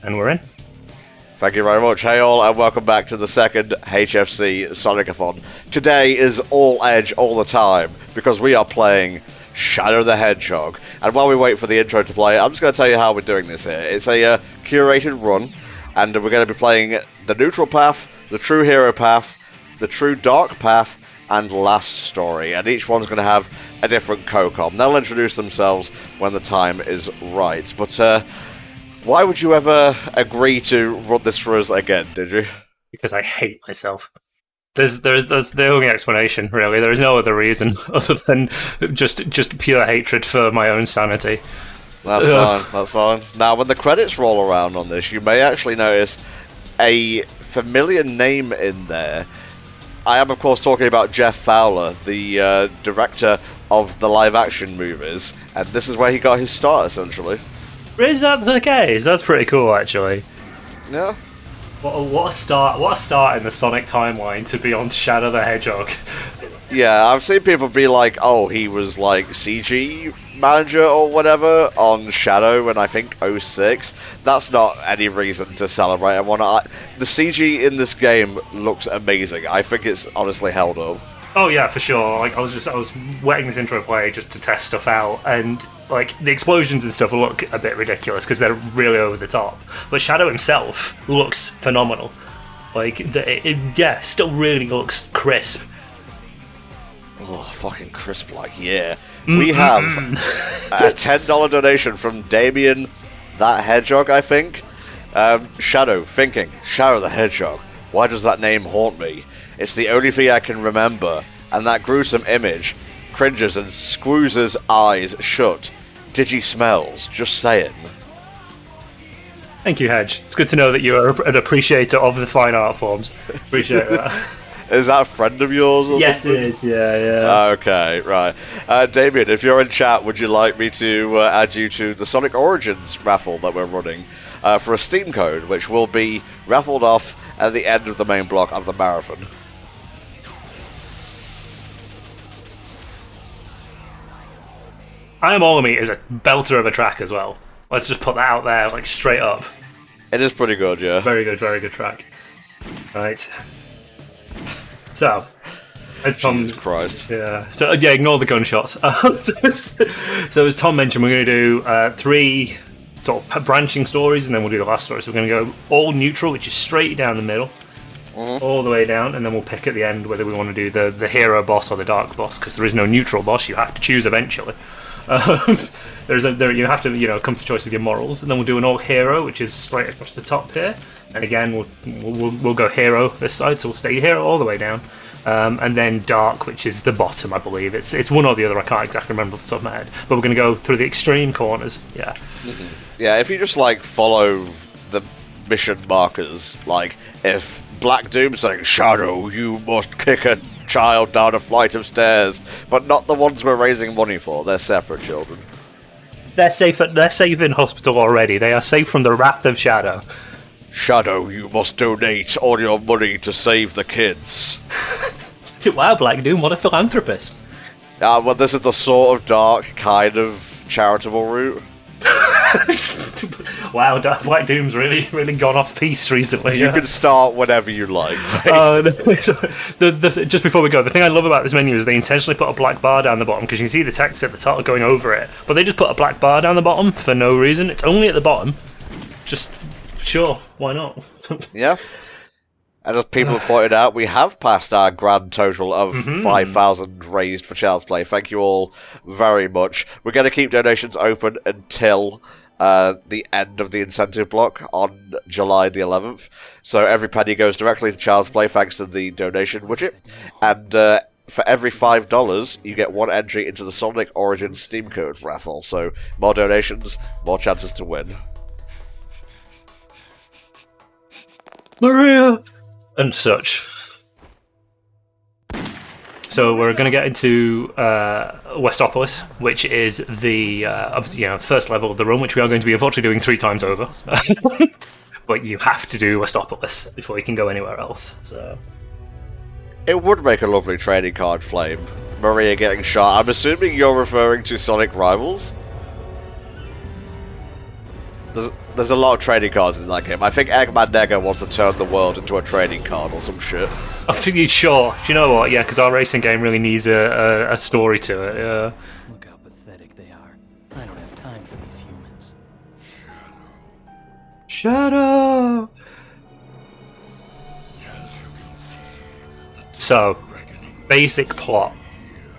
And we're in. Thank you very much. Hey all, and welcome back to the second HFC Sonic-a-thon. Today is all edge all the time, because we are playing Shadow the Hedgehog. And while we wait for the intro to play, I'm just going to tell you how we're doing this here. It's a curated run, and we're going to be playing the neutral path, the true hero path, the true dark path, and last story. And each one's going to have a different co-com. They'll introduce themselves when the time is right. But, why would you ever agree to run this for us again, did you? Because I hate myself. There's the only explanation, really. There is no other reason other than just pure hatred for my own sanity. That's fine, that's fine. Now, when the credits roll around on this, you may actually notice a familiar name in there. I am, of course, talking about Jeff Fowler, the director of the live-action movies, and this is where he got his start, essentially. Is that the case? That's pretty cool, actually. Yeah. What a start in the Sonic timeline to be on Shadow the Hedgehog. Yeah, I've seen people be like, oh, he was like CG manager or whatever on Shadow in I think 06. That's not any reason to celebrate. The CG in this game looks amazing. I think it's honestly held up. Oh yeah, for sure. Like I was wetting this intro play just to test stuff out, and like the explosions and stuff look a bit ridiculous because they're really over the top. But Shadow himself looks phenomenal. Like still really looks crisp. Oh, fucking crisp! Like yeah, we have a $10 donation from Damien, that Hedgehog, I think. Shadow thinking, Shadow the Hedgehog. Why does that name haunt me? It's the only thing I can remember, and that gruesome image cringes and squeezes eyes shut. Digi smells, just saying. Thank you, Hedge. It's good to know that you are an appreciator of the fine art forms. Appreciate that. Is that a friend of yours or yes, something? Yes, it is, yeah. Okay, right. Damien, if you're in chat, would you like me to add you to the Sonic Origins raffle that we're running for a Steam code, which will be raffled off at the end of the main block of the marathon? I Am All of Me is a belter of a track as well. Let's just put that out there, like straight up. It is pretty good, yeah. Very good track. Right. So, as Tom, Jesus Christ. Yeah. So yeah, ignore the gunshots. So as Tom mentioned, we're going to do 3 sort of branching stories, and then we'll do the last story. So we're going to go all neutral, which is straight down the middle, all the way down, and then we'll pick at the end whether we want to do the hero boss or the dark boss, because there is no neutral boss. You have to choose eventually. You have to come to choice with your morals, and then we'll do an all hero, which is straight across the top here, and again we'll go hero this side, so we'll stay hero all the way down, and then dark, which is the bottom, I believe. It's one or the other. I can't exactly remember off the top of my head, but we're going to go through the extreme corners. Yeah. Yeah, if you just like follow the mission markers, like if Black Doom's saying, Shadow, you must kick a child down a flight of stairs, but not the ones we're raising money for. They're separate children. They're safe in hospital already. They are safe from the wrath of Shadow. Shadow, you must donate all your money to save the kids. Wow, Black Doom, what a philanthropist. Well, this is the sort of dark kind of charitable route. Wow, Black Doom's really gone off piste recently. You can start whenever you like. Just before we go, the thing I love about this menu is they intentionally put a black bar down the bottom, because you can see the text at the top going over it, but they just put a black bar down the bottom for no reason. It's only at the bottom. Just, sure, why not? Yeah. And as people have pointed out, we have passed our grand total of 5,000 raised for Child's Play. Thank you all very much. We're going to keep donations open until the end of the incentive block on July the 11th. So every penny goes directly to Child's Play thanks to the donation widget. And for every $5, you get 1 entry into the Sonic Origins Steam Code raffle. So more donations, more chances to win. Maria! And such. So we're going to get into Westopolis, which is the first level of the run, which we are going to be unfortunately doing 3 times over. But you have to do Westopolis before you can go anywhere else. So it would make a lovely trading card flame. Maria getting shot. I'm assuming you're referring to Sonic Rivals? There's a lot of trading cards in that game. I think Eggman Nega wants to turn the world into a trading card or some shit. I think you're sure. Do you know what? Yeah, because our racing game really needs a story to it. Yeah. Look how pathetic they are. I don't have time for these humans. Shadow! So, basic plot.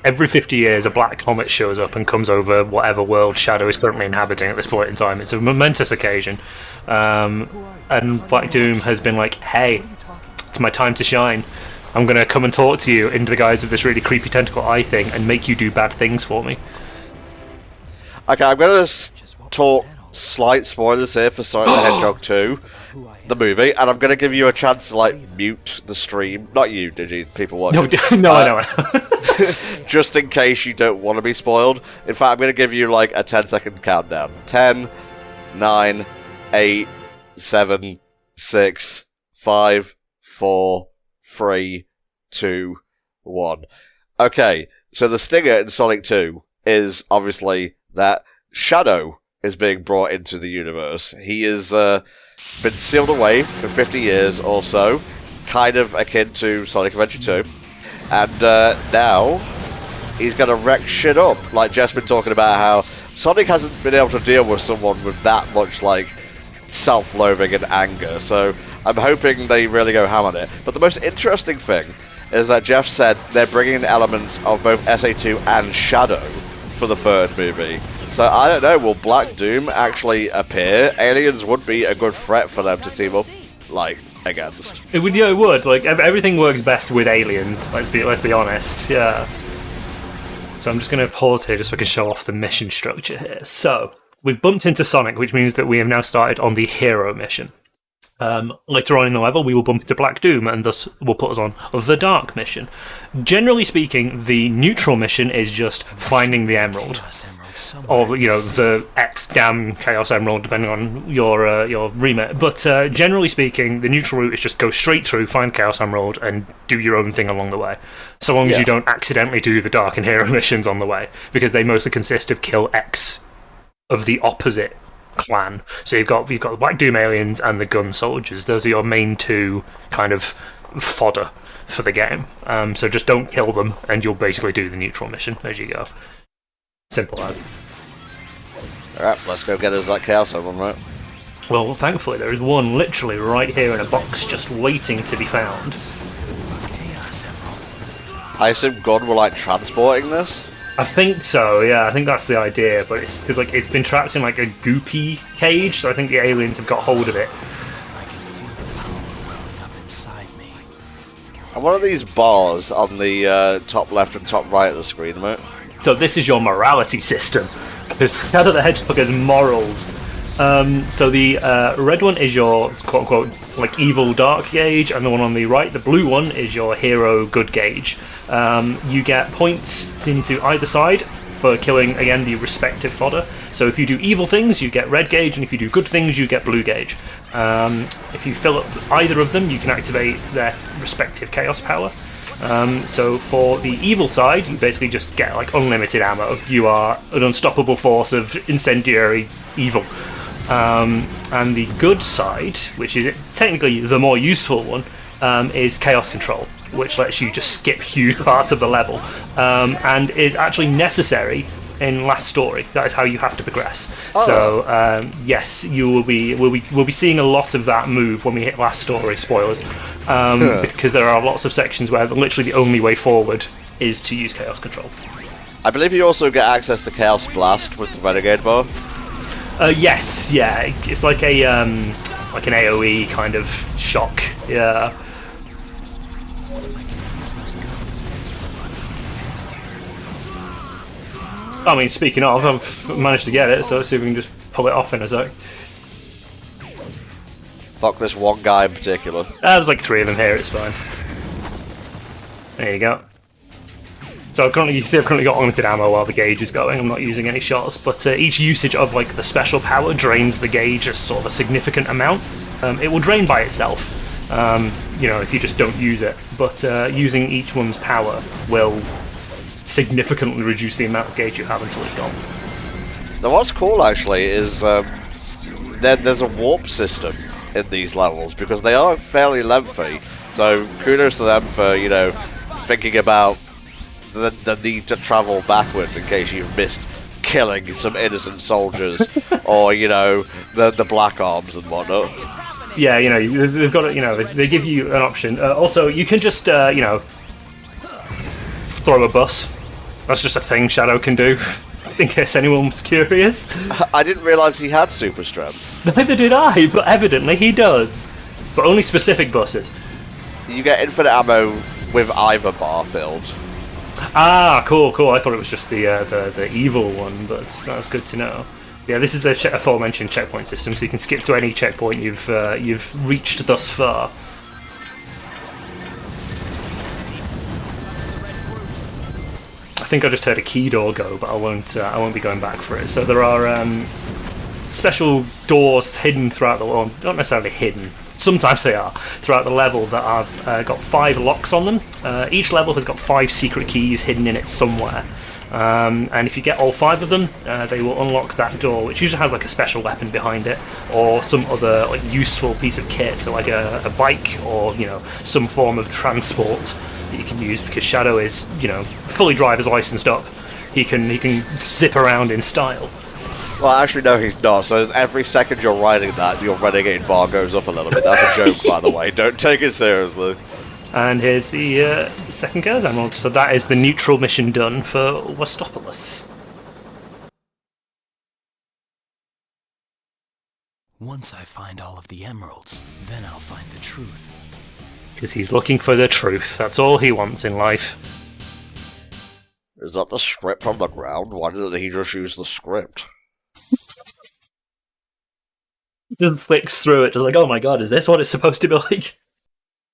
Every 50 years, a black comet shows up and comes over whatever world Shadow is currently inhabiting at this point in time. It's a momentous occasion. And Black Doom has been like, hey, it's my time to shine. I'm going to come and talk to you in the guise of this really creepy tentacle eye thing and make you do bad things for me. Okay, I'm going to talk slight spoilers here for Sonic the Hedgehog 2, the movie, and I'm going to give you a chance to, like, mute the stream. Not you, Digi, people watching. No, I know. Just in case you don't want to be spoiled. In fact, I'm going to give you, like, a 10-second countdown. 10, 9, 8, 7, 6, 5, 4, 3, 2, 1. Okay, so the stinger in Sonic 2 is obviously that Shadow is being brought into the universe. He has been sealed away for 50 years or so, kind of akin to Sonic Adventure 2, and now he's going to wreck shit up. Like Jeff's been talking about how Sonic hasn't been able to deal with someone with that much, like, self-loathing and anger, so I'm hoping they really go ham on it. But the most interesting thing is that Jeff said they're bringing in elements of both SA2 and Shadow for the third movie. So I don't know, will Black Doom actually appear? Aliens would be a good threat for them to team up, like, against. It would, yeah, it would. Like, everything works best with aliens, let's be honest, yeah. So I'm just going to pause here just so I can show off the mission structure here. So, we've bumped into Sonic, which means that we have now started on the hero mission. Later on in the level, we will bump into Black Doom, and thus will put us on the Dark mission. Generally speaking, the neutral mission is just finding the Emerald. Or, you know, the X-Gam Chaos Emerald, depending on your remit. But generally speaking, the neutral route is just go straight through, find Chaos Emerald, and do your own thing along the way. So long as you don't accidentally do the Dark and Hero missions on the way, because they mostly consist of kill X of the opposite clan. So you've got the Black Doom aliens and the gun soldiers. Those are your main two kind of fodder for the game. So just don't kill them, and you'll basically do the neutral mission as you go. Simple as. Alright, let's go get us that Chaos Emerald, right? Well, thankfully there is one literally right here in a box just waiting to be found. I assume God were, like, transporting this? I think so, yeah, I think that's the idea, but it's because, like, it's been trapped in, like, a goopy cage, so I think the aliens have got hold of it. And what are these bars on the top left and top right of the screen, mate? So this is your morality system, because Shadow the Hedgehog has morals. So the red one is your quote-unquote like evil dark gauge, and the one on the right, the blue one, is your hero good gauge. You get points into either side for killing, again, the respective fodder. So if you do evil things, you get red gauge, and if you do good things, you get blue gauge. If you fill up either of them, you can activate their respective chaos power. So for the evil side, you basically just get like unlimited ammo. You are an unstoppable force of incendiary evil. And the good side, which is technically the more useful one, is chaos control, which lets you just skip huge parts of the level, and is actually necessary in last story. That is how you have to progress. Oh. So yes, we'll be seeing a lot of that move when we hit last story. Spoilers, because there are lots of sections where literally the only way forward is to use chaos control. I believe you also get access to Chaos Blast with the Renegade Bar. Yes, yeah, it's like an AOE kind of shock. Yeah. I mean, speaking of, I've managed to get it, so let's see if we can just pull it off in a sec. Fuck this one guy in particular. There's like 3 of them here, it's fine. There you go. So you see I've currently got unlimited ammo while the gauge is going. I'm not using any shots, but each usage of like the special power drains the gauge a sort of a significant amount. It will drain by itself, you know, if you just don't use it. But using each one's power will significantly reduce the amount of gauge you have until it's gone. Now what's cool actually is then there's a warp system in these levels because they are fairly lengthy. So kudos to them for, you know, thinking about the need to travel backwards in case you've missed killing some innocent soldiers or, you know, the black arms and whatnot. Yeah, you know, they've got, you know, they give you an option. Also, you can just, you know, throw a bus. That's just a thing Shadow can do, in case anyone was curious. I didn't realise he had super strength. Neither did I, but evidently he does. But only specific buses. You get infinite ammo with either bar filled. Ah, cool. I thought it was just the evil one, but that's good to know. Yeah, this is the aforementioned checkpoint system, so you can skip to any checkpoint you've reached thus far. I think I just heard a key door go, but I won't be going back for it. So there are special doors hidden throughout the level, not necessarily hidden. Sometimes they are throughout the level that have got 5 locks on them. Each level has got 5 secret keys hidden in it somewhere. And if you get all 5 of them, they will unlock that door, which usually has like a special weapon behind it, or some other like useful piece of kit, so like a bike, or you know, some form of transport that you can use. Because Shadow is, you know, fully driver's licensed up. He can zip around in style. Well, actually, no, he's not. So every second you're riding that, your renegade bar goes up a little bit. That's a joke, by the way. Don't take it seriously. And here's the second Chaos Emerald. So that is the neutral mission done for Westopolis. Once I find all of the emeralds, then I'll find the truth. Because he's looking for the truth. That's all he wants in life. Is that the script on the ground? Why didn't he just use the script? Just flicks through it, just like, oh my god, is this what it's supposed to be like?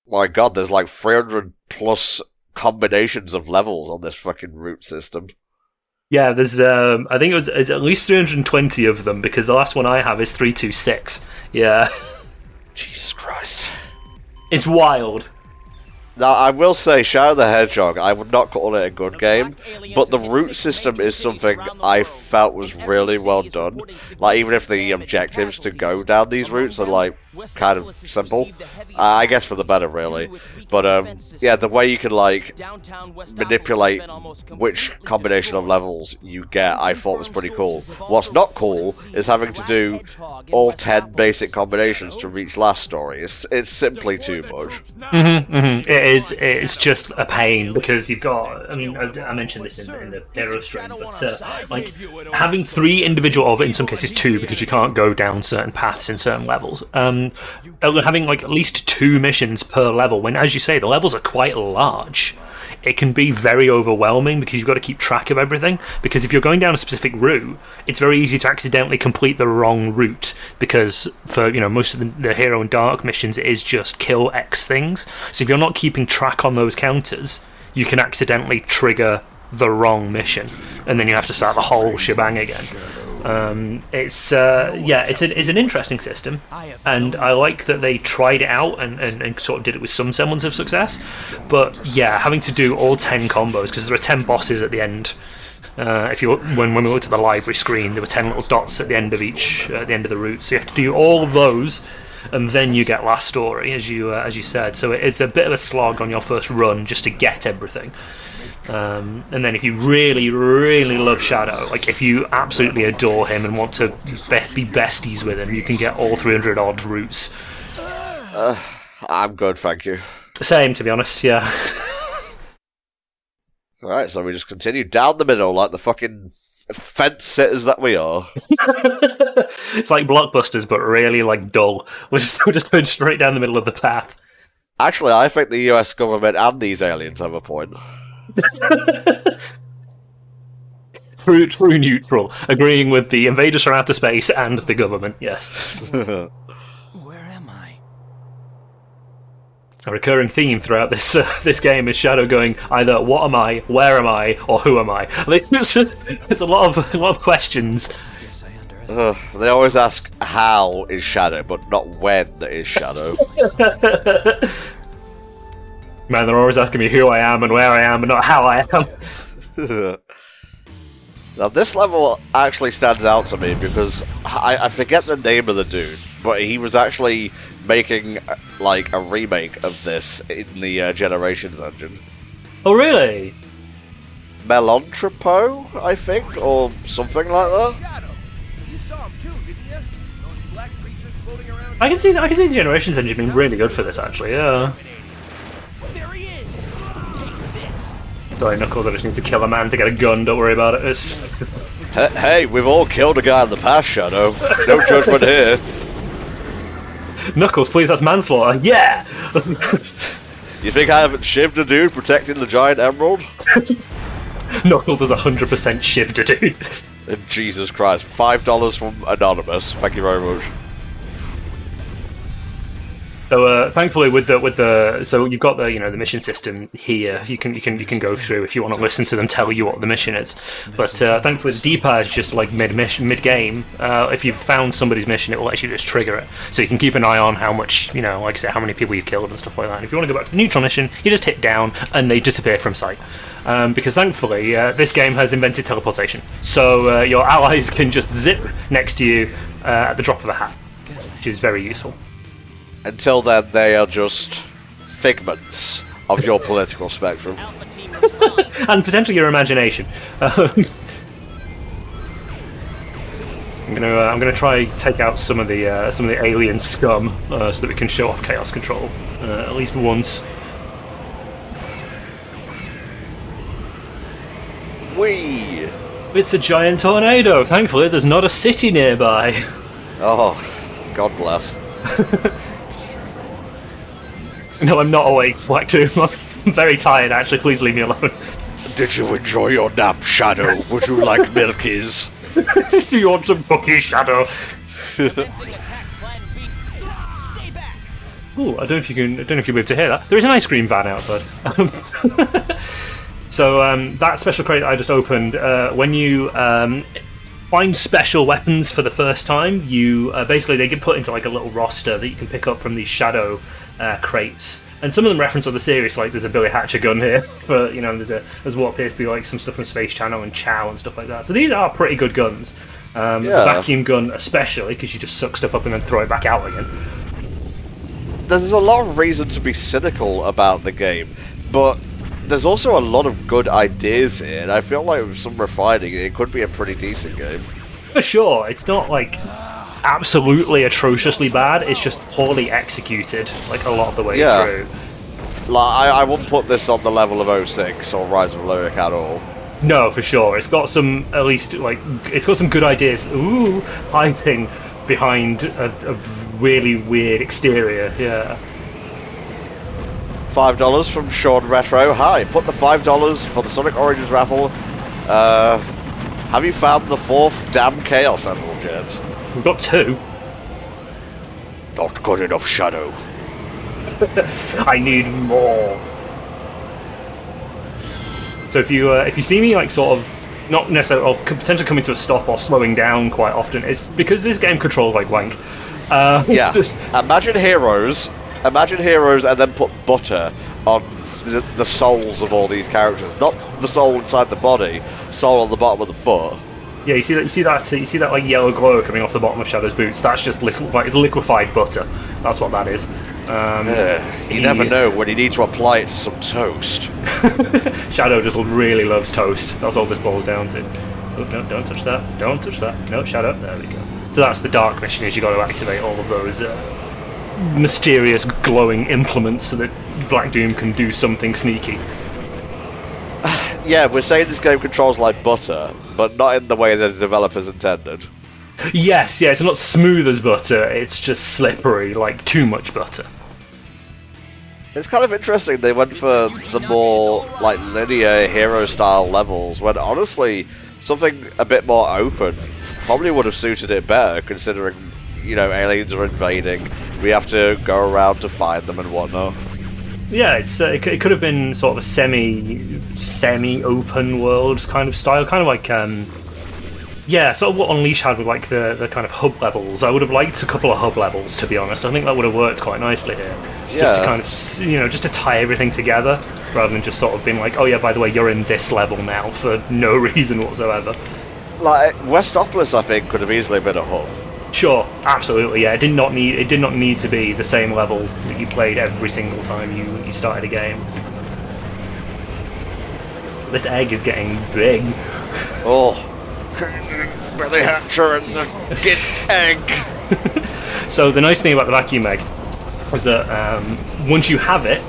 My god, there's like 300 plus combinations of levels on this fucking route system. Yeah, there's, I think it's at least 320 of them, because the last one I have is 326. Yeah. Jesus Christ. It's wild. Now, I will say, Shadow the Hedgehog, I would not call it a good game, but the route system is something I felt was really well done. Like, even if the objectives to go down these routes are, like, kind of simple. I guess for the better, really. But, yeah, the way you can, like, manipulate which combination of levels you get, I thought was pretty cool. What's not cool is having to do all 10 basic combinations to reach last story. It's simply too much. It's just a pain, because you've got, I mean, I mentioned this in the hero stream, but like having 3 individual, or in some cases 2, because you can't go down certain paths in certain levels, having like at least 2 missions per level, when, as you say, the levels are quite large, it can be very overwhelming, because you've got to keep track of everything. Because if you're going down a specific route, it's very easy to accidentally complete the wrong route, because for, you know, most of the Hero and Dark missions, it is just kill X things. So if you're not keeping track on those counters, you can accidentally trigger the wrong mission, and then you have to start the whole shebang again. It's an interesting system, and I like that they tried it out and sort of did it with some semblance of success. But yeah, having to do all 10 combos, because there are 10 bosses at the end. When we looked at the library screen, there were 10 little dots at the end of the route, so you have to do all of those, and then you get last story, as you said. So it's a bit of a slog on your first run just to get everything. And then if you really, really love Shadow, like if you absolutely adore him and want to be besties with him, you can get all 300 odd routes. I'm good, thank you. Same, to be honest, yeah. Alright, so we just continue down the middle like the fucking fence sitters that we are. It's like Blockbusters, but really like dull. We're just going straight down the middle of the path. Actually, I think the US government and these aliens have a point. True neutral, agreeing with the invaders from outer space and the government, yes. Where am I? A recurring theme throughout this game is Shadow going either "What am I?", "Where am I?" or "Who am I?" There's a lot of questions. Yes, I understand. They always ask how is Shadow, but not when is Shadow. Man, they're always asking me who I am and where I am, and not how I am. Now, this level actually stands out to me because I forget the name of the dude, but he was actually making like a remake of this in the Generations engine. Oh, really? Melontropo, I think, or something like that. Shadow. You saw him too, didn't you? Those black creatures floating around. I can see the Generations engine being really good for this, actually. Yeah. There he is. Take this. Sorry, Knuckles. I just need to kill a man to get a gun. Don't worry about it. Hey, we've all killed a guy in the past, Shadow. No judgment here. Knuckles, please. That's manslaughter. Yeah. You think I haven't shivved a dude protecting the giant emerald? Knuckles is 100% shifted, dude. Jesus Christ. $5 from Anonymous. Thank you very much. So thankfully, with the so you've got the the mission system here. You can go through if you want to listen to them tell you what the mission is. But thankfully, the D-pad is just like mid game. If you've found somebody's mission, it will actually just trigger it. So you can keep an eye on how much like I say, how many people you've killed and stuff like that. And if you want to go back to the neutral mission, you just hit down and they disappear from sight. Because thankfully, this game has invented teleportation. So your allies can just zip next to you at the drop of a hat, which is very useful. Until then, they are just figments of your political spectrum. And potentially your imagination. I'm gonna try take out some of the alien scum so that we can show off chaos control at least once. Whee! It's a giant tornado. Thankfully, there's not a city nearby. Oh, God bless. No, I'm not awake, Black Doom. I'm very tired, actually. Please leave me alone. Did you enjoy your nap, Shadow? Would you like milkies? Do you want some cookies, Shadow? Ooh, I don't know if you'll be able to hear that. There is an ice cream van outside. So that special crate I just opened, when you find special weapons for the first time, you basically they get put into like a little roster that you can pick up from these shadow crates, and some of them reference other series. Like there's a Billy Hatcher gun here for there's what appears to be like some stuff from Space Channel and Chow and stuff like that. So these are pretty good guns. The vacuum gun especially, because you just suck stuff up and then throw it back out again. There's a lot of reason to be cynical about the game, but there's also a lot of good ideas here, and I feel like with some refining, it could be a pretty decent game. For sure, it's not like absolutely atrociously bad, it's just poorly executed like a lot of the way through. Like, I wouldn't put this on the level of 06 or Rise of Lyric at all. No, for sure. It's got some, at least, like, it's got some good ideas. Ooh, hiding behind a really weird exterior, yeah. $5 from Sean Retro. Hi, put the $5 for the Sonic Origins raffle. Have you found the 4th damn Chaos Emerald yet? We've got 2. Not good enough, Shadow. I need more. So if you see me like sort of not necessarily or potentially coming to a stop or slowing down quite often, it's because this game controls like wank. Yeah. Imagine Heroes and then put butter on the souls of all these characters. Not the soul inside the body, soul on the bottom of the foot. Yeah, you see that like yellow glow coming off the bottom of Shadow's boots. That's just liquefied butter. That's what that is. You never know when you need to apply it to some toast. Shadow just really loves toast. That's all this boils down to. Oh, no, don't touch that. Don't touch that. No, Shadow. There we go. So that's the dark mission, is you got to activate all of those mysterious glowing implements so that Black Doom can do something sneaky. Yeah, we're saying this game controls like butter, but not in the way that the developers intended. Yes, yeah, it's not smooth as butter, it's just slippery, like too much butter. It's kind of interesting they went for the more like linear hero-style levels, when honestly, something a bit more open probably would have suited it better, considering, aliens are invading, we have to go around to find them and whatnot. Yeah, it could have been sort of a semi-open world kind of style, kind of like sort of what Unleash had with like the kind of hub levels. I would have liked a couple of hub levels, to be honest. I think that would have worked quite nicely here. Yeah. Just to kind of just to tie everything together, rather than just sort of being like, oh yeah, by the way, you're in this level now for no reason whatsoever. Like Westopolis, I think, could have easily been a hub. Sure, absolutely, yeah. It did not need to be the same level that you played every single time you started a game. This egg is getting big. Oh, Billy Hatcher and the git egg. So the nice thing about the vacuum egg is that once you have it,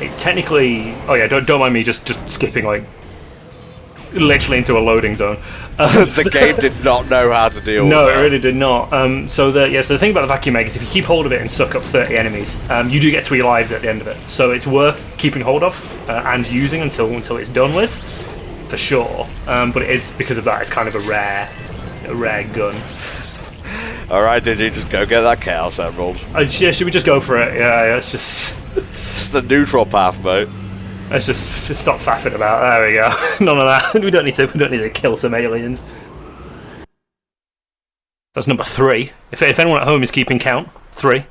it technically. Oh yeah, don't mind me just skipping like literally into a loading zone. The game did not know how to deal with No, that. it really did not. So the thing about the vacuum egg is if you keep hold of it and suck up 30 enemies, you do get 3 lives at the end of it. So it's worth keeping hold of and using until it's done with, for sure. But it is, because of that, it's kind of a rare gun. Alright, did you just go get that Chaos Emerald? Yeah, should we just go for it? Yeah, it's just... It's the neutral path, mate. Let's just stop faffing about. There we go. None of that. We don't need to kill some aliens. That's number 3. If anyone at home is keeping count, 3.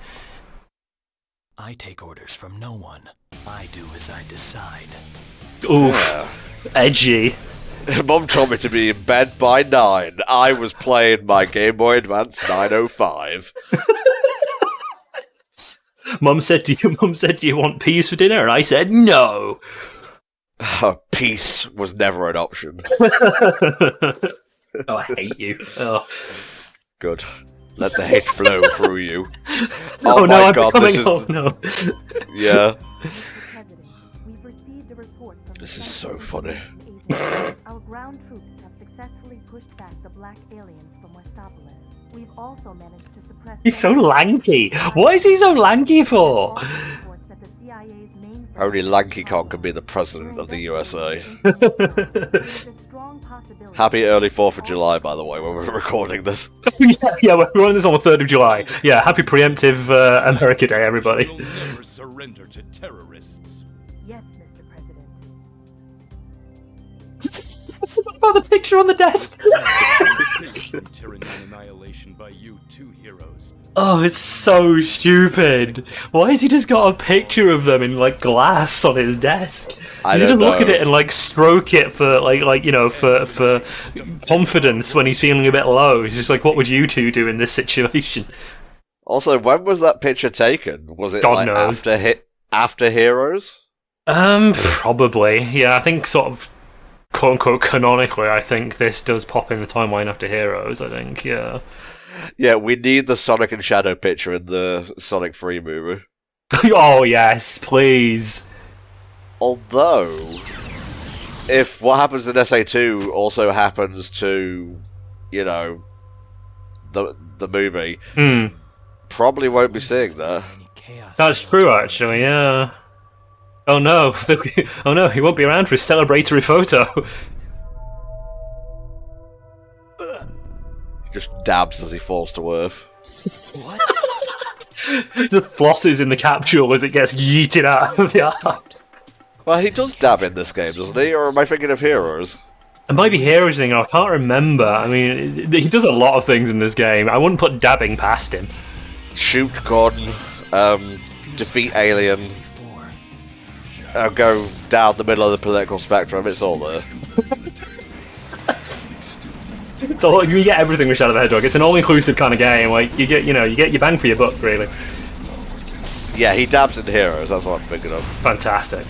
I take orders from no one. I do as I decide. Oof. Yeah. Edgy. Mum told me to be in bed by 9. I was playing my Game Boy Advance 905. Mum said, "Do you want peas for dinner?" And I said, "No." Peace was never an option. Oh, I hate you. Oh. Good. Let the hate flow through you. Oh, oh no, my I'm god, becoming... this is... Oh, no. Yeah. We've received a report from This is so funny. Our ground troops have successfully pushed back the black aliens from Westopolis. We've also managed to suppress... He's so lanky. What is he so lanky for? Only Lanky Kong can be the president of the USA. Happy early 4th of July, by the way, when we're recording this. yeah, we're running this on the 3rd of July. Yeah, happy preemptive America Day, everybody. We'll never surrender to terrorists. Yes, Mr. President. What about the picture on the desk? Tyranny and annihilation by you 2 heroes. Oh, it's so stupid. Why has he just got a picture of them in like glass on his desk? I You don't just look know. at it and like stroke it for like you know for confidence when he's feeling a bit low. He's just like, what would you two do in this situation? Also, when was that picture taken? Was it God like knows. after Heroes? Probably. Yeah, I think sort of quote unquote canonically, I think this does pop in the timeline after Heroes. I think, yeah. Yeah, we need the Sonic and Shadow picture in the Sonic 3 movie. Oh yes, please. Although, if what happens in SA2 also happens to, you know, the movie, probably won't be seeing that. That's true, actually. Yeah. Oh no! Oh no! He won't be around for his celebratory photo. He just dabs as he falls to earth. The flosses in the capsule as it gets yeeted out of the art. Well, he does dab in this game, doesn't he? Or am I thinking of Heroes? It might be Heroes thing. I can't remember. I mean, he does a lot of things in this game. I wouldn't put dabbing past him. Shoot gun, defeat alien, go down the middle of the political spectrum. It's all there. So you get everything with Shadow the Hedgehog. It's an all-inclusive kind of game. Like you get your bang for your buck, really. Yeah, he dabs in Heroes. That's what I'm thinking of. Fantastic.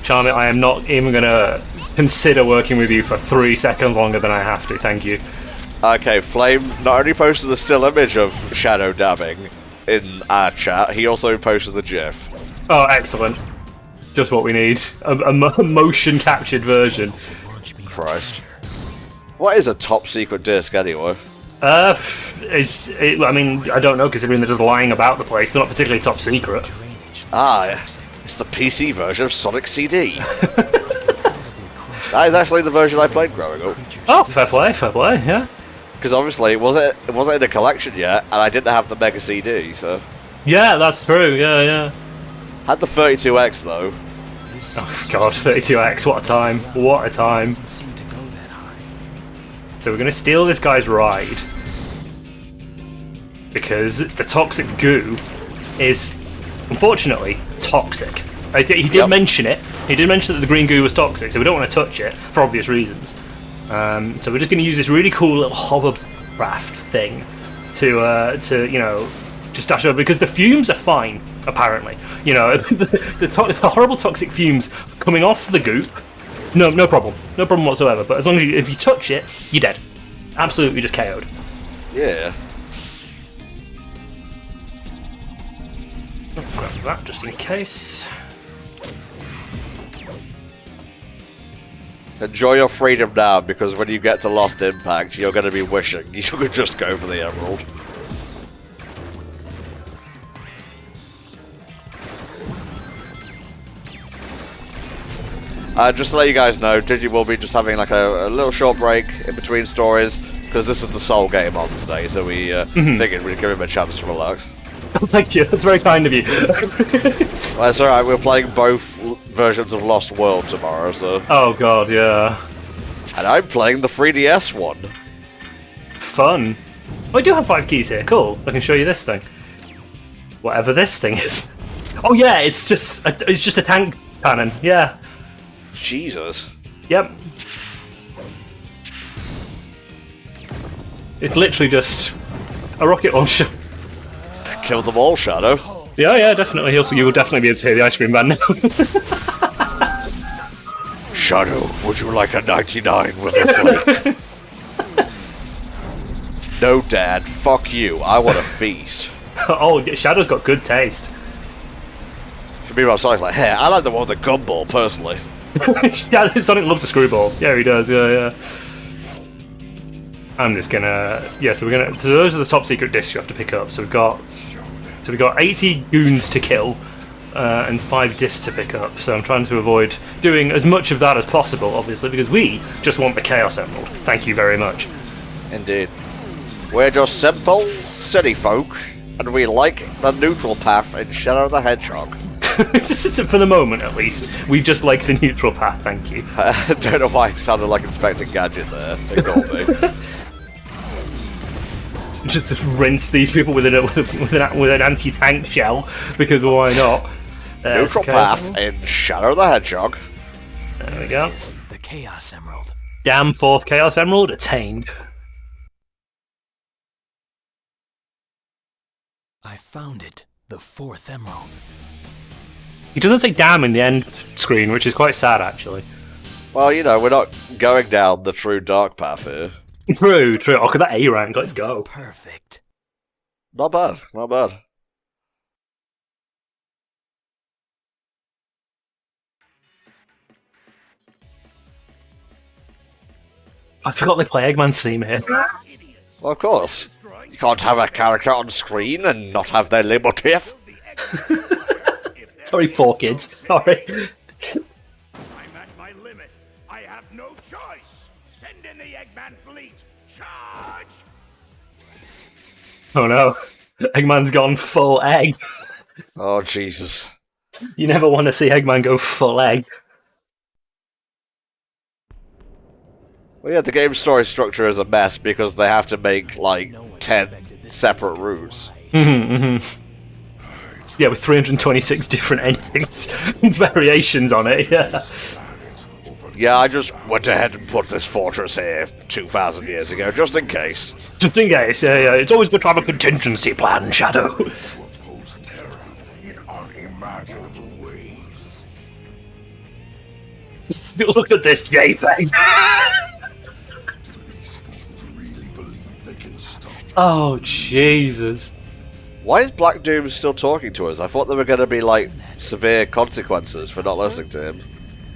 Charmit, I am not even going to consider working with you for 3 seconds longer than I have to. Thank you. Okay, Flame not only posted the still image of Shadow dabbing in our chat, he also posted the GIF. Oh, excellent. Just what we need. A motion-captured version. Christ. What is a top secret disc anyway? I mean, I don't know, considering they're just lying about the place. They're not particularly top secret. Ah, it's the PC version of Sonic CD. That is actually the version I played growing up. Oh, fair play, yeah. Because obviously it wasn't in a collection yet, and I didn't have the Mega CD, so... Yeah, that's true, yeah. Had the 32X though. Oh god, 32X, what a time. What a time. So we're going to steal this guy's ride. Because the toxic goo is, unfortunately, toxic. He did mention it. He did mention that the green goo was toxic, so we don't want to touch it, for obvious reasons. So we're just going to use this really cool little hovercraft thing to just dash over, because the fumes are fine, apparently. You know, the horrible toxic fumes coming off the goop, no problem whatsoever. But as long as if you touch it, you're dead. Absolutely just KO'd. Yeah. I'll grab that just in case. Enjoy your freedom now, because when you get to Lost Impact, you're going to be wishing you could just go for the emerald. Just to let you guys know, Digi will be just having like a little short break in between stories, because this is the sole game on today, so we figured we'd give him a chance to relax. Oh, thank you, that's very kind of you. Well, it's alright, we're playing both versions of Lost World tomorrow, so... Oh god, yeah. And I'm playing the 3DS one. Fun. Oh, I do have 5 keys here, cool. I can show you this thing. Whatever this thing is. Oh yeah, it's just a tank cannon, yeah. Jesus. Yep. It's literally just a rocket launcher. Killed them all, Shadow. Yeah, definitely. Also, you will definitely be able to hear the ice cream van now. Shadow, would you like a 99 with a flake? No, Dad. Fuck you. I want a feast. Oh, Shadow's got good taste. Should be about Sonic's like, hey, I like the one with the gumball, personally. Yeah, Sonic loves a screwball. Yeah, he does. Yeah. I'm just gonna. Yeah, so we're gonna. So those are the top secret discs you have to pick up. So we've got 80 goons to kill, and 5 discs to pick up. So I'm trying to avoid doing as much of that as possible, obviously, because we just want the Chaos Emerald. Thank you very much. Indeed. We're just simple city folk, and we like the neutral path in Shadow the Hedgehog. For the moment, at least, we just like the neutral path. Thank you. I don't know why it sounded like Inspector Gadget there. Ignore me. Just rinse these people with an anti-tank shell, because why not? Neutral path in Shadow the Hedgehog. There we go. The Chaos Emerald. Damn 4th Chaos Emerald attained. I found it. The 4th Emerald. He doesn't say damn in the end screen, which is quite sad, actually. Well, you know, we're not going down the true dark path here. True. Oh, look at that A rank. Let's go. Perfect. Not bad. I forgot they play Eggman's theme here. Well, of course. You can't have a character on screen and not have their leitmotif. Sorry, 4 kids. Sorry. I'm at my limit. I have no choice. Send in the Eggman fleet. Charge! Oh no. Eggman's gone full egg. Oh, Jesus. You never want to see Eggman go full egg. Well, yeah, the game story structure is a mess because they have to make, like, 10 separate routes. Yeah, with 326 different endings and variations on it, yeah. Yeah, I just went ahead and put this fortress here 2,000 years ago, just in case. Just in case, yeah. It's always good to have a contingency plan, Shadow. Oppose terror in unimaginable ways. Look at this JPEG. These fools really believe they can stop. Oh, Jesus. Why is Black Doom still talking to us? I thought there were going to be, like, severe consequences for not listening to him.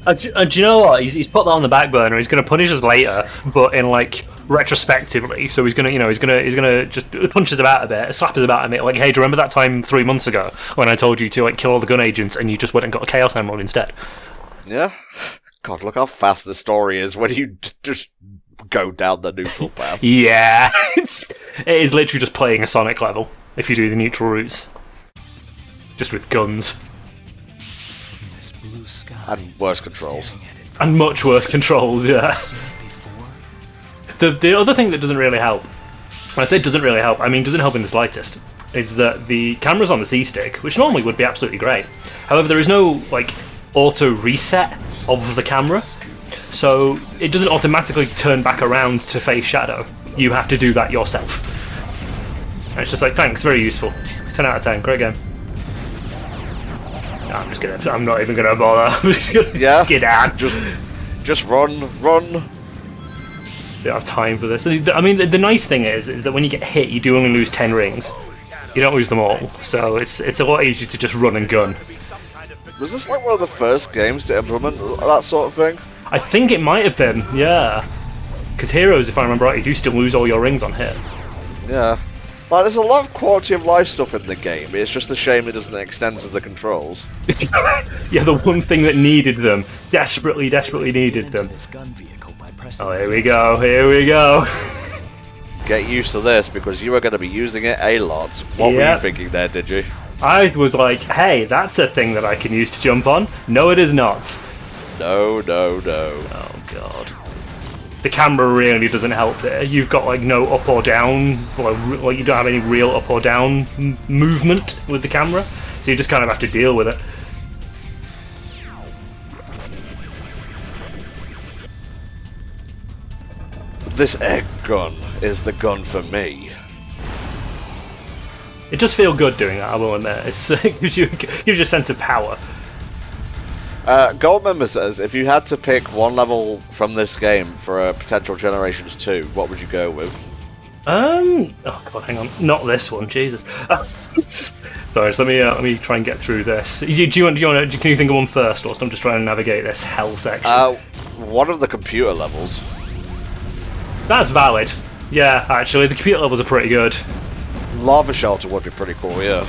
Do you know what? He's put that on the back burner. He's going to punish us later, but in like retrospectively. So he's going to just punch us about a bit, slap us about a bit. Like, hey, do you remember that time 3 months ago when I told you to like kill all the gun agents and you just went and got a Chaos Emerald instead? Yeah. God, look how fast the story is when you just go down the neutral path. Yeah, it is literally just playing a Sonic level if you do the neutral routes, just with guns. This blue sky. And worse controls. And much worse controls, yeah. The other thing that doesn't really help, when I say doesn't really help, I mean doesn't help in the slightest, is that the camera's on the C-stick, which normally would be absolutely great. However, there is no like auto reset of the camera. so it doesn't automatically turn back around to face Shadow. You have to do that yourself. And it's just like, thanks, very useful. 10 out of 10, great game. No, I'm not even gonna bother. I'm just gonna skid out. Just run. Don't have time for this. I mean, the nice thing is that when you get hit, you do only lose 10 rings. You don't lose them all, so it's a lot easier to just run and gun. Was this like one of the first games to implement that sort of thing? I think it might have been, yeah. Because Heroes, if I remember right, you do still lose all your rings on hit. Yeah. Like, there's a lot of quality of life stuff in the game. It's just a shame it doesn't extend to the controls. Yeah, the one thing that needed them. Desperately needed them. This gun vehicle by pressing Oh, here we go. Get used to this, because you are going to be using it a lot. What were you thinking there, did you? I was like, hey, that's a thing that I can use to jump on. No, it is not. No. Oh, God. The camera really doesn't help there. You've got, like, no up or down, like you don't have any real up or down movement with the camera, so you just kind of have to deal with it. This egg gun is the gun for me. It does feel good doing that, I will admit. It gives you a sense of power. Goldmember says, if you had to pick one level from this game for a potential Generations 2, what would you go with? Oh god, hang on, not this one, Jesus. Sorry, so let me try and get through this. Can you think of one first, or I'm just trying to navigate this hell section? One of the computer levels. That's valid. Yeah, actually, the computer levels are pretty good. Lava Shelter would be pretty cool, yeah.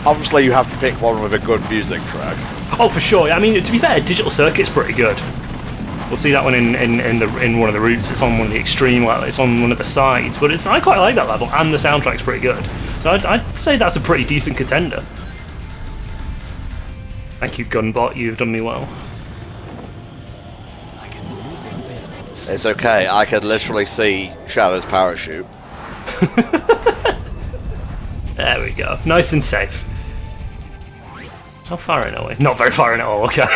Obviously, you have to pick one with a good music track. Oh, for sure. I mean, to be fair, Digital Circuit's pretty good. We'll see that one in one of the routes. It's on one of the extreme levels. It's on one of the sides, but I quite like that level, and the soundtrack's pretty good. So I'd say that's a pretty decent contender. Thank you, Gunbot. You've done me well. It's okay. I can literally see Shadow's parachute. There we go. Nice and safe. How far in are we? Not very far in at all, okay.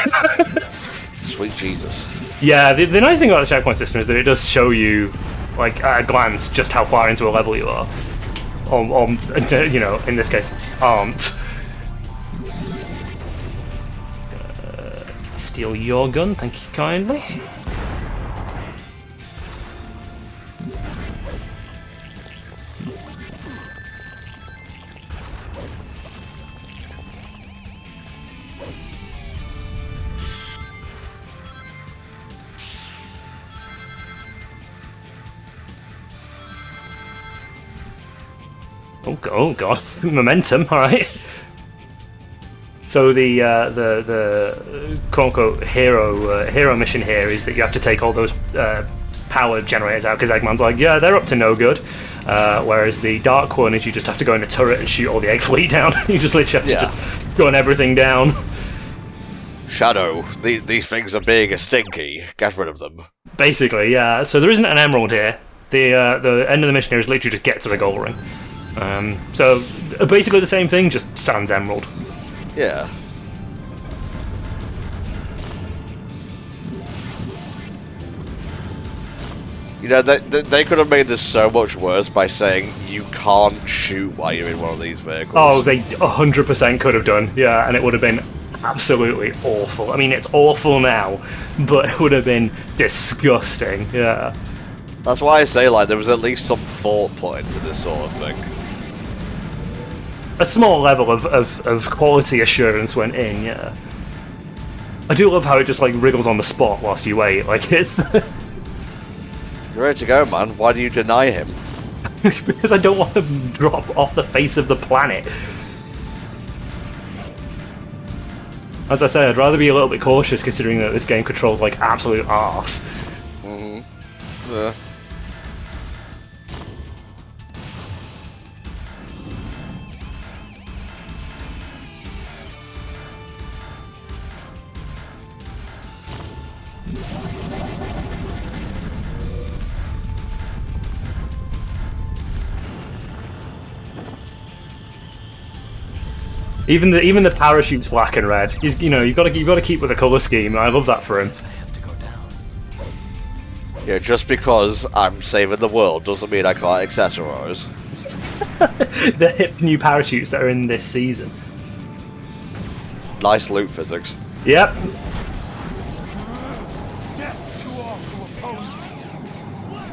Sweet Jesus. Yeah, the nice thing about the checkpoint system is that it does show you, like, at a glance, just how far into a level you are. Or you know, in this case, aren't. Steal your gun, thank you kindly. Oh god, momentum, alright. So the quote-unquote hero mission here is that you have to take all those power generators out, because Eggman's like, yeah, they're up to no good. Whereas the dark one is you just have to go in a turret and shoot all the egg fleet down. You just literally have to just gun everything down. Shadow, these things are being a stinky. Get rid of them. Basically, yeah. So there isn't an emerald here. The end of the mission here is literally just get to the gold ring. So basically the same thing, just sans emerald. Yeah. You know, they could have made this so much worse by saying you can't shoot while you're in one of these vehicles. Oh, they 100% could have done, yeah, and it would have been absolutely awful. I mean, it's awful now, but it would have been disgusting, yeah. That's why I say, like, there was at least some thought put into this sort of thing. A small level of quality assurance went in, yeah. I do love how it just, like, wriggles on the spot whilst you wait, like, it's... You're ready to go, man. Why do you deny him? Because I don't want to drop off the face of the planet. As I say, I'd rather be a little bit cautious considering that this game controls like absolute arse. Mm-hmm. Yeah. Even the parachute's black and red. He's, you've got to keep with the color scheme. I love that for him. I have to go down. Yeah, just because I'm saving the world doesn't mean I can't accessorize. The hip new parachutes that are in this season. Nice loot physics. Yep. Death to all who oppose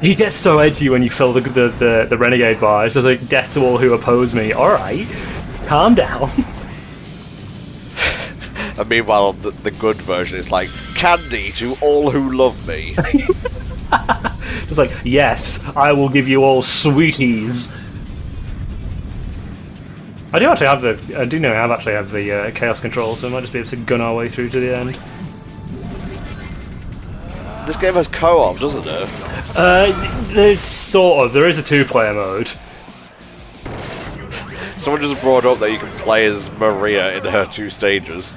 me. He gets so edgy when you fill the renegade bar. It's just like, death to all who oppose me. Alright, calm down. And meanwhile, the good version is like, candy to all who love me. It's like, yes, I will give you all sweeties. I do actually have the chaos control, so I might just be able to gun our way through to the end. This game has co-op, doesn't it? It's sort of. There is a 2-player mode. Someone just brought up that you can play as Maria in her 2 stages.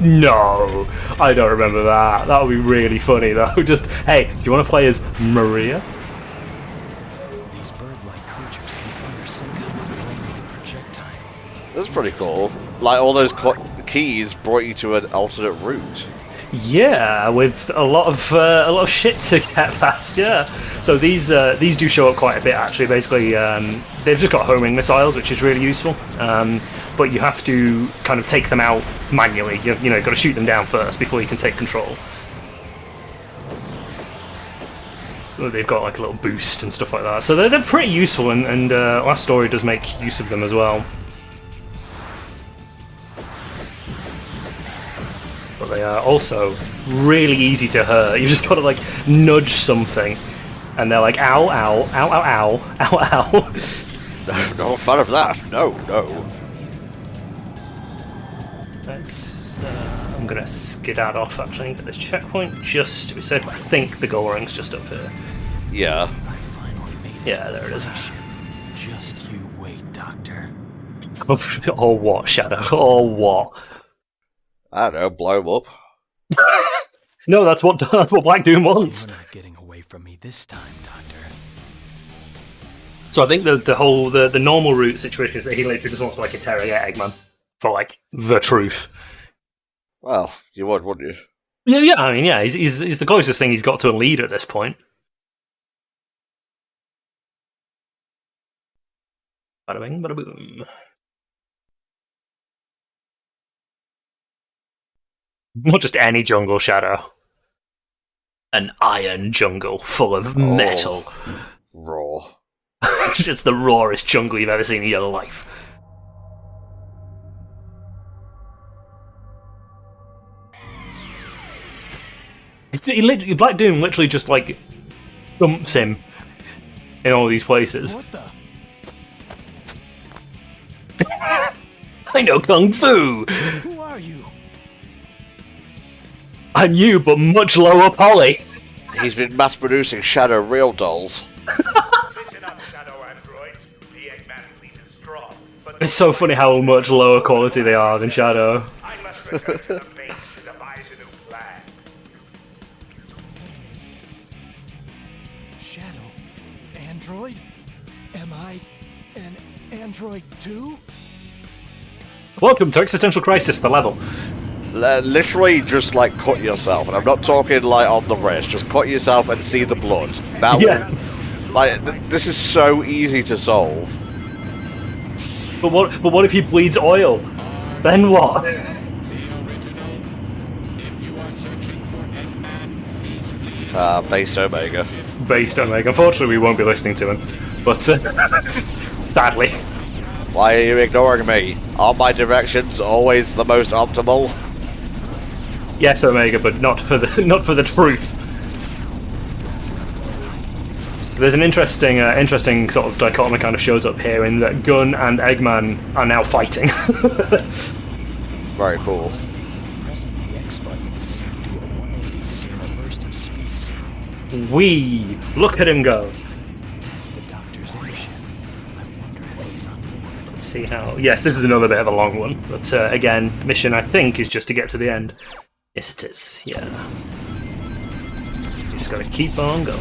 No, I don't remember that. That would be really funny though. Just, hey, do you want to play as Maria? These bird-like creatures can fire some kind of rolling projectile. That's pretty cool. Like, all those keys brought you to an alternate route. Yeah, with a lot of shit to get past. Yeah, so these do show up quite a bit actually. Basically, they've just got homing missiles, which is really useful. But you have to kind of take them out manually. You've got to shoot them down first before you can take control. They've got like a little boost and stuff like that, so they're pretty useful. And Last Story does make use of them as well. But they are also really easy to hurt. You've just got to like nudge something, and they're like, ow, ow, ow, ow, ow, ow, ow. No fun of that. No, no. I'm gonna skidad off actually and get this checkpoint just to be safe. I think the goal ring's just up here. Yeah. I finally made it. Yeah, there it is. Just you wait, Doctor. Or what, Shadow? Or what? I don't know, blow him up. No, that's what Black Doom wants. You're not getting away from me this time, Doctor. So I think the normal route situation is that he literally just wants to like interrogate Eggman for like the truth. Well, you would, wouldn't you? Yeah. I mean, yeah, he's the closest thing he's got to a lead at this point. Bada bing, bada boom. Not just any jungle, Shadow. An iron jungle full of metal. Raw. It's the rawest jungle you've ever seen in your life. Black Doom literally just like dumps him in all these places. What the? I know Kung Fu! Who are you? I'm you, but much lower poly. He's been mass-producing Shadow real dolls. Listen up, Shadow androids. The Eggman fleet is strong, but It's so funny how much lower quality they are than Shadow. I must return to the base to devise a new plan. Shadow? Android? Am I an android too? Welcome to Existential Crisis, the level. Literally just like cut yourself, and I'm not talking like on the wrist, just cut yourself and see the blood. That Yeah. like this is so easy to solve. But what if he bleeds oil? Then what? Based Omega. Based on Omega. Unfortunately, we won't be listening to him. But sadly. Why are you ignoring me? Are my directions always the most optimal? Yes, Omega, but not for the truth. So there's an interesting sort of dichotomy kind of shows up here in that Gun and Eggman are now fighting. Very cool. Pressing the X button, do a 180 to gain a burst of speed. Wee! Look at him go. That's the Doctor's airship. I wonder if he's on board. Let's see how. Yes, this is another bit of a long one, but again, mission I think is just to get to the end. Yes, it is. Yeah. You just gotta keep on going.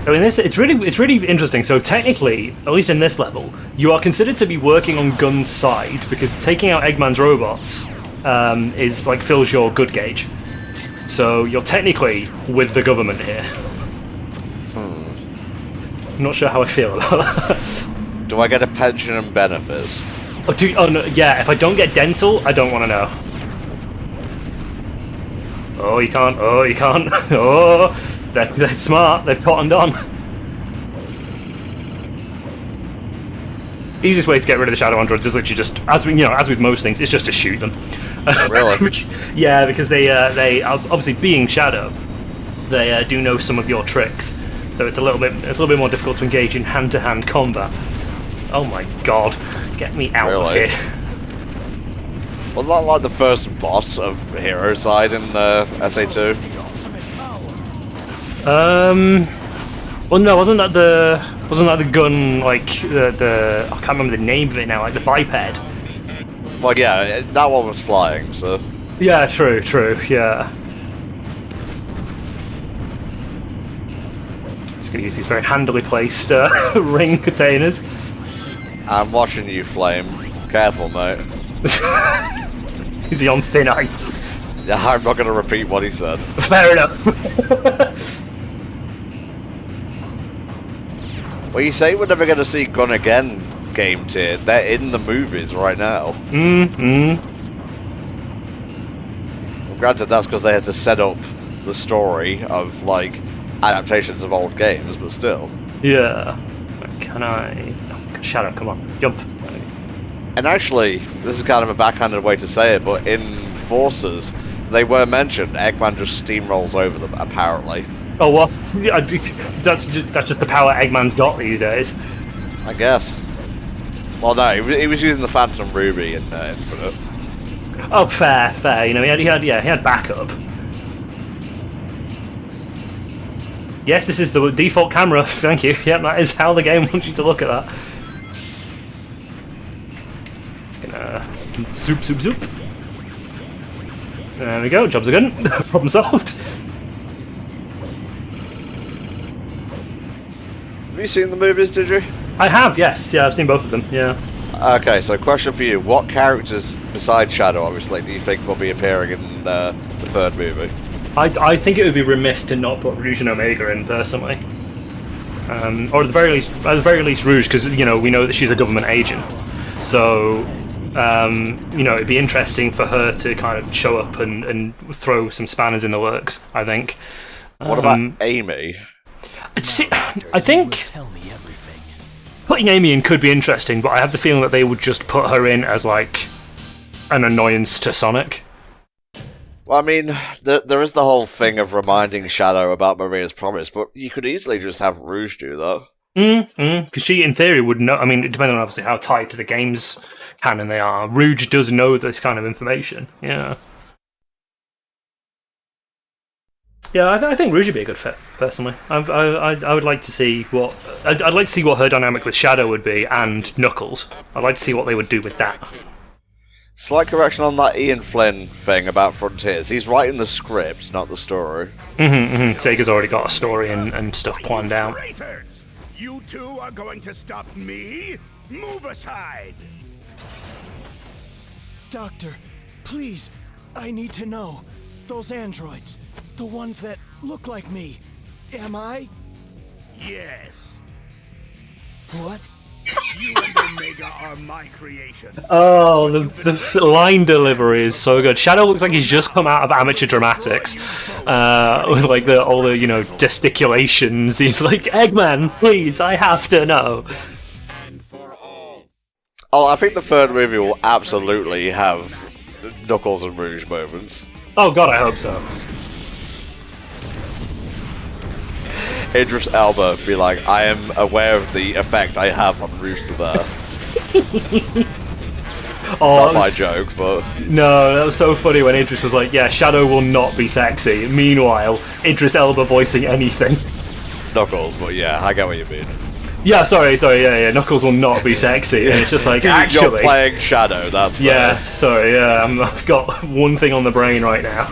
I mean, it's really interesting. So technically, at least in this level, you are considered to be working on Gun's side because taking out Eggman's robots is like fills your good gauge. So you're technically with the government here. I'm not sure how I feel about that. Do I get a pension and benefits? Oh no, yeah. If I don't get dental, I don't want to know. Oh, you can't. Oh, you can't. Oh, they're smart. They've cottoned on. Easiest way to get rid of the shadow androids is literally just, as with most things, it's just to shoot them. Really? Yeah, because they obviously being shadow, they do know some of your tricks, so it's a little bit more difficult to engage in hand-to-hand combat. Oh my god, get me out of Really? here! Was that like the first boss of Hero Side in SA2? Well, no, wasn't that the gun, like the I can't remember the name of it now, like the biped. Well, yeah, that one was flying, so... Yeah, true, yeah. Just gonna use these very handily placed ring containers. I'm watching you, Flame. Careful, mate. Is he on thin ice? Yeah, I'm not going to repeat what he said. Fair enough. Well, you say we're never going to see Gun again game tier. They're in the movies right now. Well, granted, that's because they had to set up the story of, like, adaptations of old games, but still. Yeah. Can I... Oh, Shadow, come on. Jump. And actually, this is kind of a backhanded way to say it, but in Forces, they were mentioned. Eggman just steamrolls over them, apparently. Oh, well, that's just the power Eggman's got these days. I guess. Well, no, he was using the Phantom Ruby in Infinite. Oh, fair. You know, he had backup. Yes, this is the default camera. Thank you. Yep, that is how the game wants you to look at that. Gonna zoop. There we go. Jobs are good. Problem solved. Have you seen the movies, did you? I have, yes. Yeah, I've seen both of them. Yeah. Okay, so question for you. What characters, besides Shadow, obviously, do you think will be appearing in the third movie? I think it would be remiss to not put Rouge and Omega in, personally. Or at the very least Rouge, because, you know, we know that she's a government agent. So, you know, it'd be interesting for her to kind of show up and throw some spanners in the works, I think. What about Amy? See, I think putting Amy in could be interesting, but I have the feeling that they would just put her in as, like, an annoyance to Sonic. Well, I mean, there is the whole thing of reminding Shadow about Maria's promise, but you could easily just have Rouge do that. Because she, in theory, would know. I mean, depending on obviously how tied to the game's canon they are, Rouge does know this kind of information. Yeah. Yeah, I think Rouge would be a good fit, personally. I would like to see what I'd like to see what her dynamic with Shadow would be, and Knuckles. I'd like to see what they would do with that. Slight correction on that Ian Flynn thing about Frontiers. He's writing the script, not the story. Sega's already got a story and stuff planned out. Traitors! You two are going to stop me? Move aside! Doctor, please, I need to know. Those androids, the ones that look like me, am I? Yes. What? You and Omega are my creation. Oh, the line delivery is so good. Shadow looks like he's just come out of amateur dramatics, with like all the gesticulations. He's like, "Eggman, please, I have to know." Oh, I think the third movie will absolutely have Knuckles and Rouge moments. Oh god, I hope so. Idris Elba be like, I am aware of the effect I have on Rouge the Bear. Not my joke, but... No, that was so funny when Idris was like, yeah, Shadow will not be sexy. Meanwhile, Idris Elba voicing anything. Knuckles, but yeah, I get what you mean. Yeah, sorry, yeah, Knuckles will not be sexy. And it's just like, actually... You're playing Shadow, that's fair. Yeah, sorry, yeah, I've got one thing on the brain right now.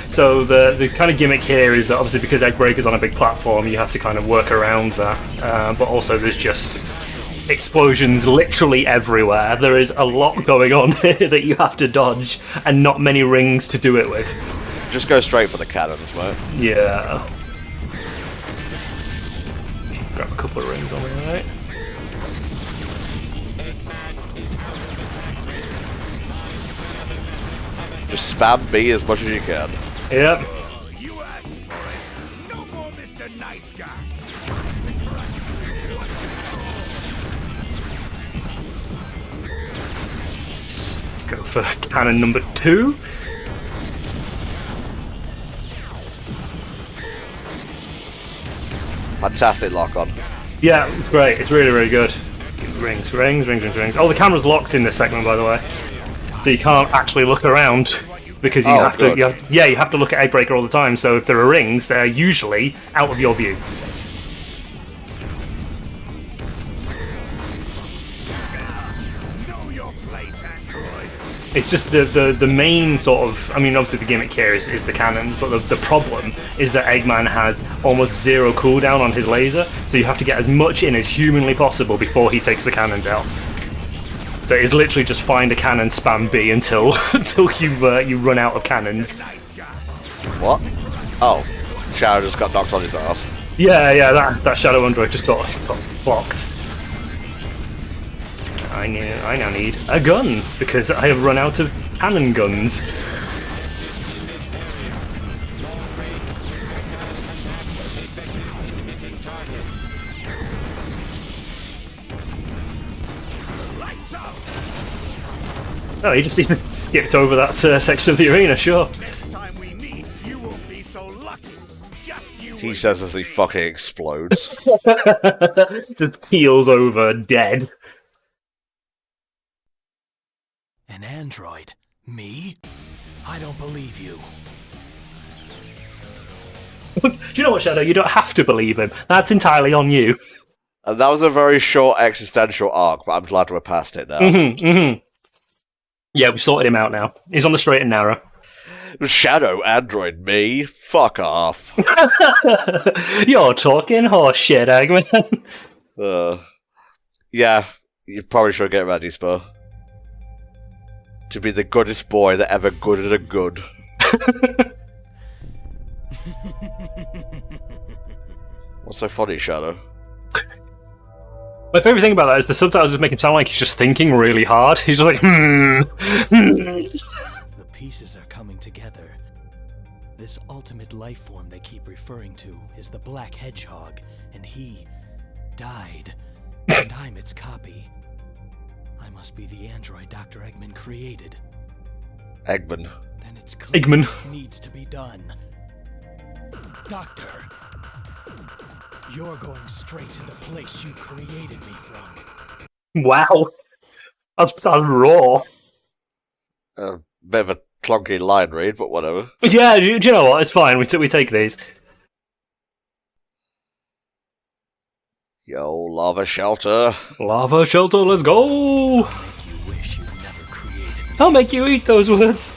So the kind of gimmick here is that obviously because Eggbreaker's on a big platform, you have to kind of work around that. But also there's just explosions literally everywhere. There is a lot going on here that you have to dodge, and not many rings to do it with. Just go straight for the cannons, mate. Yeah. Grab a couple of rings on me, right? Just spam B as much as you can. Yep. You asked for it. No more Mr. Nice Guy. Let's go for cannon number 2. Fantastic lock on. Yeah, it's great. It's really, really good. Rings. Oh, the camera's locked in this segment, by the way, so you can't actually look around because you have to. You have to look at Eggbreaker all the time. So if there are rings, they're usually out of your view. Know your place, android. It's just the main sort of. I mean, obviously the gimmick here is the cannons, but the problem is that Eggman has almost 0 cooldown on his laser, so you have to get as much in as humanly possible before he takes the cannons out. So it's literally just find a cannon, spam B until you run out of cannons. What? Oh, Shadow just got knocked on his ass. Yeah, that Shadow Android just got blocked. I now need a gun, because I have run out of cannon guns. Oh, he just even skipped over that section of the arena, sure. Next time we meet, you won't be so lucky. Just you He says as he fucking explodes. Just keels over, dead. An android? Me? I don't believe you. Do you know what, Shadow? You don't have to believe him. That's entirely on you. And that was a very short existential arc, but I'm glad we're past it now. Yeah, we've sorted him out now. He's on the straight and narrow. Shadow Android me? Fuck off. You're talking horse shit, Eggman. Yeah, you probably should get ready, Spur. To be the goodest boy that ever gooded a good. What's so funny, Shadow? My favourite thing about that is the subtitles just make him sound like he's just thinking really hard. He's just like, The pieces are coming together. This ultimate life form they keep referring to is the Black Hedgehog, and he died. And I'm its copy. I must be the android Dr. Eggman created. Eggman. Then it's clear Eggman. what needs to be done. Doctor, you're going straight to the place you created me from. wow. That's raw. Bit of a clunky line read, but whatever. Yeah, do you know what? It's fine. We take these. Yo, lava shelter. Lava shelter, let's go! You wish you never created me. I'll make you eat those words.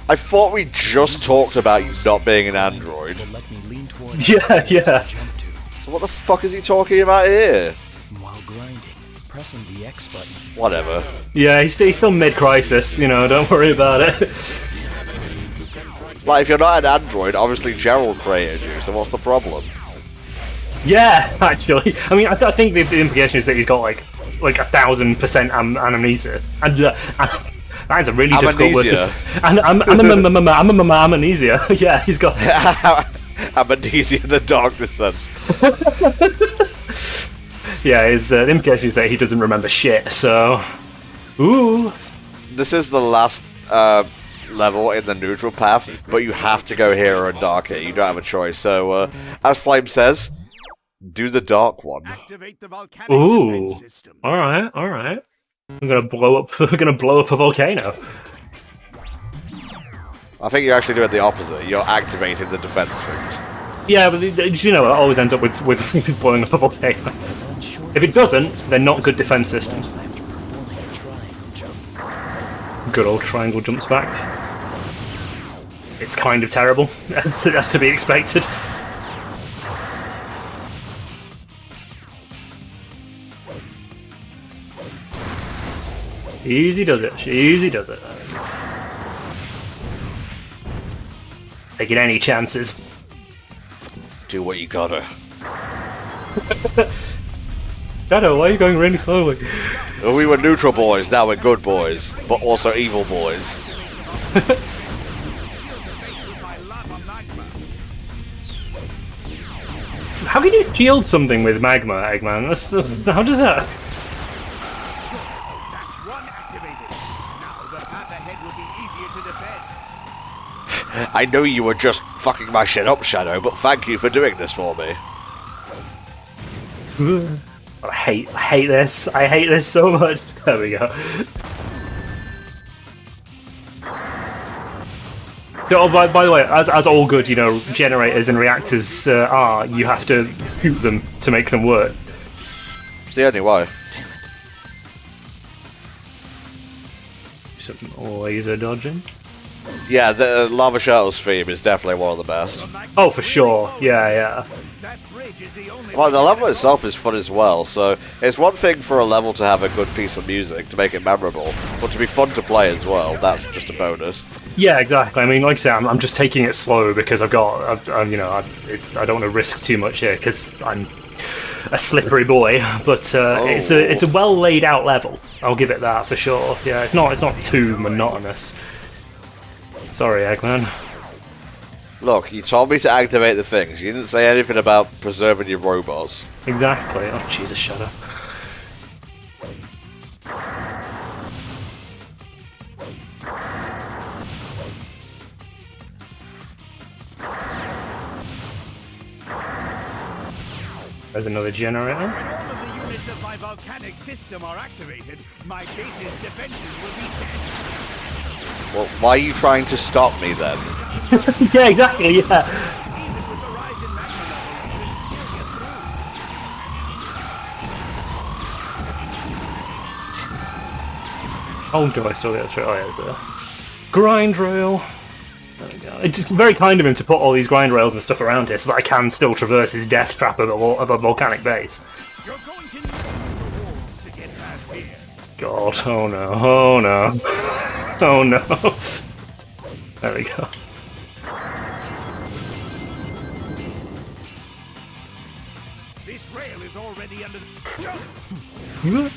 I thought we just talked about you not being an android. Will let me lean toward Yeah. jump to. So what the fuck is he talking about here? While grinding, pressing the X button. Whatever. Yeah, he's still mid-crisis, you know, don't worry about it. Like, if you're not an android, obviously Gerald created you, so what's the problem? Yeah, actually. I mean, I think the implication is that he's got like 1,000% amnesia. And that is a really difficult word to say. Amnesia. Yeah, he's got... Amnesia in the darkness, then. Yeah, the implication is that he doesn't remember shit, so... Ooh. This is the last level in the neutral path, but you have to go here or darker. You don't have a choice. So, as Flame says, do the dark one. activate the volcanic Ooh. defense system. Alright. I'm gonna blow up a volcano. I think you're actually doing the opposite. You're activating the defense things. Yeah, but you know, it always ends up with blowing up a volcano. If it doesn't, they're not good defense systems. After performing a triangle jump. Good old triangle jumps back. it's kind of terrible. That's to be expected. Easy does it. Easy does it. Taking any chances. Do what you gotta. Shadow, why are you going really slowly? We were neutral boys, now we're good boys, but also evil boys. How can you shield something with magma, Eggman? How does that? That's one activated. Now the path ahead will be easier to defend. I know you were just fucking my shit up, Shadow, but thank you for doing this for me. I hate this. I hate this so much. There we go. So, by the way, as all good, generators and reactors are, you have to shoot them to make them work. It's the only way. Some laser dodging. Yeah, the Lava Shuttle's theme is definitely one of the best. Oh, for sure. Yeah. That bridge is the only Well, the level itself is fun as well, so it's one thing for a level to have a good piece of music to make it memorable, but to be fun to play as well, that's just a bonus. Yeah, exactly. I mean, like I say, I'm just taking it slow because I don't want to risk too much here because I'm a slippery boy. But it's a well laid out level. I'll give it that for sure. Yeah, it's not too monotonous. Sorry, Eggman. Look, you told me to activate the things. You didn't say anything about preserving your robots. Exactly. Oh, Jesus, shut up. There's another generator. When all of the units of my volcanic system are activated, my base's defenses will be set. Well, why are you trying to stop me then? Yeah, exactly, yeah. Even with the rise in magma level, we'll still get through. Oh, do I still get a trail? Oh, yeah, there's a grind rail. There we go. It's very kind of him to put all these grind rails and stuff around here so that I can still traverse his death trap of a volcanic base. You're going to need the walls to get past here. God, oh no, oh no. Oh no. There we go. This rail is already under the...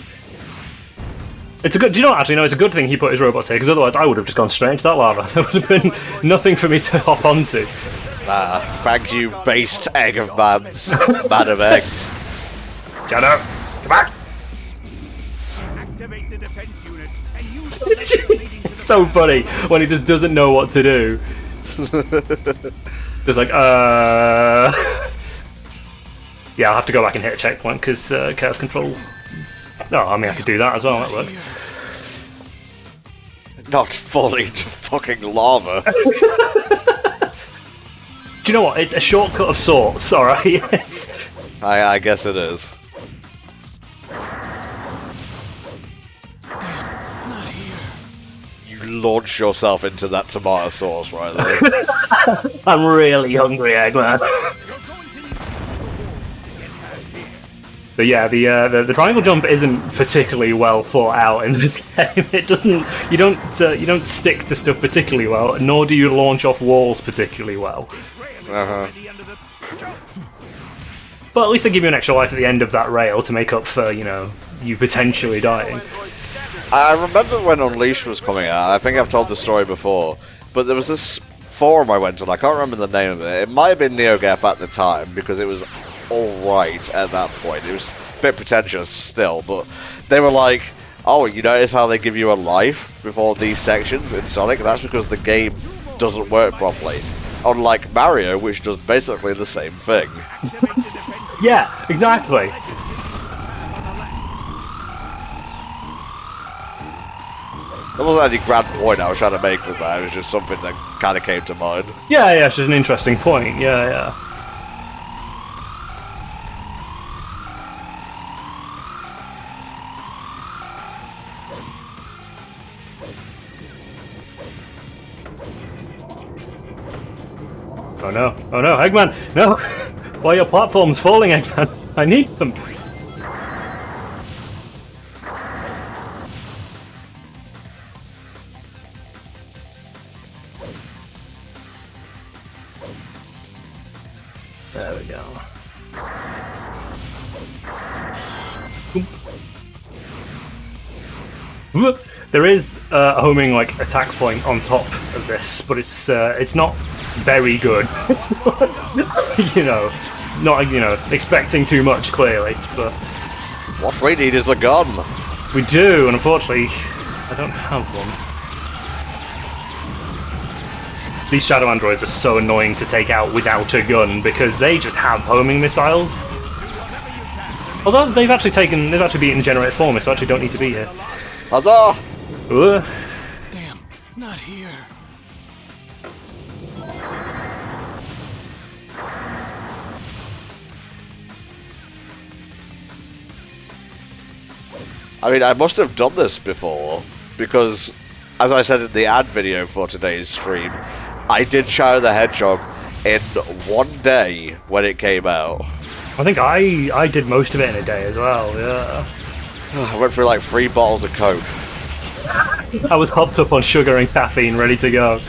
It's a good. Do you know what? Actually, no. It's a good thing he put his robots here because otherwise I would have just gone straight into that lava. There would have been nothing for me to hop onto. Thank you, based egg of mans. Man of eggs. Shadow, come back. Activate the defense unit and use the lasers leading to the It's so funny when he just doesn't know what to do. Just like, yeah, I'll have to go back and hit a checkpoint because chaos control. No, I mean I could do that as well. That worked. Not falling to fucking lava. Do you know what? It's a shortcut of sorts. All right. Yes. I guess it is. You launch yourself into that tomato sauce right there. I'm really hungry, Eggman. But yeah, the triangle jump isn't particularly well thought out in this game. It doesn't. You don't stick to stuff particularly well, nor do you launch off walls particularly well. But at least they give you an extra life at the end of that rail to make up for you potentially dying. I remember when Unleashed was coming out. I think I've told the story before, but there was this forum I went on. I can't remember the name of it. It might have been NeoGaf at the time because it was alright at that point. It was a bit pretentious still, but they were like, oh, you notice how they give you a life before these sections in Sonic? That's because the game doesn't work properly. Unlike Mario, which does basically the same thing. Yeah, exactly. There wasn't any grand point I was trying to make with that, it was just something that kind of came to mind. Yeah, it's just an interesting point. Yeah. Oh no, Eggman, no! Why are your platforms falling, Eggman? I need them! There we go. Whoop. There is a homing like attack point on top of this, but it's not very good. It's not, not expecting too much clearly. But What we need is a gun. we do, and unfortunately, I don't have one. These shadow androids are so annoying to take out without a gun because they just have homing missiles. Although they've actually beaten Generator 4, so actually don't need to be here. Huzzah! Damn, not here. I mean, I must have done this before, because, as I said in the ad video for today's stream, I did Shadow the Hedgehog in one day when it came out. I think I did most of it in a day as well, yeah. I went through like 3 bottles of Coke. I was hopped up on sugar and caffeine, ready to go.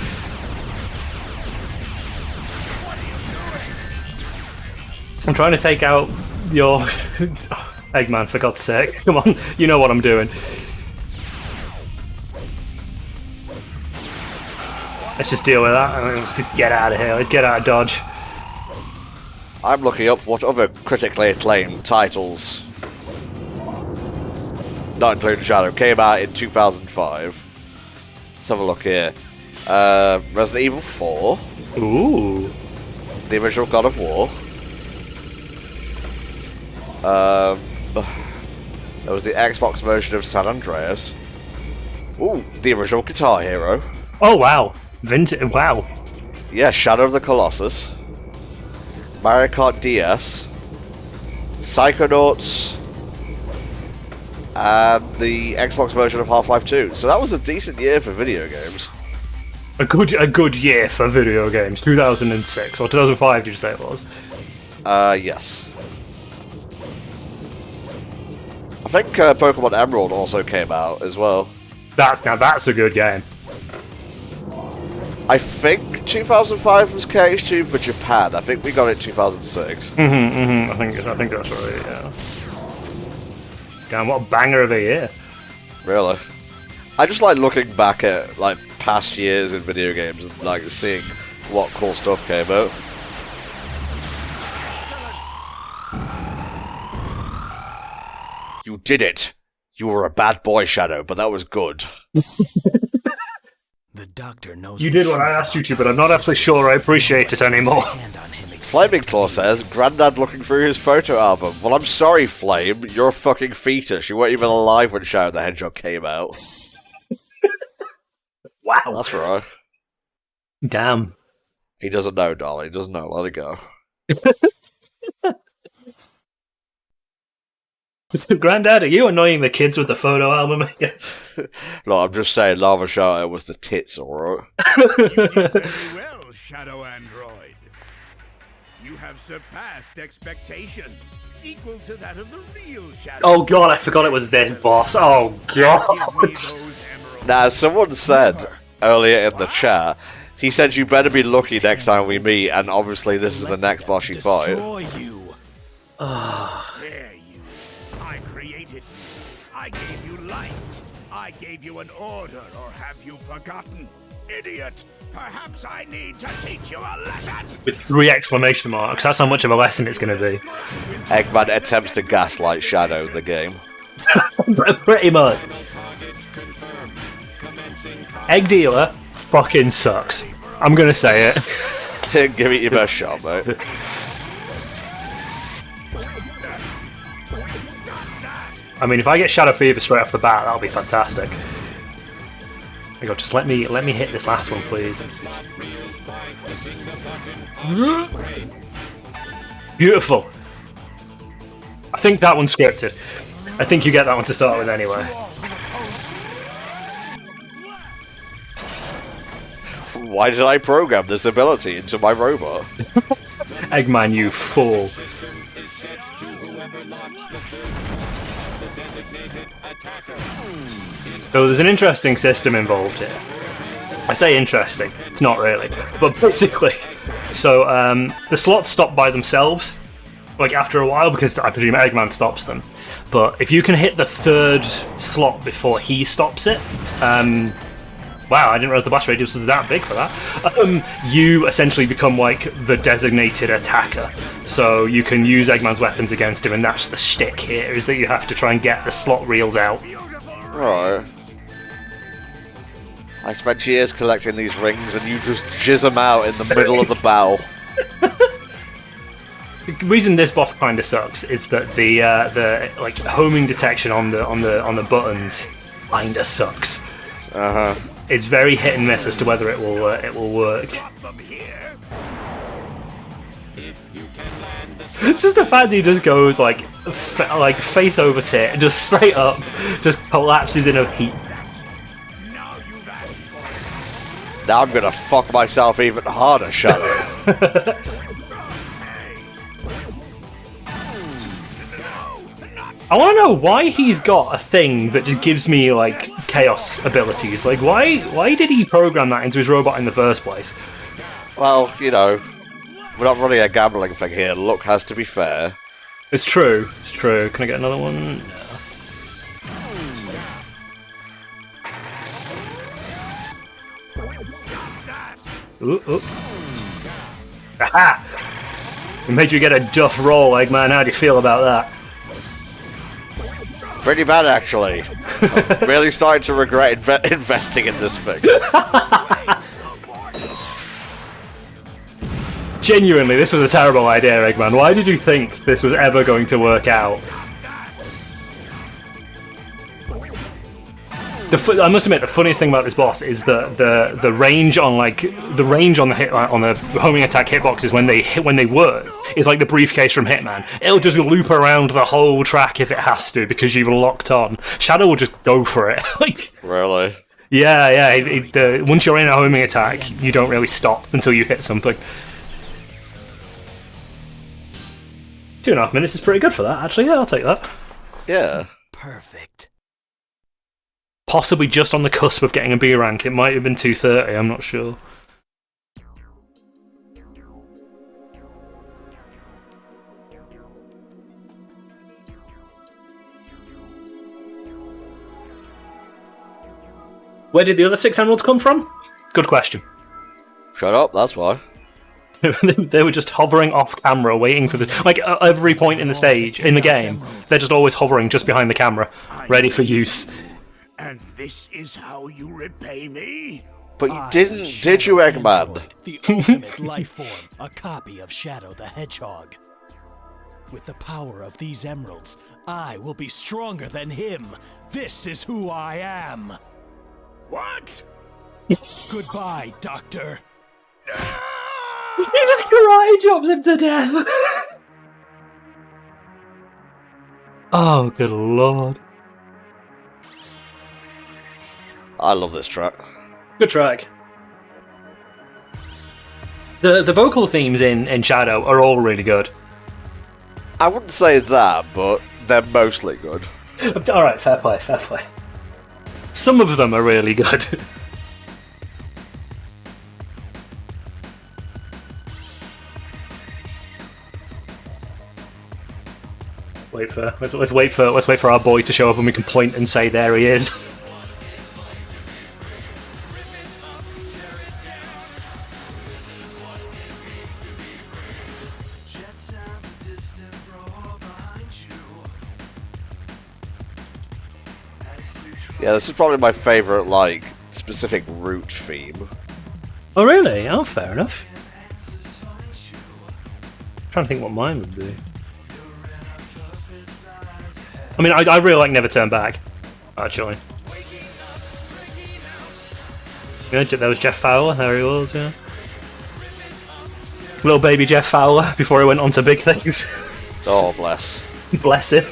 I'm trying to take out your... Eggman, for God's sake. Come on, you know what I'm doing. Let's just deal with that and let's get out of here. Let's get out of Dodge. I'm looking up what other critically acclaimed titles, not including Shadow, came out in 2005. Let's have a look here. Resident Evil 4. Ooh. The original God of War. There was the Xbox version of San Andreas. Ooh, the original Guitar Hero. Oh, wow. Vintage. Wow. Yeah, Shadow of the Colossus. Mario Kart DS. Psychonauts. And the Xbox version of Half-Life 2. So that was a decent year for video games. A good year for video games. 2006 or 2005, did you say it was? Yes. I think Pokemon Emerald also came out as well. That's a good game. I think 2005 was KH2 for Japan. I think we got it 2006. I think that's right, yeah. Damn, what a banger of a year. Really? I just like looking back at like past years in video games and like seeing what cool stuff came out. You did it! You were a bad boy, Shadow, but that was good. The doctor knows. You did what I asked you to, but I'm not actually sure I appreciate it anymore. Flaming Claw says, Grandad looking through his photo album. Well, I'm sorry, Flame. You're a fucking fetus. You weren't even alive when Shadow the Hedgehog came out. Wow. That's right. Damn. He doesn't know, darling. He doesn't know. Let it go. Granddad, are you annoying the kids with the photo album again? No, I'm just saying Lava Shadow was the tits, alright? You did very well, Shadow Android. You have surpassed expectation, equal to that of the real Shadow. Oh god, I forgot it was this boss. Oh god. Give me those emeralds. Now, someone said earlier in the chat, he said you better be lucky next time we meet, and obviously this is the next boss you fight. Destroy you. Dare you. I created you. I gave you life. I gave you an order, or have you forgotten? Idiot! Perhaps I need to teach you a lesson! With 3 exclamation marks, that's how much of a lesson it's going to be. Eggman attempts to gaslight Shadow in the game. Pretty much. Egg Dealer fucking sucks. I'm going to say it. Give it your best shot, mate. I mean, if I get Shadow Fever straight off the bat, that'll be fantastic. There you go, just let me hit this last one, please. Beautiful. I think that one's scripted. I think you get that one to start with anyway. Why did I program this ability into my robot? Eggman, you fool. So there's an interesting system involved here. I say interesting, it's not really. But basically, so the slots stop by themselves, like after a while, because I presume Eggman stops them. But if you can hit the third slot before he stops it, wow, I didn't realize the blast radius was that big for that. You essentially become like the designated attacker. So you can use Eggman's weapons against him, and that's the shtick here, is that you have to try and get the slot reels out. Right. I spent years collecting these rings, and you just jizz them out in the middle of the battle. The reason this boss kind of sucks is that the like homing detection on the buttons kind of sucks. It's very hit and miss as to whether it will work. It's just the fact that he just goes like face over tit, just straight up, just collapses in a heap. Now I'm gonna fuck myself even harder, Shadow. I want to know why he's got a thing that just gives me like chaos abilities. Like, why did he program that into his robot in the first place? Well, you know, we're not running a gambling thing here. Luck has to be fair. It's true. It's true. Can I get another one? No. Ooh, ooh. Aha! It made you get a duff roll, Eggman. How do you feel about that? Pretty bad, actually. I'm really starting to regret investing in this thing. Genuinely, this was a terrible idea, Eggman. Why did you think this was ever going to work out? I must admit, the funniest thing about this boss is the range on the homing attack hitboxes when they work is like the briefcase from Hitman. It'll just loop around the whole track if it has to because you've locked on. Shadow will just go for it. Like, really? Yeah. Once you're in a homing attack, you don't really stop until you hit something. 2.5 minutes is pretty good for that, actually. Yeah, I'll take that. Yeah. Perfect. Possibly just on the cusp of getting a B rank. It might have been 230, I'm not sure. Where did the other 6 emeralds come from? Good question. Shut up, that's why. They were just hovering off camera, waiting for this. Like, at every point in the stage, in the game, they're just always hovering just behind the camera, ready for use. And this is how you repay me? But you didn't, did you, Eggman? The ultimate life form, a copy of Shadow the Hedgehog. With the power of these emeralds, I will be stronger than him. This is who I am. What? Goodbye, Doctor. He just karate chops him to death. Oh, good lord. I love this track. Good track. The vocal themes in Shadow are all really good. I wouldn't say that, but they're mostly good. Alright, fair play, fair play. Some of them are really good. Let's wait for our boy to show up and we can point and say there he is. Yeah, this is probably my favourite, like, specific route theme. Oh really? Oh, fair enough. I'm trying to think what mine would be. I mean, I really like Never Turn Back, actually. Yeah, there was Jeff Fowler, there he was, yeah. Little baby Jeff Fowler before he went on to big things. Oh, bless. Bless him.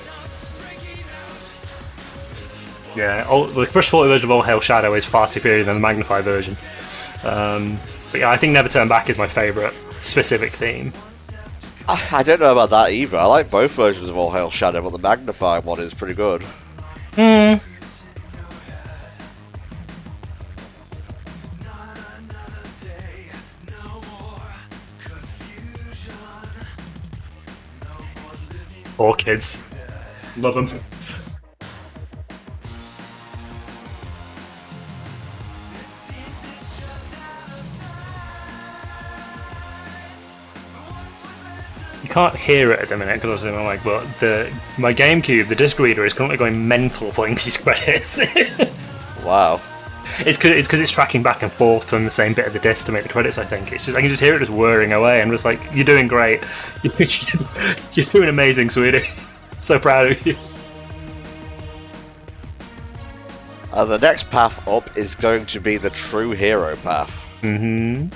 Yeah, the Crush 40 version of All Hail Shadow is far superior than the Magnify version. But yeah, I think Never Turn Back is my favourite specific theme. I don't know about that either. I like both versions of All Hail Shadow, but the Magnifying one is pretty good. Poor kids. Love them. You can't hear it at the minute because I'm like, but my GameCube, the disc reader, is currently going mental playing these credits. Wow. It's because it's tracking back and forth from the same bit of the disc to make the credits. I think it's just I can just hear it just whirring away. I'm just like, you're doing great. You're doing amazing, sweetie. So proud of you. The next path up is going to be the true hero path. Mm-hmm.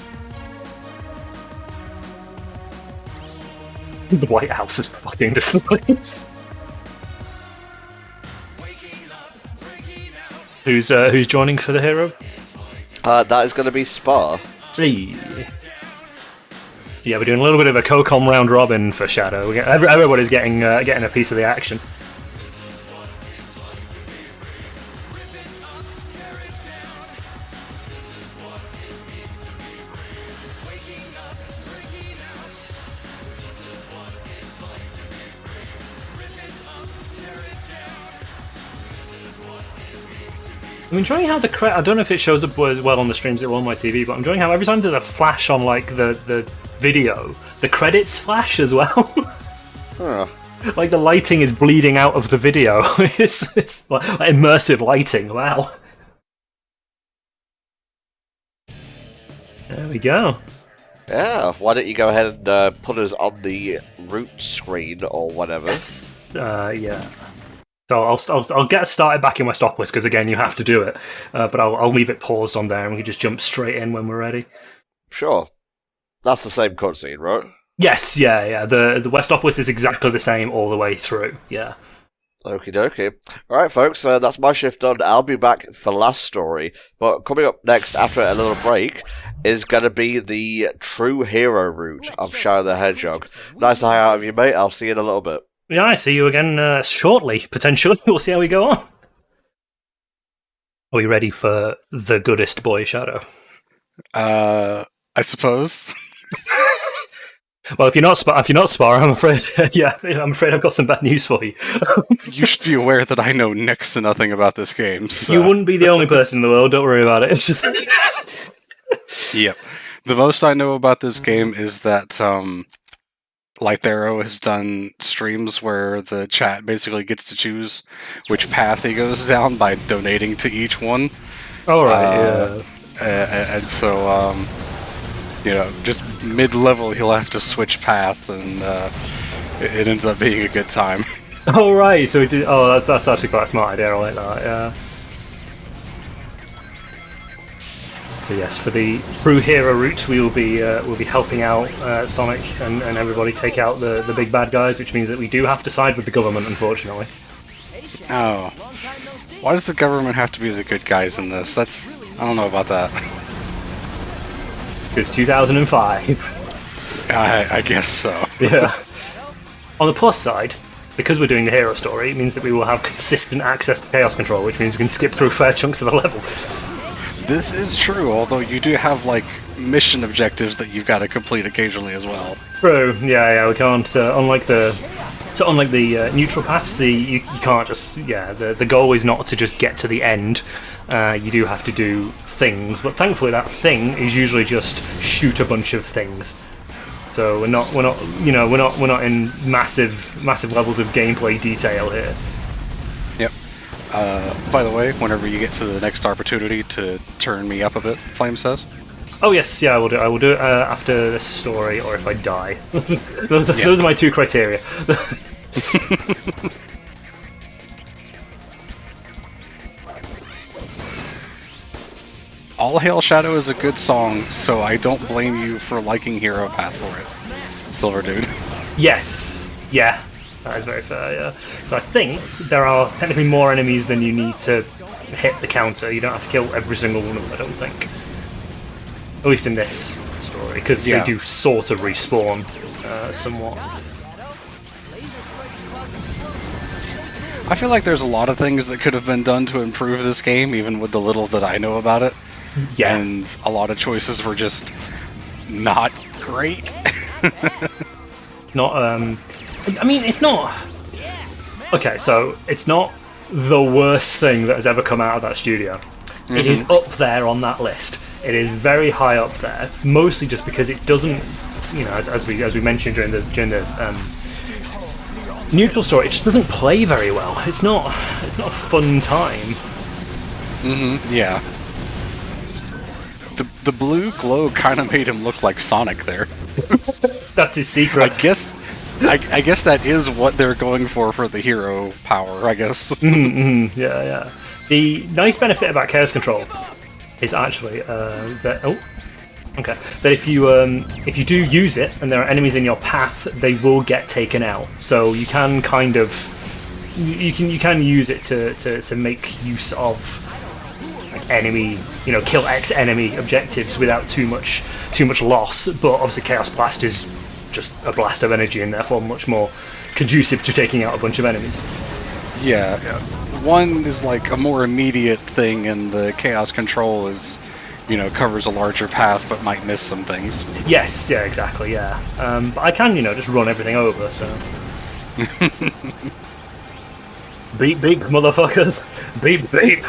The White House is fucking displays. Who's joining for the hero? That is going to be Spa. Three. So yeah, we're doing a little bit of a CoCom round robin for Shadow. Everybody's getting a piece of the action. I'm enjoying how I don't know if it shows up well on the streams or on my TV, but I'm enjoying how every time there's a flash on like the video, the credits flash as well. Huh. Like the lighting is bleeding out of the video. it's like immersive lighting. Wow. There we go. Yeah, why don't you go ahead and put us on the root screen or whatever? Yes. Yeah. So I'll get started back in my stop list because again you have to do it, but I'll leave it paused on there and we can just jump straight in when we're ready. Sure, that's the same cutscene, right? Yes, yeah. The West stop list is exactly the same all the way through. Yeah. Okie dokie. All right, folks, that's my shift done. I'll be back for last story, but coming up next after a little break is going to be the true hero route of Shadow the Hedgehog. Nice to hang out with you, mate. I'll see you in a little bit. Yeah, I see you again shortly, potentially. We'll see how we go on. Are we ready for the goodest boy, Shadow? I suppose. Well, if you're not Spar, I'm afraid. Yeah, I'm afraid I've got some bad news for you. You should be aware that I know next to nothing about this game. So. You wouldn't be the only person in the world. Don't worry about it. It's just... Yep. The most I know about this game is that Light Arrow has done streams where the chat basically gets to choose which path he goes down by donating to each one. All right, yeah. And so, just mid-level he'll have to switch path, and it ends up being a good time. Oh right, so we did. Oh, that's actually quite a smart idea. I like that. Yeah. So yes, for the true hero route, we'll be helping out Sonic and everybody take out the big bad guys, which means that we do have to side with the government, unfortunately. Oh, why does the government have to be the good guys in this? I don't know about that. It's 2005. I guess so. Yeah. On the plus side, because we're doing the hero story, it means that we will have consistent access to chaos control, which means we can skip through fair chunks of the level. This is true, although you do have, mission objectives that you've got to complete occasionally as well. True, yeah, we can't, unlike the neutral paths, you can't just, the goal is not to just get to the end, you do have to do things, but thankfully that thing is usually just shoot a bunch of things. So we're not in massive levels of gameplay detail here. Yep. By the way, whenever you get to the next opportunity to turn me up a bit, Flame says. Oh yes, yeah, I will do it after this story, or if I die. Those are my two criteria. All Hail Shadow is a good song, so I don't blame you for liking Hero Path for it, Silver Dude. Yes, yeah, that is very fair, yeah. So I think there are technically more enemies than you need to hit the counter. You don't have to kill every single one of them, I don't think. At least in this story, because Yeah. they do sort of respawn somewhat. I feel like there's a lot of things that could have been done to improve this game, even with the little that I know about it. Yeah. And a lot of choices were just not great. Not, I mean, it's not... Okay, so it's not the worst thing that has ever come out of that studio. It is up there on that list. It is very high up there, mostly just because it doesn't, you know, as we mentioned during the neutral story, it just doesn't play very well. It's not a fun time. Yeah. The blue glow kind of made him look like Sonic there. That's his secret. I guess that is what they're going for the hero power, I guess. Yeah. The nice benefit about Chaos Control is actually that if you do use it and there are enemies in your path, they will get taken out. So you can kind of you can use it to make use of like enemy, you know, kill X enemy objectives without too much loss. But obviously Chaos Blast is just a blast of energy and therefore much more conducive to taking out a bunch of enemies. Yeah. One is like a more immediate thing, and the Chaos Control is, you know, covers a larger path but might miss some things. Yes, yeah, exactly, yeah. But I can, you know, just run everything over, so... Beep, beep, motherfuckers! Beep, beep!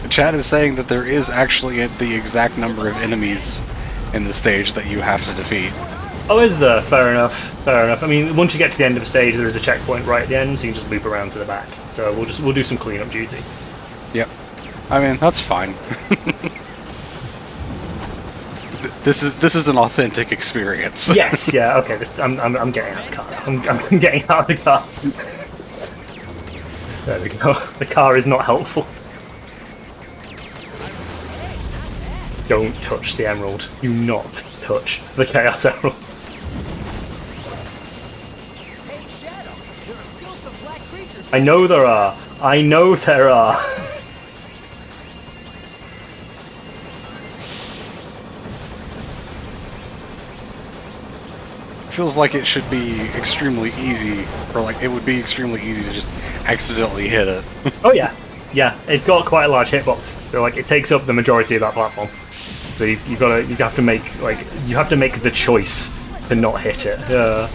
The chat is saying that there is actually the exact number of enemies in the stage that you have to defeat. Oh, is there? Fair enough. I mean, once you get to the end of a stage, there is a checkpoint right at the end, so you can just loop around to the back. So we'll do some cleanup duty. Yep. I mean, that's fine. This is an authentic experience. Yes, yeah, okay. I'm getting out of the car. I'm getting out of the car. There we go. The car is not helpful. Don't touch the emerald. Do not touch the Chaos Emerald. I know there are. Feels like it should be extremely easy, or like it would be extremely easy to just accidentally hit it. Oh yeah. It's got quite a large hitbox. So like it takes up the majority of that platform. So you have to make the choice to not hit it.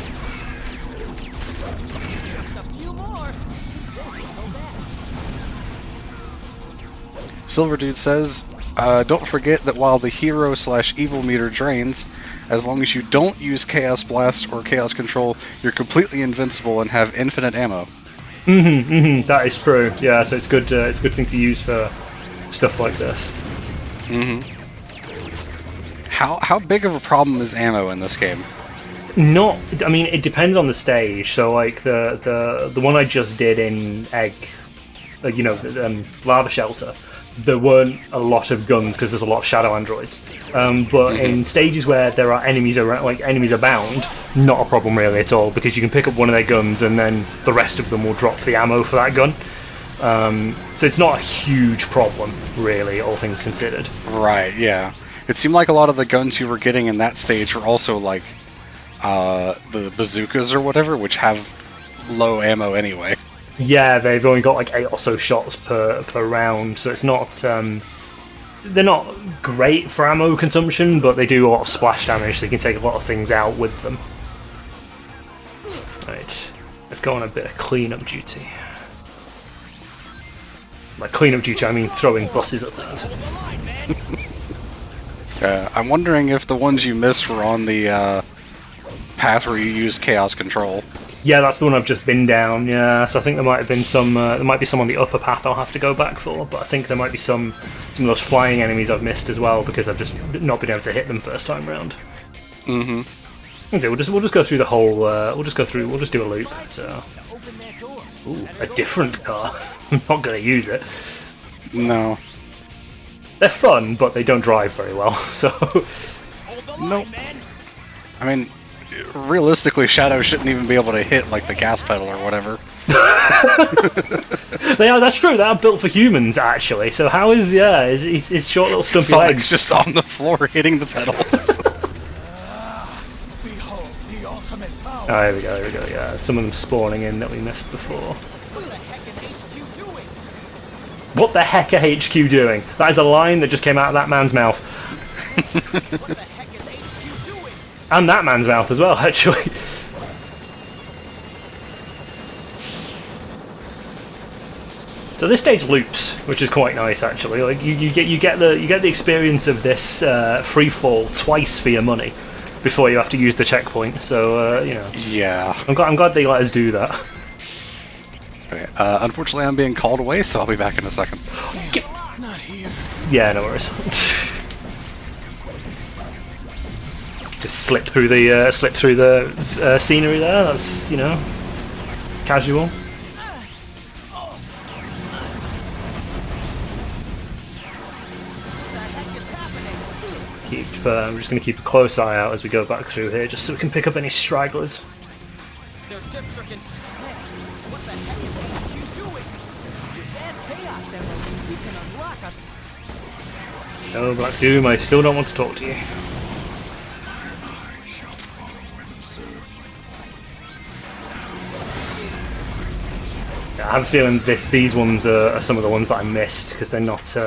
Silver Dude says, don't forget that while the hero/evil meter drains, as long as you don't use Chaos Blast or Chaos Control, you're completely invincible and have infinite ammo. That is true. Yeah, so it's good. It's a good thing to use for stuff like this. How big of a problem is ammo in this game? Not. I mean, it depends on the stage. So like the one I just did in Egg, Lava Shelter. There weren't a lot of guns because there's a lot of shadow androids. But in stages where there are enemies around, like enemies abound, not a problem really at all because you can pick up one of their guns and then the rest of them will drop the ammo for that gun. So it's not a huge problem really, all things considered. Right. Yeah. It seemed like a lot of the guns you were getting in that stage were also like the bazookas or whatever, which have low ammo anyway. Yeah, they've only got like 8 or so shots per round, so it's not. They're not great for ammo consumption, but they do a lot of splash damage, so you can take a lot of things out with them. Right, let's go on a bit of cleanup duty. By cleanup duty, I mean throwing buses at things. I'm wondering if the ones you missed were on the path where you used Chaos Control. Yeah, that's the one I've just been down, yeah. So I think there might have been some, there might be some on the upper path I'll have to go back for, but I think there might be some of those flying enemies I've missed as well, because I've just not been able to hit them first time round. Okay, we'll just go through the whole, we'll just do a loop, so... Ooh, a different car. I'm not going to use it. No. They're fun, but they don't drive very well, so... Nope. I mean... Realistically, Shadow shouldn't even be able to hit like the gas pedal or whatever. They are. That's true. They are built for humans, actually. So how is his short little stumpy Sonic's legs? just on the floor hitting the pedals. Behold the ultimate power. Oh, here we go. Here we go. Yeah, some of them spawning in that we missed before. What the heck is HQ doing? What the heck are HQ doing? That is a line that just came out of that man's mouth. What the heck is HQ doing? And that man's mouth as well, actually. So this stage loops, which is quite nice, actually. Like you get the experience of this free fall twice for your money before you have to use the checkpoint. So you know, Yeah. I'm glad they let us do that. Okay. Unfortunately, I'm being called away, so I'll be back in a second. Not here. Yeah, no worries. Just slip through the scenery there. That's, you know, casual. I'm just going to keep a close eye out as we go back through here, just so we can pick up any stragglers. They're dip-tricking. What the heck is HQ doing? With that chaos emerald, we can unlock us. No, Black Doom, I still don't want to talk to you. Yeah, I have a feeling these ones are some of the ones that I missed because they're not.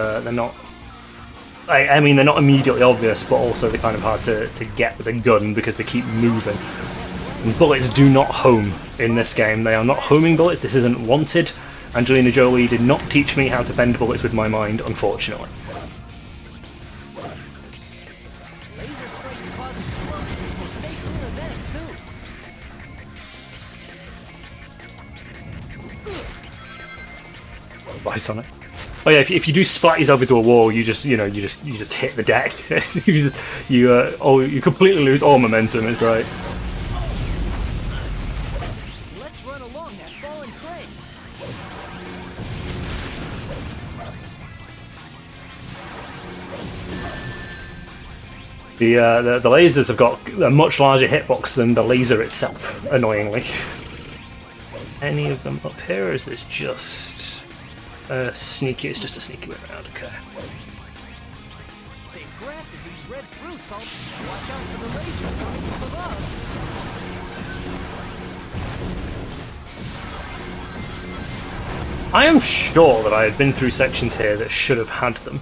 I mean, they're not immediately obvious, but also they're kind of hard to get with a gun because they keep moving. And bullets do not home in this game. They are not homing bullets. This isn't Wanted. Angelina Jolie did not teach me how to bend bullets with my mind, unfortunately. Laser strikes cause explosions, so stay clear of them, too. Bye, Sonic. Oh yeah, if you do splat yourself into a wall, you just hit the deck. you completely lose all momentum. It's great. Let's run along that fallen train. The lasers have got a much larger hitbox than the laser itself, annoyingly. Any of them up here, or is this just sneaky? It's just a sneaky way around, okay. They grafted these red fruits. I'll watch out for the lasers coming from above. I am sure that I had been through sections here that should have had them.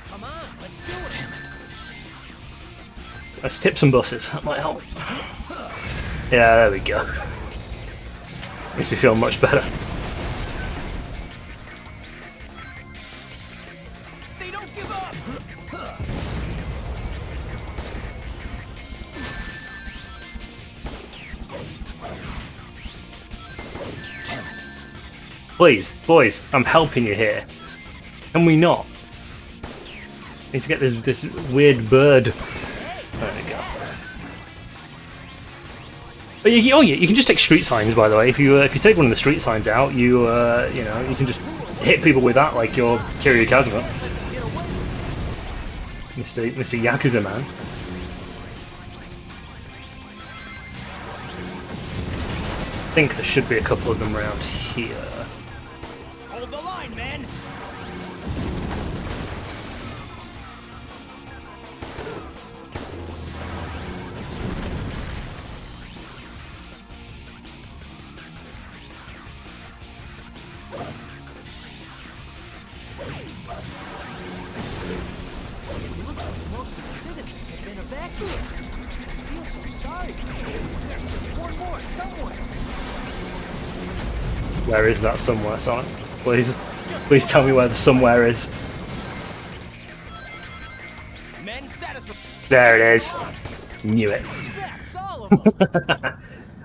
Come on, let's do it. Let's tip some buses, that might help. Yeah, there we go. Makes me feel much better. They don't give up. Please, boys, I'm helping you here. Can we not? Need to get this weird bird. There we go. But you can just take street signs, by the way. If you take one of the street signs out, you can just hit people with that like you're Kiryu Kazuma, Mr. Yakuza man. I think there should be a couple of them around here. Hold the line, man. It looks like most of the citizens have been evacuated. I feel so sorry. There's just one more somewhere. Where is that somewhere, Sonic? Please tell me where the somewhere is. Men status. There it is. Knew it. That's all of them.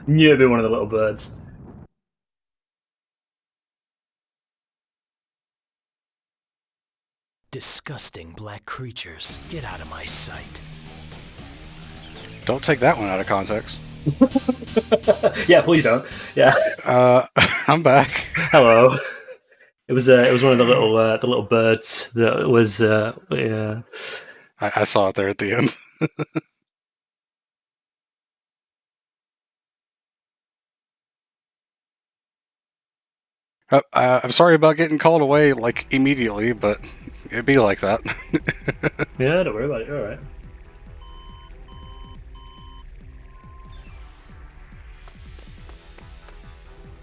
Knew it'd be one of the little birds. Disgusting black creatures. Get out of my sight. Don't take that one out of context. Yeah, please don't. Yeah. I'm back. Hello. It was one of the little birds that was yeah. I saw it there at the end. I'm sorry about getting called away, like, immediately, but it'd be like that. Yeah, don't worry about it. You're alright.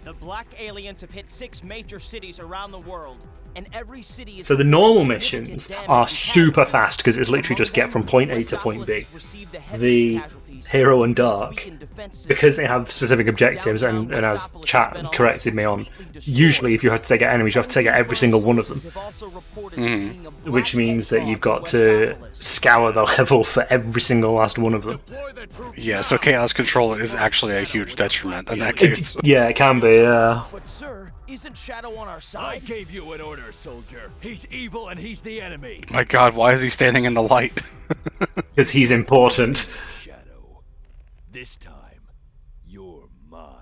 The black aliens have hit 6 major cities around the world, and every city is... So the normal missions are super fast because it's literally just get from point A to point B. The Hero and Dark, because they have specific objectives, and as chat corrected me on, usually if you have to take out enemies, you have to take out every single one of them. Which means that you've got to scour the level for every single last one of them. Yeah, so Chaos Control is actually a huge detriment in that case. Yeah, it can be, yeah. But sir, isn't Shadow on our side? I gave you an order, soldier. He's evil and he's the enemy. My god, why is he standing in the light? Because he's important. Shadow, this time, you're mine.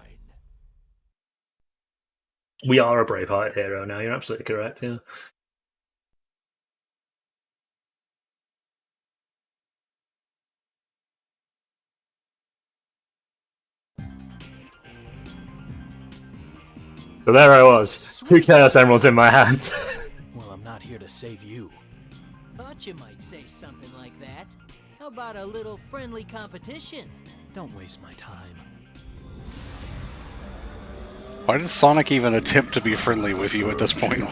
We are a Braveheart hero now, you're absolutely correct, yeah. So there I was, 2 Chaos Emeralds in my hand. Well, I'm not here to save you. Thought you might say something like that. How about a little friendly competition? Don't waste my time. Why does Sonic even attempt to be friendly with you at this point?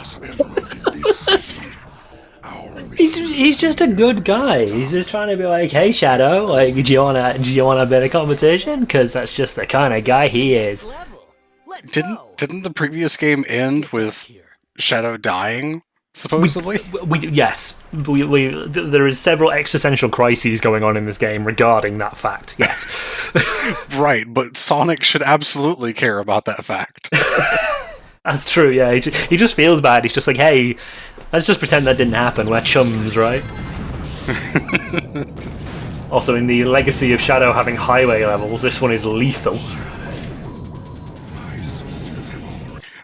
He's just a good guy. He's just trying to be like, hey Shadow, like, do you want a bit of competition? Because that's just the kind of guy he is. Level. Let's Didn't go. didn't the previous game end with Shadow dying, supposedly? Yes, there is several existential crises going on in this game regarding that fact. Yes. Right, but Sonic should absolutely care about that fact. That's true, yeah. He just feels bad. He's just like, hey, let's just pretend that didn't happen. We're chums, right? Also, in the legacy of Shadow having highway levels, this one is lethal.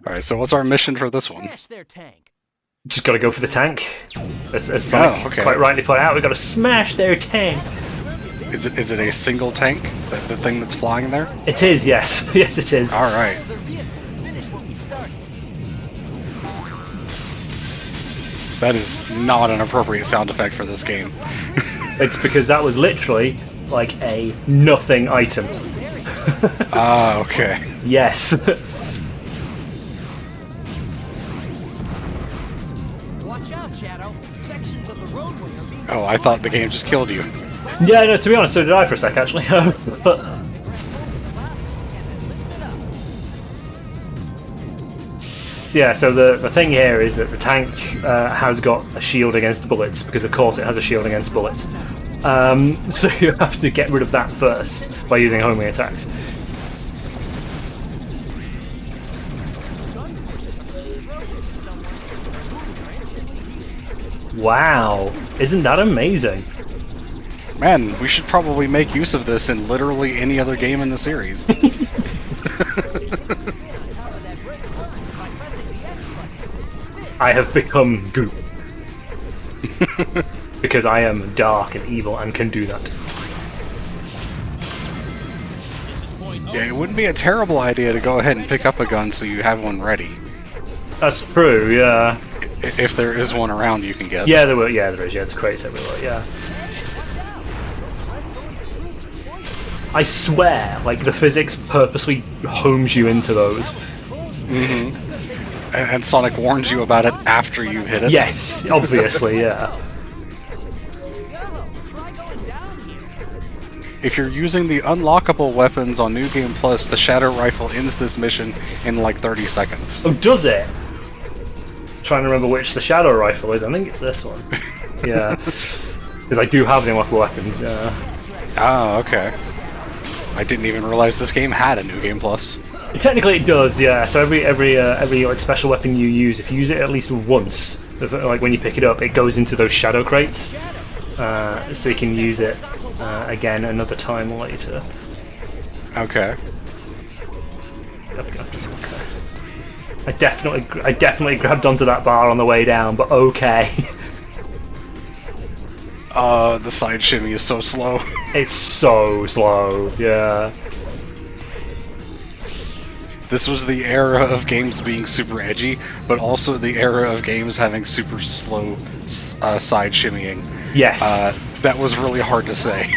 Alright, so what's our mission for this one? Smash their tank. Just gotta go for the tank. As Sonic quite rightly put out, we gotta smash their tank. Is it a single tank? The thing that's flying there? It is, yes. Yes, it is. Alright. Finish what we started. That is not an appropriate sound effect for this game. It's because that was literally like a nothing item. Ah, okay. Yes. Watch out, Shadow. Sections of the roadway are being... Oh, I thought the game just killed you. Yeah, no, to be honest, so did I for a sec, actually. But yeah, so the thing here is that the tank has got a shield against bullets, because of course it has a shield against bullets. So you have to get rid of that first by using homing attacks. Wow, isn't that amazing? Man, we should probably make use of this in literally any other game in the series. I have become goop. Because I am dark and evil and can do that. Yeah, it wouldn't be a terrible idea to go ahead and pick up a gun so you have one ready. That's true, yeah. If there is one around you can get. Yeah, there will. Yeah, there is. Yeah, there's crates everywhere. Yeah. I swear, like the physics purposely homes you into those. Mm-hmm. And Sonic warns you about it after you hit it. Yes, obviously, yeah. If you're using the unlockable weapons on New Game Plus, the Shadow Rifle ends this mission in like 30 seconds. Oh, does it? Trying to remember which the Shadow Rifle is. I think it's this one. Yeah. Because I do have the unlockable weapons, yeah. Oh, okay. I didn't even realize this game had a New Game Plus. Technically it does, yeah. So every like special weapon you use, if you use it at least once, like when you pick it up, it goes into those shadow crates. So you can use it again another time later. Okay. There we go. Okay. I definitely grabbed onto that bar on the way down, but okay. The side shimmy is so slow. It's so slow, yeah. This was the era of games being super edgy, but also the era of games having super slow side shimmying. Yes. That was really hard to say.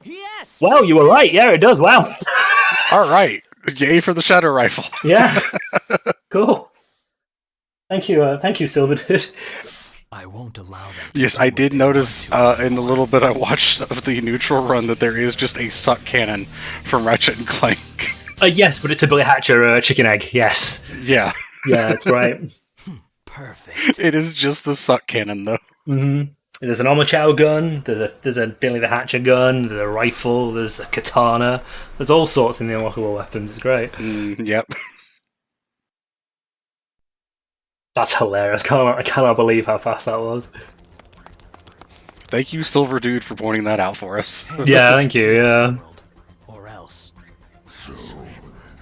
Yes! Wow, you were right. Yeah, it does. Wow. All right, yay for the shadow rifle. Yeah. Cool. Thank you, Silver Dude. I won't allow them to Yes, do I what did they notice want to. in the little bit I watched of the neutral run that there is just a suck cannon from Ratchet and Clank. Yes, but it's a Billy Hatcher chicken egg. Yes. Yeah, Yeah, that's right. Perfect. it is just the suck cannon though. Mm-hmm. There's an Omochao gun. There's a Billy the Hatcher gun. There's a rifle. There's a katana. There's all sorts in the unlockable weapons. It's great. Yep. That's hilarious. I cannot believe how fast that was. Thank you, Silver Dude, for pointing that out for us. Yeah, thank you. Yeah. World, or else. So,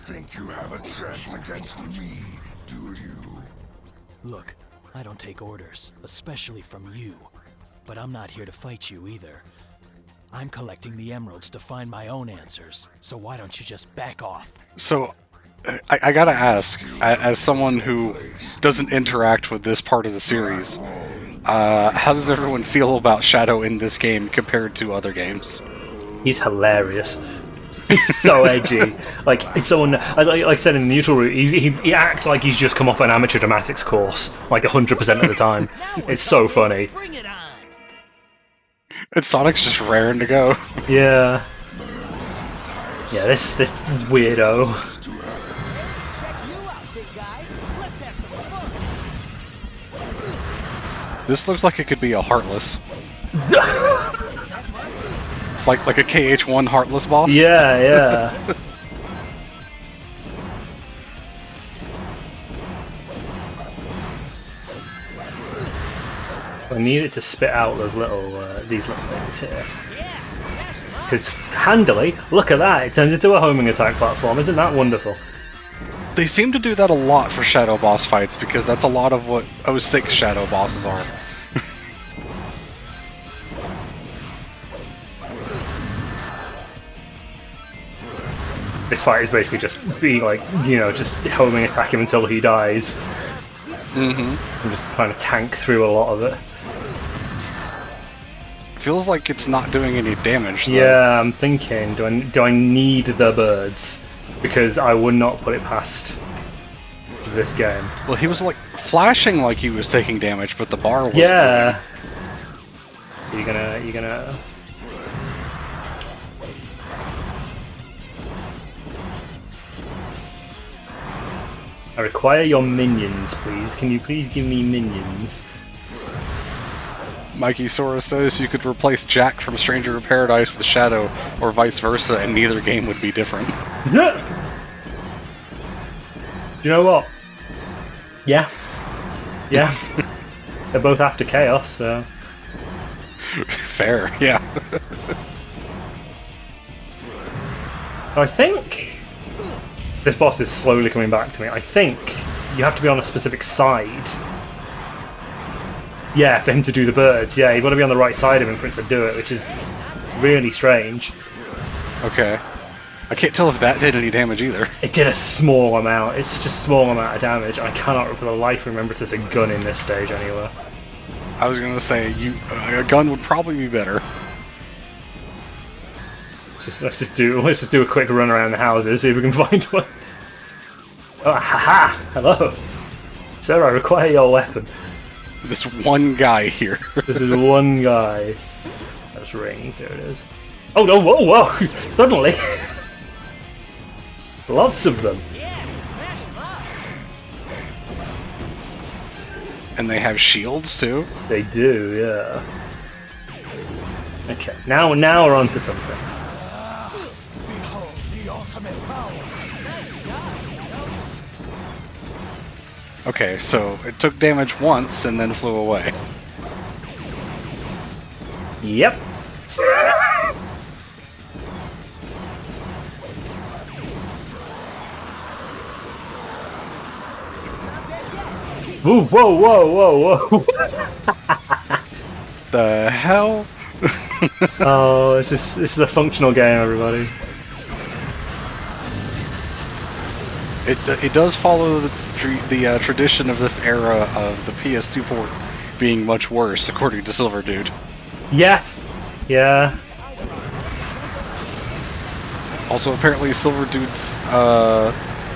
think you have a chance against me, do you? Look, I don't take orders, especially from you. But I'm not here to fight you either. I'm collecting the emeralds to find my own answers, so why don't you just back off? So, I gotta ask, as someone who doesn't interact with this part of the series, how does everyone feel about Shadow in this game compared to other games? He's hilarious. He's so edgy. Like, it's someone, like I said in the neutral route, he acts like he's just come off an amateur dramatics course, like 100% of the time. It's so funny. Bring it on! And Sonic's just raring to go. Yeah. Yeah, this weirdo. Check you out, big guy. Let's have some fun. This looks like it could be a Heartless. like a KH1 Heartless boss? Yeah. I need it to spit out those these little things here. Because handily, look at that, it turns into a homing attack platform. Isn't that wonderful? They seem to do that a lot for Shadow boss fights, because that's a lot of what 06 Shadow bosses are. This fight is basically just being like, just homing attack him until he dies. I'm just trying to tank through a lot of it. Feels like it's not doing any damage, though. Yeah, I'm thinking, do I need the birds? Because I would not put it past this game. Well, he was like flashing like he was taking damage, but the bar was Yeah. You're gonna. I require your minions, please. Can you please give me minions? Mikey Sora says you could replace Jack from Stranger in Paradise with Shadow, or vice versa, and neither game would be different. You know what? Yeah. They're both after Chaos, so. Fair, yeah. I think this boss is slowly coming back to me. I think you have to be on a specific side. Yeah, for him to do the birds. Yeah, you've got to be on the right side of him for it to do it, which is really strange. Okay. I can't tell if that did any damage either. It did a small amount. It's such a small amount of damage. I cannot for the life remember if there's a gun in this stage anywhere. I was gonna say, a gun would probably be better. Let's just do a quick run around the houses, see if we can find one. Oh, haha! Hello, sir. I require your weapon. This one guy here. This is one guy. That's rings. There it is. Oh no! Whoa! Suddenly, lots of them. And they have shields too. They do, yeah. Okay, now we're onto something. Behold the ultimate power. Okay, so it took damage once and then flew away. Yep. Ooh, whoa! the hell? Oh, this is a functional game, everybody. It does follow the tradition of this era of the PS2 port being much worse, according to Silver Dude. Yes. Yeah. Also, apparently, Silver Dude's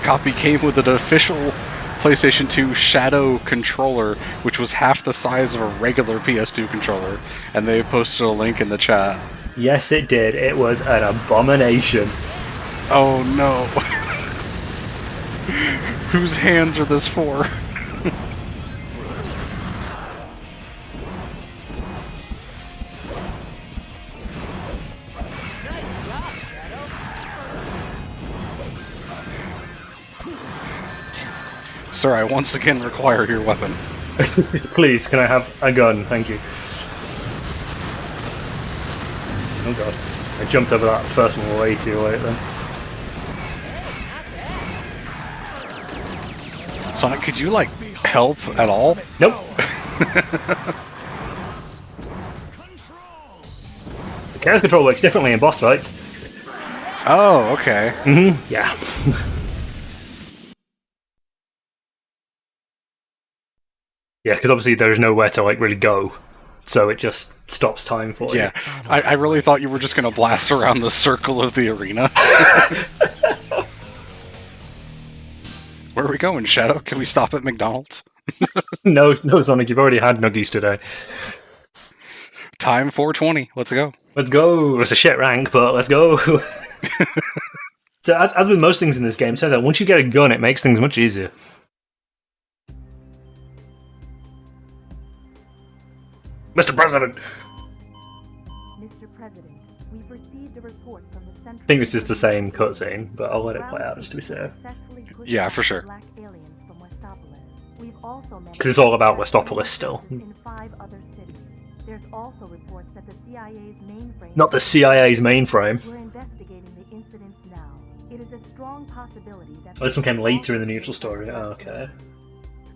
copy came with an official PlayStation 2 Shadow controller, which was half the size of a regular PS2 controller, and they posted a link in the chat. Yes, it did. It was an abomination. Oh no. Whose hands are this for? Sir, I once again require your weapon. Please, can I have a gun? Thank you. Oh god. I jumped over that first one way too late then. Sonic, could you, like, help at all? Nope. The Chaos Control works differently in boss fights. Oh, okay. Yeah. Yeah, because obviously there's nowhere to like really go, so it just stops time for you. Yeah, I really thought you were just going to blast around the circle of the arena. Where are we going, Shadow? Can we stop at McDonald's? No, Sonic, you've already had nuggies today. Time 420. Let's go. Let's go. It's a shit rank, but let's go. So as with most things in this game, it turns out once you get a gun, it makes things much easier. Mr. President! Mr. President, we've received a report from the Central... I think this is the same cutscene, but I'll let it play out just to be safe. Yeah, for sure. Black aliens from Westopolis. We've also managed 'Cause it's all about Westopolis still. in 5 other cities. There's also reports that the CIA's mainframe... Not the CIA's mainframe. We're investigating the incidents now. It is a strong possibility that... Oh, this one came later in the neutral story. Oh, okay.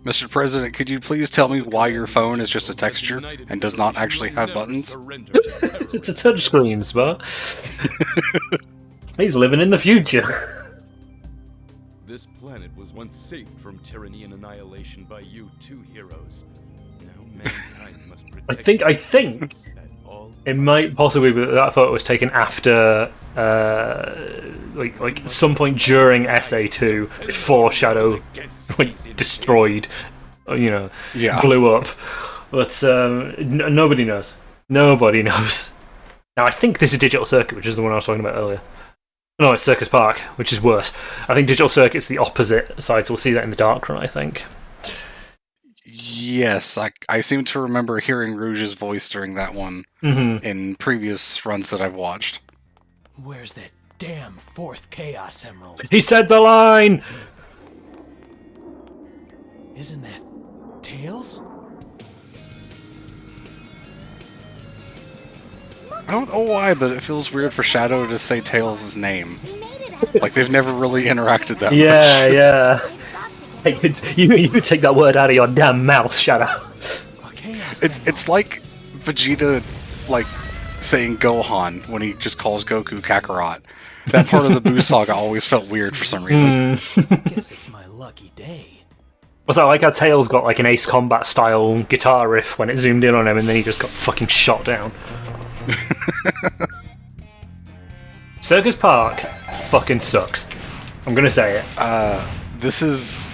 Mr. President, could you please tell me why your phone is just a texture and does not actually have buttons? It's a touchscreen, Spot. He's living in the future. This planet was once saved from tyranny and annihilation by you two heroes. Now mankind must protect I think at all. it might possibly be that photo was taken after, like some point during SA2, before Shadow destroyed, blew up. But nobody knows. Nobody knows. Now I think this is Digital Circuit, which is the one I was talking about earlier. No, it's Circus Park, which is worse. I think Digital Circuit's the opposite side, so we'll see that in the Dark Run, I think. Yes, I seem to remember hearing Rouge's voice during that one in previous runs that I've watched. Where's that damn 4th Chaos Emerald? He said the line! Isn't that Tails? I don't know why, but it feels weird for Shadow to say Tails' name. Like, they've never really interacted that much. Yeah. Hey, you take that word out of your damn mouth, Shadow. It's like Vegeta, like, saying Gohan when he just calls Goku Kakarot. That part of the Boo Saga always felt weird for some reason. Guess it's my lucky day. Was that like how Tails got like an Ace Combat style guitar riff when it zoomed in on him and then he just got fucking shot down? Circus Park fucking sucks. I'm gonna say it. This is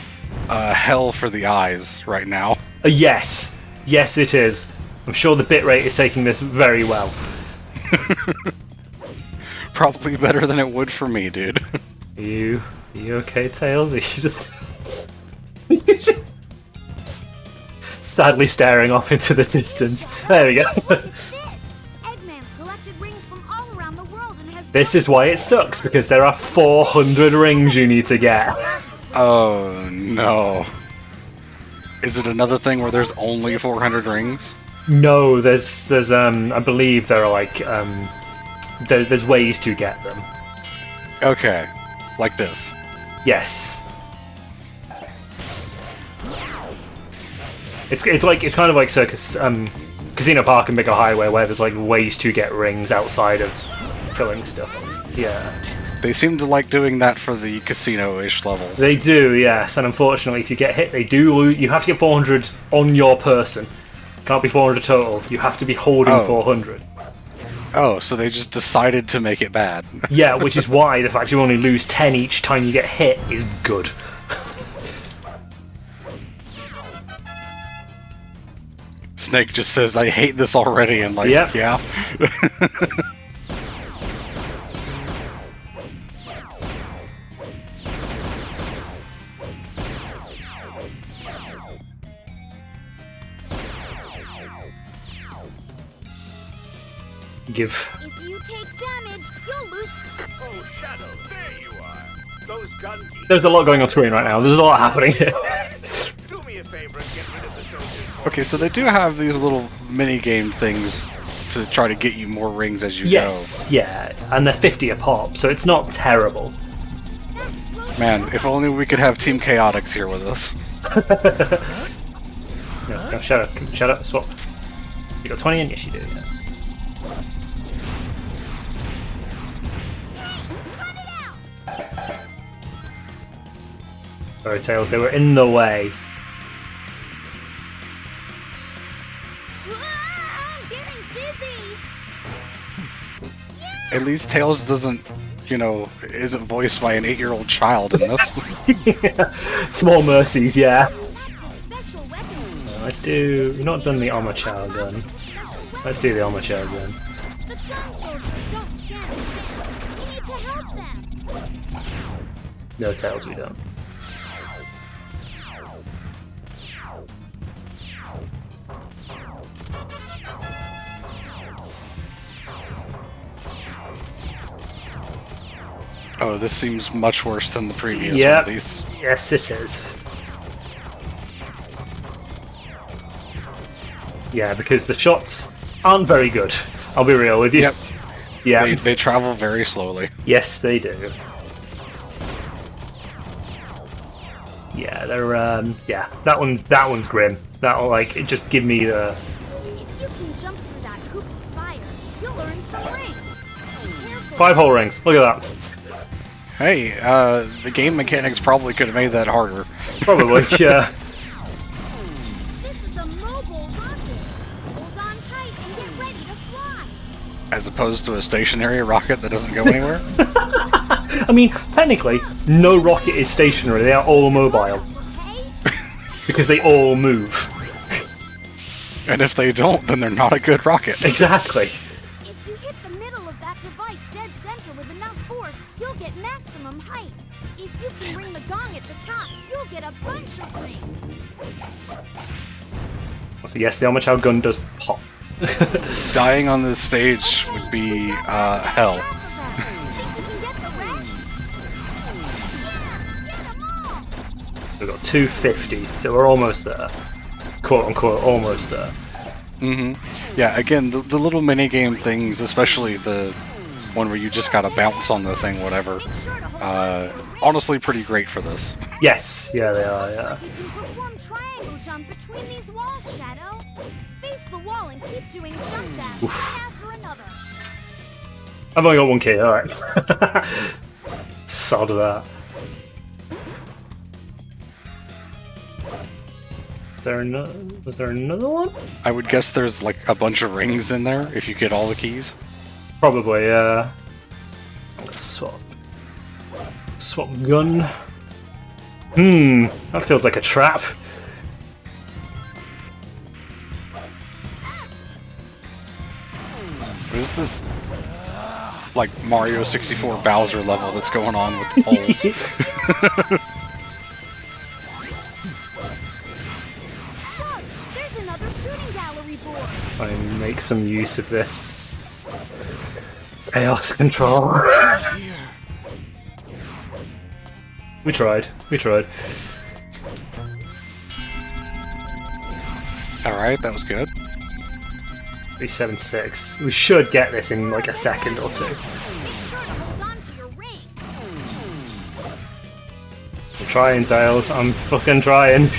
hell for the eyes right now. Yes. Yes, it is. I'm sure the bitrate is taking this very well. Probably better than it would for me, dude. You okay, Tails? Are you just... sadly staring off into the distance. There we go. Eggman's collected rings from all around the world and has... This is why it sucks, because there are 400 rings you need to get. Oh, no. Is it another thing where there's only 400 rings? No, there's I believe there are like there's ways to get them. Okay, like this. Yes. It's kind of like Circus Casino Park and Bigger Highway, where there's like ways to get rings outside of killing stuff. Yeah. They seem to like doing that for the casino-ish levels. They do, yes, and unfortunately, if you get hit, they do lose. You have to get 400 on your person. Can't be 400 total. You have to be holding 400. Oh, so they just decided to make it bad. Yeah, which is why the fact you only lose 10 each time you get hit is good. Snake just says, "I hate this already," and like, Yep. yeah. Give. If you take damage, you'll lose. Oh, Shadow, there you are. Those gun geeks. There's a lot going on screen right now. There's a lot happening here. Do me a favor and get rid of the soldiers. Okay, so they do have these little mini-game things to try to get you more rings as you Yes, yeah, and they're 50 a pop, so it's not terrible. go. Man, if only we could have Team Chaotix here with us. No, shut up, swap. You got 20 in? Yes, you do. Yeah. Sorry, Tails, they were in the way. I'm getting dizzy. At least Tails doesn't, isn't voiced by an 8-year-old child in this. Small mercies, yeah. That's a special weapon. Let's do... You've not done the armor chow gun. Let's do the armor chow gun. The gun soldiers don't stand a chance. We need to help them. No, Tails, we don't. Oh, this seems much worse than the previous one Yep. of these. Yes, it is. Yeah, because the shots aren't very good. I'll be real with you. Yep. Yeah. They travel very slowly. Yes, they do. Yeah, they're yeah. That one's grim. That'll it just give me the. If you can jump through that hoop of fire, you'll earn some rings. Careful. 5 whole rings. Look at that. Hey, the game mechanics probably could have made that harder. Probably, yeah. This is a mobile rocket. Hold on tight and get ready to fly. As opposed to a stationary rocket that doesn't go anywhere. I mean, technically, no rocket is stationary. They are all mobile Okay? because they all move. And if they don't, then they're not a good rocket. Exactly. If you hit the middle of that device dead center with enough force, you'll get maximum height. If you can ring the gong at the top, you'll get a bunch of rings. So yes, the armor chow gun does pop. Dying on this stage would be hell. Think you can get the rest? Yeah, get 'em all! We've got 250, so we're almost there. Quote unquote, almost there. Yeah, again, the little mini-game things, especially the one where you just gotta bounce on the thing, whatever, Make sure to hold on to your rings. honestly pretty great for this. Yes, yeah, they are, yeah. You can perform triangle jump between these walls, Shadow. Face the wall and keep doing jump dashes one after another. I've only got 1 key, alright. Sod of that. Was there another one? I would guess there's like a bunch of rings in there if you get all the keys. Probably, yeah. I'm gonna swap. Swap gun. That feels like a trap. What is this, like, Mario 64 Bowser level that's going on with the poles? Look, there's another shooting gallery board. I make some use of this. Chaos control. We tried. Alright, that was good. 376. We should get this in like a second or two. Make sure to hold on to your ring. I'm trying, Tails. I'm fucking trying.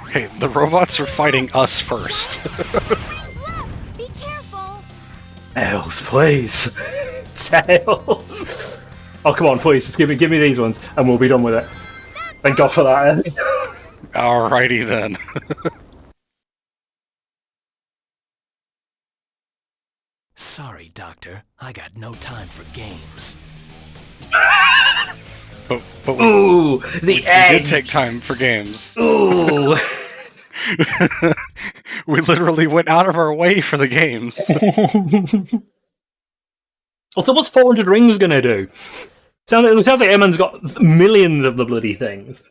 Hey, cut it out! Hey, the robots are fighting us first. Be careful. Tails, please. Tails. Oh, come on, please. Just give me these ones, and we'll be done with it. Thank God for that. Alrighty then. Sorry, Doctor. I got no time for games. But Ooh, the we egg. did take time for games. Ooh. We literally went out of our way for the games. Also, what's 400 rings gonna do? It sounds like Eamon's got millions of the bloody things.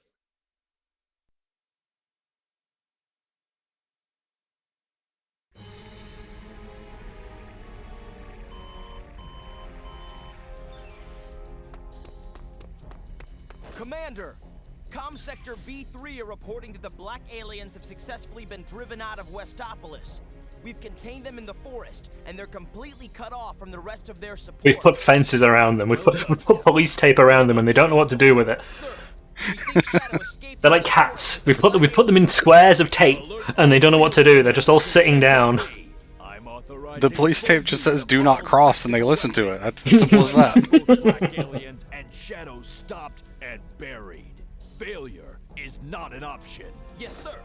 Commander! Comm Sector B3 are reporting that the black aliens have successfully been driven out of Westopolis. We've contained them in the forest, and they're completely cut off from the rest of their support. We've put fences around them. We've put police tape around them, and they don't know what to do with it. Sir, we think Shadow escaped. They're like cats. We've put them in squares of tape, and they don't know what to do. They're just all sitting down. The police tape just says "Do not cross," and they listen to it. That's as simple as that. Black aliens and shadows stopped and buried. Failure is not an option. Yes, sir.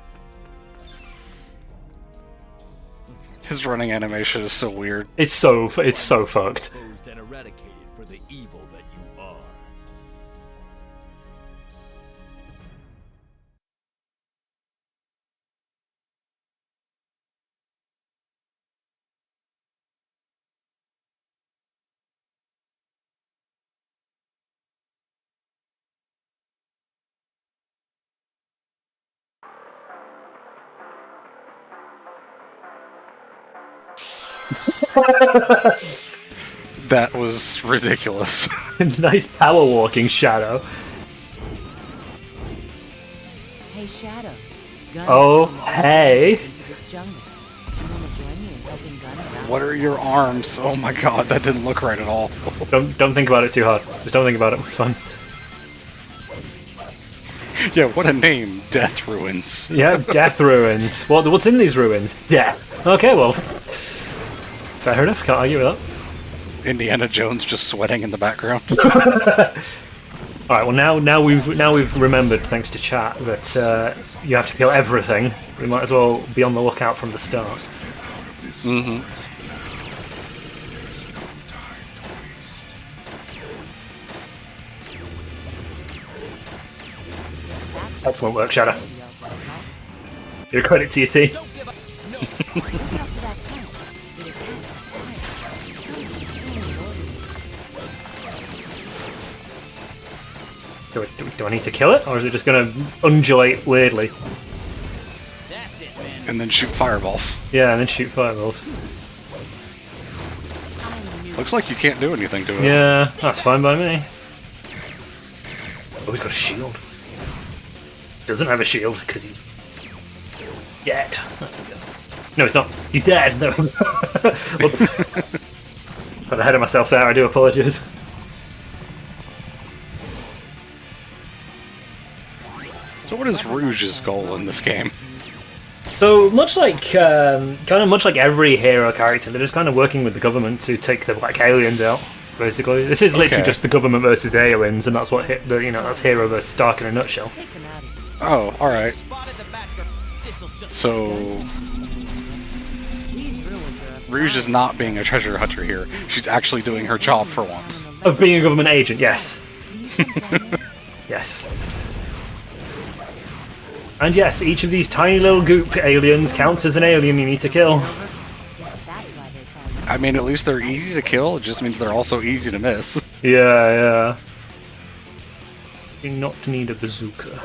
His running animation is so weird. It's so fucked. Exposed and eradicated for the evil that you are. That was ridiculous. Nice power walking Shadow. Hey, Shadow. Gun Oh, is hey. into this jungle. Do you want to join me in helping Gun around? What are your arms? Oh my god, that didn't look right at all. Don't think about it too hard. Just don't think about it. It's fine. Yeah, what a name. Death Ruins. Yeah, death ruins. What's in these ruins? Death. Okay, well, fair enough. Can't argue with Indiana Jones just sweating in the background. that. All right. Well, now we've remembered, thanks to chat, that you have to kill everything. We might as well be on the lookout from the start. Mm-hmm. Excellent work, Shadow. You're a credit to your team. Don't give up. No. After that count, it attacks with fire. Something only Do I need to kill it, or is it just going to undulate weirdly? That's it, man. And then shoot fireballs. Yeah, and then shoot fireballs. Looks like you can't do anything to it. Yeah, that's fine by me. Oh, he's got a shield. Doesn't have a shield because he's dead. No, he's not. He's dead. No. Whoops. Got ahead of myself there. I do apologise. So what is Rouge's goal in this game? So much like every hero character, they're just kind of working with the government to take the black aliens out. Basically, this is literally Okay. just the government versus the aliens, and that's what that's hero versus Dark in a nutshell. Oh, alright. Spotted the Batgirl. This'll just So These ruins are Rouge is not being a treasure hunter here. She's actually doing her job for once. Of being a government agent, yes. Yes. And yes, each of these tiny little goop aliens counts as an alien you need to kill. guess that's why they found I mean, at least they're easy to kill. It just means they're also easy to miss. Yeah. You not need a bazooka.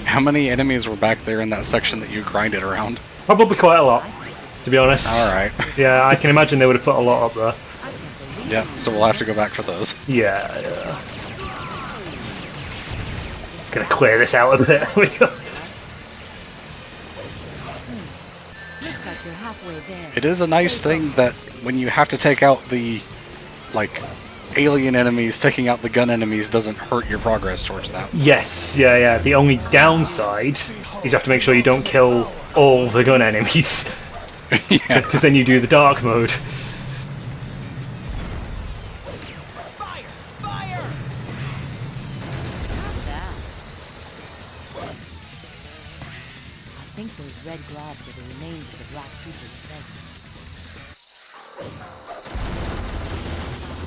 How many enemies were back there in that section that you grinded around? Probably quite a lot, to be honest. Alright. Yeah, I can imagine they would have put a lot up there. Yep, so we'll have to go back for those. Yeah. Just gonna clear this out a bit. looks like you're halfway there. It is a nice thing that when you have to take out the, like, alien enemies, taking out the gun enemies doesn't hurt your progress towards that. Yes, yeah. The only downside is you have to make sure you don't kill all the gun enemies. Yeah. Because then you do the dark mode. Fire! Fire! Not that. I think those red globs are the remains of the black creature's presence.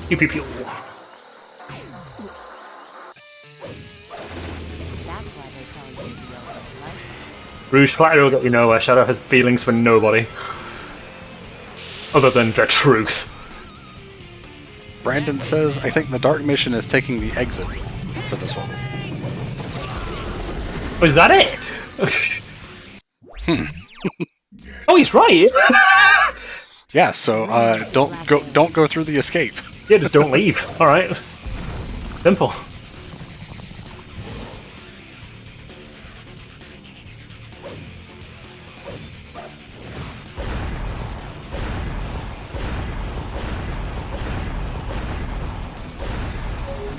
Pew pew pew. Guess that's why they call you the ultimate life. Rouge, flattery will get you nowhere. Shadow has feelings for nobody. Other than the truth. Brandon says, I think the dark mission is taking the exit for this one. Oh, is that it? Oh, he's right. Yeah, so don't go through the escape. Yeah, just don't leave. All right. Simple.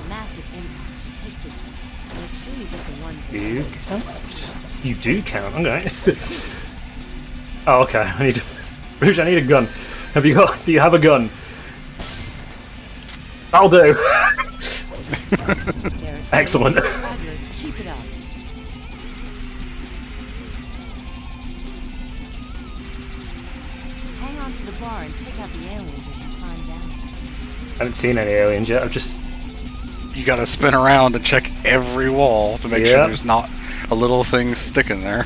Massive impact should take this one. Make sure you get the ones that You count? You do count. Okay. Oh, okay. I need to... Rouge, I need a gun. Do you have a gun? I'll do. Excellent. Keep it up. Hang on to the bar and take out the aliens as you climb down. I haven't seen any aliens yet. I've just... You gotta spin around and check every wall to make sure there's not a little thing sticking there.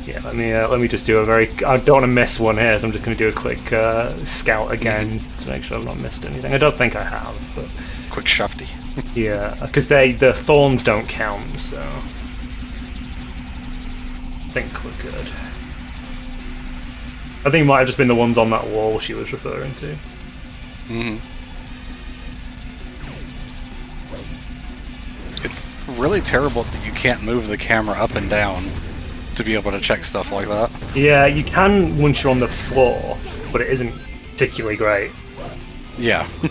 Yeah, let me just do a very... I don't want to miss one here, so I'm just going to do a quick scout again to make sure I've not missed anything. I don't think I have, but... Quick shufty. Yeah, because the thorns don't count, so... I think we're good. I think it might have just been the ones on that wall she was referring to. Mm-hmm. It's really terrible that you can't move the camera up and down to be able to check stuff like that. Yeah, you can once you're on the floor, but it isn't particularly great. Yeah. So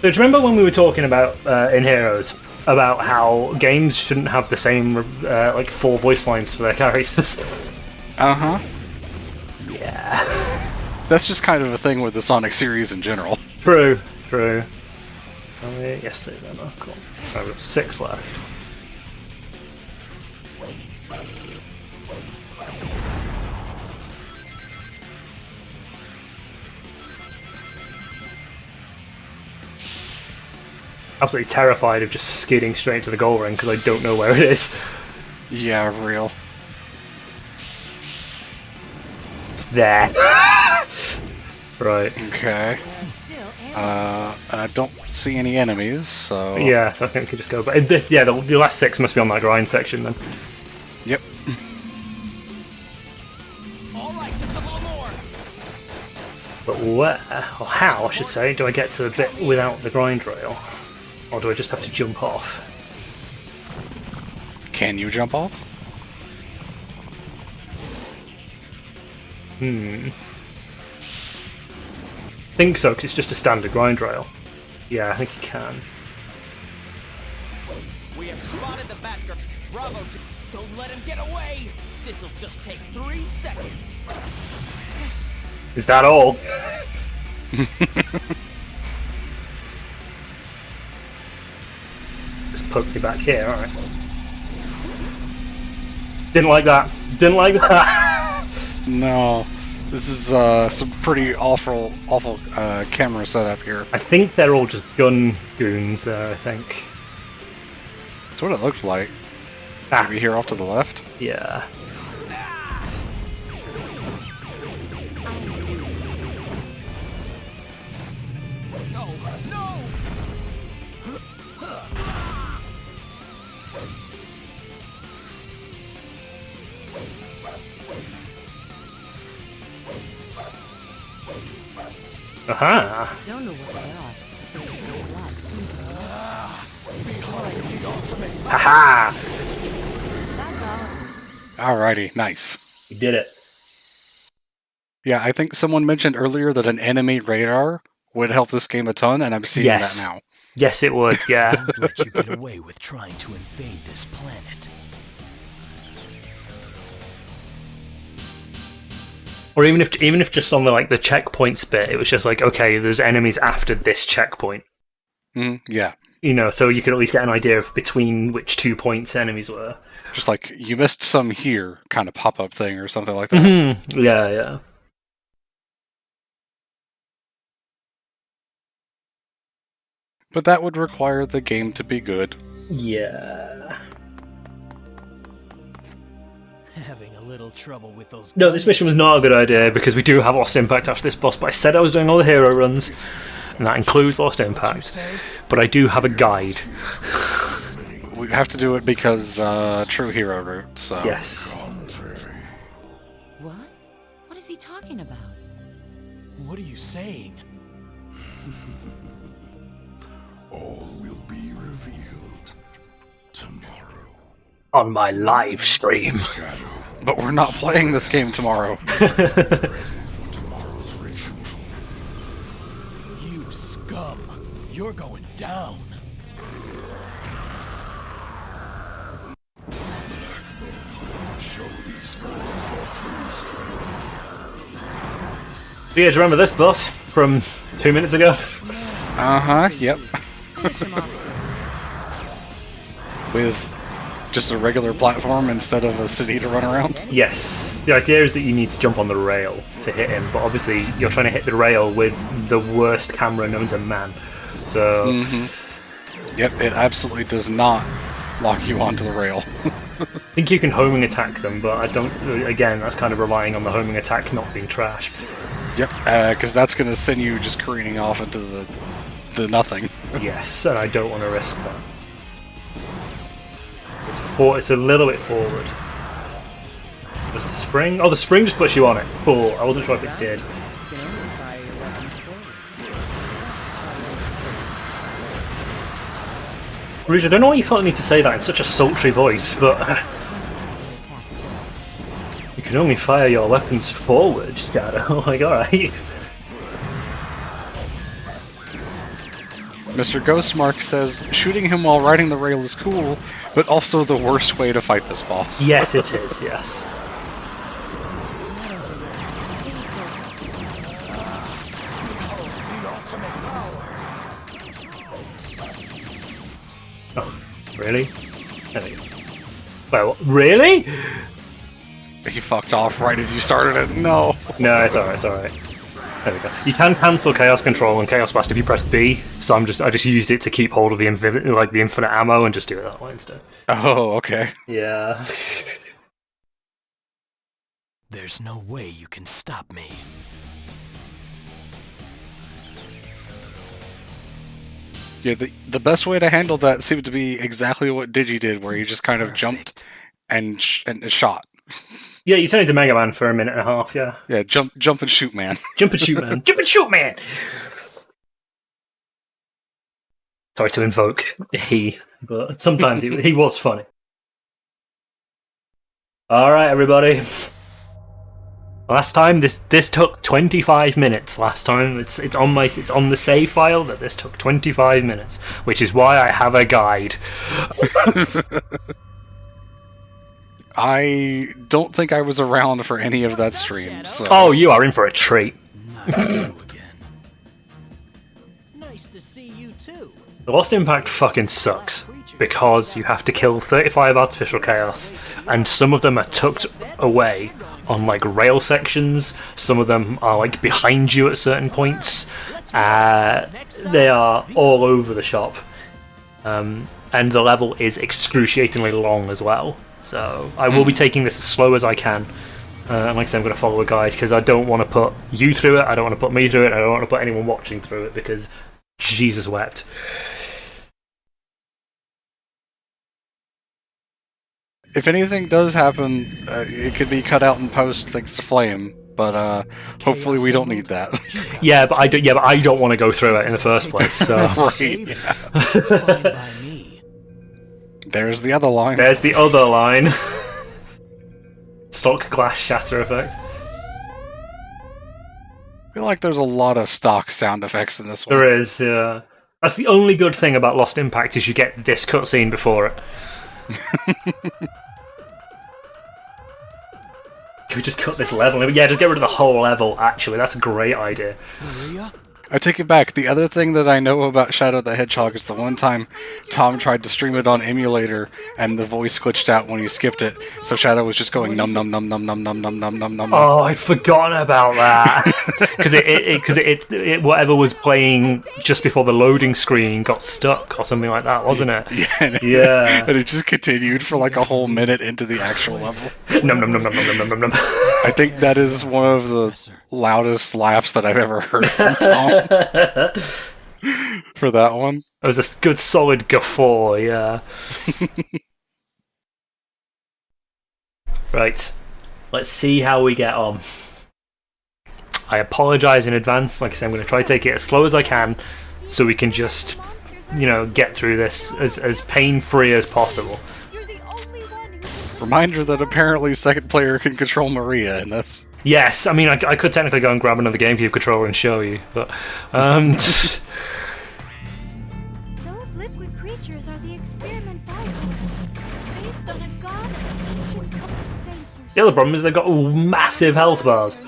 do you remember when we were talking about in Heroes about how games shouldn't have the same like 4 voice lines for their characters? Uh-huh. Yeah. That's just kind of a thing with the Sonic series in general. True. Yes, there's ammo. Cool. I've got 6 left. Absolutely terrified of just skidding straight to the goal ring because I don't know where it is. Yeah, real. It's there. Right. Okay. I don't see any enemies, so... Yeah, so I think we could just go... But yeah, the last 6 must be on that grind section then. Yep. Alright, just a little more. But where, or how, I should say, do I get to the bit without the grind rail? Or do I just have to jump off? Can you jump off? I think so, because it's just a standard grind rail. Yeah, I think you can. We have spotted the Batgirl. Bravo, don't let him get away. This'll just take 3 seconds. Is that all? Just poke me back here, alright. Didn't like that. Didn't like that. No. This is some pretty awful camera setup here. I think they're all just gun goons there, I think. That's what it looked like. Ah. Maybe here off to the left? Yeah. No, no! Aha! Don't know what they are, but those little blocks seem to destroy. Haha! That's all. Alrighty, nice. You did it. Yeah, I think someone mentioned earlier that an enemy radar would help this game a ton, and I'm seeing that now. Yes, it would, yeah. Won't let you get away with trying to invade this planet. Or even if just on the checkpoints bit, it was just like, okay, there's enemies after this checkpoint. Yeah. You know, so you could at least get an idea of between which 2 points enemies were. Just like, you missed some here kind of pop-up thing or something like that. Mm-hmm. Yeah. But that would require the game to be good. Yeah. Having a little trouble with those. No, this mission was not a good idea because we do have Lost Impact after this boss, but I said I was doing all the hero runs, and that includes Lost Impact. But I do have a guide. We have to do it because True Hero route, so... Yes. What? What is he talking about? What are you saying? All will be revealed tomorrow. On my live stream. But we're not playing this game tomorrow. Ready for tomorrow's ritual. You scum! You're going down! Show these fools your true strength. Do you guys remember this boss from 2 minutes ago? Yep. With just a regular platform instead of a city to run around? Yes. The idea is that you need to jump on the rail to hit him, but obviously you're trying to hit the rail with the worst camera known to man. So... Yep, it absolutely does not lock you onto the rail. I think you can homing attack them, but I don't... Again, that's kind of relying on the homing attack not being trash. Yep, because that's going to send you just careening off into the nothing. Yes, and I don't want to risk that. It's a little bit forward. Was the spring? Oh, the spring just puts you on it. Cool. I wasn't sure if it did. Rouge, I don't know why you felt the need to say that in such a sultry voice, but... you can only fire your weapons forward, Shadow. Like, alright. Mr. Ghostmark says, shooting him while riding the rail is cool, but also the worst way to fight this boss. Yes, it is, yes. Oh, really? There we go. Well, really? He fucked off right as you started it. No. No, it's alright, it's alright. There we go. You can cancel Chaos Control and Chaos Blast if you press B, so I just used it to keep hold of the infinite ammo and just do it that way instead. Oh, okay. Yeah. There's no way you can stop me. Yeah, the best way to handle that seemed to be exactly what Digi did, where he just kind of jumped and shot. Yeah, you turn into Mega Man for a minute and a half, yeah. Yeah, jump and shoot, man. Jump and shoot, man. Jump and shoot, man! Sorry to invoke he, but sometimes he was funny. Alright, everybody. Last time, this took 25 minutes last time. It's on the save file that this took 25 minutes, which is why I have a guide. I don't think I was around for any of that stream, so... Oh, you are in for a treat. Nice to see you too. The Lost Impact fucking sucks, because you have to kill 35 artificial chaos, and some of them are tucked away on like rail sections, some of them are like behind you at certain points. They are all over the shop. And the level is excruciatingly long as well. So I will be taking this as slow as I can. And like I said, I'm going to follow a guide because I don't want to put you through it, I don't want to put me through it, I don't want to put anyone watching through it because Jesus wept. If anything does happen, it could be cut out in post thanks to Flame, but hopefully we don't need that. Yeah, but I don't want to go through it in the first place. So right. It's fine by me. There's the other line. There's the other line. Stock glass shatter effect. I feel like there's a lot of stock sound effects in this one. There is, yeah. That's the only good thing about Lost Impact is you get this cutscene before it. Can we just cut this level? Yeah, just get rid of the whole level, actually. That's a great idea. Maria? I take it back. The other thing that I know about Shadow the Hedgehog is the one time Tom tried to stream it on emulator and the voice glitched out when he skipped it. So Shadow was just going num num num num num num num num num num. Oh, I'd forgotten about that. Because it whatever was playing just before the loading screen got stuck or something like that, wasn't it? Yeah. And it just continued for like a whole minute into the actual level. Num num num num num num num num. I think that is one of the loudest laughs that I've ever heard from Tom. For that one. It was a good solid guffaw, yeah. Right. Let's see how we get on. I apologise in advance. Like I said, I'm going to try to take it as slow as I can so we can just, get through this as pain-free as possible. Reminder that apparently second player can control Maria in this. Yes, I mean, I could technically go and grab another GameCube controller and show you, but... Those liquid creatures are the experiment bioweapons, based on a god of ancient... Thank you. The other problem is they've got massive health bars.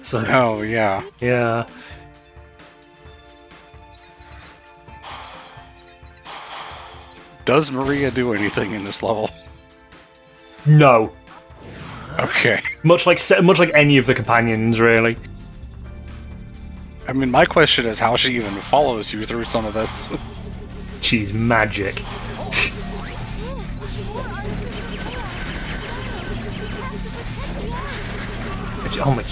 So, oh, yeah. Yeah. Does Maria do anything in this level? No. Okay. Much like any of the companions, really. I mean, my question is how she even follows you through some of this. She's magic. Oh my!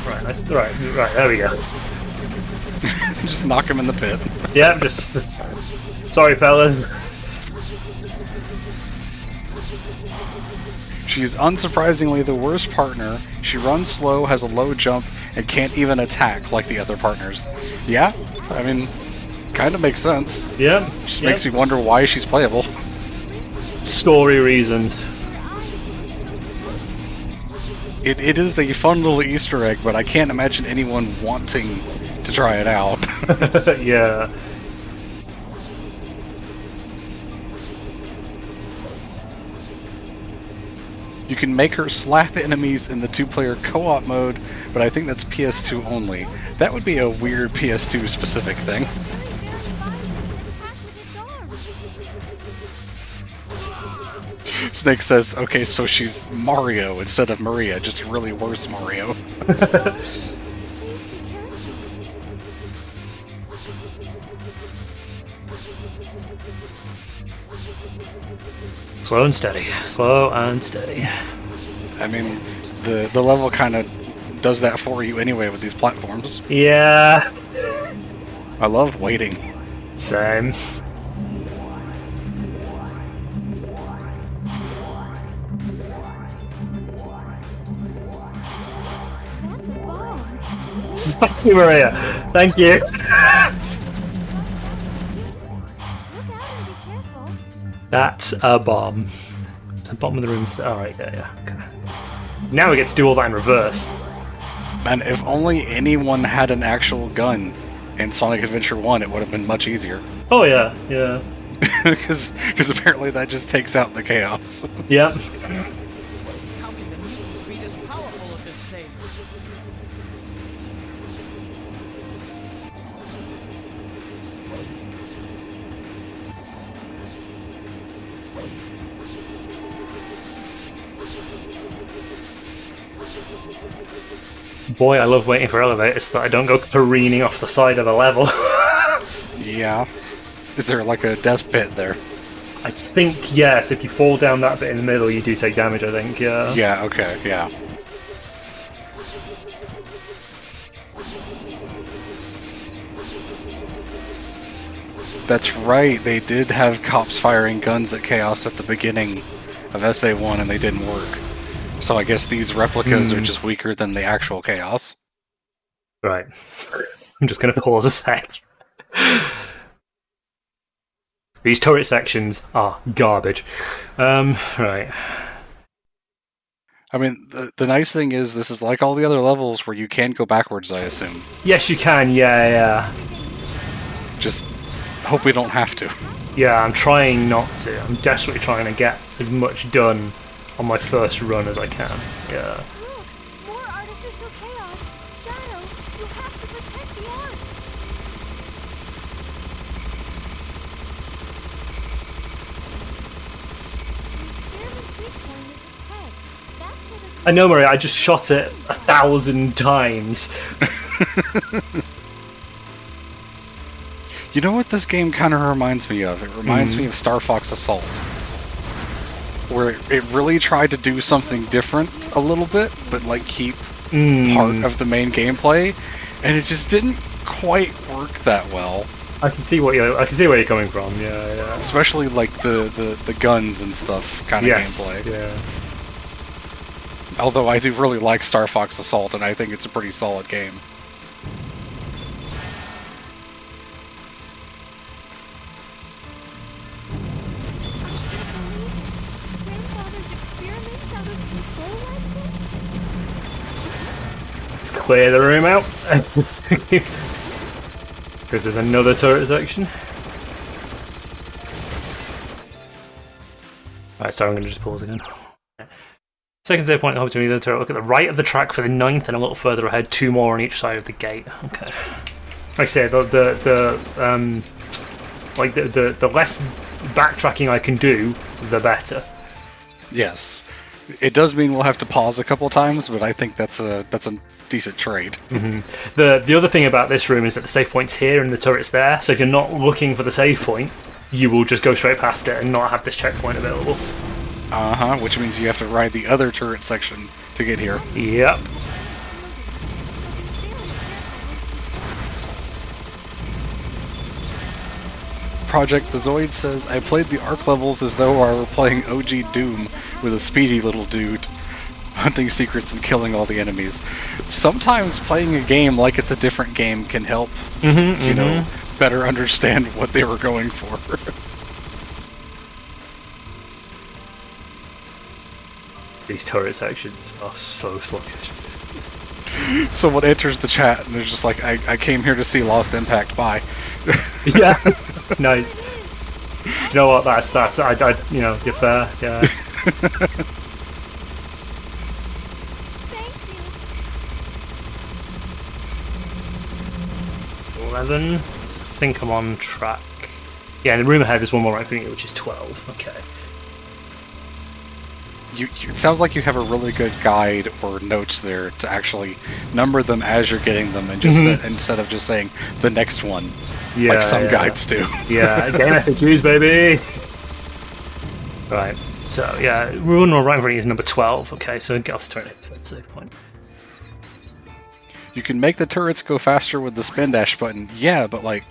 Right. There we go. Just knock him in the pit. Yeah, sorry, fella. She's unsurprisingly the worst partner. She runs slow, has a low jump, and can't even attack like the other partners. Yeah, I mean, kind of makes sense. Yeah. Just makes me wonder why she's playable. Story reasons. It is a fun little Easter egg, but I can't imagine anyone wanting to try it out. Yeah. You can make her slap enemies in the two-player co-op mode, but I think that's PS2 only. That would be a weird PS2 specific thing. Snake says, okay, so she's Mario instead of Maria, just really worse Mario. Slow and steady. Slow and steady. I mean, the level kind of does that for you anyway with these platforms. Yeah. I love waiting. Same. That's a bomb. Thank you, Maria. Thank you. Look out and be careful. That's a bomb. The bottom of the room. Alright, yeah. Okay. Now we get to do all that in reverse. Man, if only anyone had an actual gun in Sonic Adventure 1, it would have been much easier. Oh, yeah. Because apparently that just takes out the chaos. Yep. How can the mutants be this powerful at this stage? Boy, I love waiting for elevators so that I don't go careening off the side of the level. Yeah. Is there like a death pit there? I think, yes, if you fall down that bit in the middle, you do take damage, I think, yeah. Yeah, okay, yeah. That's right, they did have cops firing guns at Chaos at the beginning of SA1 and they didn't work. So I guess these replicas are just weaker than the actual Chaos. Right. I'm just going to pause a sec. These turret sections are garbage. Right. I mean, the nice thing is this is like all the other levels where you can go backwards, I assume. Yes, you can, yeah. Just hope we don't have to. Yeah, I'm trying not to. I'm desperately trying to get as much done on my first run as I can. Yeah. Look, more artificial chaos. Shadow, you have to protect the art. The experiment weak point is its head. That's where the I know, Maria, I just shot it 1,000 times. You know what this game kind of reminds me of? It reminds me of Star Fox Assault. Where it really tried to do something different a little bit, but like keep part of the main gameplay, and it just didn't quite work that well. I can see where you're coming from. Yeah. Especially like the guns and stuff kind of gameplay. Yeah. Although I do really like Star Fox Assault, and I think it's a pretty solid game. grandfather's experiments out of control like this? Let's clear the room out. Because there's another turret section. Alright, sorry, I'm going to just pause again. Second save point, opportunity the turret. Look at the right of the track for the 9th, and a little further ahead, 2 more on each side of the gate. Okay. Like I said, the less backtracking I can do, the better. Yes, it does mean we'll have to pause a couple times, but I think that's a decent trade. The other thing about this room is that the save point's here and the turret's there. So if you're not looking for the save point, you will just go straight past it and not have this checkpoint available. Which means you have to ride the other turret section to get here. Yep. Project The Zoid says, I played the Ark levels as though I were playing OG Doom with a speedy little dude, hunting secrets and killing all the enemies. Sometimes playing a game like it's a different game can help, you know, better understand what they were going for. These turret sections are so sluggish. Someone enters the chat and they're just like, I came here to see Lost Impact, bye. Yeah, nice. You know what? That's you know, you're fair. Yeah. Thank you. 11. I think I'm on track. Yeah, in the room ahead there's one more right thing, which is 12. Okay. It sounds like you have a really good guide or notes there to actually number them as you're getting them, and just instead of just saying the next one, like some guides do. Yeah, game FAQs, baby. Right. So yeah, rule right in front of you is number 12. Okay, so get off the turret at save point. You can make the turrets go faster with the spin dash button. Yeah, but like,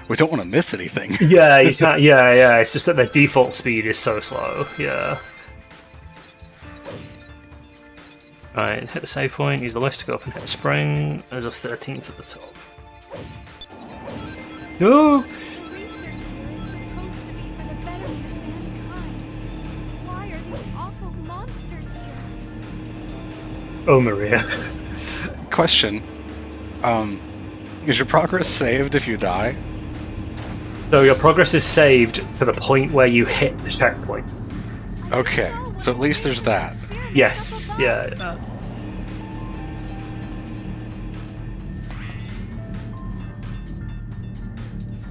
we don't want to miss anything. Yeah, you can't. Yeah. It's just that the default speed is so slow. Yeah. Alright, hit the save point, use the list to go up and hit the spring. There's a 13th at the top. No! Research here is supposed to be for the betterment of mankind. Why are these awful monsters here? Oh, Maria. Question. Is your progress saved if you die? So your progress is saved to the point where you hit the checkpoint. Okay, so at least there's that. Yes, yeah.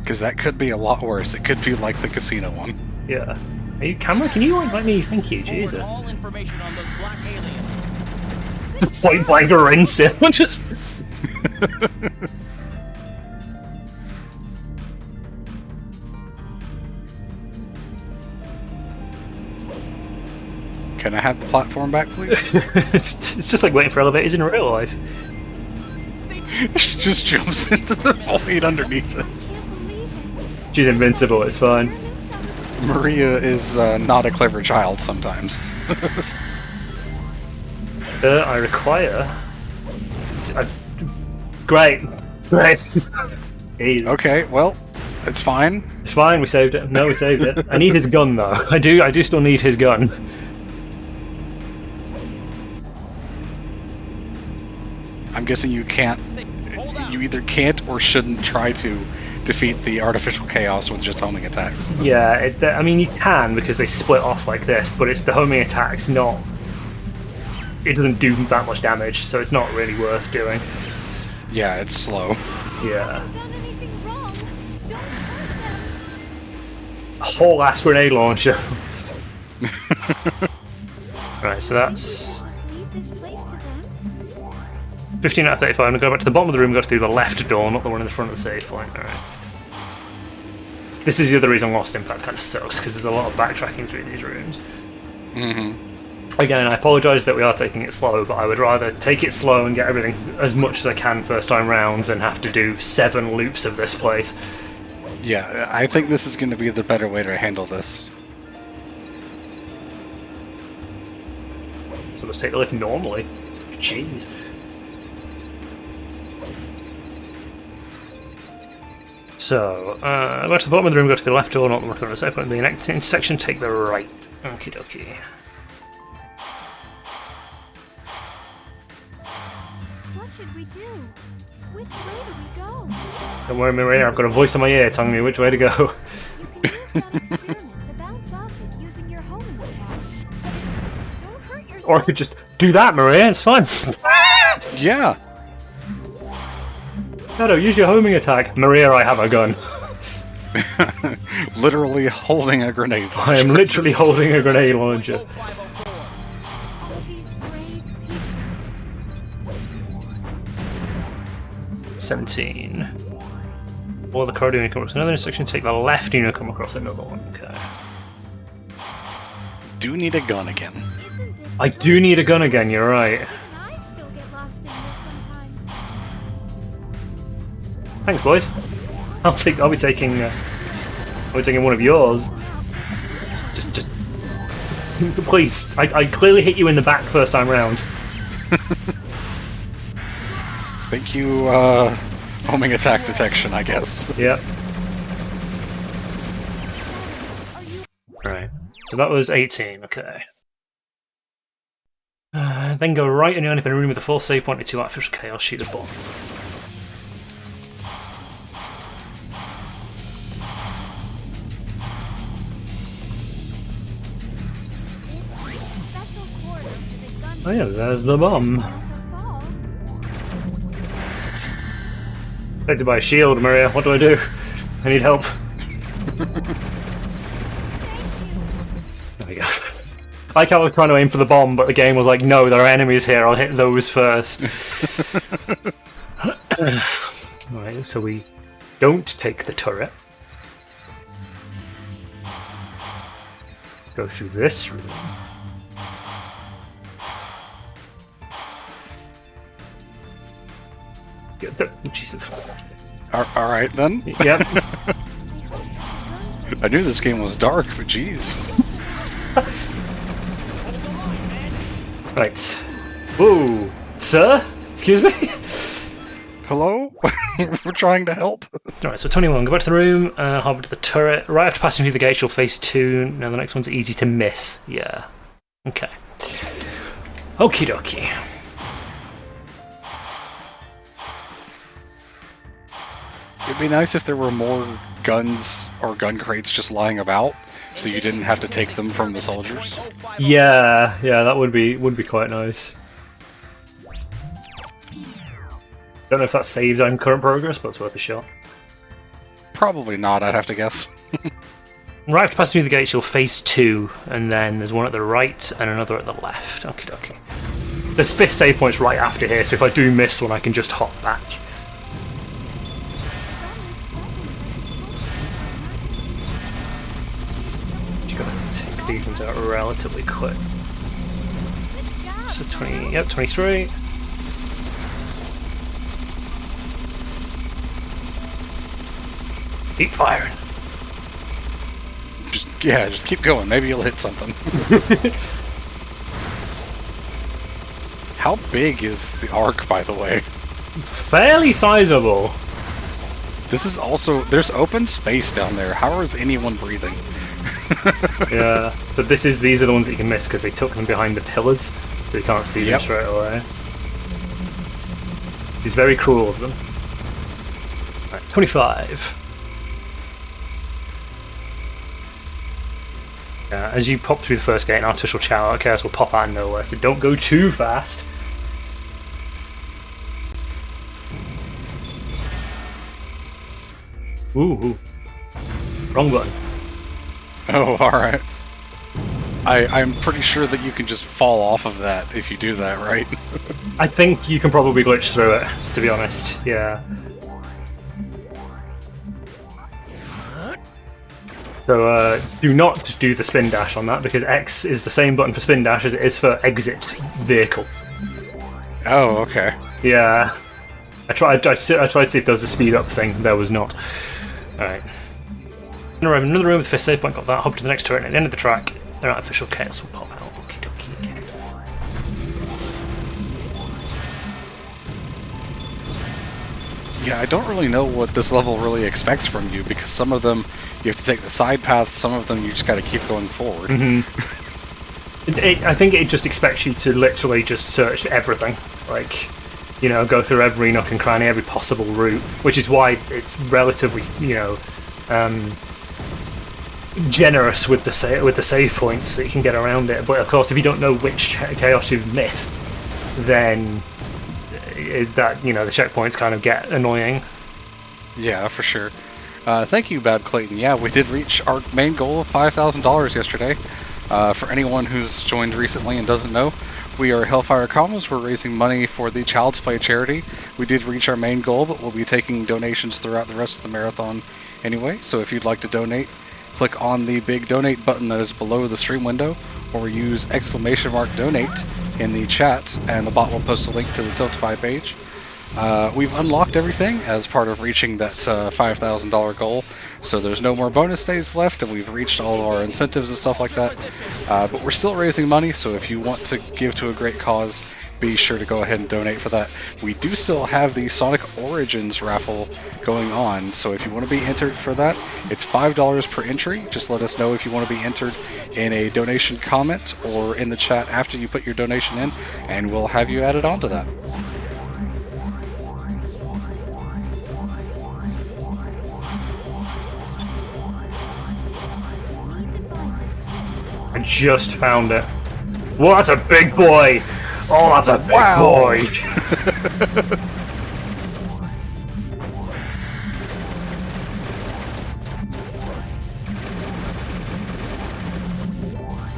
Because that could be a lot worse. It could be like the casino one. Yeah. Are you, camera? Can you let me? Thank you, Jesus. All information on those black aliens. Point blank rinse it. Just. Can I have the platform back, please? It's just like waiting for elevators in real life. She just jumps into the void underneath it. She's invincible, it's fine. Maria is not a clever child sometimes. I require... Great. Easy. Okay, well, it's fine. It's fine, we saved it. No, we saved it. I need his gun, though. I do still need his gun. I'm guessing you can't. You either can't or shouldn't try to defeat the artificial chaos with just homing attacks. Yeah, I mean you can because they split off like this, but it's the homing attacks not. It doesn't do that much damage, so it's not really worth doing. Yeah, it's slow. Yeah. A whole ass grenade launcher. Right, so that's 15 out of 35. I'm gonna go back to the bottom of the room, go through the left door, not the one in the front of the save point. Alright. This is the other reason Lost Impact kind of sucks, because there's a lot of backtracking through these rooms. Again, I apologise that we are taking it slow, but I would rather take it slow and get everything as much as I can first time round than have to do 7 loops of this place. Yeah, I think this is going to be the better way to handle this. So let's take the lift normally. Jeez. So, go to the bottom of the room, go to the left door, not the front of the safe point. The next intersection, take the right. Okie dokie. What should we do? Which way do we go? Don't worry, Maria, I've got a voice in my ear telling me which way to go. You can use that experiment to bounce off it using your homing attacks. Don't hurt yourself. Or I could just do that, Maria, it's fine. Yeah. No, use your homing attack. Maria, I have a gun. Literally holding a grenade launcher. I am literally holding a grenade launcher. 17. Or the corridor, you come across another intersection, take the left, you come across another one. Okay. Do need a gun again. I do need a gun again, you're right. I still get lost in this sometimes. Thanks, boys. I'll be taking one of yours. Just please. I clearly hit you in the back first time round. Thank you, homing attack detection, I guess. Yep. Right. So that was 18, okay. Then go right and you end up in a room with a full save point and 2 artificial chaos, shoot the bomb. Oh yeah, there's the bomb. Protected by a shield, Maria. What do I do? I need help. There we go. I like how I was trying to aim for the bomb, but the game was like, no, there are enemies here, I'll hit those first. Right, so we don't take the turret. Go through this room. Jesus. Alright then. Yep. I knew this game was dark, but jeez. Right. Whoa. Sir? Excuse me? Hello? We're trying to help. Alright, so 21. Go back to the room, hop to the turret. Right after passing through the gate, you'll face 2. Now the next one's easy to miss. Yeah. Okay. Okie dokie. It'd be nice if there were more guns or gun crates just lying about, so you didn't have to take them from the soldiers. Yeah, that would be quite nice. Don't know if that saves on current progress, but it's worth a shot. Probably not, I'd have to guess. Right after passing through the gates, you'll face 2, and then there's one at the right and another at the left. Okie dokie. There's 5th save points right after here, so if I do miss one, I can just hop back. These ones out relatively quick. So 23. Keep firing. Just keep going. Maybe you'll hit something. How big is the arc, by the way? Fairly sizable. This is also... There's open space down there. How is anyone breathing? Yeah, so these are the ones that you can miss because they took them behind the pillars, so you can't see them straight away. It's very cruel of them. Right, 25. As you pop through the first gate, an artificial chaos will pop out of nowhere, so don't go too fast. Ooh. Wrong button. Oh, alright. I'm pretty sure that you can just fall off of that if you do that, right? I think you can probably glitch through it, to be honest. Yeah. So do not do the spin dash on that, because X is the same button for spin dash as it is for exit vehicle. Oh, okay. Yeah. I tried to see if there was a speed up thing. There was not. Alright. Arrive in another room with the fifth save point, got that, hop to the next turret, and at the end of the track, an artificial chaos will pop out. Okie dokie. Yeah, I don't really know what this level really expects from you, because some of them you have to take the side paths, some of them you just gotta keep going forward. I think it just expects you to literally just search everything. Like, you know, go through every nook and cranny, every possible route, which is why it's relatively, you know, generous with the save points so you can get around it. But of course, if you don't know which chaos you've missed, then that, you know, the checkpoints kind of get annoying. Yeah, for sure. Thank you, Bab Clayton. Yeah, we did reach our main goal of $5,000 yesterday. For anyone who's joined recently and doesn't know, we are HellfireComms. We're raising money for the Child's Play charity. We did reach our main goal, but we'll be taking donations throughout the rest of the marathon anyway. So if you'd like to donate, click on the big donate button that is below the stream window, or use !donate in the chat, and the bot will post a link to the Tiltify page. We've unlocked everything as part of reaching that $5,000 goal, so there's no more bonus days left, and we've reached all of our incentives and stuff like that. But we're still raising money, so if you want to give to a great cause, be sure to go ahead and donate for that. We do still have the Sonic Origins raffle going on, so if you want to be entered for that, it's $5 per entry. Just let us know if you want to be entered in a donation comment or in the chat after you put your donation in, and we'll have you added onto that. I just found it. Whoa, that's a big boy! Oh, that's a big boy!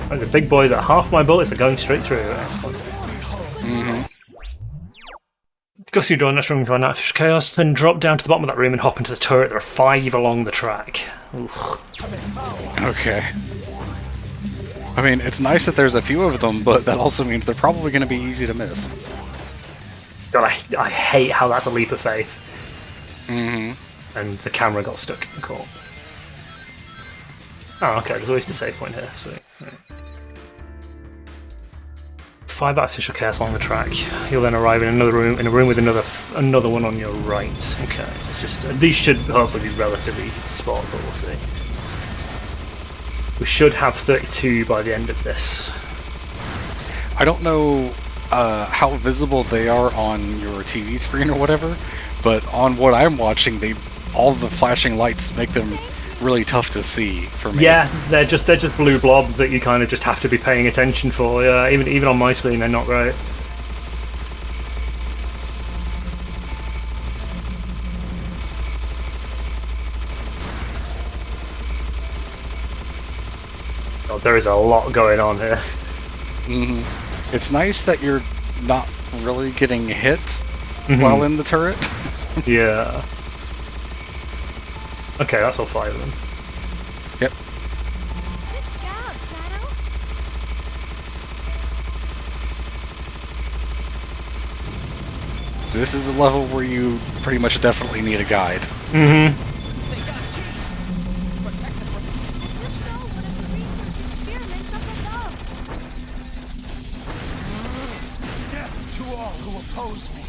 There's a big boy that half my bullets are going straight through. Excellent. Go through door next room and find artificial chaos, then drop down to the bottom of that room and hop into the turret. There are 5 along the track. Oof. Okay. I mean, it's nice that there's a few of them, but that also means they're probably going to be easy to miss. God, I hate how that's a leap of faith. And the camera got stuck in the corner. Oh, okay, there's always a save point here. Sweet. Right. 5 artificial chaos along the track. You'll then arrive in another room, with another one on your right. Okay, it's just these should hopefully be relatively easy to spot, but we'll see. We should have 32 by the end of this. I don't know how visible they are on your TV screen or whatever, but on what I'm watching, all the flashing lights make them really tough to see for me. Yeah, they're just blue blobs that you kind of just have to be paying attention for. Yeah, even on my screen, they're not great. God, there is a lot going on here. It's nice that you're not really getting hit while in the turret. Yeah. Okay, that's all 5 of them. Yep. Good job, Shadow. This is a level where you pretty much definitely need a guide. Death to all who oppose me.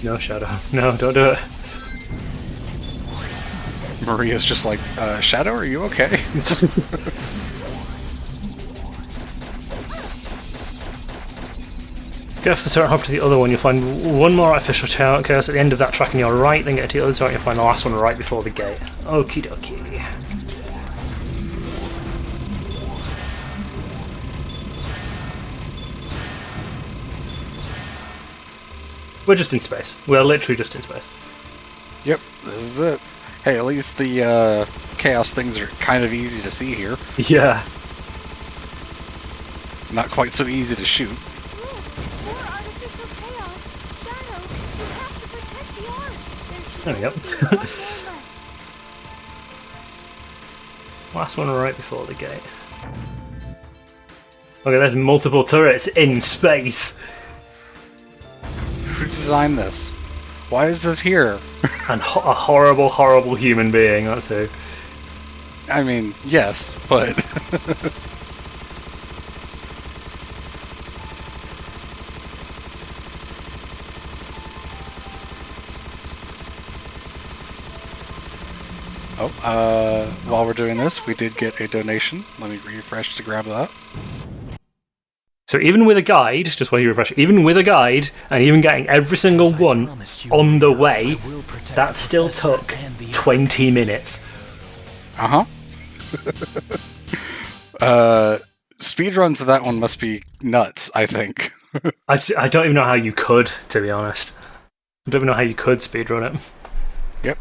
No, Shadow. No, don't do it. Maria's just like, Shadow, are you okay? Go off the turret, hop to the other one, you'll find one more artificial chaos at the end of that track on your right, then get to the other turret, you'll find the last one right before the gate. Okie dokie. We're just in space. We're literally just in space. Yep, this is it. Hey, at least the chaos things are kind of easy to see here. Yeah. Not quite so easy to shoot. More artificial chaos. Shadow, you have to protect the art. There we go. Last one right before the gate. Okay, there's multiple turrets in space. Who designed this? Why is this here? And a horrible, horrible human being, that's who. I mean, yes, but... while we're doing this, we did get a donation. Let me refresh to grab that. So even with a guide, just while you refresh, even with a guide, and even getting every single one on the way, that still took 20 minutes. Uh-huh. Speedruns of that one must be nuts, I think. I don't even know how you could, to be honest. I don't even know how you could speedrun it. Yep.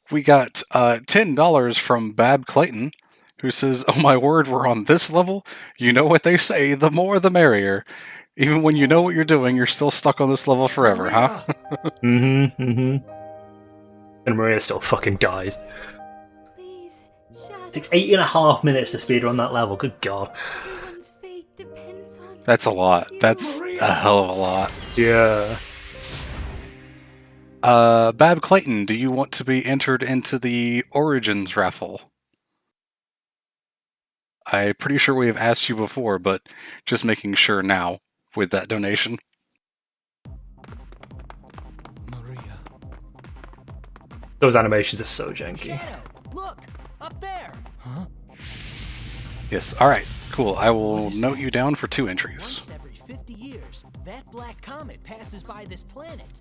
We got $10 from Bab Clayton, who says, "Oh my word, we're on this level? You know what they say, the more the merrier. Even when you know what you're doing, you're still stuck on this level forever, huh?" And Maria still fucking dies. Please, Shadow. It takes 8.5 minutes to speedrun that level, good god. Everyone's fate depends on That's a lot. That's a hell of a lot. Yeah. Bab Clayton, do you want to be entered into the Origins raffle? I'm pretty sure we have asked you before, but just making sure now with that donation. Maria. Those animations are so janky. Shadow, look! Up there! Huh? Yes, alright, cool. I will note you down for 2 entries. Once every 50 years, that black comet passes by this planet.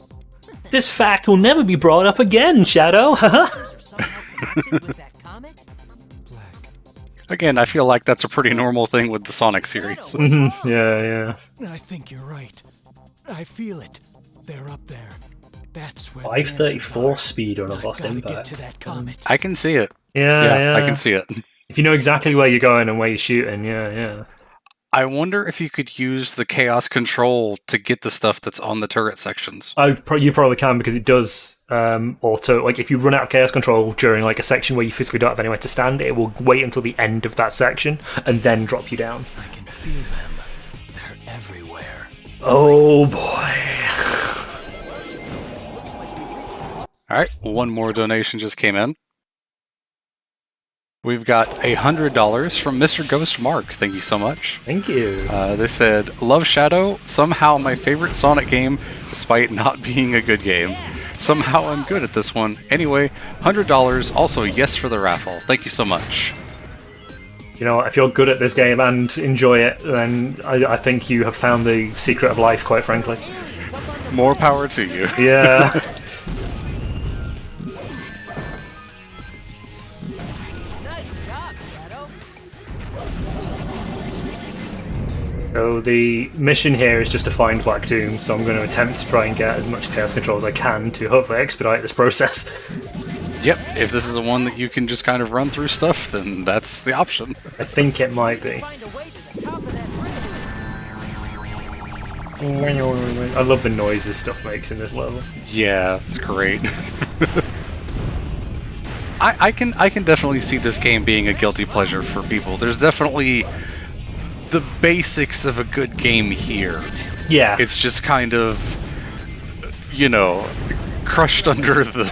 This fact will never be brought up again, Shadow. Are somehow connected with that comet? Again, I feel like that's a pretty normal thing with the Sonic series. Yeah. I think you're right. I feel it. They're up there. That's where 534 speed on a Lost Get Impact. to that comet. I can see it. Yeah. I can see it. If you know exactly where you're going and where you're shooting, yeah. I wonder if you could use the Chaos Control to get the stuff that's on the turret sections. You probably can, because it does auto. Like, if you run out of Chaos Control during like a section where you physically don't have anywhere to stand, it will wait until the end of that section and then drop you down. I can feel them. They're everywhere. Oh boy. Alright, one more donation just came in. We've got $100 from Mr. Ghost Mark. Thank you so much. Thank you. They said, "Love Shadow, somehow my favorite Sonic game, despite not being a good game. Somehow I'm good at this one. Anyway, $100, also yes for the raffle. Thank you so much." You know what, if you're good at this game and enjoy it, then I think you have found the secret of life, quite frankly. More power to you. Yeah. So the mission here is just to find Black Doom, so I'm going to attempt to try and get as much Chaos Control as I can to hopefully expedite this process. Yep, if this is the one that you can just kind of run through stuff, then that's the option. I think it might be. I love the noises stuff makes in this level. Yeah, it's great. I can definitely see this game being a guilty pleasure for people. There's definitely the basics of a good game here. Yeah. It's just kind of, you know, crushed under the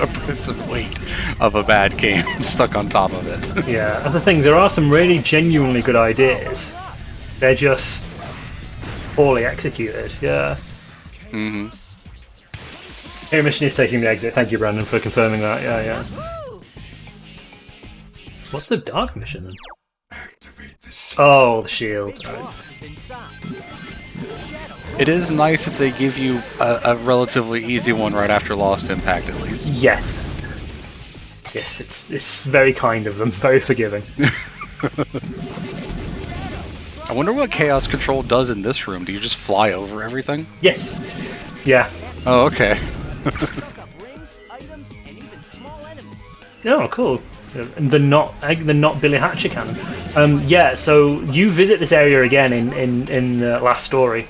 oppressive weight of a bad game, stuck on top of it. Yeah, that's the thing. There are some really genuinely good ideas. They're just poorly executed. Yeah. Mm-hmm. Your mission is taking the exit. Thank you, Brandon, for confirming that. Yeah. What's the dark mission then? Oh, the shields. Right. It is nice that they give you a relatively easy one right after Lost Impact, at least. Yes. Yes, it's very kind of them, very forgiving. I wonder what Chaos Control does in this room. Do you just fly over everything? Yes. Yeah. Oh, okay. Oh, cool. The not Billy Hatcher cannon. Yeah, so you visit this area again in the last story.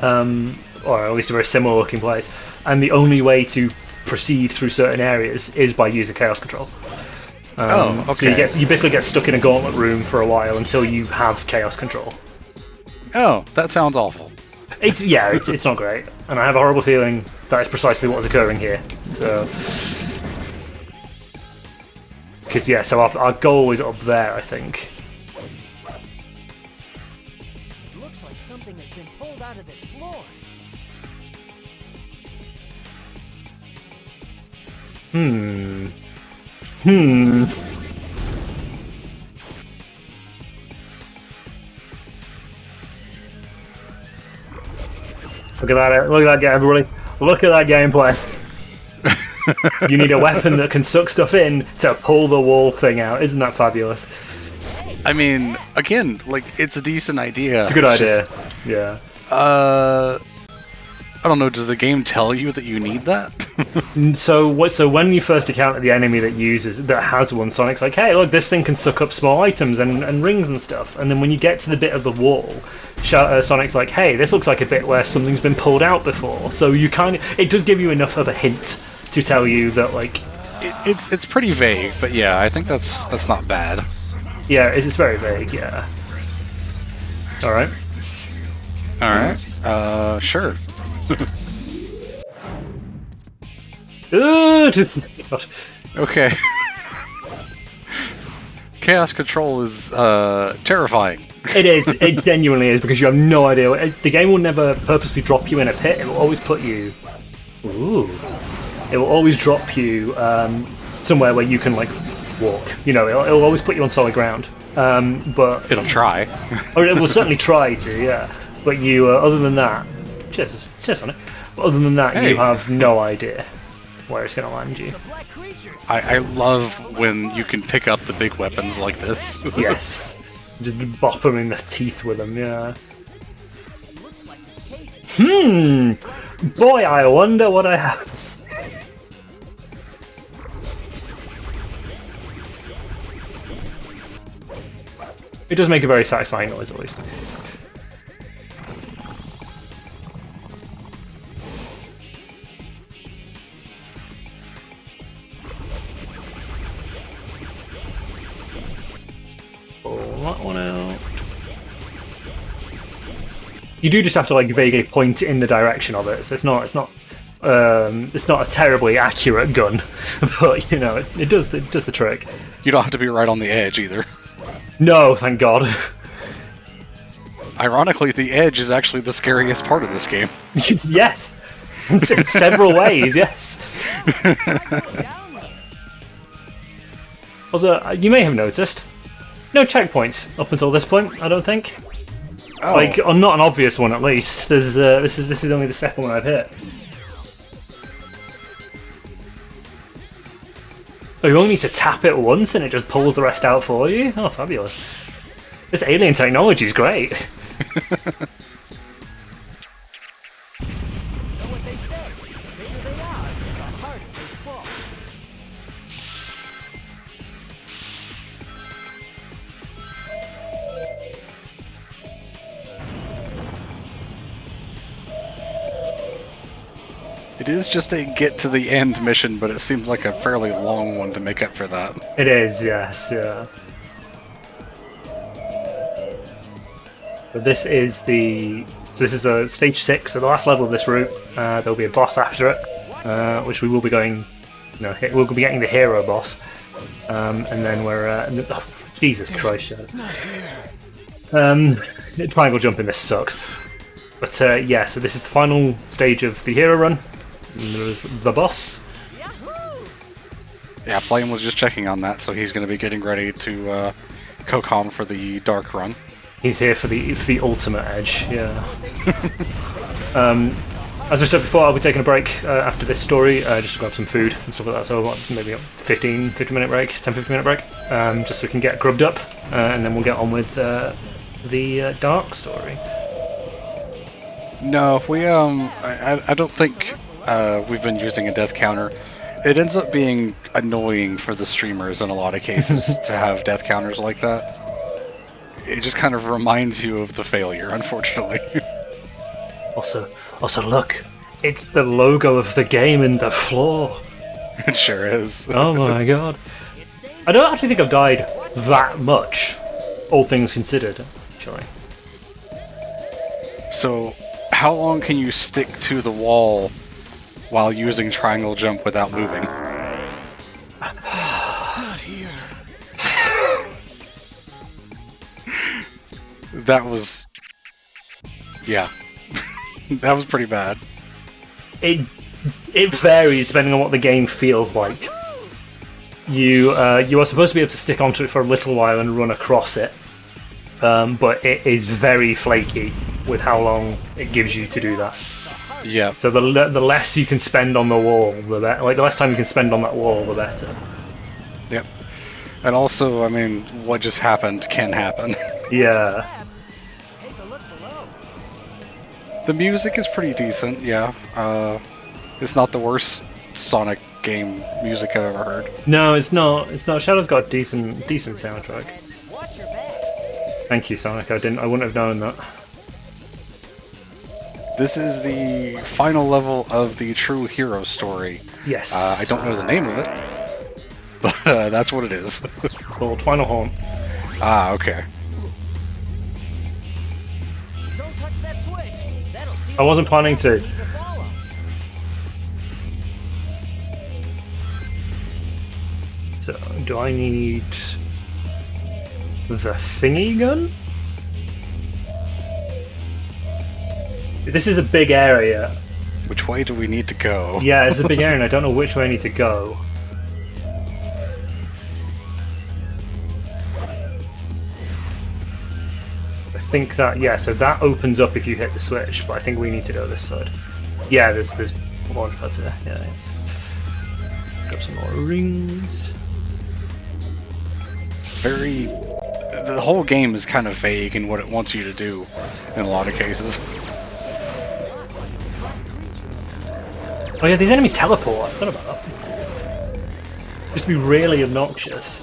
Or at least a very similar looking place. And the only way to proceed through certain areas is by using Chaos Control. Okay. So you basically get stuck in a gauntlet room for a while until you have Chaos Control. Oh, that sounds awful. It's not great. And I have a horrible feeling that is precisely what is occurring here. So... Because, yeah, so our goal is up there, I think. Looks like something has been pulled out of this floor. Look at that, everybody. Look at that gameplay. You need a weapon that can suck stuff in to pull the wall thing out. Isn't that fabulous? I mean, again, like, it's a decent idea. It's a good idea. Just, yeah. I don't know, does the game tell you that you need that? So when you first encounter the enemy that has one, Sonic's like, hey, look, this thing can suck up small items and rings and stuff. And then when you get to the bit of the wall, Sonic's like, hey, this looks like a bit where something's been pulled out before. So it does give you enough of a hint to tell you that, like... It's pretty vague, but yeah, I think that's not bad. Yeah, it's very vague, yeah. Alright. Alright, sure. Okay. Chaos Control is terrifying. It is. It genuinely is, because you have no idea. The game will never purposely drop you in a pit. It will always put you... Ooh. It will always drop you somewhere where you can, like, walk. You know, it'll always put you on solid ground. But... It'll try. Or it will certainly try to, yeah. But you, other than that... Cheers on it. But other than that, you have no idea where it's going to land you. I love when you can pick up the big weapons like this. Yes. Just bop them in the teeth with them, yeah. Boy, I wonder what I have. It does make a very satisfying noise, at least. Pull that one out. You do just have to, like, vaguely point in the direction of it, so it's not a terribly accurate gun, but you know it does the trick. You don't have to be right on the edge either. No, thank God. Ironically, the edge is actually the scariest part of this game. Yeah, in several ways, yes. Also, you may have noticed, no checkpoints up until this point, I don't think. Oh. Like, not an obvious one at least. There's this is only the second one I've hit. Oh, you only need to tap it once and it just pulls the rest out for you? Oh, fabulous. This alien technology is great. It is just a get to the end mission, but it seems like a fairly long one to make up for that. It is, yes, yeah. But this is the stage 6, so the last level of this route. There'll be a boss after it, which we will be going. No, we'll be getting the hero boss, and then we're. Oh, Jesus Christ, Shadow. Triangle jumping. This sucks. But yeah, so this is the final stage of the hero run. And there's the boss. Yeah, Flame was just checking on that, so he's going to be getting ready to coke on for the dark run. He's here for the ultimate edge, yeah. As I said before, I'll be taking a break after this story, just to grab some food and stuff like that, so maybe a 10-15 minute break, just so we can get grubbed up, and then we'll get on with the dark story. No, we I don't think we've been using a death counter. It ends up being annoying for the streamers in a lot of cases to have death counters like that. It just kind of reminds you of the failure, unfortunately. Also, look, it's the logo of the game in the floor. It sure is. Oh my god. I don't actually think I've died that much, all things considered, actually. So, how long can you stick to the wall while using triangle jump without moving? Not here. That was... yeah. That was pretty bad. It varies depending on what the game feels like. You are supposed to be able to stick onto it for a little while and run across it, but it is very flaky with how long it gives you to do that. Yeah. So the less you can spend on the wall, the better. Like the less time you can spend on that wall, the better. Yep. And also, I mean, what just happened can happen. Yeah. The music is pretty decent, yeah. It's not the worst Sonic game music I've ever heard. No, it's not. Shadow's got a decent soundtrack. Thank you, Sonic. I wouldn't have known that. This is the final level of the True Hero story. Yes. I don't know the name of it, but that's what it is. Called Final Haunt. Ah, okay. Don't touch that switch. That'll seal I wasn't planning to. So, do I need the thingy gun? This is a big area. Which way do we need to go? Yeah, it's a big area and I don't know which way I need to go. I think that, yeah, so that opens up if you hit the switch, but I think we need to go this side. Yeah, there's launch pads here. Yeah. Grab some more rings. The whole game is kind of vague in what it wants you to do in a lot of cases. Oh yeah, these enemies teleport. I forgot about that. Just to be really obnoxious.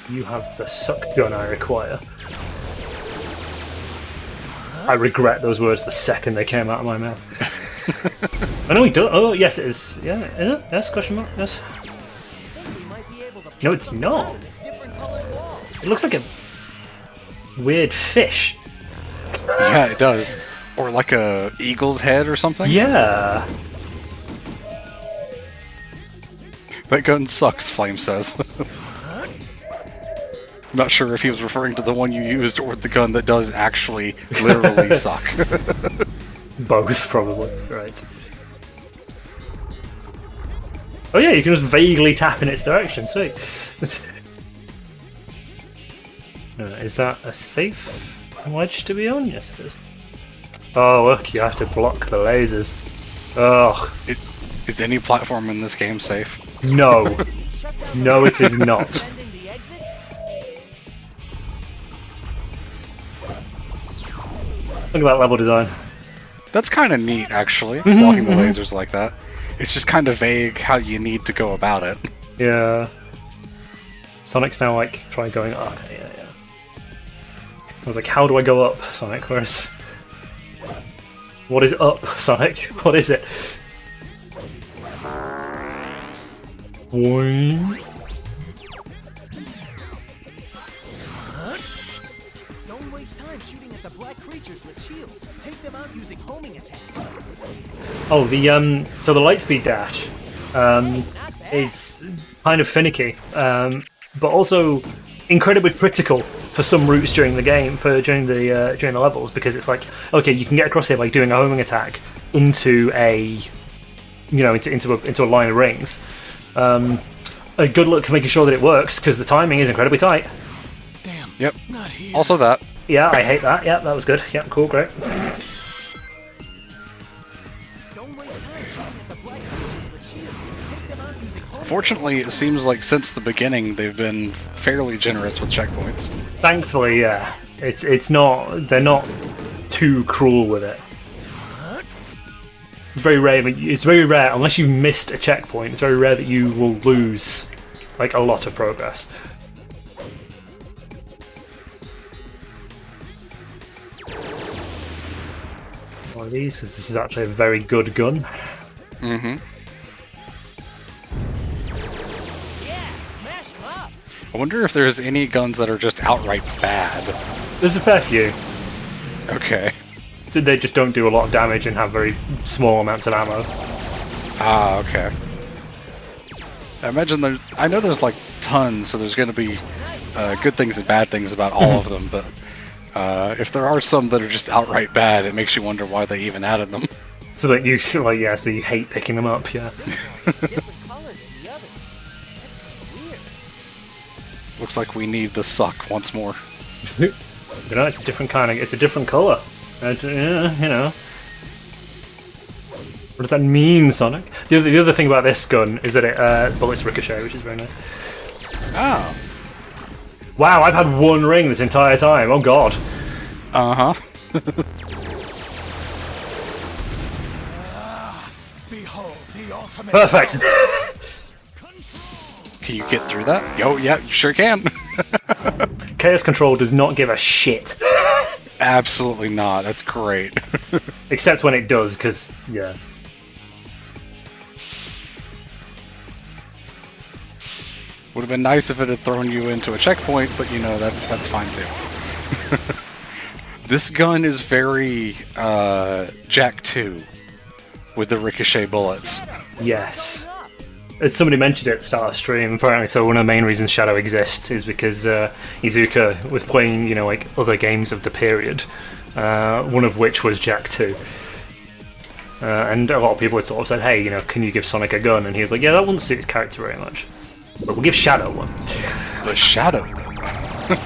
You have the suck gun I require. I regret those words the second they came out of my mouth. I know we do. Oh, yes, it is. Yeah, is it? Yes, question mark? Yes. No, it's not. It looks like a weird fish. Yeah, it does. Or like a eagle's head or something? Yeah. That gun sucks, Flame says. I'm not sure if he was referring to the one you used or the gun that does actually literally suck. Both, probably. Right. Oh yeah, you can just vaguely tap in its direction, sweet. Is that a safe wedge to be on? Yes, it is. Oh look, you have to block the lasers. Ugh. Is any platform in this game safe? No. No, it is not. Look at that level design. That's kind of neat, actually, Mm-hmm, blocking the lasers like that. It's just kind of vague how you need to go about it. Yeah. Sonic's now like trying going up. Okay, yeah. I was like, how do I go up, Sonic? Where's... What is up, Sonic? What is it? Boing. Don't waste time shooting at the black creatures with shields. Take them out using homing attacks. Oh, so the lightspeed dash is kind of finicky, but also incredibly critical for some routes during the game, during the levels, because it's like, okay, you can get across here by doing a homing attack into a into a line of rings. A good look at making sure that it works, because the timing is incredibly tight. Damn. Yep. Not here. Also that. Yeah, I hate that. Yeah, that was good. Yeah, cool, great. Don't waste time shooting at the black creatures with shields. Take them out using home. Fortunately, it seems like since the beginning they've been fairly generous with checkpoints. Thankfully, yeah. It's not. They're not too cruel with it. It's very rare. It's very rare, unless you've missed a checkpoint. It's very rare that you will lose like a lot of progress. One of these, because this is actually a very good gun. Mm-hmm. Yeah, smash them up. I wonder if there's any guns that are just outright bad. There's a fair few. Okay. So they just don't do a lot of damage and have very small amounts of ammo. Ah, okay. I imagine I know there's like tons, so there's going to be good things and bad things about all of them, but if there are some that are just outright bad, it makes you wonder why they even added them. So that you so you hate picking them up, yeah. Different color than the others. That's kind of weird. Looks like we need the suck once more. It's a different kind of. It's a different color. What does that mean, Sonic? The other thing about this gun is that it bullets ricochet, which is very nice. Oh. Wow, I've had one ring this entire time. Oh god. Uh-huh. Behold the ultimate Perfect. Can you get through that? Yo, yeah, you sure can. Chaos Control does not give a shit. Absolutely not. That's great. Except when it does, because, yeah. Would have been nice if it had thrown you into a checkpoint, but you know, that's fine too. This gun is very Jack 2 with the ricochet bullets. Yes. As somebody mentioned at the start of the stream, apparently, so one of the main reasons Shadow exists is because Iizuka was playing, like other games of the period, one of which was Jack 2. And a lot of people had sort of said, hey, can you give Sonic a gun? And he was like, yeah, that wouldn't suit his character very much. But we'll give Shadow one. The Shadow, though. Yeah,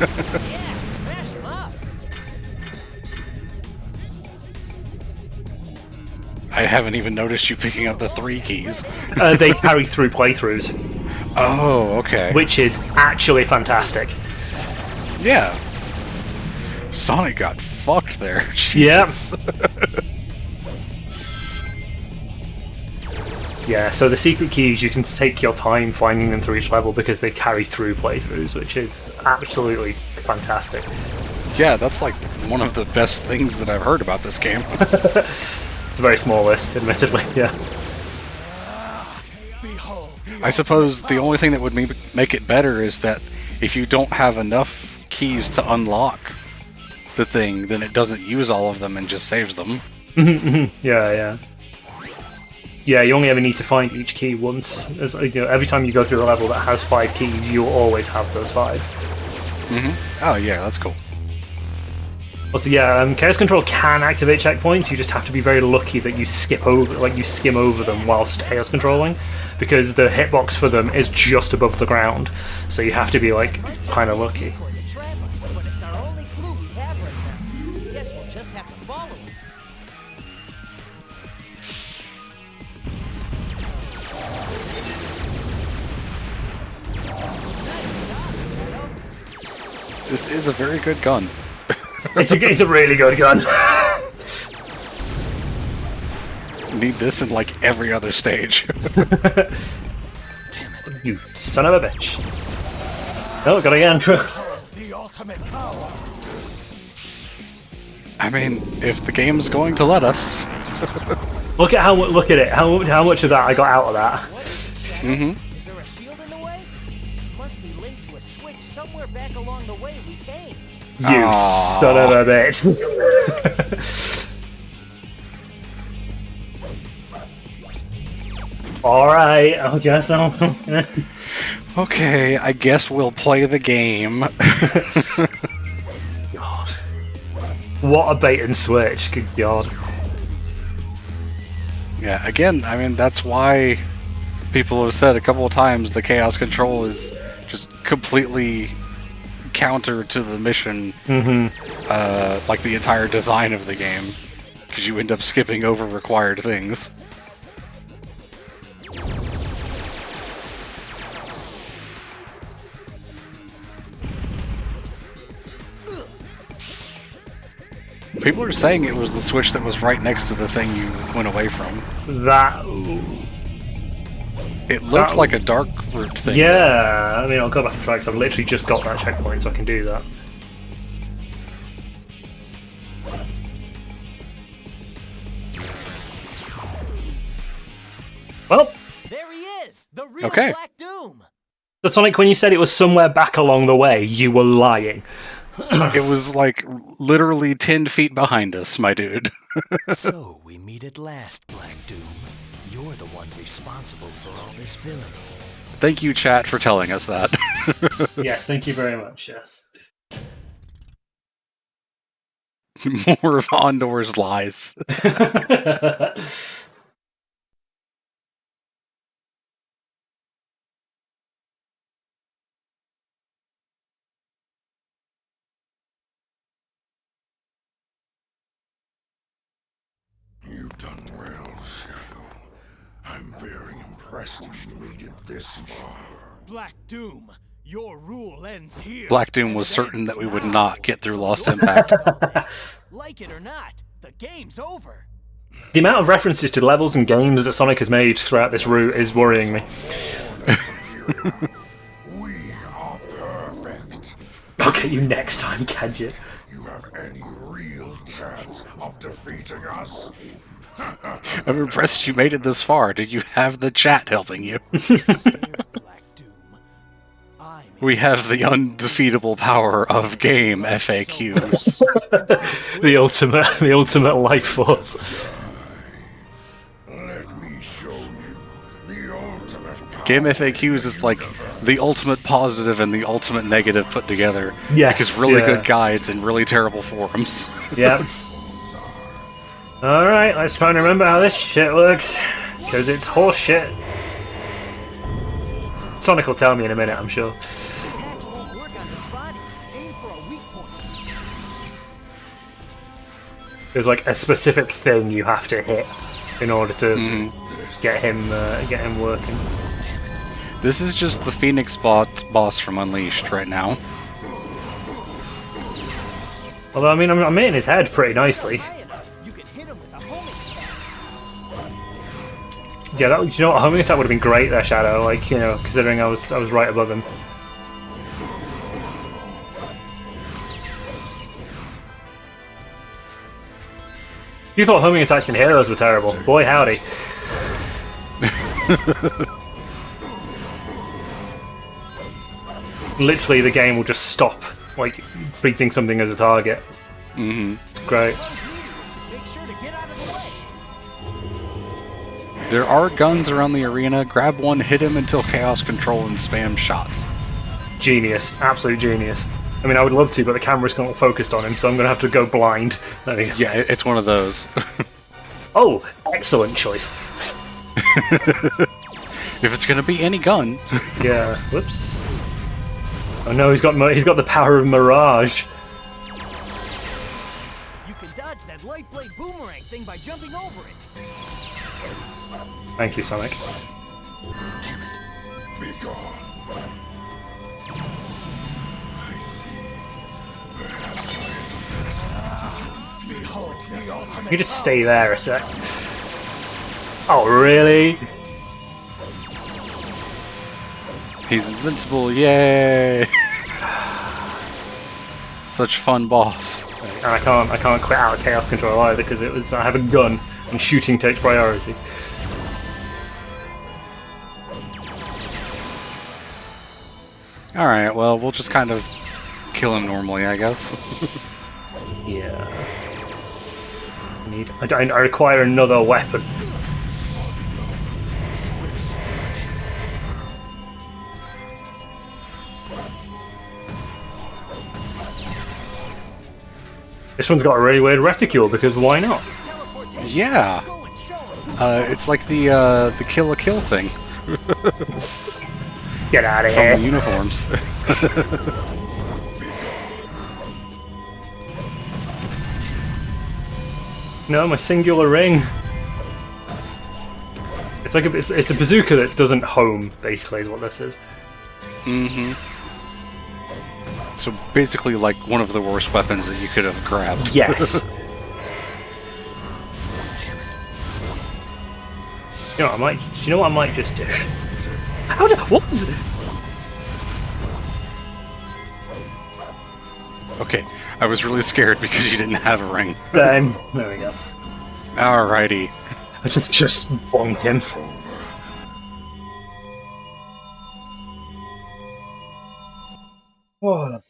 smash them up. I haven't even noticed you picking up the 3 keys. They carry through playthroughs, Oh, okay. which is actually fantastic. Yeah. Sonic got fucked there. Yep. Jesus. Yeah, so the secret keys, you can take your time finding them through each level because they carry through playthroughs, which is absolutely fantastic. Yeah, that's like one of the best things that I've heard about this game. It's a very small list, admittedly, yeah. I suppose the only thing that would make it better is that if you don't have enough keys to unlock the thing, then it doesn't use all of them and just saves them. Yeah. Yeah, you only ever need to find each key once. As, every time you go through a level that has 5 keys, you'll always have those 5. Oh yeah, that's cool. Also, yeah, Chaos Control can activate checkpoints. You just have to be very lucky that you skim over them whilst Chaos Controlling, because the hitbox for them is just above the ground. So you have to be kind of lucky. For the trappers, but it's our only clue we have right now. Guess we'll just have to follow him. This is a very good gun. It's a really good gun. Need this in every other stage. Damn it. You son of a bitch. Oh, got again. the ultimate power. I mean, if the game's going to let us. Look at it. How much of that I got out of that. Is there a shield in the way? Must be linked to a switch somewhere back along the way we came. You son of a bitch. Alright, I guess I'll... Okay, I guess we'll play the game. What a bait and switch, good god. Yeah, again, I mean, that's why people have said a couple of times the chaos control is just completely counter to the mission, like the entire design of the game, because you end up skipping over required things. People are saying it was the switch that was right next to the thing you went away from. That... It looked like a dark root thing. Yeah, I mean, I'll go back and try because I've literally just got that checkpoint, so I can do that. Well, There he is! The real Okay. Black Doom! the Sonic, when you said it was somewhere back along the way, you were lying. It was like literally 10 feet behind us, my dude. So, we meet at last, Black Doom. You're the one responsible for all this villainy. Thank you, chat, for telling us that. Yes, thank you very much, yes. More of Ondor's lies. You've done well, Shadow. I'm very impressed you made it this far. Black Doom, your rule ends here. Black Doom was certain that we would not get through Lost Impact. Like it or not, the game's over. The amount of references to levels and games that Sonic has made throughout this route is worrying me. We are perfect. I'll get you next time, Gadget. You have any real chance of defeating us? I'm impressed you made it this far. Did you have the chat helping you? Black Doom. We have the undefeatable power of game FAQs. the ultimate life force. Let me show you the ultimate power. Game FAQs is like the ultimate positive and the ultimate negative put together. Yes, Because really yeah. good guides and really terrible forums. Yep. Alright, let's try and remember how this shit worked. Because it's horse shit. Sonic will tell me in a minute, I'm sure. Attacks won't work on this spot. Aim for a weak point. There's like a specific thing you have to hit in order to get him working. This is just the Phoenix boss from Unleashed right now. Although, I mean, I'm hitting his head pretty nicely. You can hit him with a homing attack. Yeah, you know what, a homing attack would have been great there, Shadow, like, you know, considering I was right above him. You thought homing attacks in Heroes were terrible. Boy, howdy. Literally, the game will just stop, like, treating something as a target. Great. Make sure to get out of the way. There are guns around the arena. Grab one, hit him until chaos control, and spam shots. Genius. Absolute genius. I mean, I would love to, but the camera's not focused on him, so I'm going to have to go blind. There we go. Yeah, it's one of those. Oh, excellent choice. If it's gonna be any gun. Yeah. Whoops. Oh no, he's got the power of Mirage. You can dodge that light blade boomerang thing by jumping over it. Thank you, Sonic. Be gone. I see. Behold the ultimate. You just stay there a sec. Oh, really? He's invincible, yay! Such fun boss. And I can't quit out of Chaos Control either because I have a gun and shooting takes priority. Alright, well, we'll just kind of kill him normally, I guess. Yeah. I require another weapon. This one's got a really weird reticule because why not? Yeah. It's like the Kill a Kill thing. Get out of From here. the uniforms. No, my singular ring. It's like it's a bazooka that doesn't home, basically, is what this is. Mm-hmm. So basically, like one of the worst weapons that you could have grabbed. Yes. You know what I might? Do you know what I might just do? How did what? Okay, I was really scared because you didn't have a ring. There we go. Alrighty. I just bonked him. Whoa.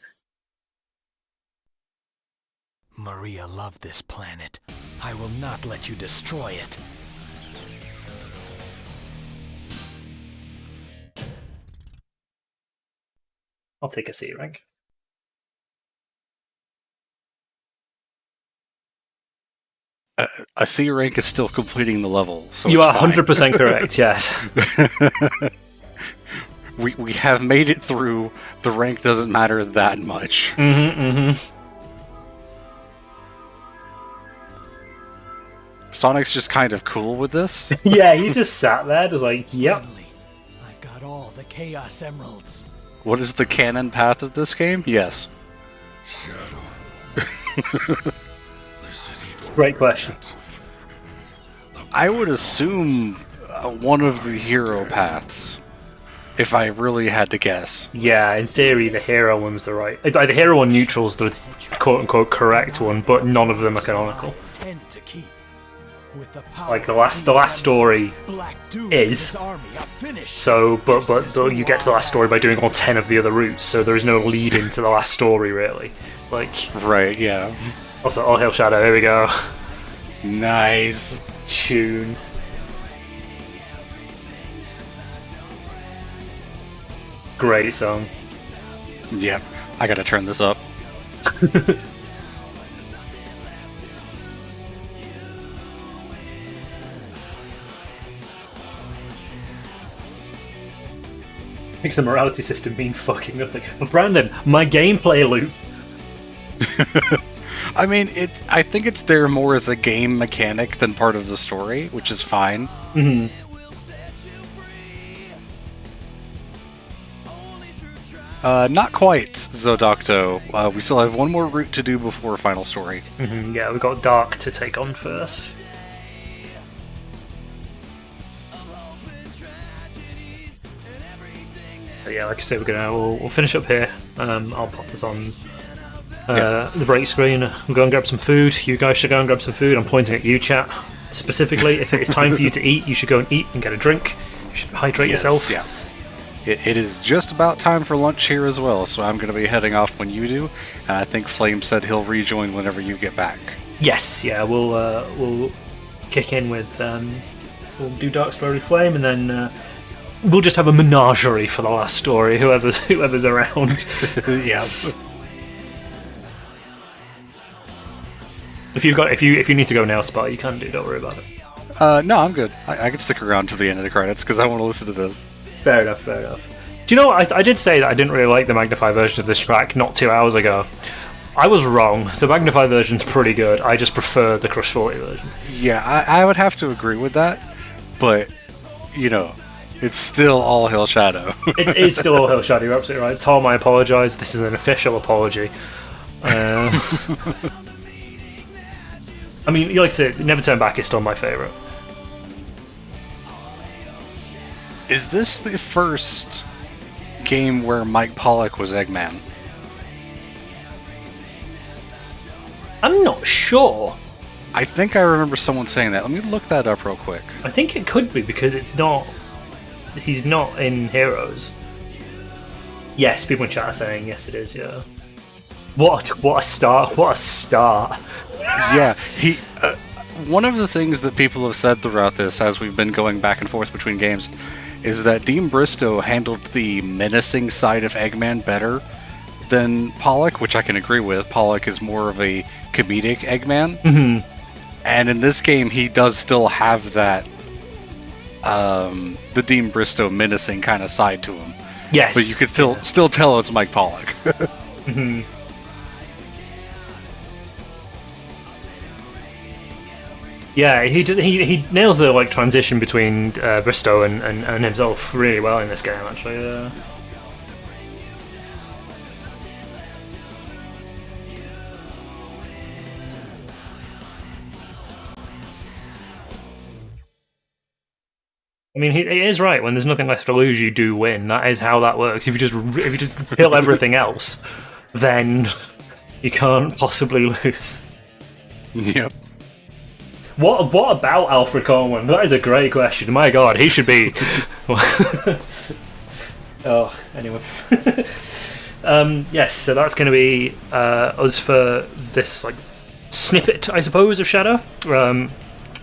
Maria loved this planet. I will not let you destroy it. I'll take a C rank. A C rank is still completing the level, so You it's are fine. 100% correct, yes. We have made it through. The rank doesn't matter that much. Sonic's just kind of cool with this. Yeah, he's just sat there, just like, yep. Finally, I've got all the Chaos Emeralds. What is the canon path of this game? Yes. Great question. I would assume one of the hero paths, if I really had to guess. Yeah, in theory, the hero one's the right. The hero one neutral's the quote-unquote correct one, but none of them are canonical. Tend to keep. With the power Like the last story Black Doom is. this army are finished. So, but you get to the last story by doing all 10 of the other routes, so there is no lead into the last story really. Like, Right, yeah. also, All Hail Shadow. Here we go. Nice. Tune. Great song. Yep. I gotta turn this up. Makes the morality system mean fucking nothing. But Brandon, my gameplay loop. I mean, I think it's there more as a game mechanic than part of the story, which is fine. Mm-hmm. Not quite, Zodocto. We still have one more route to do before final story. Mm-hmm. Yeah, we've got Dark to take on first. But yeah, like I said, we'll finish up here. I'll pop this on the break screen. We'll go and grab some food. You guys should go and grab some food. I'm pointing at you, chat. Specifically, if it is time for you to eat, you should go and eat and get a drink. You should hydrate yourself. Yeah. It is just about time for lunch here as well, so I'm going to be heading off when you do, and I think Flame said he'll rejoin whenever you get back. Yes, yeah, we'll kick in with we'll do Dark Story Flame, and then we'll just have a menagerie for the last story. Whoever's around. Yeah. If you need to go now, Spot, you can do. Don't worry about it. No, I'm good. I can stick around to the end of the credits because I want to listen to this. Fair enough. Do you know what? I did say that I didn't really like the Magnify version of this track not 2 hours ago. I was wrong. The Magnify version's pretty good. I just prefer the Crush 40 version. Yeah, I would have to agree with that, but, you know, it's still All Hail Shadow. It is still All Hail Shadow, you're absolutely right. Tom, I apologise. This is an official apology. I mean, like I said, Never Turn Back is still my favourite. Is this the first game where Mike Pollock was Eggman? I'm not sure. I think I remember someone saying that. Let me look that up real quick. I think it could be because it's not. He's not in Heroes. Yes, people in chat are saying yes, it is. Yeah. What a start! What a start! Yeah, he. One of the things that people have said throughout this, as we've been going back and forth between games, is that Dean Bristow handled the menacing side of Eggman better than Pollock, which I can agree with. Pollock is more of a comedic Eggman. Mm-hmm. And in this game, he does still have that the Dean Bristow menacing kind of side to him. Yes. But you can still tell it's Mike Pollock. Mm-hmm. Yeah, he nails the like transition between Bristow and himself really well in this game, actually. I mean, he is right. When there's nothing left to lose, you do win. That is how that works. If you just kill everything else, then you can't possibly lose. Yep. What about Alfred Coleman? That is a great question. My God, he should be. Oh, anyway. Yes, so that's going to be us for this like snippet, I suppose, of Shadow. Like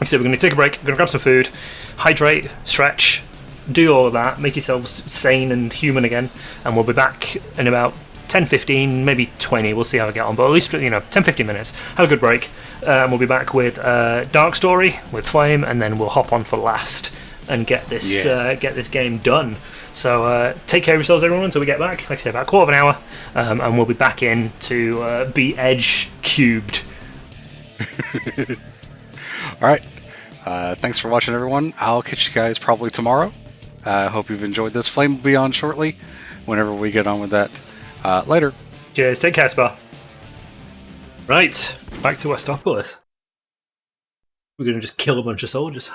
I said, we're going to take a break. We're going to grab some food, hydrate, stretch, do all of that, make yourselves sane and human again, and we'll be back in about 10, 15, maybe 20. We'll see how we get on, but at least 10, 15 minutes. Have a good break, and we'll be back with Dark Story with Flame, and then we'll hop on for Last and get this game done. So take care of yourselves, everyone, until we get back. Like I said, about a quarter of an hour, and we'll be back in to be Edge cubed. Alright, thanks for watching, everyone. I'll catch you guys probably tomorrow. Hope you've enjoyed this. Flame will be on shortly, whenever we get on with that. Later. Cheers, take care, Spa. Right, back to Westopolis. We're going to just kill a bunch of soldiers.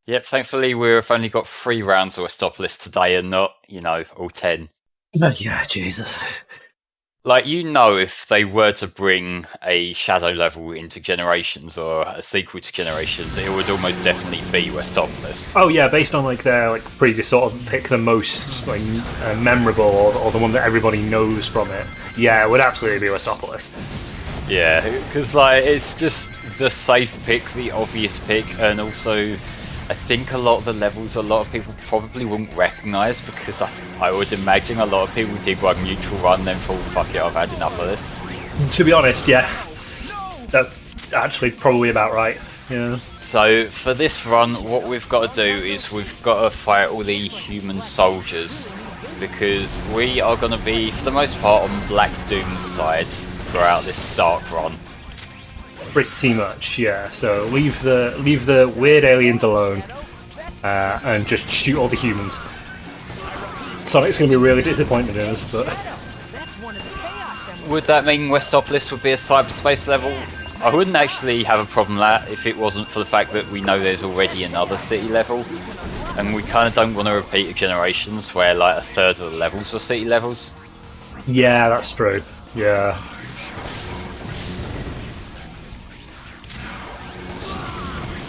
Yep, thankfully we've only got 3 rounds of Westopolis today and not, all 10. Yeah, Jesus. Like, if they were to bring a Shadow level into Generations or a sequel to Generations, it would almost definitely be Westopolis. Oh yeah, based on their previous sort of pick the most memorable or the one that everybody knows from it. Yeah, it would absolutely be Westopolis. Yeah, because it's just the safe pick, the obvious pick, and also I think a lot of the levels a lot of people probably wouldn't recognise, because I would imagine a lot of people did one neutral run then thought, fuck it, I've had enough of this. To be honest, yeah. That's actually probably about right. Yeah. So for this run, what we've got to do is we've got to fight all the human soldiers, because we are going to be, for the most part, on Black Doom's side throughout this dark run. Pretty much, yeah. So leave the weird aliens alone, and just shoot all the humans. Sonic's gonna be really disappointed in us, but would that mean Westopolis would be a cyberspace level? I wouldn't actually have a problem with that if it wasn't for the fact that we know there's already another city level, and we kind of don't want to repeat a Generations where a third of the levels were city levels. Yeah, that's true. Yeah.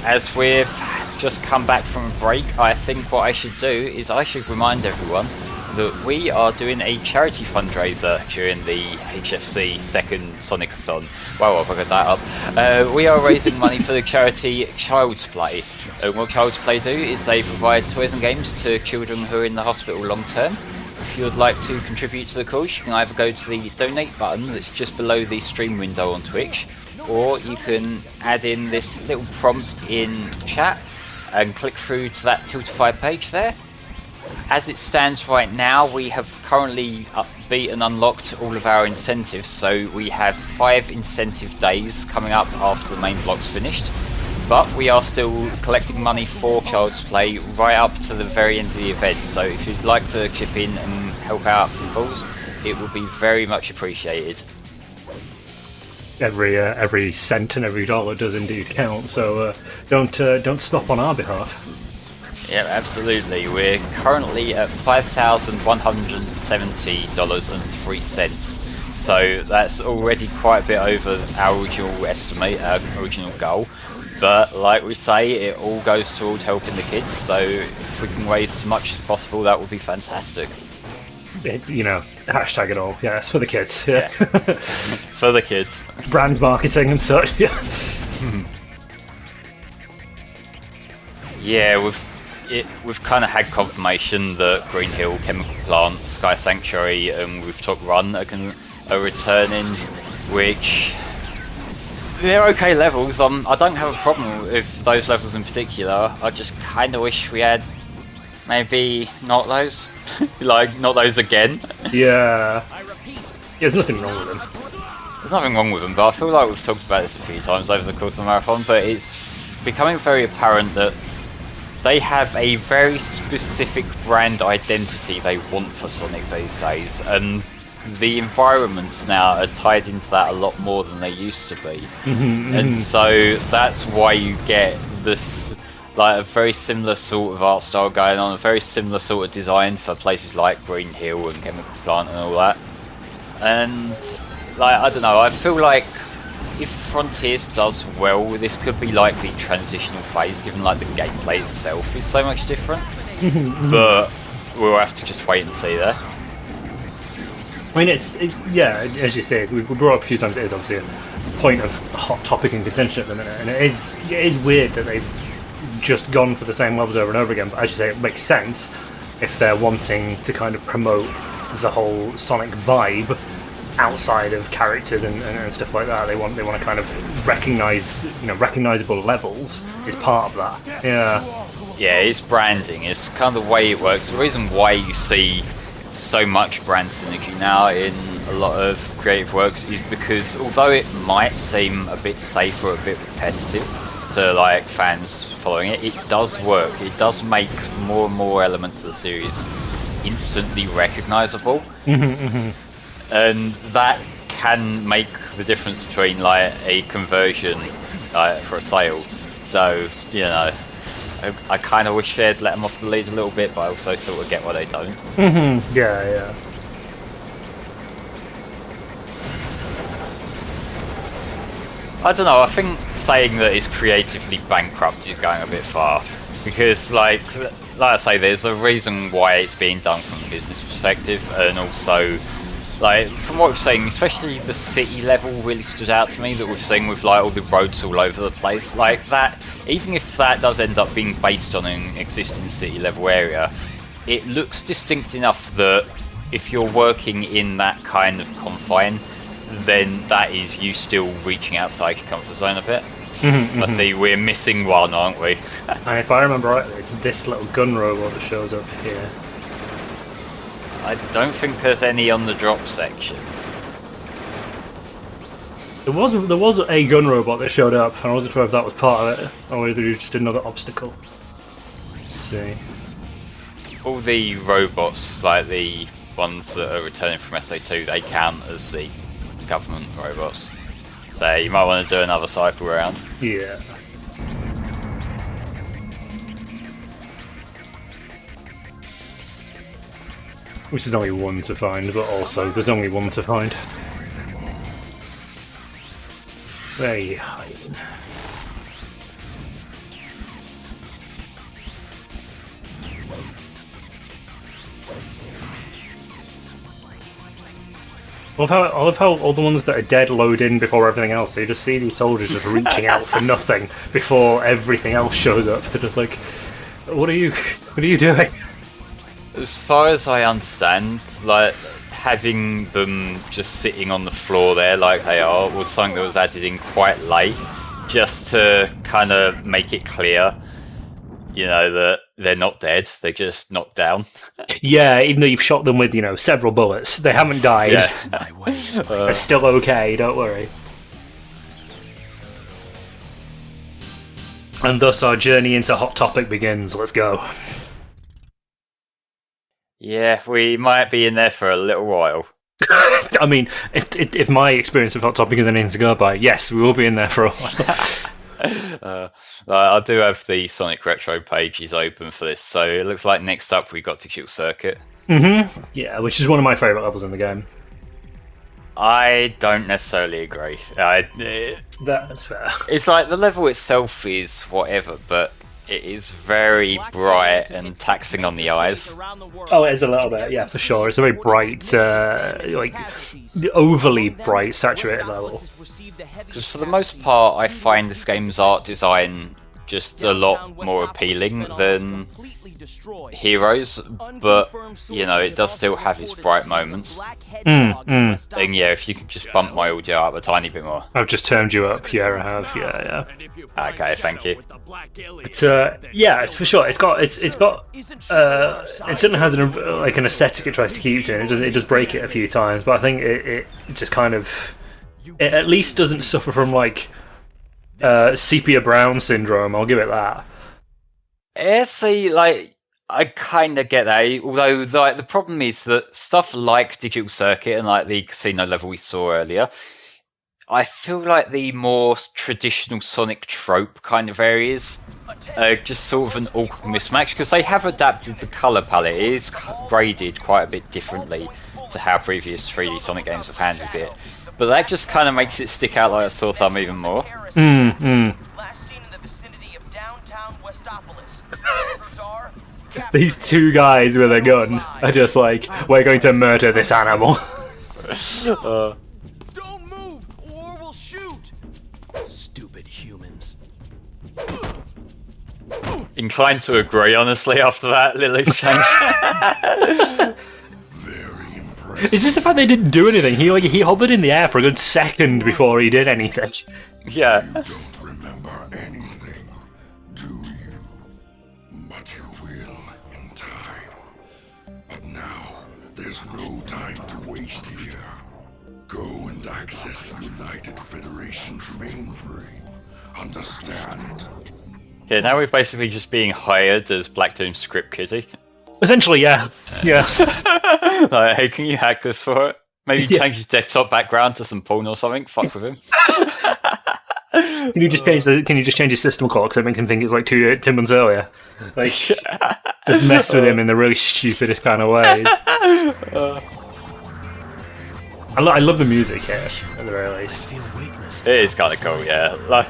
As we've just come back from a break, I think what I should do is I should remind everyone that we are doing a charity fundraiser during the HFC second Sonic-a-thon. Wow, I've got that up. We are raising money for the charity Child's Play. What Child's Play do is they provide toys and games to children who are in the hospital long term. If you would like to contribute to the cause, you can either go to the donate button that's just below the stream window on Twitch, or you can add in this little prompt in chat and click through to that Tiltify page there. As it stands right now, we have currently beat and unlocked all of our incentives, so we have 5 incentive days coming up after the main block's finished. But we are still collecting money for Child's Play right up to the very end of the event, so if you'd like to chip in and help out the cause, it would be very much appreciated. Every cent and every dollar does indeed count, so don't stop on our behalf. Yeah, absolutely. We're currently at $5,170.03, so that's already quite a bit over our original estimate, our original goal. But like we say, it all goes towards helping the kids, so if we can raise as much as possible, that would be fantastic. Hashtag it all. Yeah, it's for the kids. Yeah. For the kids. Brand marketing and such. Yeah. Yeah, we've kind of had confirmation that Green Hill, Chemical Plant, Sky Sanctuary, and Rooftop Run are returning, which they're okay levels. I don't have a problem with those levels in particular. I just kind of wish we had maybe not those, like not those again. Yeah, there's nothing wrong with them. There's nothing wrong with them, but I feel like we've talked about this a few times over the course of the marathon. But it's becoming very apparent that they have a very specific brand identity they want for Sonic these days, and the environments now are tied into that a lot more than they used to be. And so that's why you get this, like, a very similar sort of art style going on, a very similar sort of design for places like Green Hill and Chemical Plant and all that. And, like, I don't know, I feel like if Frontiers does well, this could be like the transitional phase, given like the gameplay itself is so much different. But we'll have to just wait and see there. I mean, yeah, as you say, we brought up a few times, it is obviously a point of hot topic and contention at the minute, and it is weird that they've just gone for the same levels over and over again, but as you say, it makes sense if they're wanting to kind of promote the whole Sonic vibe outside of characters and stuff like that. They want to kind of recognizable levels is part of that. Yeah, it's branding. It's kind of the way it works. The reason why you see so much brand synergy now in a lot of creative works is because although it might seem a bit safe or a bit repetitive to like fans following it, it does work. It does make more and more elements of the series instantly recognizable. And that can make the difference between like a conversion for a sale. So, you know, I kind of wish they'd let them off the lead a little bit, but I also sort of get why they don't. Yeah. I don't know, I think saying that it's creatively bankrupt is going a bit far. Because, like I say, there's a reason why it's being done from a business perspective, and also, like, from what we've seen, especially the city level really stood out to me, that we've seen with like all the roads all over the place. Like that, even if that does end up being based on an existing city level area, it looks distinct enough that if you're working in that kind of confine, then that is you still reaching outside your comfort zone a bit. I see we're missing one, aren't we? And if I remember rightly, it's this little gun robot that shows up here. I don't think there's any on the drop sections. There was a gun robot that showed up, and I wasn't sure if that was part of it, or whether it was just another obstacle. Let's see. All the robots, like the ones that are returning from SA2, they count as the government robots. So you might want to do another cycle round. Yeah. Which is only one to find, but also there's only one to find. Where are you hiding? I love how all the ones that are dead load in before everything else. So you just see these soldiers just reaching out for nothing before everything else shows up. They're just like, what are you doing? As far as I understand, like, having them just sitting on the floor there like they are was something that was added in quite late, just to kind of make it clear, you know, that they're not dead, they're just knocked down. Yeah, even though you've shot them with, you know, several bullets, they haven't died. Yeah. They're still okay, don't worry. And thus our journey into Hot Topic begins. Let's go. Yeah, we might be in there for a little while. I mean, if my experience of Hot Topic is anything to go by, yes, we will be in there for a while. I do have the Sonic Retro pages open for this, so it looks like next up we got to Kill Circuit. Yeah, which is one of my favourite levels in the game. I don't necessarily agree. That's fair. It's like the level itself is whatever, but it is very bright and taxing on the eyes. Oh, it is a little bit, yeah, for sure. It's a very bright, like, overly bright, saturated level. Because for the most part, I find this game's art design just a lot more appealing than Heroes, but you know, it does still have its bright moments. And yeah, if you could just bump my audio up a tiny bit more. I've just turned you up. Yeah, I have. Yeah. Okay, thank you. But yeah, it's for sure. It certainly has an aesthetic it tries to keep to. It does break it a few times, but I think it just kind of, it at least doesn't suffer from like sepia brown syndrome. I'll give it that. See, like, I kind of get that, although like, the problem is that stuff like Digital Circuit and like the casino level we saw earlier, I feel like the more traditional Sonic trope kind of areas are just sort of an awkward mismatch, because they have adapted the colour palette. It is graded quite a bit differently to how previous 3D Sonic games have handled it, but that just kind of makes it stick out like a sore thumb even more. Last seen in the vicinity of downtown Westopolis. These two guys with a gun are just like, we're going to murder this animal. Don't move, or we'll shoot. Stupid humans. Inclined to agree, honestly, after that little exchange. It's just the fact they didn't do anything. He hovered in the air for a good second before he did anything. Yeah. You don't remember anything, do you? But you will in time. But now, there's no time to waste here. Go and access the United Federation's mainframe. Understand? Yeah, now we're basically just being hired as Black Doom's script kiddie. Essentially, yeah. Like, hey, can you hack this for it? Maybe change his desktop background to some porn or something. Fuck with him. Can you just change his system call so it makes him think it's like 2 months earlier? Like, just mess with him in the really stupidest kind of ways. I love the music here, at the very least. It is kind of cool, yeah. Like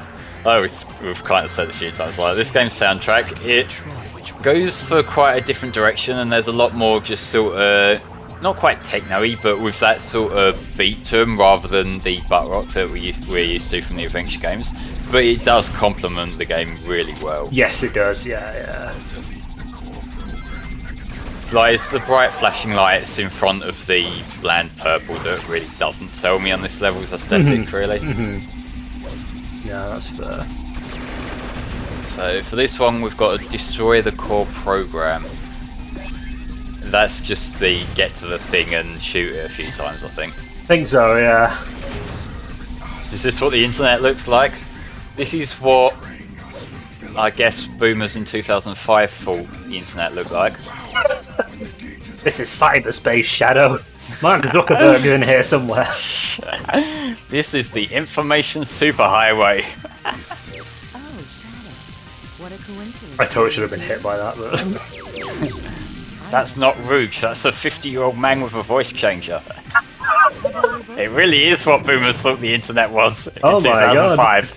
we've kind of said a few times, like this game's soundtrack, it goes for quite a different direction, and there's a lot more just sort of, not quite techno-y, but with that sort of beat to them rather than the butt rock that we're used to from the adventure games. But it does complement the game really well. Yes, it does, yeah. Like, it's the bright flashing lights in front of the bland purple that really doesn't sell me on this level's aesthetic, really. Yeah, that's fair. So for this one, we've got to destroy the core program. That's just the get to the thing and shoot it a few times, I think. Think so, yeah. Is this what the internet looks like? This is what I guess boomers in 2005 thought the internet looked like. This is cyberspace, Shadow. Mark Zuckerberg in here somewhere. This is the information superhighway. What a coincidence. I totally should have been hit by that, but... That's not Rouge, that's a 50-year-old man with a voice changer. It really is what boomers thought the internet was in 2005.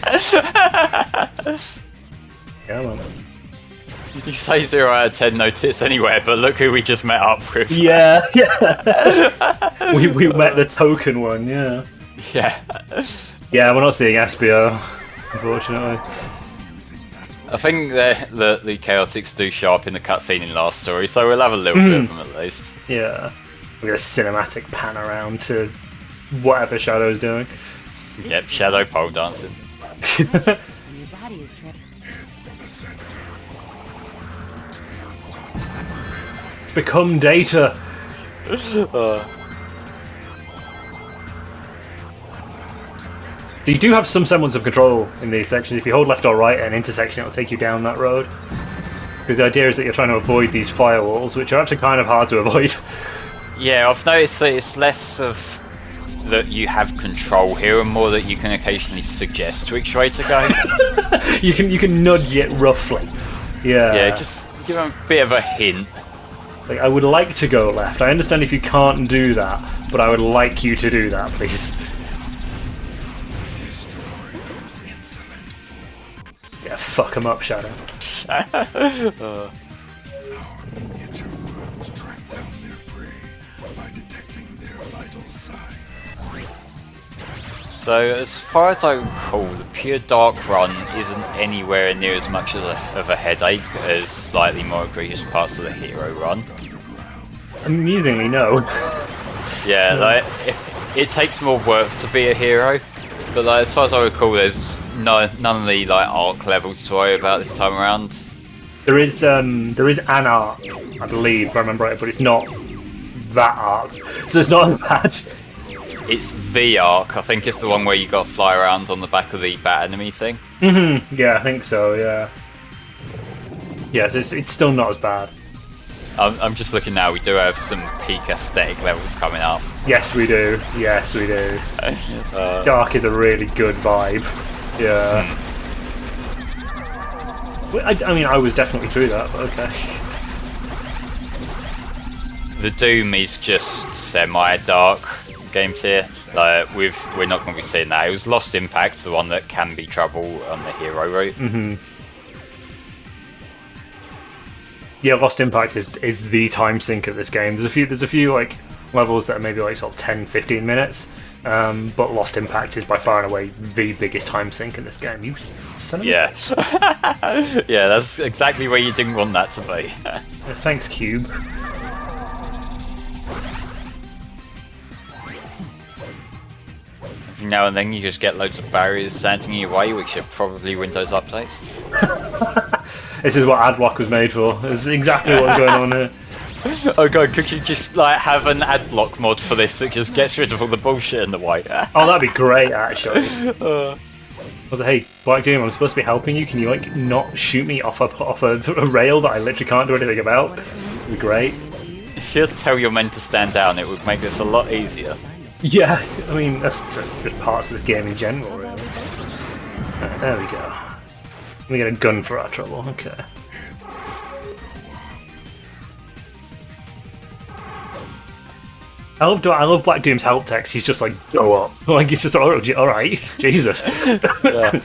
Yeah, man. You say 0 out of 10 no tits anywhere, but look who we just met up with. Yeah. we met the token one, yeah. Yeah. Yeah, we're not seeing Espio, unfortunately. I think the Chaotix do show up in the cutscene in Last Story, so we'll have a little bit of them at least. Yeah. We get a cinematic pan around to whatever Shadow's doing. Yep, Shadow pole dancing. Your body is Become data. You do have some semblance of control in these sections. If you hold left or right at an intersection, it'll take you down that road. Because the idea is that you're trying to avoid these firewalls, which are actually kind of hard to avoid. Yeah, I've noticed that it's less of that you have control here and more that you can occasionally suggest which way to go. you can nudge it roughly. Yeah. Yeah, just give them a bit of a hint. Like, I would like to go left. I understand if you can't do that, but I would like you to do that, please. Yeah, fuck them up, Shadow. So as far as I recall, the pure dark run isn't anywhere near as much of a headache as slightly more egregious parts of the hero run. Amusingly, no. Yeah, like it takes more work to be a hero, but like as far as I recall, there's none of the like arc levels to worry about this time around. There is an arc, I believe, if I remember right, but it's not that arc, so it's not bad. It's the arc. I think it's the one where you got to fly around on the back of the bat enemy thing. Yeah, I think so. Yeah. Yes, it's still not as bad. I'm just looking now. We do have some peak aesthetic levels coming up. Yes, we do. Yes, we do. Dark is a really good vibe. Yeah. I mean, I was definitely through that, but okay. The Doom is just semi-dark game tier. Like we're not going to be seeing that. It was Lost Impact, the one that can be trouble on the hero route. Yeah, Lost Impact is the time sink of this game. There's a few like levels that are maybe like sort of 10-15 minutes, but Lost Impact is by far and away the biggest time sink in this game. You son of a... Yeah, that's exactly where you didn't want that to be. Thanks, Cube. Every now and then you just get loads of barriers standing in your way, which are probably Windows updates. This is what Adblock was made for. This is exactly what's going on here. Oh god, could you just like have an Adblock mod for this that just gets rid of all the bullshit in the way? Oh, that'd be great, actually. I was like, hey, Black Doom, I'm supposed to be helping you. Can you like not shoot me off a rail that I literally can't do anything about? It'd be great. If you'd tell your men to stand down, it would make this a lot easier. Yeah, I mean that's just parts of this game in general, really. There we go. We get a gun for our trouble. Okay. I love Black Doom's help text. He's just like, go up. Like, he's just, all right, Jesus. Yeah.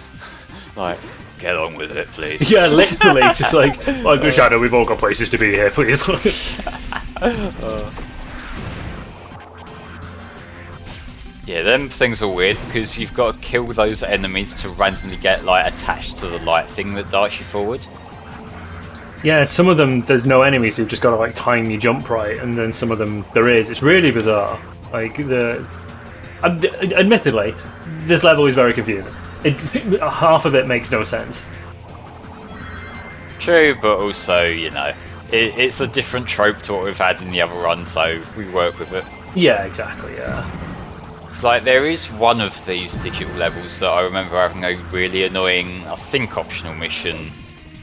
Like, get on with it, please. Yeah, literally. Just like Shadow, we've all got places to be here, please. Yeah, them things are weird because you've got to kill those enemies to randomly get like attached to the light thing that darts you forward. Yeah, some of them there's no enemies, so you've just got to like time your jump right, and then some of them there is. It's really bizarre. Like admittedly, this level is very confusing. Half of it makes no sense. True, but also it's a different trope to what we've had in the other run, so we work with it. Yeah, exactly. Yeah. Like there is one of these digital levels that I remember having a really annoying, I think, optional mission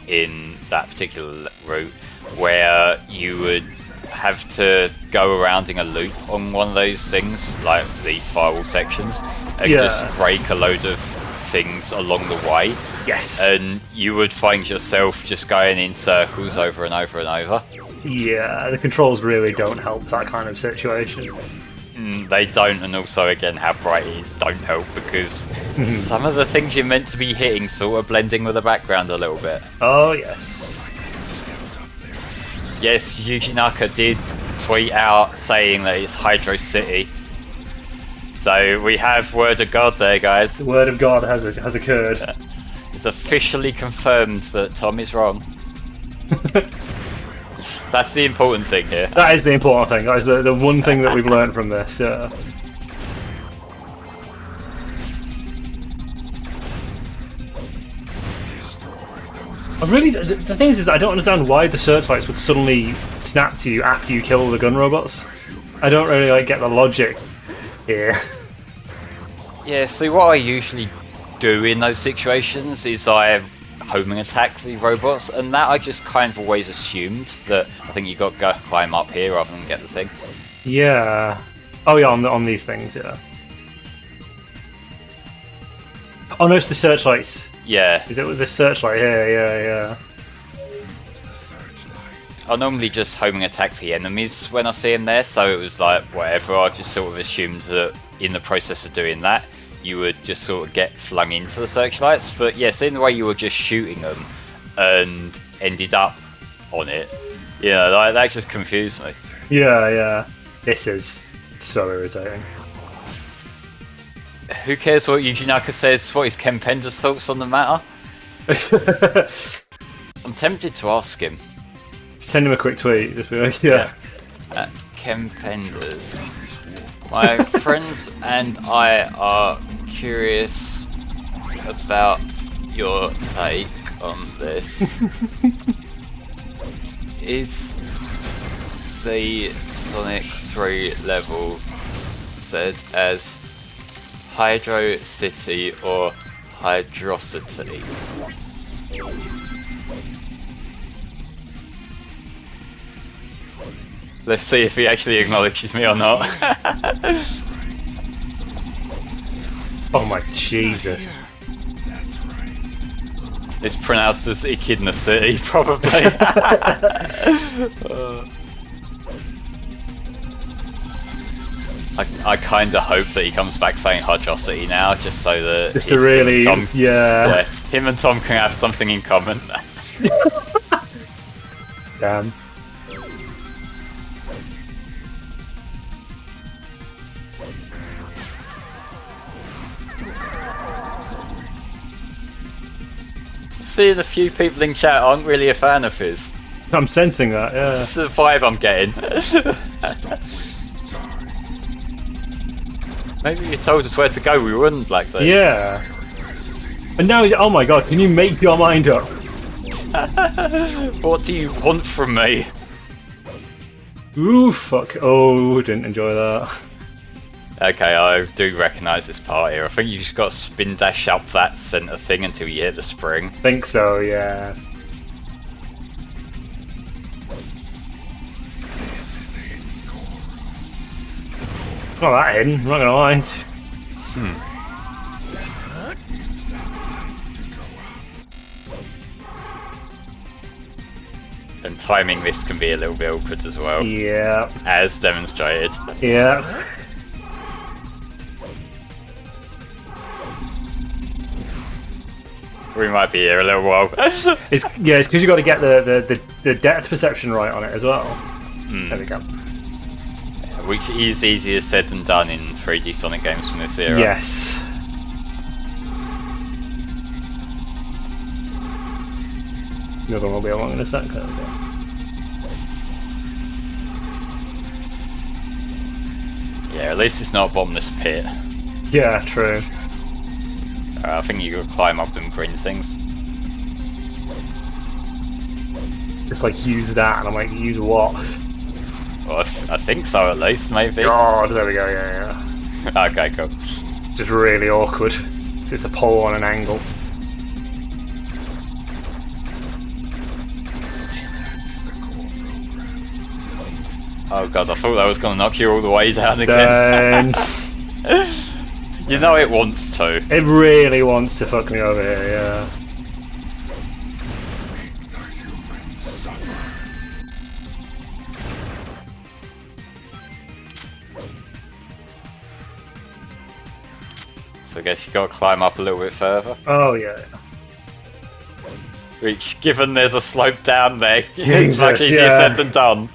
in that particular route where you would have to go around in a loop on one of those things, like the firewall sections, and just break a load of things along the way. Yes. And you would find yourself just going in circles over and over and over. Yeah, the controls really don't help that kind of situation. They don't, and also again how bright it is don't help because some of the things you're meant to be hitting sort of blending with the background a little bit. Oh yes. Yes, Yuji Naka did tweet out saying that it's Hydro City. So we have word of God there, guys. The word of God has occurred. It's officially confirmed that Tom is wrong. That's the important thing here. That is the important thing. That is the one thing that we've learned from this. Yeah. The thing is I don't understand why the searchlights would suddenly snap to you after you kill the gun robots. I don't really get the logic here. Yeah, so what I usually do in those situations is I homing attack the robots, and that I just kind of always assumed that I think you got to go climb up here rather than get the thing. Yeah. Oh yeah, on these things, yeah. Oh no, it's the searchlights. Yeah. Is it with the searchlight here? Yeah. I normally just homing attack the enemies when I see them there, so it was like whatever. I just sort of assumed that in the process of doing that, you would just sort of get flung into the searchlights. But yes, in the way you were just shooting them and ended up on it, that just confused me. Yeah. This is so irritating. who cares what Yuji Naka says? What is Ken Pender's thoughts on the matter? I'm tempted to ask him. Send him a quick tweet. Just be like, yeah. Ken Penders. My friends and I are curious about your take on this. Is the Sonic 3 level said as Hydro City or Hydrocity? Let's see if he actually acknowledges me or not. Oh my Jesus. It's pronounced as Echidna City, probably. I kind of hope that he comes back saying Hydrocity now, just so that Just to really, yeah, him and Tom can have something in common. Damn. See, the few people in chat aren't really a fan of his. I'm sensing that, yeah. Just the vibe I'm getting. Maybe you told us where to go, we wouldn't like that. Yeah. And now, oh my god, can you make your mind up? What do you want from me? Ooh, fuck. Oh, didn't enjoy that. Okay, I do recognise this part here. I think you just got to spin dash up that centre thing until you hit the spring. Think so, yeah. Not that hidden, I'm not gonna lie. And timing this can be a little bit awkward as well. Yeah. As demonstrated. Yeah. We might be here a little while. It's because you got to get the depth perception right on it as well. There we go. Which is easier said than done in 3D Sonic games from this era. Yes. Another one will be along in a sec. Yeah, at least it's not a bottomless pit. Yeah, true. I think you could climb up and green things. Just like use that, and I'm like, use what? Well, I think so at least, maybe. Oh, there we go, yeah. Okay, cool. Just really awkward. It's a pole on an angle. Oh god, I thought that was going to knock you all the way down again. You know it wants to. It really wants to fuck me over here, yeah. So I guess you got to climb up a little bit further. Oh yeah. Which, given there's a slope down there, Jesus, it's much easier said than done.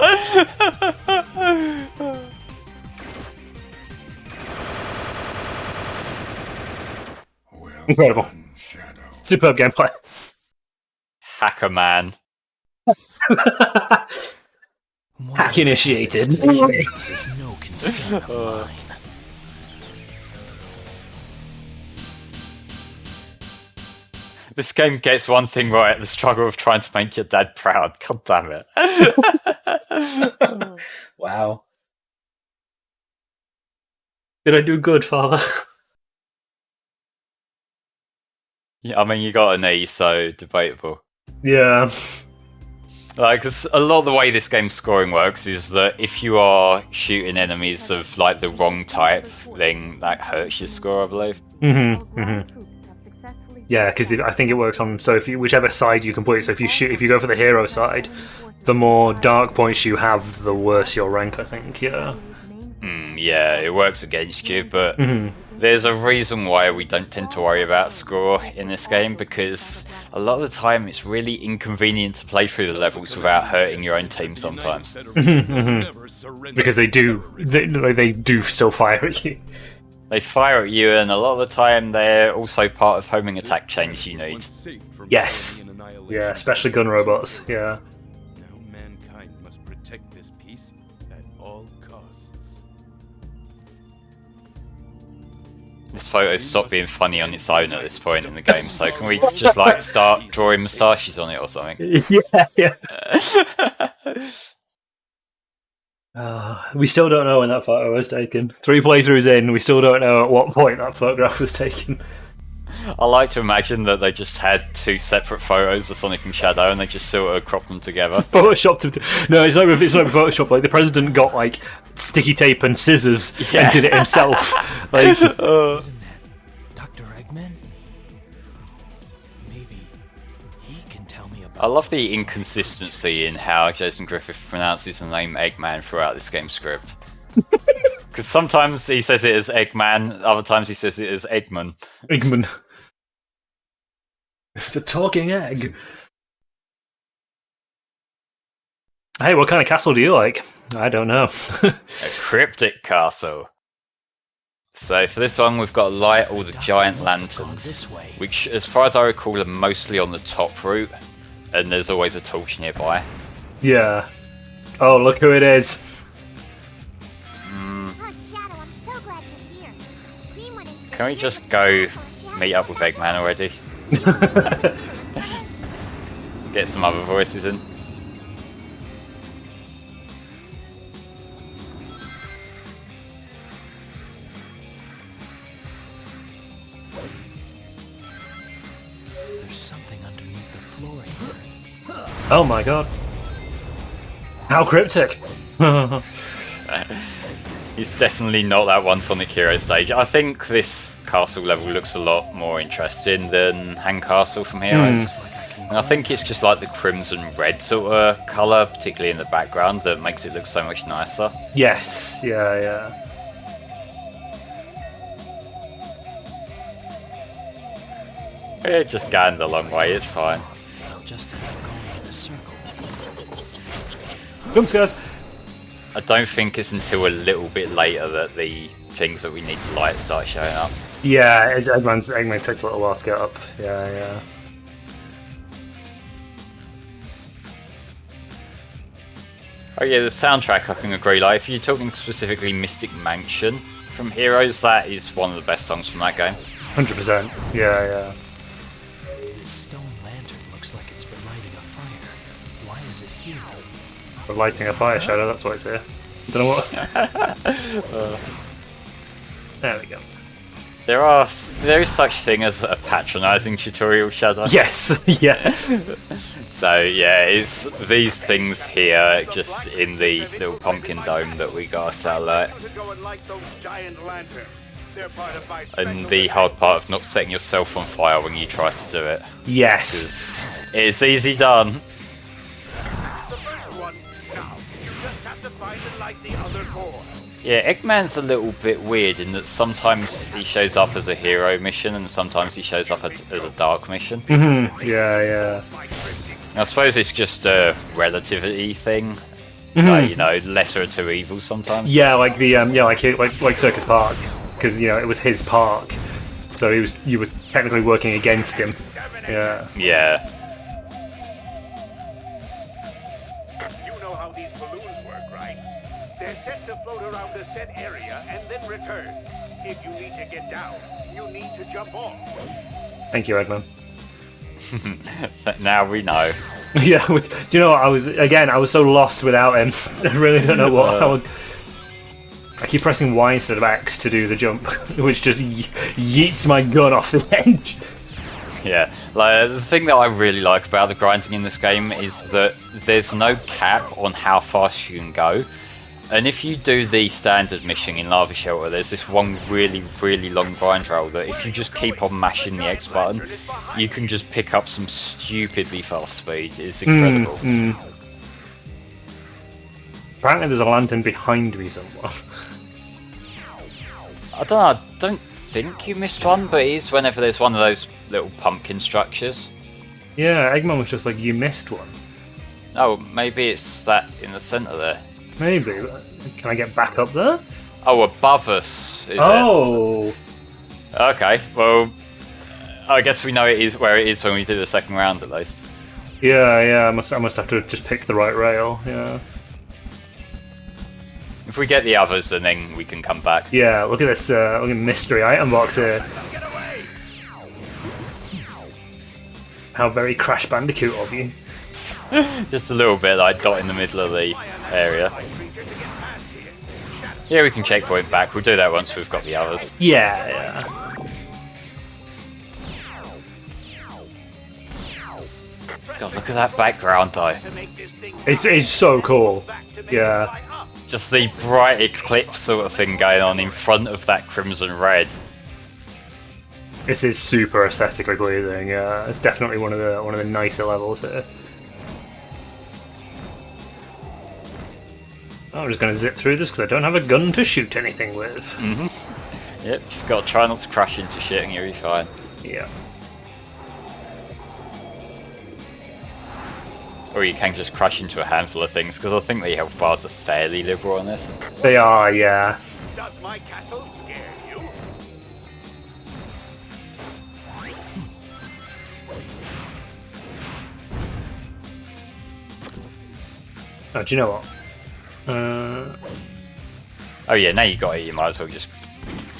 Incredible. Superb gameplay. Hacker man. Hack initiated. This game gets one thing right, the struggle of trying to make your dad proud. God damn it. Wow. Did I do good, father? Yeah, I mean, you got an E, so debatable. Yeah. Like, a lot of the way this game's scoring works is that if you are shooting enemies of, like, the wrong type, then that hurts your score, I believe. Yeah, because I think it works on, so if you, whichever side you complete, so if you go for the hero side, the more dark points you have, the worse your rank, I think, yeah. Yeah, it works against you, but there's a reason why we don't tend to worry about score in this game, because a lot of the time it's really inconvenient to play through the levels without hurting your own team sometimes. Because they do still fire at you. They fire at you, and a lot of the time they're also part of homing attack chains you need. Yes. Yeah, especially gun robots. Yeah. Now mankind must protect this peace at all costs. This photo's stopped being funny on its own at this point in the game, so can we just like start drawing moustaches on it or something? Yeah. We still don't know when that photo was taken. 3 playthroughs in, we still don't know at what point that photograph was taken. I like to imagine that they just had 2 separate photos of Sonic and Shadow, and they just sort of cropped them together. Photoshopped them. No, it's not Photoshop. Like the president got like sticky tape and scissors and did it himself. Like, Isn't that Dr. Eggman? Maybe he can tell me about. I love the inconsistency in how Jason Griffith pronounces the name Eggman throughout this game script. Because sometimes he says it as Eggman, other times he says it as Eggman. Eggman. The talking egg. Hey, what kind of castle do you like? I don't know. A cryptic castle. So for this one, we've got to light all the giant lanterns, which, as far as I recall, are mostly on the top route, and there's always a torch nearby. Yeah. Oh, look who it is. Can we just go meet up with Eggman already? Get some other voices in. There's something underneath the floor here. Oh my god. How cryptic. It's definitely not that one Sonic Hero stage. I think this castle level looks a lot more interesting than Hang Castle from Heroes. And I think it's just like the crimson red sort of colour, particularly in the background, that makes it look so much nicer. Yes, yeah. Yeah, just going the long way, it's fine. I'll just end up going in a circle. Come, guys. I don't think it's until a little bit later that the things that we need to light start showing up. Yeah, Eggman takes a little while to get up. Yeah. Oh yeah, the soundtrack I can agree. Like, if you're talking specifically Mystic Mansion from Heroes, that is one of the best songs from that game. 100%. Yeah. This stone lantern looks like it's for lighting a fire. Why is it here? For lighting a fire shadow, that's why it's here. Don't know what. There we go. There is such thing as a patronising tutorial shadow. Yes, yeah. So yeah, it's these things here, just in the little pumpkin dome that we got to light. And the hard part of not setting yourself on fire when you try to do it. Yes. It's easy done. Yeah, Eggman's a little bit weird in that sometimes he shows up as a hero mission and sometimes he shows up as a dark mission. Yeah. I suppose it's just a relativity thing. Like, lesser of two evils sometimes. Yeah, like the like Circus Park, because it was his park, so you were technically working against him. Yeah. Yeah. You know how these balloons work, right? They're set to float around a set area and then return. If you need to get down, you need to jump off. Thank you, Eggman. Now we know. Yeah, do you know what? I was so lost without him. I really don't know what. I keep pressing Y instead of X to do the jump, which just yeets my gun off the edge. Yeah, like the thing that I really like about the grinding in this game is that there's no cap on how fast you can go. And if you do the standard mission in Lava Shelter, there's this one really, really long grind roll that if you just keep on mashing the X button, you can just pick up some stupidly fast speed. It's incredible. Apparently there's a lantern behind me somewhere. I don't think you missed one, but it is whenever there's one of those little pumpkin structures. Yeah, Eggman was just like, you missed one. Oh, maybe it's that in the centre there. Maybe. Can I get back up there? Oh, above us, is it? Oh! Okay, well, I guess we know it is where it is when we do the second round at least. Yeah, I must have to just pick the right rail, yeah. If we get the others, and then we can come back. Yeah, look at this look at mystery item box here. How very Crash Bandicoot of you. Just a little bit, like dot in the middle of the area. Yeah, we can checkpoint back. We'll do that once we've got the others. Yeah. God, look at that background though. It's so cool. Yeah. Just the bright eclipse sort of thing going on in front of that crimson red. This is super aesthetically pleasing. Yeah, it's definitely one of the nicer levels here. I'm just going to zip through this because I don't have a gun to shoot anything with. Yep, just got to try not to crash into shit and you'll be fine. Yeah. Or you can just crash into a handful of things, because I think the health bars are fairly liberal on this. They are, yeah. Does my castle scare you? Oh, do you know what? Oh yeah, now you got it, you might as well just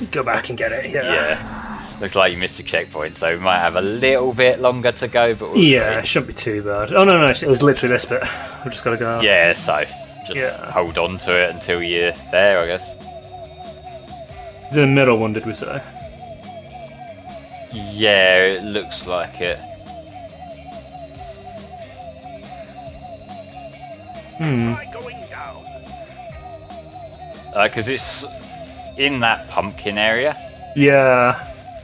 go back and get it, yeah. Looks like you missed a checkpoint, so we might have a little bit longer to go, but we'll see. It shouldn't be too bad. Oh no, it was literally this bit. We've just got to go. Yeah, so just hold on to it until you're there, I guess. It's in the middle one, did we say? Yeah, it looks like it. Because it's in that pumpkin area. Yeah.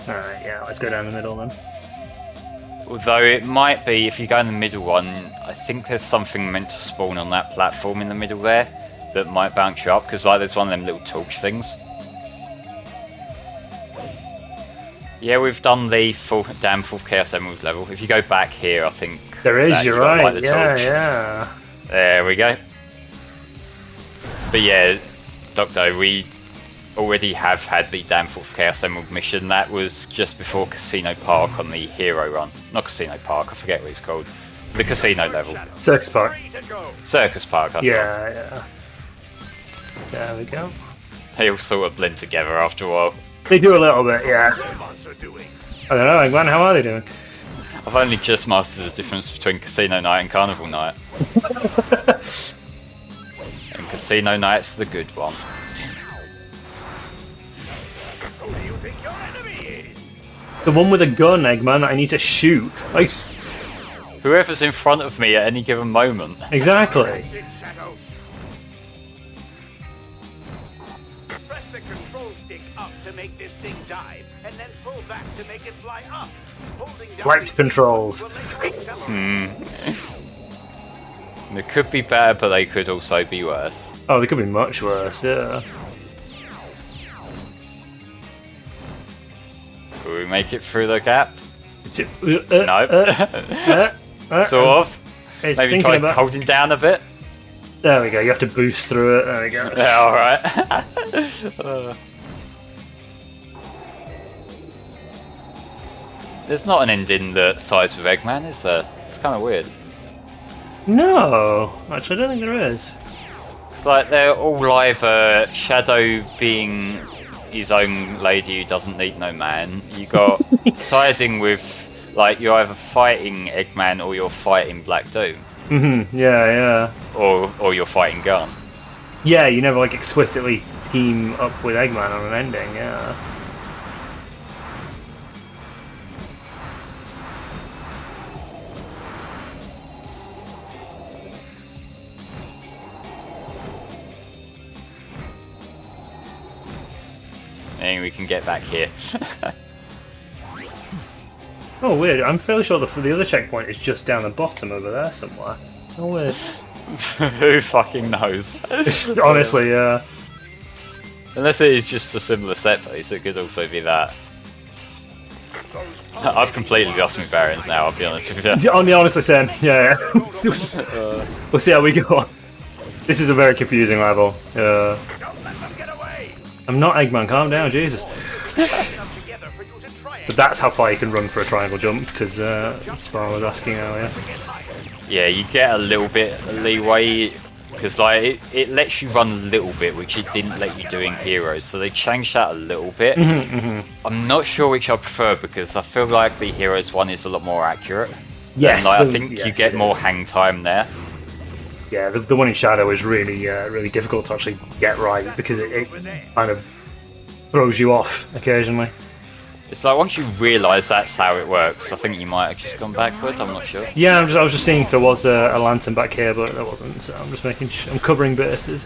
Alright, yeah, let's go down the middle then. Although it might be, if you go in the middle one, I think there's something meant to spawn on that platform in the middle there that might bounce you up, because like there's one of them little torch things. Yeah, we've done the damn fourth Chaos Emerald level. If you go back here, I think there is. You're right. Like, the torch. Yeah. There we go. But yeah, Doctor, we already have had the damn fourth Chaos Emerald mission. That was just before Casino Park on the Hero Run. Not Casino Park. I forget what it's called. The casino level. Circus Park. Circus Park. Yeah. There we go. They all sort of blend together after a while. They do a little bit, yeah. I don't know, Eggman, how are they doing? I've only just mastered the difference between Casino Night and Carnival Night. And Casino Night's the good one. The one with a gun, Eggman, that I need to shoot. Like, whoever's in front of me at any given moment. Exactly. Press the control stick up to make this thing dive, and then pull back to make it fly up. Holding down Flight controls. They could be better, but they could also be worse. Oh, they could be much worse, yeah. Will we make it through the gap? No. Sort of. Maybe try about... holding down a bit. There we go, you have to boost through it. There we go. Yeah, alright. There's not an ending that sides with Eggman, is there? It's kind of weird. No, actually, I don't think there is. It's like they're all either Shadow being his own lady who doesn't need no man. You got siding with, like, you're either fighting Eggman or you're fighting Black Doom. Yeah. Or you're fighting Gun. Yeah, you never like explicitly team up with Eggman on an ending, yeah. And we can get back here. Oh, weird. I'm fairly sure the other checkpoint is just down the bottom over there somewhere. Oh, weird. Who fucking knows? Honestly, yeah. Unless it is just a similar set piece, it could also be that. I've completely lost my bearings now, I'll be honest with you. Honestly, Sam, yeah. We'll see how we go on. This is a very confusing level. I'm not Eggman, calm down, Jesus. So that's how far you can run for a triangle jump, because that's what I was asking earlier. Yeah, you get a little bit of leeway, because like it lets you run a little bit, which it didn't let you do in Heroes, so they changed that a little bit. I'm not sure which I prefer, because I feel like the Heroes one is a lot more accurate. Yes, and, like, I think you get more hang time there. Yeah, the one in Shadow is really really difficult to actually get right, because it kind of throws you off occasionally. It's like once you realise that's how it works, I think you might have just gone backward, I'm not sure. Yeah, I was just seeing if there was a lantern back here, but there wasn't, so I'm just I'm covering bases.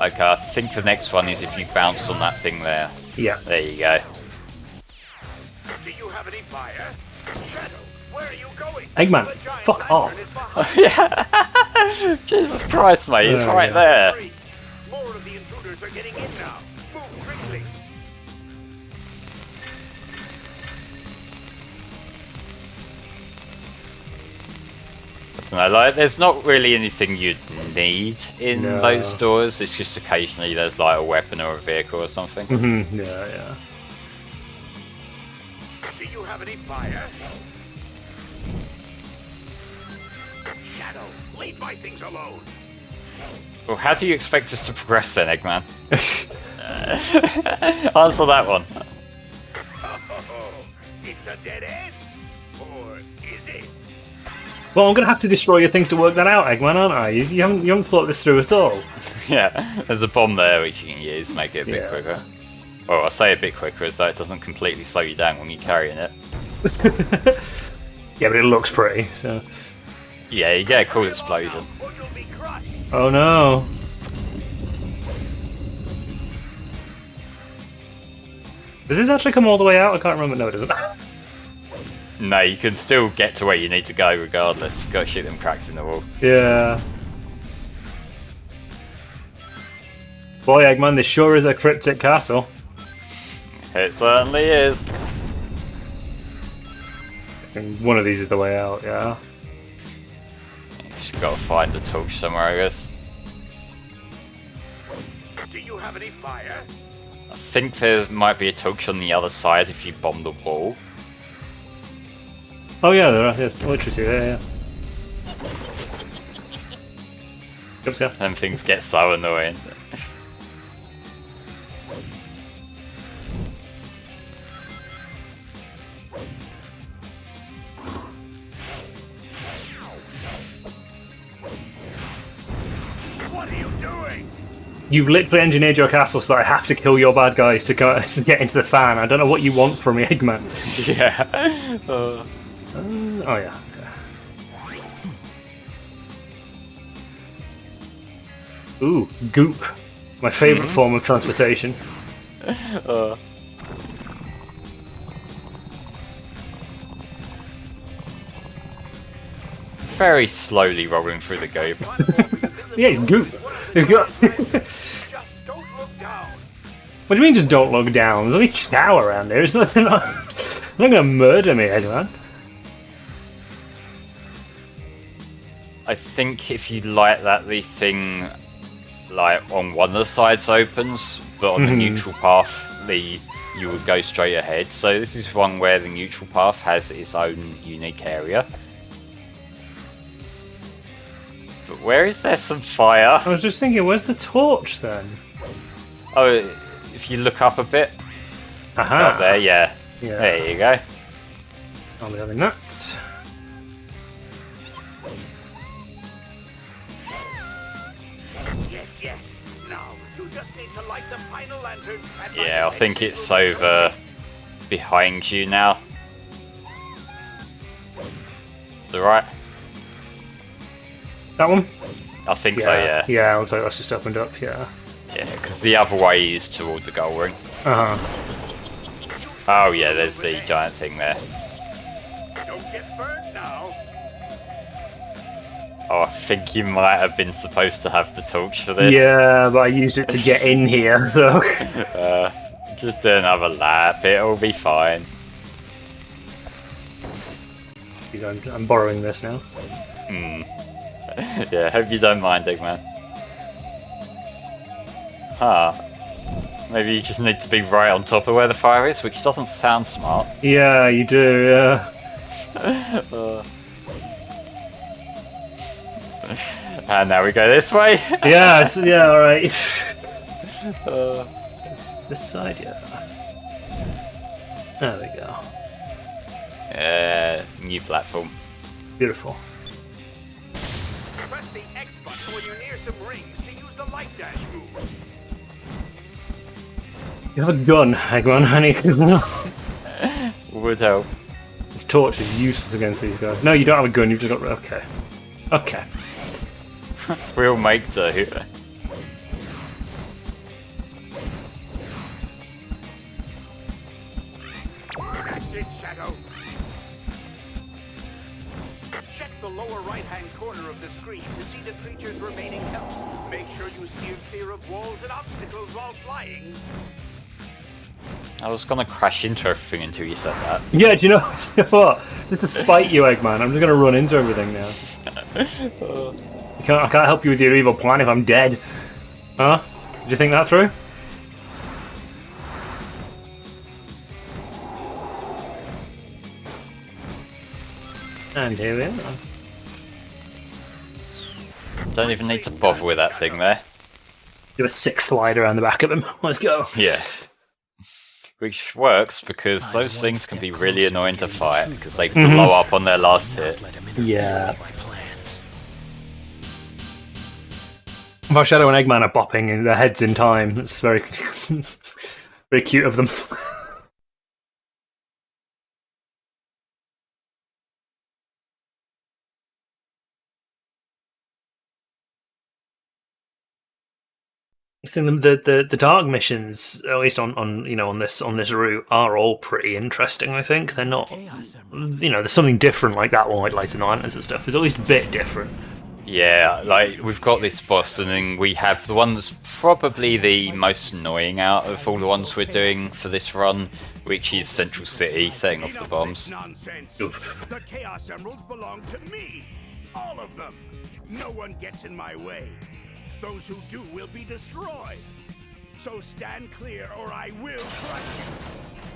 Okay, I think the next one is if you bounce on that thing there. Yeah. There you go. Do you have any fire? Shadow, where are you going? Eggman, fuck off. Yeah. Jesus Christ, mate, it's right there. More of the intruders are getting in now. Move quickly. No, like, there's not really anything you'd need in those doors. It's just occasionally there's like a weapon or a vehicle or something. Yeah. Do you have any fire? Shadow, leave my things alone. Well, how do you expect us to progress then, Eggman? Answer that one. It's a dead end? Or is it? Well, I'm going to have to destroy your things to work that out, Eggman, aren't I? You haven't thought this through at all. Yeah, there's a bomb there which you can use, make it a bit quicker. Well, I say a bit quicker so it doesn't completely slow you down when you're carrying it. Yeah, but it looks pretty, so... Yeah, you get a cool explosion. Oh no! Does this actually come all the way out? I can't remember. No, it doesn't. No, you can still get to where you need to go regardless. Gotta shoot them cracks in the wall. Yeah. Boy, Eggman, this sure is a cryptic castle. It certainly is. I think one of these is the way out, yeah. You just gotta find a torch somewhere, I guess. Do you have any fire? I think there might be a torch on the other side if you bomb the wall. Oh yeah, there are. There's electricity there, yeah. Them things get so annoying. What are you doing? You've literally engineered your castle so that I have to kill your bad guys to get into the fan. I don't know what you want from me, Eggman. Yeah. Oh yeah. Ooh, goop. My favourite form of transportation. Very slowly rolling through the goop. Yeah, it's goop. It's got... What do you mean just don't look down? There's only chow around there. It's not gonna murder me, Eggman. I think if you light that, the thing like on one of the sides opens, but on the neutral path, you would go straight ahead. So this is one where the neutral path has its own unique area. But where is there some fire? I was just thinking, where's the torch then? Oh, if you look up a bit. Aha. Up there, yeah. There you go. I'll be having that. Yes. Now, you just need to light the final lantern. Yeah, I think it's over behind you now. Is that right? That one? I think so, yeah. Yeah, looks like that's just opened up, yeah. Yeah, because the other way is toward the goal ring. Uh-huh. Oh yeah, there's the giant thing there. Don't get burned now. Oh, I think you might have been supposed to have the torch for this. Yeah, but I used it to get in here, so... Just do another lap, it'll be fine. Apologies, I'm borrowing this now. Yeah, hope you don't mind, Eggman. Maybe you just need to be right on top of where the fire is, which doesn't sound smart. Yeah, you do, yeah. And now we go this way. Yeah, alright. This side, yeah. There we go. New platform. Beautiful. Press the X button when you're near some rings to use the light dash move. You have a gun, Eggman. I need to know. Would help. This torch is useless against these guys. No, you don't have a gun, you've just got... Okay. Okay. We'll make do. That's it, Shadow. Check the lower right-hand corner of the screen to see the creature's remaining health. Make sure you steer clear of walls and obstacles while flying. I was gonna crash into everything until you said that. Yeah, do you know what? Just to spite you, Eggman, I'm just gonna run into everything now. I can't help you with your evil plan if I'm dead. Huh? Did you think that through? And here we are. Don't even need to bother with that thing there. Do a 6 slide around the back of him. Let's go. Yeah. Which works because those things can be really annoying to fight because they blow up on their last hit. Yeah. While Shadow and Eggman are bopping in their heads in time, that's very, very cute of them. I think the dark missions, at least on this route, are all pretty interesting. I think they're not, there's something different like that one, like Later Nightmares and stuff. It's at least a bit different. Yeah, like we've got this boss, and then we have the one that's probably the most annoying out of all the ones we're doing for this run, which is Central City, setting off the bombs. The Chaos Emeralds belong to me, all of them. No one gets in my way. Those who do will be destroyed. So stand clear or I will crush you,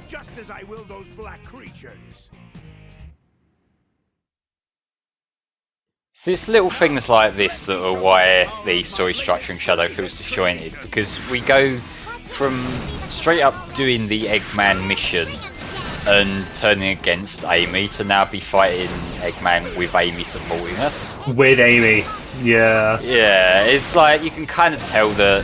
just as I will those black creatures. So it's little things like this that are why the story structure in Shadow feels disjointed, because we go from straight up doing the Eggman mission and turning against Amy to now be fighting Eggman with Amy supporting us. With Amy, yeah. Yeah, it's like you can kind of tell that,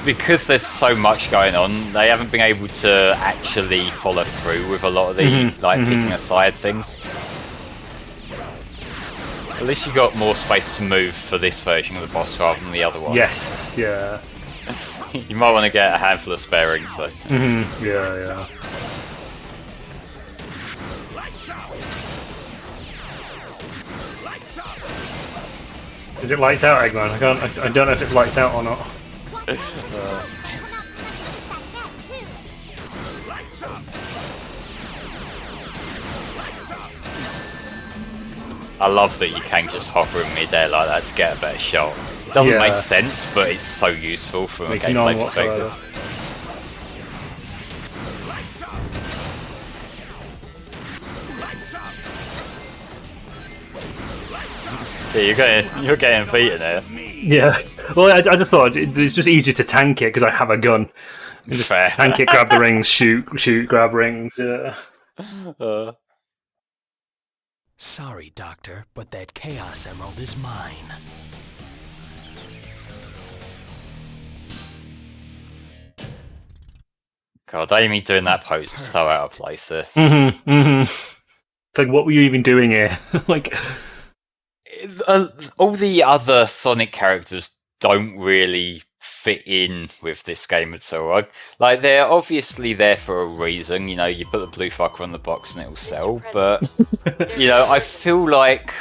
because there's so much going on, they haven't been able to actually follow through with a lot of the picking aside things. At least you got more space to move for this version of the boss rather than the other one. Yes, yeah. You might want to get a handful of spare rings, though. Yeah. Is it lights out, Eggman? I don't know if it's lights out or not. I love that you can just hover in midair like that to get a better shot. It doesn't make sense, but it's so useful from a gameplay perspective. Yeah, you're getting beaten there. Yeah. Well, I just thought it's just easier to tank it because I have a gun. Just tank it, grab the rings, shoot, grab rings. Yeah. Sorry, Doctor, but that Chaos Emerald is mine. God, Amy doing that pose is so out of place there. It's like, what were you even doing here? Like, all the other Sonic characters don't really fit in with this game at all. Like, they're obviously there for a reason. You put the blue fucker on the box and it'll sell. But, I feel like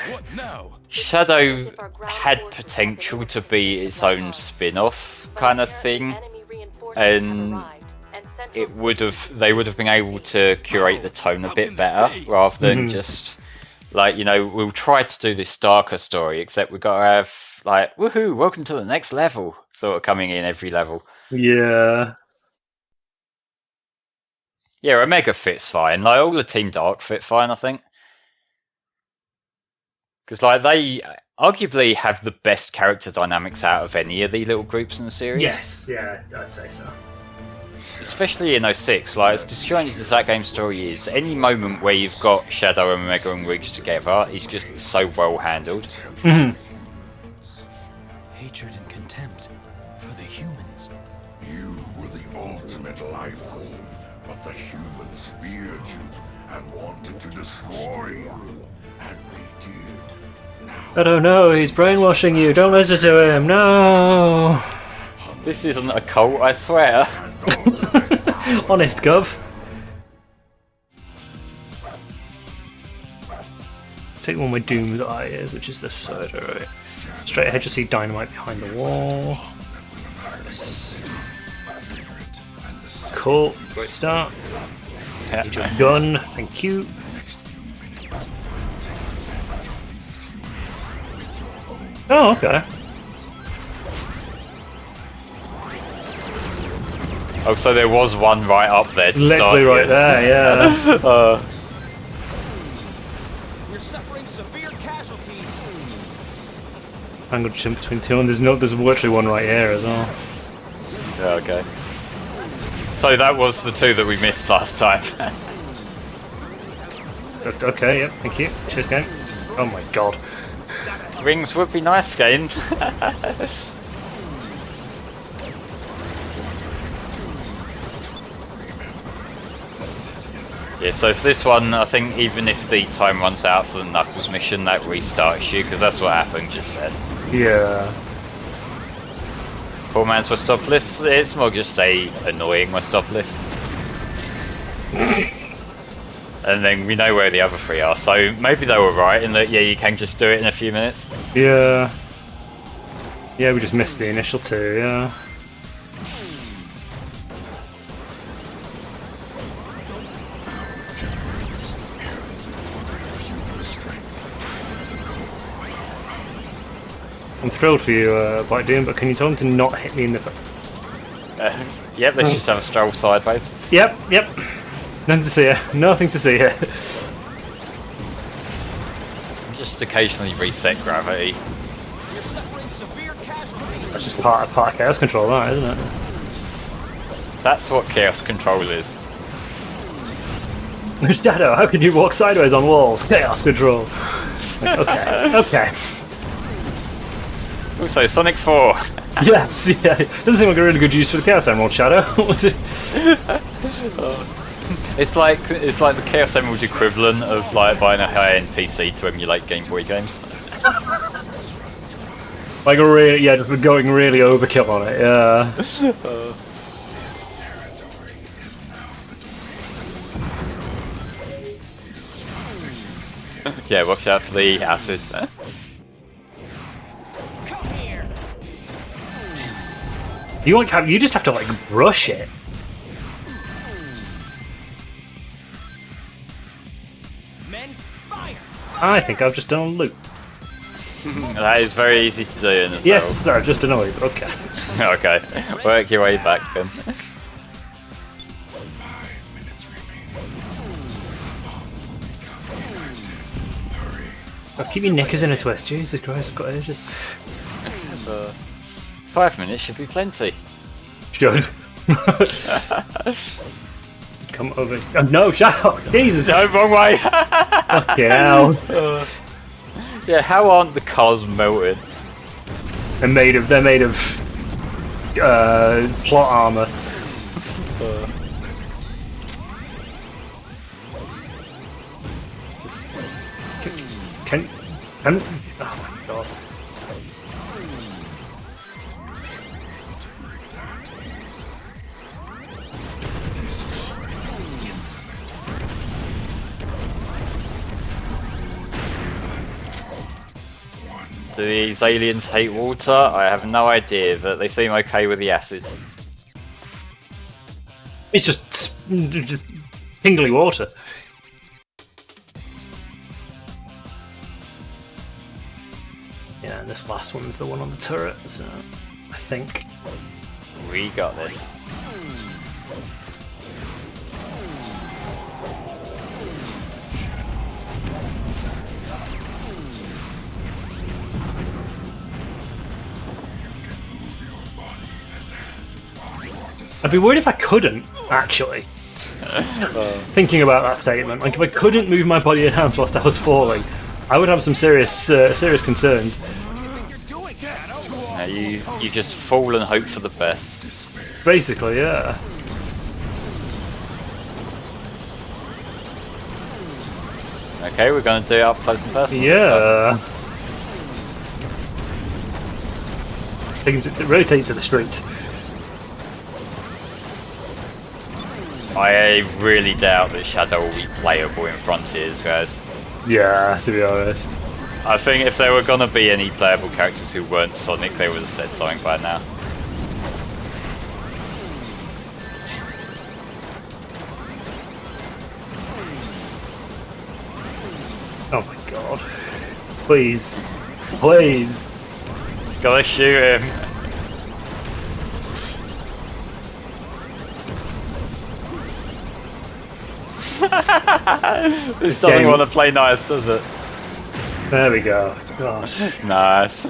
Shadow had potential to be its own spin-off kind of thing. And they would have been able to curate the tone a bit better rather than just Like, you know, we'll try to do this darker story, except we've got to have, like, woohoo, welcome to the next level, sort of coming in every level. Yeah. Yeah, Omega fits fine. Like, all the Team Dark fit fine, I think. Because, like, they arguably have the best character dynamics out of any of the little groups in the series. Yes, yeah, I'd say so. Especially in 06, like, as disjointed as that game's story is, any moment where you've got Shadow, Omega and Ridge together is just so well handled. Mm-hmm. Hatred and contempt for the humans. You were the ultimate life form, but the humans feared you and wanted to destroy you. And they did. Now, I don't know, he's brainwashing you. Don't listen to him. No. This isn't a cult, I swear. Honest, Gov. Take one where Doom's eye is, which is this side, alright. Straight ahead, you see dynamite behind the wall. Yes. Cool, great start. Need your gun, thank you. Oh, okay. Oh, so there was one right up there to Literally start right with. there, yeah. We're suffering severe casualties. I'm gonna jump between two, and there's literally one right here as well. Okay. So that was the two that we missed last time. Okay, yep, thank you. Cheers, game. Oh my god. Rings would be nice, game. Yeah, so for this one, I think even if the time runs out for the Knuckles mission, that restarts you, because that's what happened just then. Yeah. Poor man's Westopolis, it's more just a annoying Westopolis. And then we know where the other three are, so maybe they were right in that, yeah, you can just do it in a few minutes. Yeah. Yeah, we just missed the initial two, yeah. I'm thrilled for you, Black Doom, but can you tell him to not hit me in the Yep, let's just have a stroll sideways. Yep. Nothing to see here. Nothing to see here. Just occasionally reset gravity. We're suffering severe casualties. That's just part of Chaos Control, that, isn't it? That's what Chaos Control is. Shadow, how can you walk sideways on walls? Chaos Control. Okay. Also, Sonic 4. Yes, yeah. Doesn't seem like a really good use for the Chaos Emerald, Shadow. It's like the Chaos Emerald equivalent of like buying a high-end PC to emulate Game Boy games. Like just going really overkill on it, yeah. Yeah, watch out for the acid. You just have to like brush it. I think I've just done a loop. That is very easy to do in this Yes, level. sir, just an loop. Okay. Okay, work your way back then. Oh, keep your knickers in a twist. Jesus Christ, I've got ages. 5 minutes should be plenty. Should. Come over. Oh, no, shut up! Jesus! No, wrong way! Fucking hell. Yeah, how aren't the cars melted? They're made of plot armor. Can oh my god. Do these aliens hate water? I have no idea, but they seem okay with the acid. It's just tingly water. Yeah, and this last one's the one on the turret, so I think. We got this. I'd be worried if I couldn't, actually. Thinking about that statement, like if I couldn't move my body and hands whilst I was falling, I would have some serious concerns. You just fall and hope for the best. Basically, yeah. Okay, we're going to do it up close and personal. Yeah. Take him to rotate to the streets. I really doubt that Shadow will be playable in Frontiers, guys. Yeah, to be honest. I think if there were going to be any playable characters who weren't Sonic, they would have said something by now. Oh my god. Please. Please. Just gotta shoot him. This doesn't want to play nice, does it? There we go. Gosh. Nice.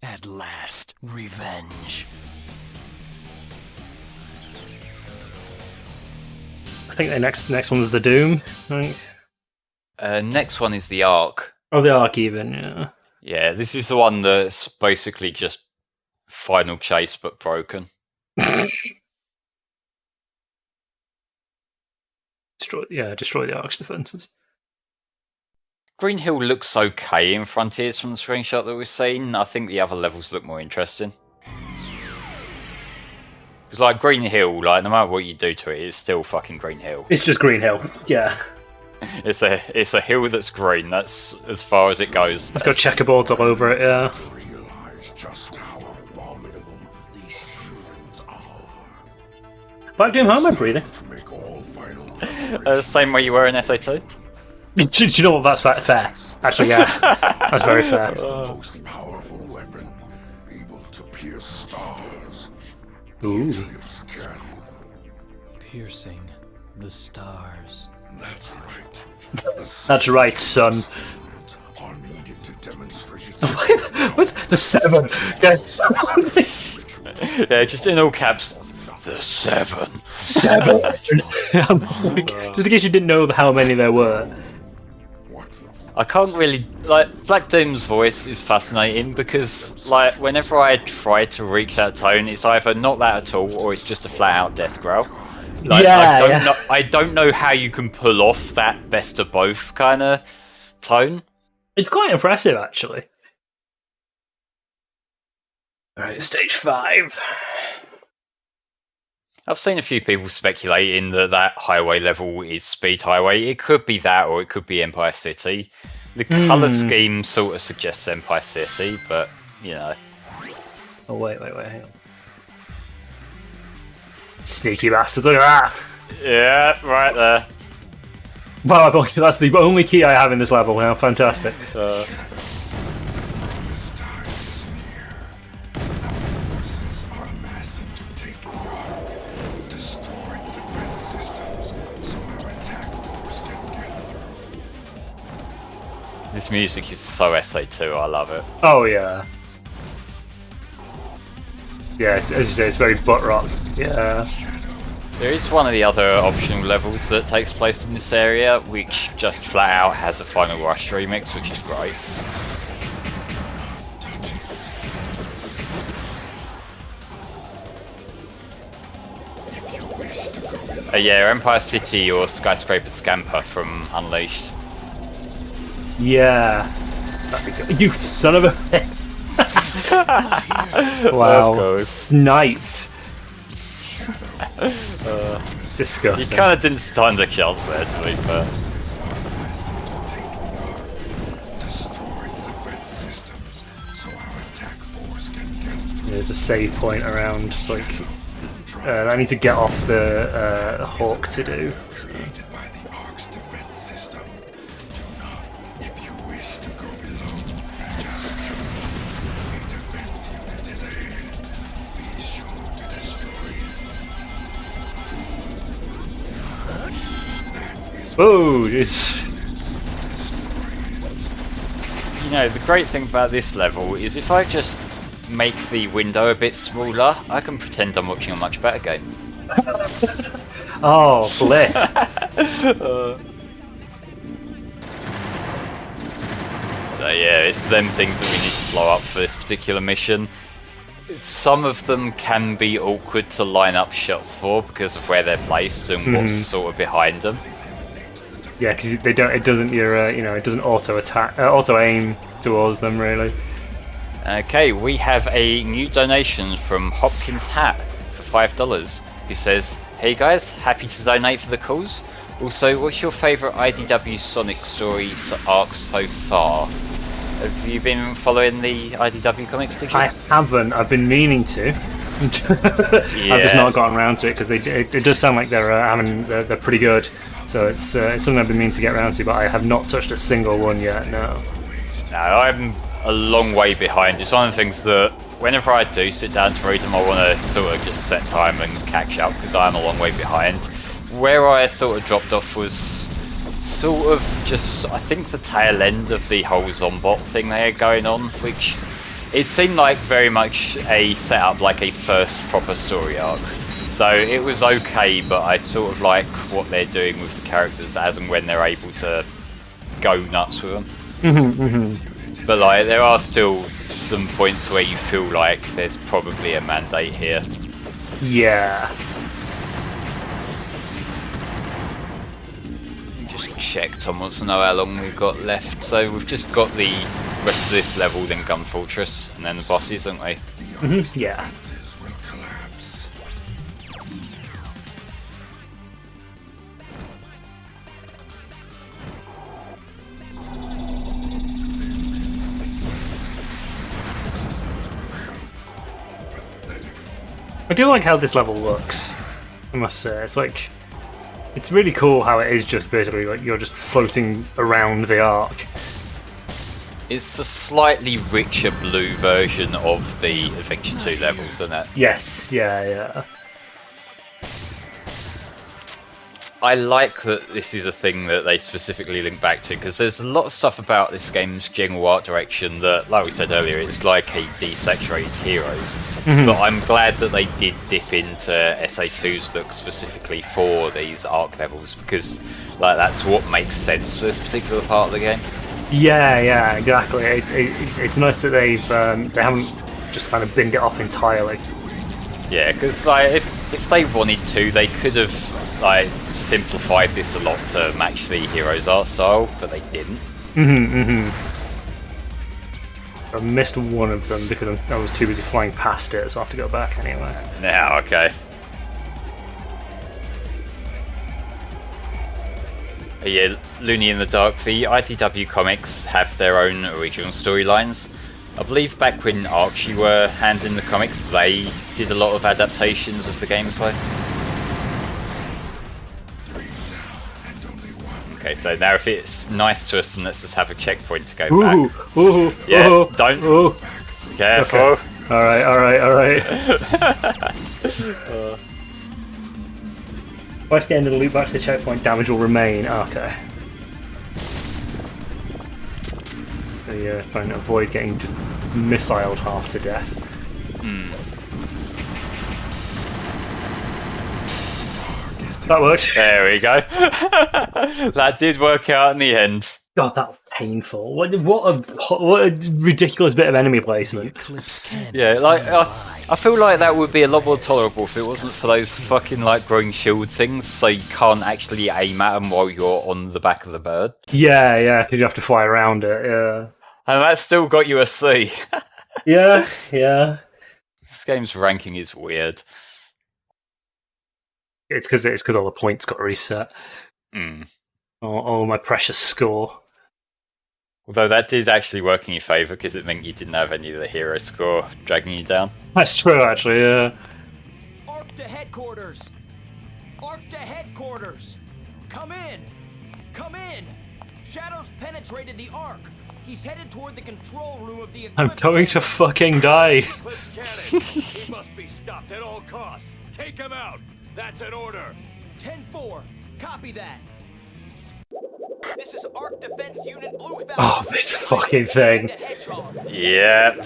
At last, revenge. I think the next one's the Doom. I think. Next one is the Ark. Oh, the Ark even, yeah. Yeah, this is the one that's basically just Final Chase but broken. Destroy the Ark's defences. Green Hill looks okay in Frontiers from the screenshot that we've seen. I think the other levels look more interesting. Because like Green Hill, like no matter what you do to it, it's still fucking Green Hill. It's just Green Hill, yeah. It's a hill that's green. That's as far as it goes. It's got checkerboards all over it, yeah. Realize just how abominable these humans are. Black Doom, how am I breathing? Same way you were in SA2. Do you know what? That's fair. Actually, yeah, that's very fair. The most powerful weapon, able to pierce stars. Ooh. Eclipse cannon. Piercing the stars. That's right. That's right, son. Are needed to demonstrate its What's the 7? Guys. Yeah, just in all caps. The 7. 7. Just in case you didn't know how many there were. I can't really like Black Doom's voice is fascinating because like whenever I try to reach that tone, it's either not that at all or it's just a flat out death growl. Like, I don't know how you can pull off that best of both kind of tone. It's quite impressive, actually. Alright, stage 5. I've seen a few people speculating that highway level is Speed Highway. It could be that or it could be Empire City. The colour scheme sort of suggests Empire City, but, you know. Oh, wait, hang on. Sneaky bastard, look at that! Yeah, right there. Wow, that's the only key I have in this level now, fantastic. This music is so SA2, I love it. Oh, yeah. Yeah, as you say, it's very butt rock. Yeah. There is one of the other optional levels that takes place in this area, which just flat out has a Final Rush remix, which is great. Yeah, Empire City or Skyscraper Scamper from Unleashed. Yeah. You son of a bitch. Wow. Sniped. Disgusting. You kind of didn't stand a chance there, to be fair. There's a save point around, like, I need to get off the Hawk to do. Oh, it's... You know, the great thing about this level is if I just make the window a bit smaller, I can pretend I'm watching a much better game. Oh, bliss. So yeah, it's them things that we need to blow up for this particular mission. Some of them can be awkward to line up shots for because of where they're placed and what's sort of behind them. Yeah, because they don't. It doesn't. It doesn't auto aim towards them really. Okay, we have a new donation from Hopkins Hat for $5, who says, "Hey guys, happy to donate for the cause. Also, what's your favourite IDW Sonic story arc so far? Have you been following the IDW comics? Did you? I haven't. I've been meaning to. I've just not gotten around to it because it does sound like they're pretty good. So it's something I've been meaning to get around to, but I have not touched a single one yet. No. No, I'm a long way behind. It's one of the things that whenever I do sit down to read them, I want to sort of just set time and catch up because I'm a long way behind. Where I sort of dropped off was sort of just, I think, the tail end of the whole Zombot thing they had going on, which it seemed like very much a setup, like a first proper story arc. So it was okay, but I sort of like what they're doing with the characters as and when they're able to go nuts with them. But like, there are still some points where you feel like there's probably a mandate here. Yeah. Just check, Tom wants to know how long we've got left. So we've just got the rest of this level, then Gun Fortress, and then the bosses, haven't we? Yeah. I do like how this level looks, I must say. It's really cool how it is just basically like you're just floating around the arc. It's a slightly richer blue version of the Adventure 2 levels, isn't it? Yes, yeah. I like that this is a thing that they specifically link back to, because there's a lot of stuff about this game's general art direction that, like we said earlier, it's like a desaturated Heroes. But I'm glad that they did dip into SA2's look specifically for these arc levels, because like that's what makes sense for this particular part of the game. Yeah, exactly. It's nice that they haven't just kind of binned it off entirely. Yeah, because like if they wanted to, they could have like simplified this a lot to match the Heroes art style, but they didn't. I missed one of them because I was too busy flying past it, so I have to go back anyway. Yeah, okay. Yeah, Looney in the Dark, the IDW comics have their own original storylines. I believe back when Archie were handling the comics, they did a lot of adaptations of the gameplay. Okay, so now if it's nice to us, then let's just have a checkpoint to go back. Don't. Careful. Okay. Alright. Once the end of the loop back to the checkpoint, damage will remain. Okay. So yeah, trying to avoid getting missiled half to death. That worked. There we go. That did work out in the end. God, that was painful. What a ridiculous bit of enemy placement. Yeah, like I feel like that would be a lot more tolerable if it wasn't for those fucking like growing shield things, so you can't actually aim at them while you're on the back of the bird. Yeah, because you have to fly around it. Yeah, and that's still got you a C. yeah. This game's ranking is weird. It's because all the points got reset. All my precious score. Although that did actually work in your favour because it meant you didn't have any of the hero score dragging you down. That's true, actually. Yeah. Arc to headquarters! Arc to headquarters! Come in! Come in! Shadow's penetrated the Arc. He's headed toward the control room of the Eclipse. I'm going to fucking die. Eclipse cannon. He must be stopped at all costs. Take him out. That's an order. 10-4. Copy that. This is Arc Defense Unit Blue Falcon. Oh, this fucking thing. Yep.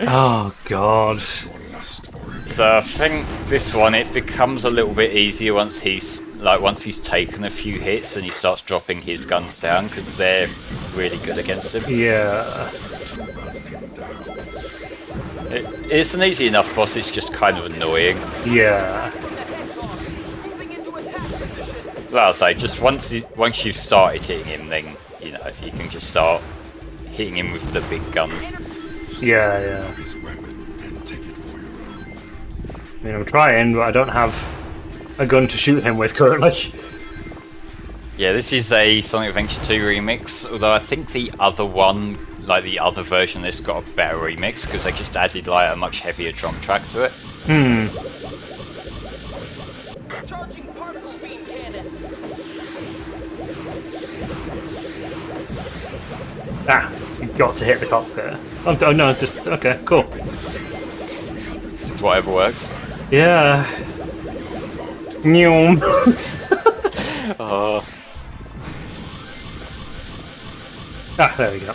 Oh, God. So I think this one, it becomes a little bit easier once he's taken a few hits and he starts dropping his guns down, because they're really good against him. Yeah. It's an easy enough boss, it's just kind of annoying. Yeah. Well, I'll say, just once you've started hitting him, then, you know, you can just start hitting him with the big guns. Yeah, yeah. I mean, I'm trying, but I don't have a gun to shoot him with currently. Yeah, this is a Sonic Adventure 2 remix, although I think the other one, like the other version of this, got a better remix, because they just added like a much heavier drum track to it. Charging particle beam cannon. Ah, you've got to hit the cockpit. Oh no, just, okay, cool. Whatever works. Yeah. Oh. Ah, there we go.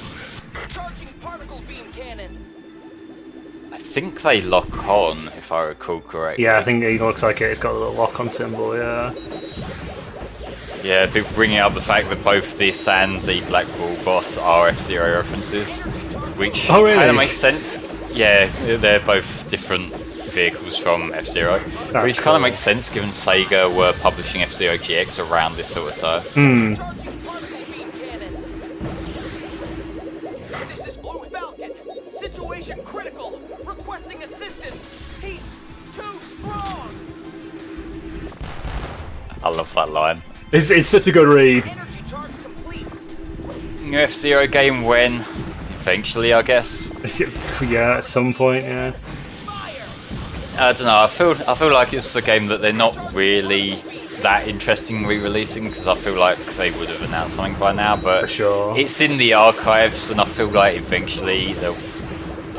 Charging particle beam cannon. I think they lock on, if I recall correctly. Yeah, I think it looks like it's got a little lock-on symbol, yeah. Yeah, people bringing up the fact that both this and the Black Ball boss are F-Zero references, which Oh, really? kind of makes sense. Yeah, they're both different vehicles from F-Zero, which kind of makes sense given Sega were publishing F-Zero GX around this sort of time. This is Blue Falcon. Situation critical. Requesting assistance. He's too strong. I love that line. It's such a good read. Energy charge complete. New F-Zero game when? Eventually, I guess. Yeah, at some point, yeah. I don't know. I feel like it's a game that they're not really that interested in re-releasing, because I feel like they would have announced something by now. But For sure. It's in the archives, and I feel like eventually they'll.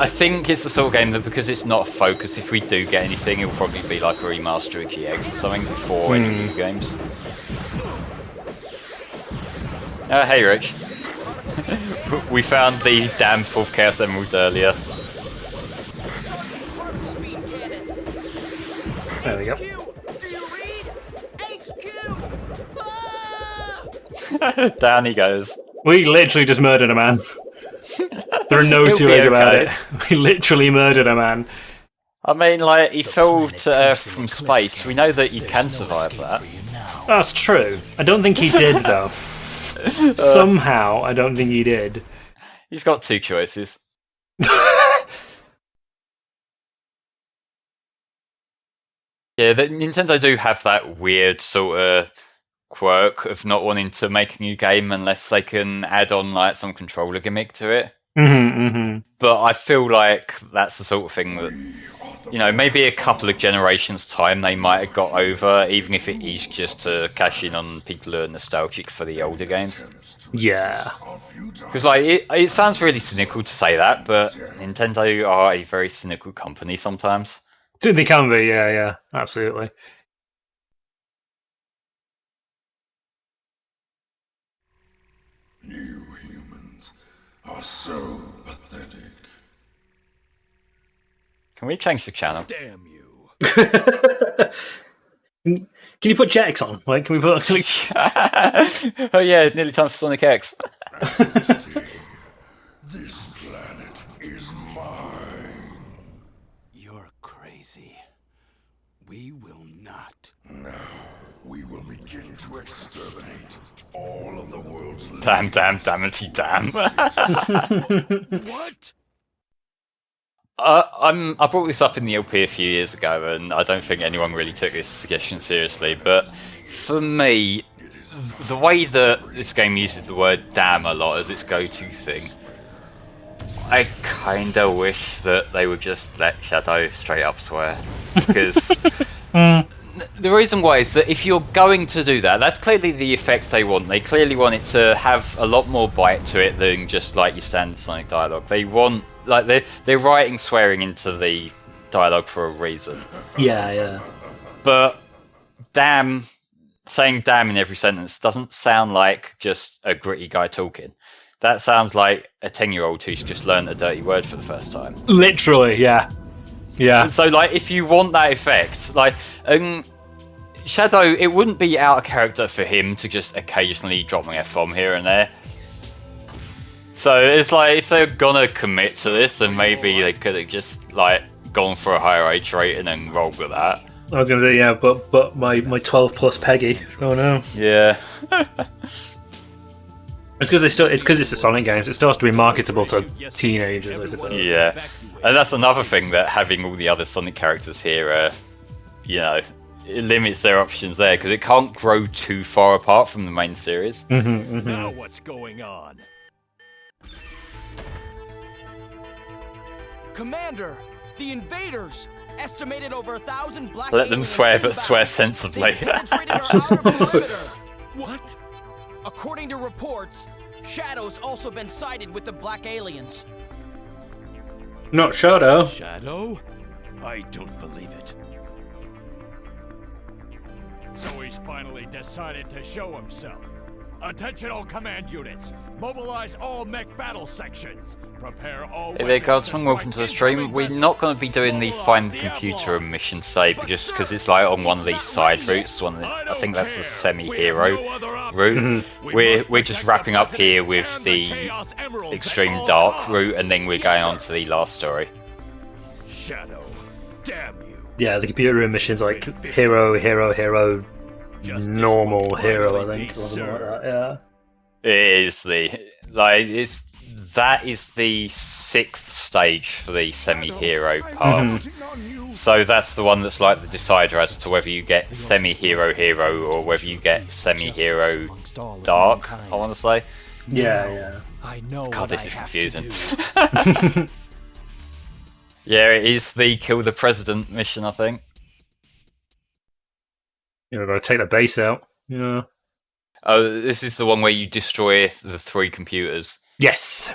I think it's the sort of game that, because it's not a focus, if we do get anything, it'll probably be like a remaster of GX or something before any new games. Hey, Rich. We found the damn 4th Chaos Emerald earlier. There we go. Down he goes. We literally just murdered a man. There are no two ways about it. We literally murdered a man. I mean, like, he fell to Earth from space. We know that he can survive that. That's true. I don't think he did, though. Somehow, I don't think he did. He's got two choices. Yeah, Nintendo do have that weird sort of quirk of not wanting to make a new game unless they can add on like some controller gimmick to it. But I feel like that's the sort of thing that, you know, maybe a couple of generations' time they might have got over, even if it is just to cash in on people who are nostalgic for the older games. Yeah. Because like it sounds really cynical to say that, but Nintendo are a very cynical company sometimes. They can be, yeah, absolutely. You humans are so pathetic. Can we change the channel? Damn you. Can you put Jetix on? Like, can we put? Oh yeah, nearly time for Sonic X. This planet is mine. You're crazy. We will not. Now we will begin to exterminate all of the world's Damn, damn. What? I brought this up in the LP a few years ago, and I don't think anyone really took this suggestion seriously. But for me, the way that this game uses the word "damn" a lot as its go-to thing, I kinda wish that they would just let Shadow straight up swear, because The reason why is that if you're going to do that, that's clearly the effect they want. They clearly want it to have a lot more bite to it than just like your standard Sonic dialogue. They want, like, they're writing swearing into the dialogue for a reason. Yeah. But damn, saying damn in every sentence doesn't sound like just a gritty guy talking. That sounds like a 10-year-old who's just learned a dirty word for the first time. Literally, yeah. So, like, if you want that effect, like, Shadow, it wouldn't be out of character for him to just occasionally drop an F-bomb here and there. So it's like, if they're gonna commit to this, then maybe they could have just, like, gone for a higher H rate and then rolled with that. I was gonna say, yeah, but my 12 plus Peggy. Oh no. Yeah. It's because it's a Sonic game, so it still has to be marketable to teenagers, I suppose. Yeah, and that's another thing, that having all the other Sonic characters here, you know, it limits their options there, because it can't grow too far apart from the main series. Now what's going on? Commander, the invaders! Estimated over 1,000 black Let them aliens swear, but inbound. swear sensibly. They penetrated our outer perimeter. What? According to reports, Shadow's also been sighted with the black aliens. Not Shadow. Shadow? I don't believe it. So he's finally decided to show himself. Attention all command units. Mobilize all mech battle sections. Prepare all Hey there guys, welcome to the stream. We're not going to be doing the find the computer and mission save, just because it's like on one of these side routes. I think that's the semi-hero route. We're just wrapping up here with the extreme dark route, and then we're going on to the last story. Shadow, damn you. Yeah, the computer room mission's like hero, normal hero, I think, or something like that. Yeah. It is that is the 6th stage for the semi-hero path. So that's the one that's like the decider as to whether you get semi-hero or whether you get semi-hero dark, I want to say. Yeah. I know. God, this is confusing. Yeah, it is the kill the president mission, I think. You know, gotta take the base out. Yeah. Oh, this is the one where you destroy the 3 computers. Yes.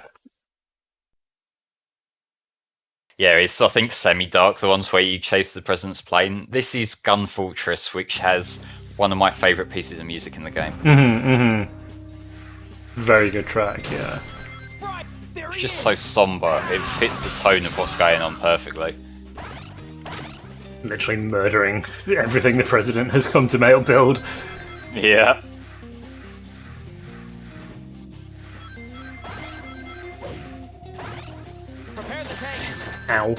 Yeah, it's, I think, semi-dark, the ones where you chase the president's plane. This is Gun Fortress, which has one of my favourite pieces of music in the game. Very good track, yeah. It's just so somber. It fits the tone of what's going on perfectly. Literally murdering everything the president has come to build. Yeah. Prepare the tanks. Ow.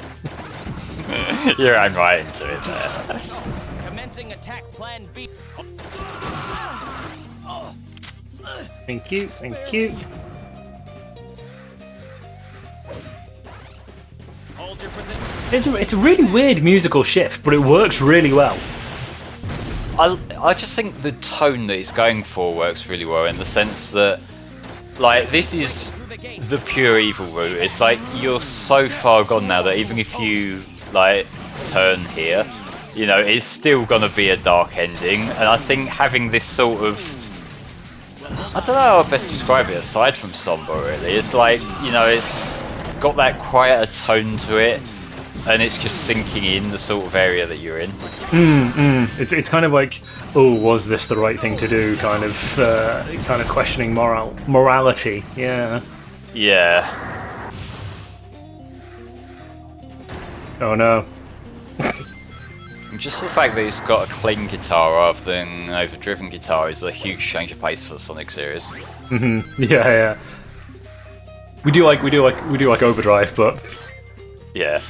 You're right into it there. Commencing attack plan B. Thank you. Hold your position. It's a really weird musical shift, but it works really well. I just think the tone that it's going for works really well, in the sense that, like, this is the pure evil route. It's like you're so far gone now that even if you, like, turn here, you know, it's still gonna be a dark ending. And I think having this sort of, I don't know how I best describe it aside from somber, really. It's like, you know, it's got that quieter tone to it, and it's just sinking in the sort of area that you're in. It's kind of like, oh, was this the right thing to do? Kind of questioning morality. Yeah. Yeah. Oh no. Just the fact that it's got a clean guitar rather than an overdriven guitar is a huge change of pace for the Sonic series. Yeah. We do like Overdrive, but yeah,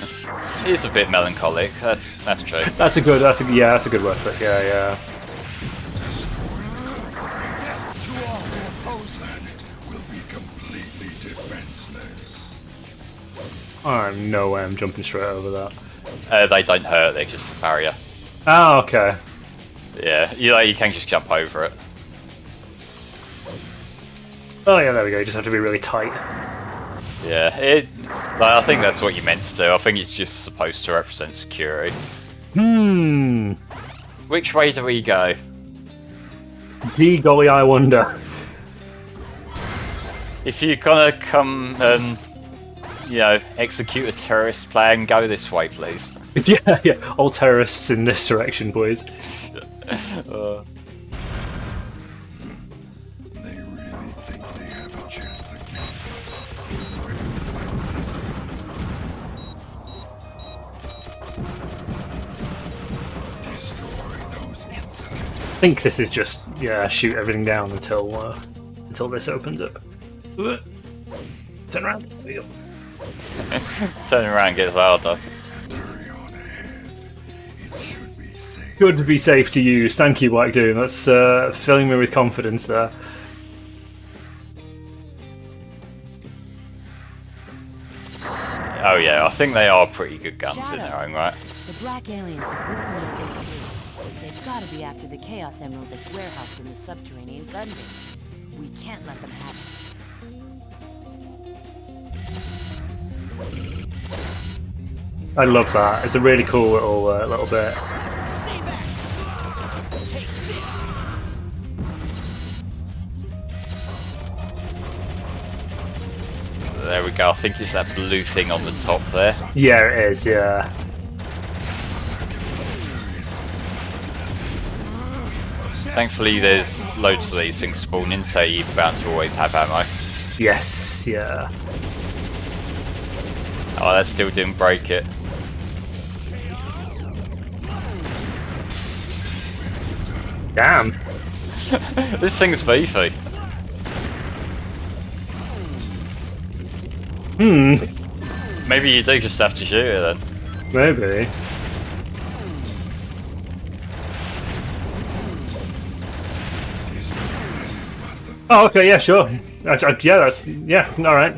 it's a bit melancholic. That's true. That's a good word for it. Yeah. No way I'm jumping straight over that. They don't hurt, they're just a barrier. Oh, okay. Yeah, you can just jump over it. Oh yeah, there we go, you just have to be really tight. Yeah, I think that's what you meant to do. I think it's just supposed to represent security. Which way do we go? Gee golly, I wonder. If you're gonna come and, you know, execute a terrorist plan, go this way, please. Yeah. All terrorists in this direction, boys. I think this is just shoot everything down until this opens up. Turn around. There you go. Turning around gets harder. Good to be safe to use. Thank you, White Doom. That's filling me with confidence there. Oh yeah, I think they are pretty good guns in their own right. The black aliens are working their way through. They've got to be after the Chaos Emerald that's warehoused in the subterranean gun bin. We can't let them have it. I love that. It's a really cool little bit. Stay back! Take this! There we go. I think it's that blue thing on the top there. Yeah, it is. Yeah. Thankfully, there's loads of these things spawning, so you're bound to always have ammo. Yes. Yeah. Oh, that still didn't break it. Damn. This thing's beefy. Maybe you do just have to shoot it then. Maybe. Oh, okay, yeah, sure. Yeah, alright.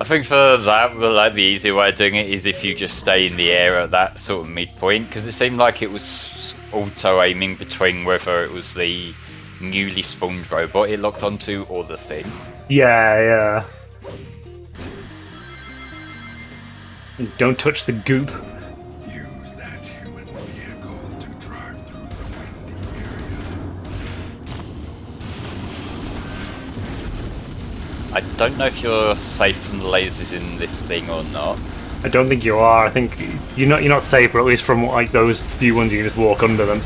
I think for that, like the easy way of doing it is if you just stay in the air at that sort of midpoint, because it seemed like it was auto-aiming between whether it was the newly spawned robot it locked onto or the thing. Yeah. Don't touch the goop. Use that human vehicle to drive through the windy area. I don't know if you're safe from the lasers in this thing or not. I don't think you are. I think you're not safe, or at least from like those few ones you can just walk under them.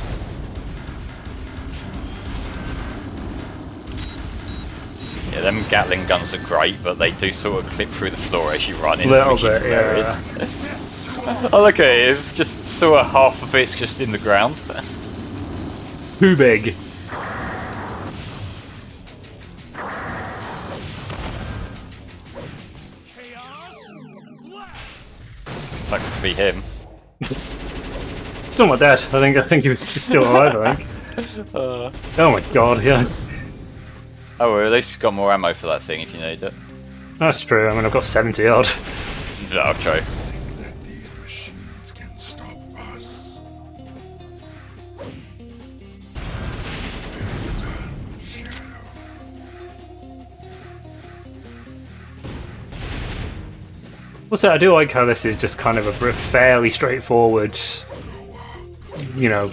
Yeah, them Gatling guns are great, but they do sort of clip through the floor as you run in, Little which bit, is hilarious. Oh, look at it, it's just sort of half of it's just in the ground. Too big. Sucks to be him. Still not dead. I think he was still alive, I think. Oh my god, yeah. Oh, well, at least he's got more ammo for that thing if you need it. That's true. I mean, I've got 70 odd. No, true. That these machines can stop us. Also, I do like how this is just kind of a fairly straightforward,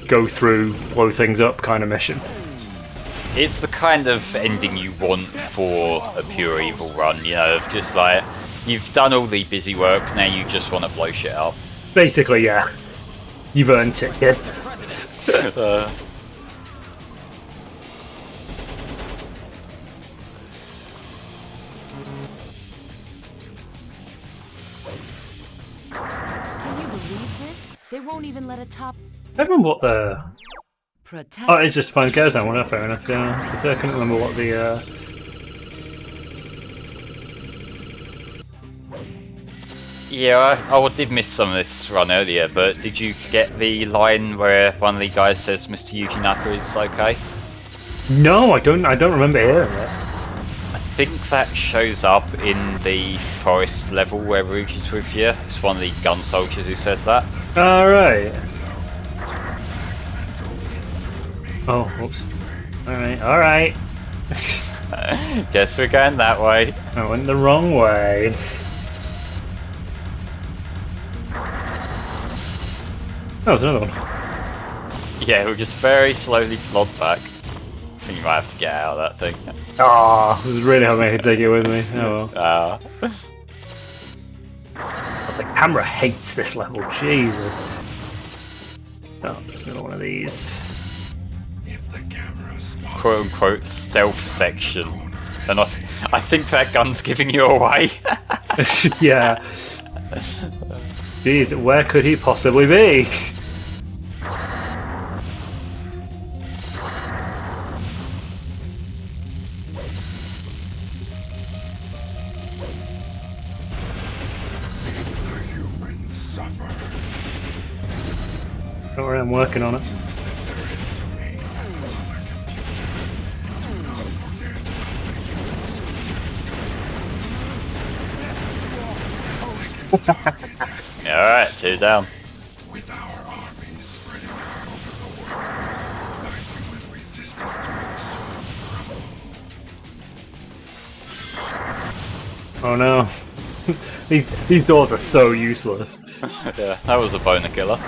go through, blow things up kind of mission. It's the kind of ending you want for a pure evil run, of just like, you've done all the busy work, now you just want to blow shit up. Basically, yeah. You've earned it, kid. Can you believe this? They won't even let a top I don't remember what the... protect. Oh, it's just to find Gerzan one, fair enough, yeah. I couldn't remember what the... Yeah, I did miss some of this run earlier, but did you get the line where one of the guys says Mr. Yujinaka is okay? No, I don't remember hearing it. I think that shows up in the forest level where Rouge is with you. It's one of the gun soldiers who says that. Alright. Oh, whoops. Alright. Guess we're going that way. I went the wrong way. That was another one. Yeah, we'll just very slowly plod back. I think you might have to get out of that thing. Oh, I was really hoping I could take it with me. Oh well. The camera hates this level, Jesus. Oh, there's another one of these. Quote unquote stealth section. And I think that gun's giving you away. Yeah. Jeez, where could he possibly be? Don't worry, I'm working on it. Alright, 2 down. With our armies spreading all over the world, our human resistance will soon crumble. Oh no. These doors are so useless. Yeah, that was a boner killer.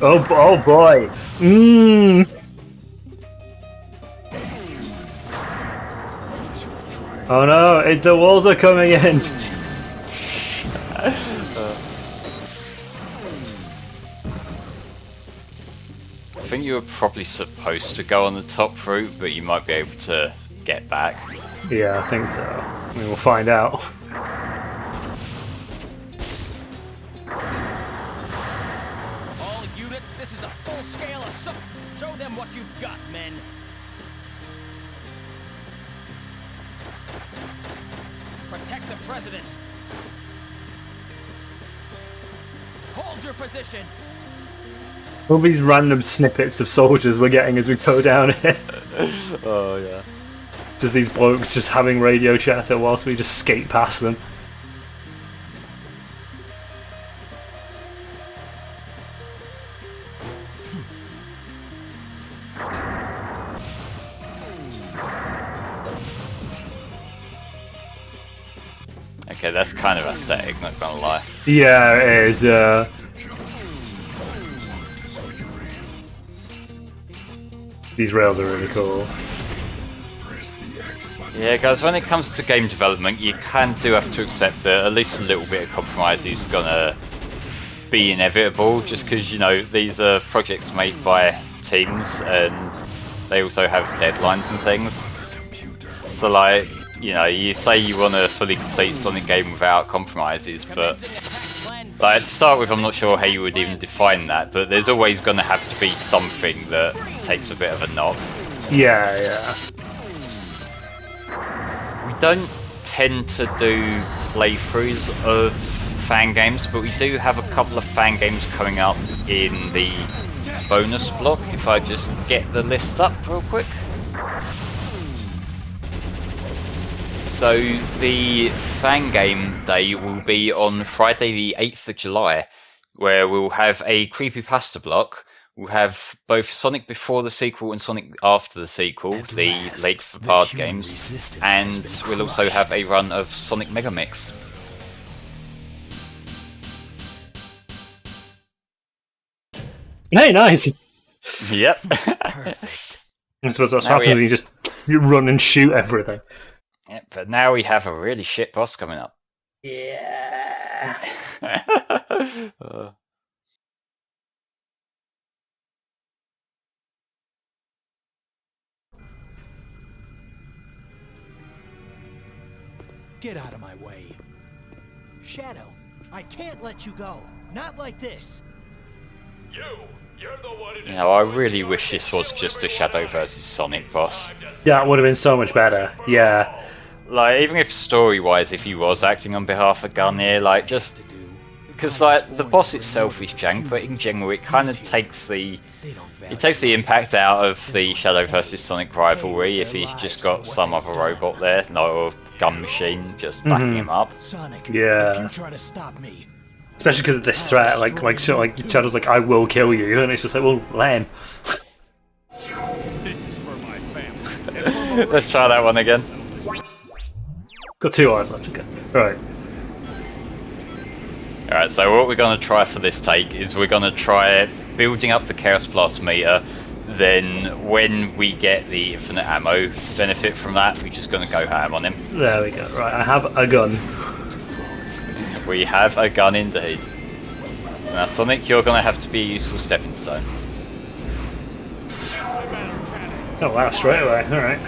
Oh boy. Oh no, the walls are coming in. I think you were probably supposed to go on the top route, but you might be able to get back. Yeah, I think so. I mean, we'll find out. All units, this is a full-scale assault. Show them what you've got, men. Protect the president. Hold your position. All these random snippets of soldiers we're getting as we go down here. Oh yeah. Just these blokes just having radio chatter whilst we just skate past them. Okay, that's kind of aesthetic, not gonna lie. Yeah, it is. These rails are really cool. Yeah, guys, when it comes to game development, you do have to accept that at least a little bit of compromise is gonna be inevitable, just because, you know, these are projects made by teams and they also have deadlines and things. So, like, you know, you say you want a fully complete Sonic game without compromises, but like, to start with, I'm not sure how you would even define that, but there's always going to have to be something that takes a bit of a knock. Yeah, yeah. We don't tend to do playthroughs of fan games, but we do have a couple of fan games coming up in the bonus block, if I just get the list up real quick. So the fan game day will be on Friday the 8th of July, where we'll have a creepypasta block. We'll have both Sonic before the sequel and Sonic after the sequel, the late for Bard games, and we'll also have a run of Sonic Mega Mix. Hey, nice! Yep. Perfect. I suppose that's what happens when you just run and shoot everything. Yeah, but now we have a really shit boss coming up. Yeah. Get out of my way. Shadow, I can't let you go. Not like this. You're the one You know, I really wish this was just a Shadow versus Sonic boss. Yeah, it would have been so much better. Yeah. Like, even if story-wise, if he was acting on behalf of Garnier, like, just because like the boss itself is jank, but in general it kind of takes the impact out of the Shadow versus Sonic rivalry if he's just got some other robot there, no gun machine just backing him up. Sonic, Yeah. if you try to stop me, Especially because of this threat, like Shadow's like, I will kill you, and it's just like, well, let him. This is for my family. Let's try that one again. Got 2 hours left to go. Right. Alright, so what we're going to try for this take is we're going to try building up the Chaos Blast meter, then when we get the infinite ammo benefit from that, we're just going to go ham on him. There we go. Right, I have a gun. We have a gun indeed. Now Sonic, you're going to have to be a useful stepping stone. Oh wow, straight away. Alright.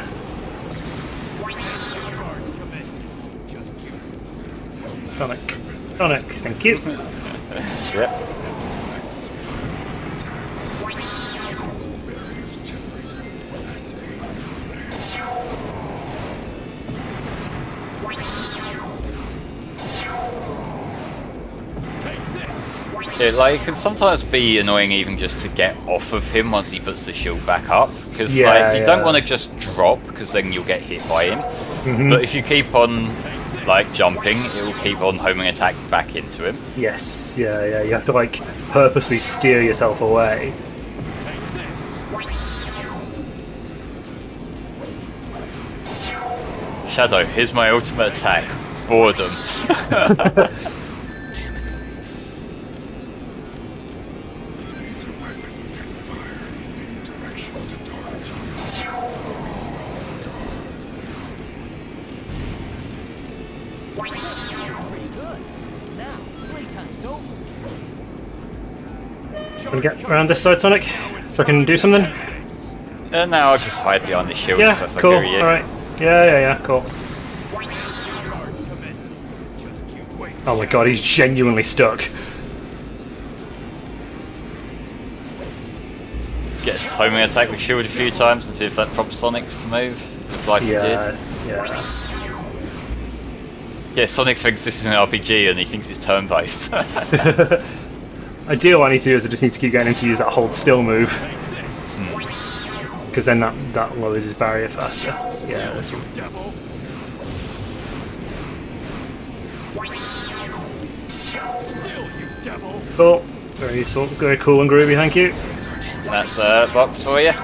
Sonic, thank you. Yep. Yeah, like, it can sometimes be annoying even just to get off of him once he puts the shield back up, because you don't want to just drop, because then you'll get hit by him. But if you keep on like jumping, it will keep on homing attack back into him. Yes, yeah, you have to like purposely steer yourself away. Shadow, here's my ultimate attack. Boredom. Wanna get around this side, Sonic? So I can do something? Now I'll just hide behind the shield. Yeah, if that's cool, okay with you. alright. Yeah, cool. Oh my god, he's genuinely stuck. Gets homing attack with shield a few times and see if that prompts Sonic to move. Looks like he did. Yeah. Yeah, Sonic thinks this is an RPG and he thinks it's turn-based. Ideal what I need to do is I just need to keep getting him to use that hold still move. Because then that lowers his barrier faster. Yeah, that's right. Cool. Very useful. Very cool and groovy, thank you. That's a box for you.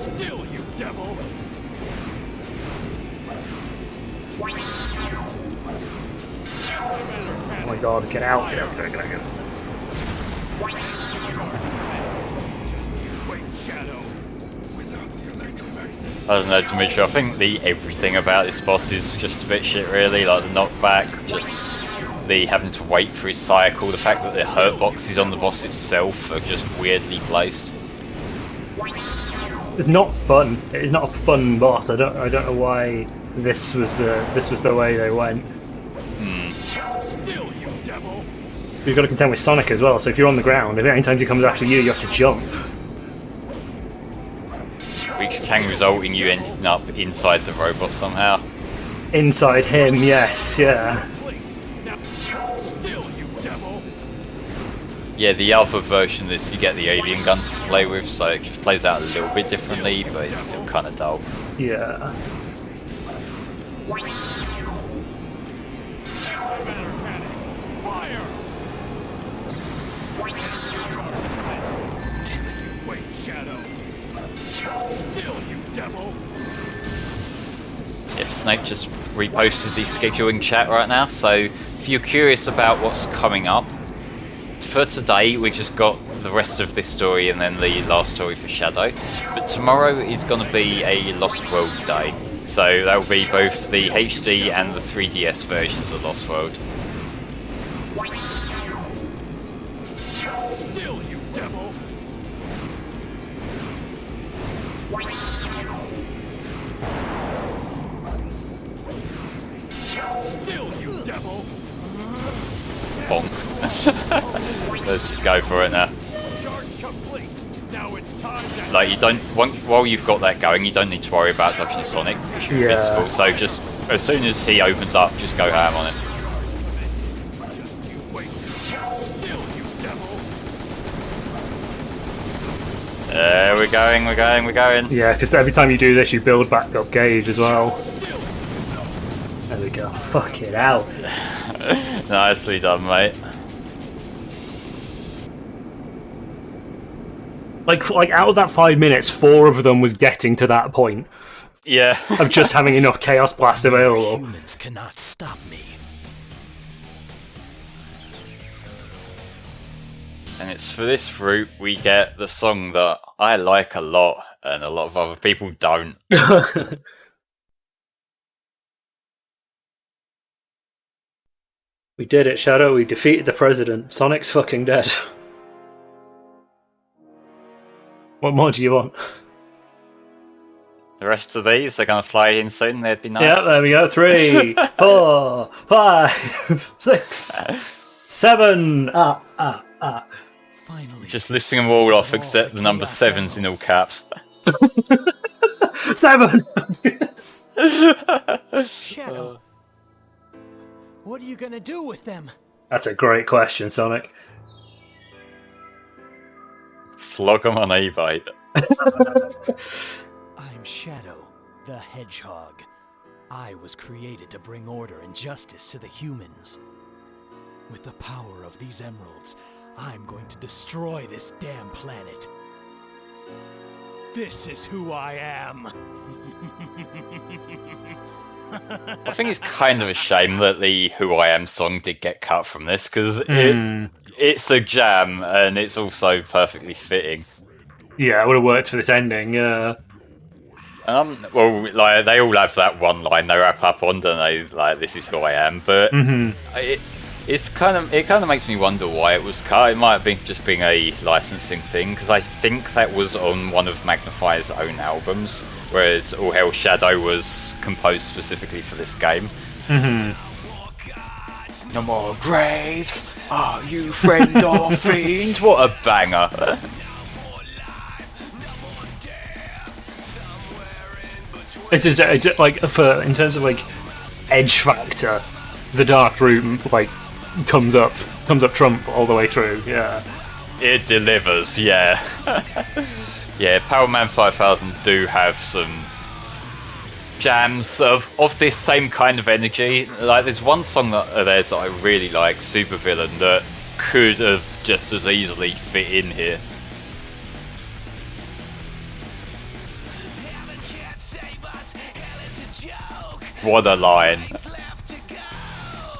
Still, you devil! Oh my god, get out. Get out. I don't know, Dimitri, I think everything about this boss is just a bit shit really, like the knockback, just the having to wait for his cycle, the fact that the hurt boxes on the boss itself are just weirdly placed. It's not fun. It's not a fun boss. I don't know why this was the way they went. You've got to contend with Sonic as well, so if you're on the ground, if anytime he comes after you, you have to jump. Which can result in you ending up inside the robot somehow. Inside him, yes, yeah. Yeah, the alpha version of this, you get the alien guns to play with, so it just plays out a little bit differently, but it's still kind of dull. Yeah. Yep, Snake just reposted the scheduling chat right now, so if you're curious about what's coming up, for today we just got the rest of this story and then the last story for Shadow, but tomorrow is going to be a Lost World day, so that will be both the HD and the 3DS versions of Lost World. Still, you devil! Still, you devil! Bonk. Let's just go for it now. Charge complete! like you don't while you've got that going, you don't need to worry about dodging Sonic because you're invincible. So just as soon as he opens up, just go ham on it. We're going. Yeah, because every time you do this, you build back up gauge as well. There we go. Fuck it out. Nicely done, mate. Like out of that 5 minutes, 4 of them was getting to that point. Yeah. Of just having enough Chaos Blast available. Humans cannot stop me. And it's for this route we get the song that I like a lot, and a lot of other people don't. We did it, Shadow. We defeated the president. Sonic's fucking dead. What more do you want? The rest of these are going to fly in soon. They'd be nice. Yeah, there we go. 3, 4, 5, 6, 7. Finally. Just listing them all off except the number 7's in all caps. 7! Shadow. What are you gonna do with them? That's a great question, Sonic. Flog them on eBay. I'm Shadow, the Hedgehog. I was created to bring order and justice to the humans. With the power of these emeralds, I'm going to destroy this damn planet. This is who I am. I think it's kind of a shame that the Who I Am song did get cut from this, because it's a jam, and it's also perfectly fitting. Yeah, it would have worked for this ending, yeah. Well, like, they all have that one line they wrap up on, don't they? Like, this is who I am, but it kind of makes me wonder why it was cut. It might have been just being a licensing thing, because I think that was on one of Magnify's own albums, whereas All Hail Shadow was composed specifically for this game. No more graves, are you friend or fiend? What a banger. It's just, like, in terms of like edge factor, the Dark Route like comes up trump all the way through. Yeah, it delivers. Yeah, yeah. Power Man 5000 do have some jams of this same kind of energy. Like, there's one song that I really like, Supervillain, that could have just as easily fit in here. What a line.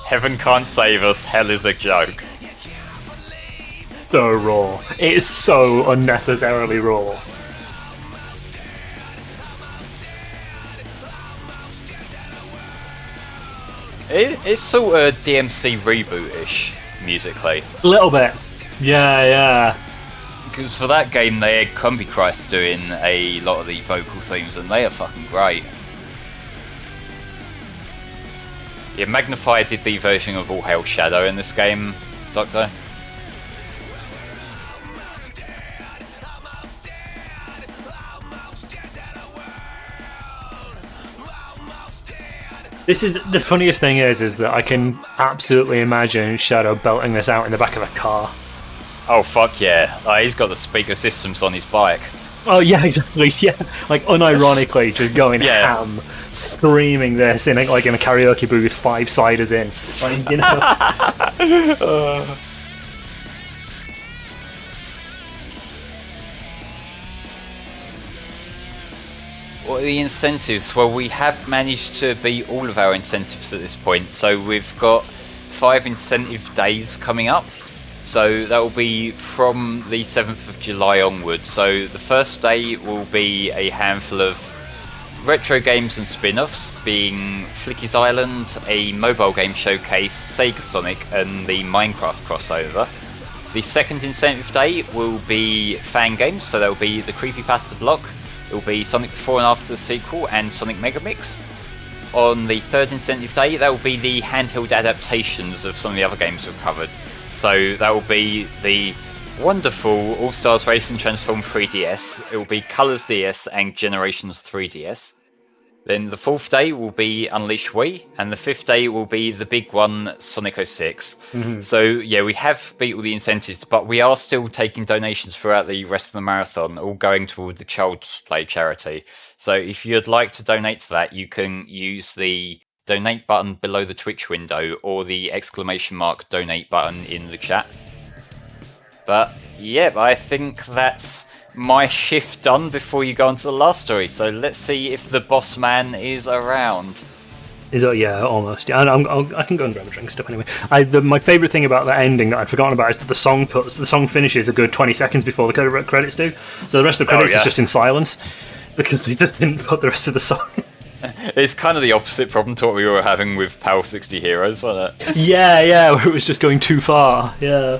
Heaven can't save us, hell is a joke. So raw. It is so unnecessarily raw. It's sort of DMC reboot-ish, musically. A little bit. Yeah. Because for that game they had Combi Christ doing a lot of the vocal themes, and they are fucking great. Yeah, Magnify did the version of All Hail Shadow in this game, Doctor. This is the funniest thing is that I can absolutely imagine Shadow belting this out in the back of a car. Oh fuck yeah! He's got the speaker systems on his bike. Oh yeah, exactly. Yeah, like unironically, just going ham, screaming this in a karaoke booth with 5 ciders in. Like, you know. What are the incentives? Well, we have managed to beat all of our incentives at this point. So we've got 5 incentive days coming up. So that will be from the 7th of July onwards. So the first day will be a handful of retro games and spin-offs, being Flicky's Island, a mobile game showcase, Sega Sonic, and the Minecraft crossover. The second incentive day will be fan games, so that will be the Creepypasta block. It will be Sonic Before and After the sequel and Sonic Mega Mix. On the third incentive day, that will be the handheld adaptations of some of the other games we've covered. So that will be the wonderful All-Stars Racing Transform 3DS. It will be Colors DS and Generations 3DS. Then the 4th day will be Unleash Wii, and the 5th day will be the big one, Sonic 06. So, yeah, we have beat all the incentives, but we are still taking donations throughout the rest of the marathon, all going towards the Child's Play charity. So if you'd like to donate to that, you can use the donate button below the Twitch window, or the ! donate button in the chat. But, yeah, I think that's my shift done before you go on to the last story. So let's see if the boss man is around. Yeah, almost. Yeah, I can go and grab a drink stuff anyway. My favourite thing about that ending that I'd forgotten about is that the song finishes a good 20 seconds before the credits do. So the rest of the credits is just in silence because they just didn't put the rest of the song. It's kind of the opposite problem to what we were having with Power 60 Heroes, wasn't it? Yeah, where it was just going too far. Yeah.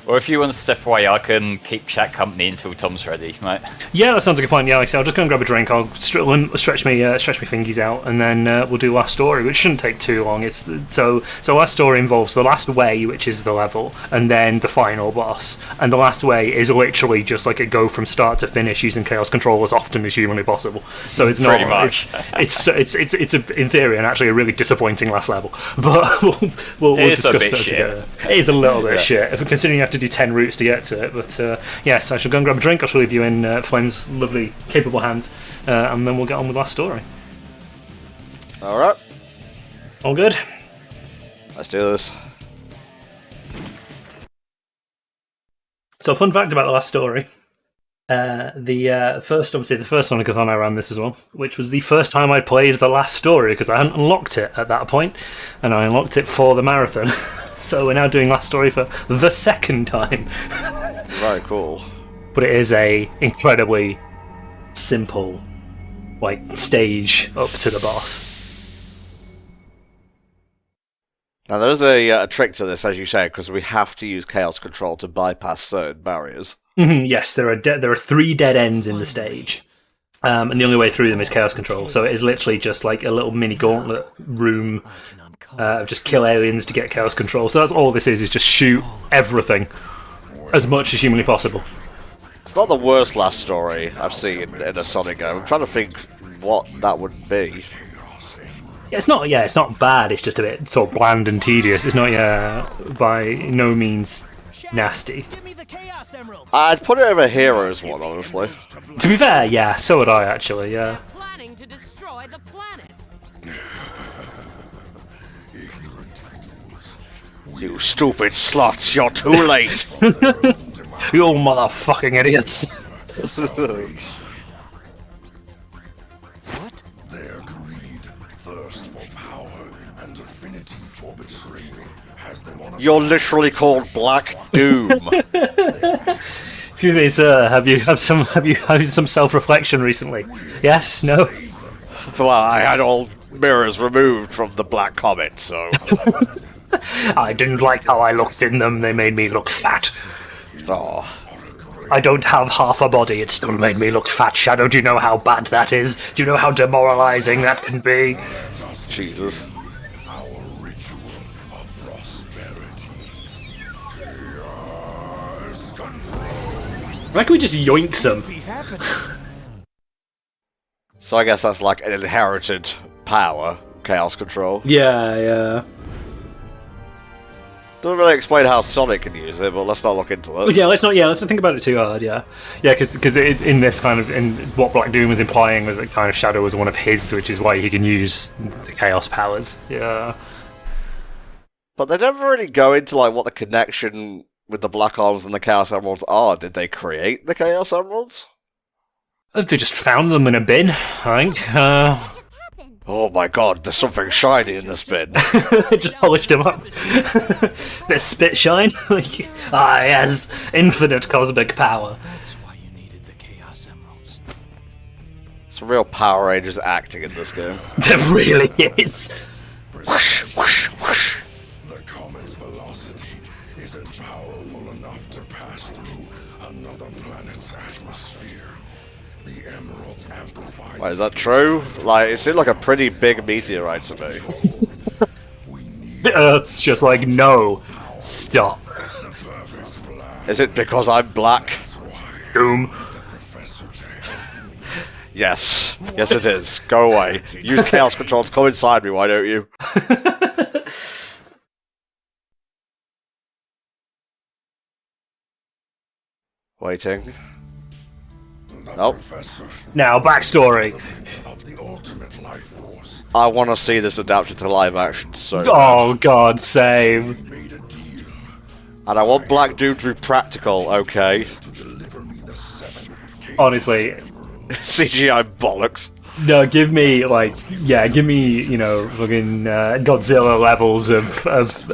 Or if you want to step away, I can keep chat company until Tom's ready, mate. Yeah, that sounds like a plan. Yeah, like I said, I'll just go and grab a drink. I'll stretch my fingies out, and then we'll do last story, which shouldn't take too long. So last story involves the last way, which is the level, and then the final boss. And the last way is literally just like a go from start to finish using Chaos Control as often as humanly possible. So it's not pretty much. It's in theory and actually a really disappointing last level, but we'll discuss that together. It is a little bit shit, considering you have to do 10 routes to get to it, but yes, I shall go and grab a drink. I shall leave you in Flame's lovely, capable hands, and then we'll get on with last story. Alright. All good? Let's do this. So, fun fact about the last story. The first Sonic-a-thon I ran this as well, which was the first time I'd played the last story, because I hadn't unlocked it at that point, and I unlocked it for the marathon. So we're now doing last story for the second time. Very cool. But it is a incredibly simple, stage up to the boss. Now there is a trick to this, as you say, because we have to use Chaos Control to bypass certain barriers. Yes, there are 3 dead ends in the stage. And the only way through them is Chaos Control. So it is literally just like a little mini gauntlet room. Just kill aliens to get Chaos Control. So that's all this is just shoot everything as much as humanly possible. It's not the worst last story I've seen in a Sonic game. I'm trying to think what that would be. It's not bad, it's just a bit sort of bland and tedious. It's not by no means nasty. I'd put it over Heroes one, honestly. To be fair, yeah, so would I actually, yeah. Planning to destroy the planet. You stupid sluts, you're too late! You motherfucking idiots! What? Their greed, thirst for power, and affinity for betrayal has them on a... You're literally called Black Doom! Excuse me, sir, have you had some self-reflection recently? Yes? No? Well, I had all mirrors removed from the Black Comet, so... I didn't like how I looked in them, they made me look fat. Oh. I don't have half a body, it still made me look fat. Shadow, do you know how bad that is? Do you know how demoralizing that can be? Jesus. Our ritual of prosperity. Chaos Control. Why can't we just yoink some? So I guess that's like an inherited power, Chaos Control. Yeah. Doesn't really explain how Sonic can use it, but let's not look into it. Let's not think about it too hard. Yeah, because in this kind of in what Black Doom was implying was that kind of Shadow was one of his, which is why he can use the Chaos powers. Yeah, but they never really go into like what the connection with the Black Arms and the Chaos Emeralds are. Did they create the Chaos Emeralds? They just found them in a bin, I think. Oh my god, there's something shiny in this bin. Just polished him up. Bit of spit shine. Yes, infinite cosmic power. That's why you needed the Chaos Emeralds. Some real Power Rangers acting in this game. There really is. Whoosh, whoosh, whoosh. The comet's velocity isn't powerful enough to pass through another planet's atmosphere. The emeralds amplify. Wait, is that true? Like, it seemed like a pretty big meteorite to me. The Earth's just like, no. Stop. Is it because I'm black? Doom. Yes. Yes, it is. Go away. Use chaos controls. Come inside me, why don't you? Waiting. Nope. Now, backstory. Of the ultimate life force. I want to see this adapted to live action so Oh god, same. And I want Black Doom to be practical, okay? Honestly. CGI bollocks. No, give me, like, yeah, give me, you know, fucking Godzilla levels of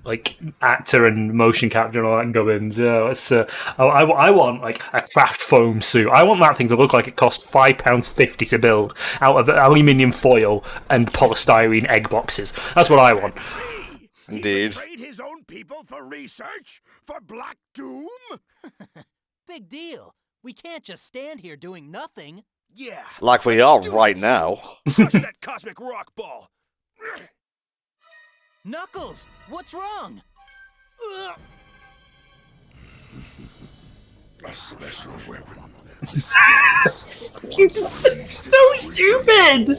like, actor and motion capture and all that gubbins. Yeah, it's, I want, like, a craft foam suit. I want that thing to look like it cost £5.50 to build out of aluminium foil and polystyrene egg boxes. That's what I want. Indeed. Trade his own people for research? For Black Doom? Big deal. We can't just stand here doing nothing. Yeah. Like we are right now. Crush that cosmic rock ball. Knuckles, what's wrong? A special weapon. You're so stupid!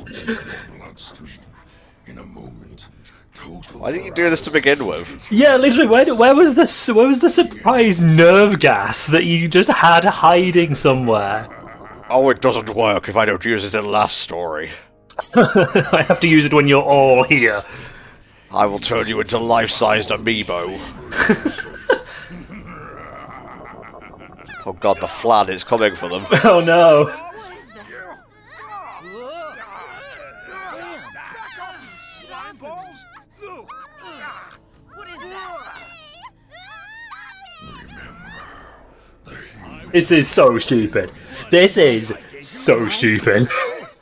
In a moment, why didn't you do this to begin with? Yeah, literally, where was the surprise nerve gas that you just had hiding somewhere? Oh, it doesn't work if I don't use it in the last story. I have to use it when you're all here. I will turn you into life-sized amiibo. Oh god, the flan is coming for them. Oh no. This is so stupid. This is so stupid.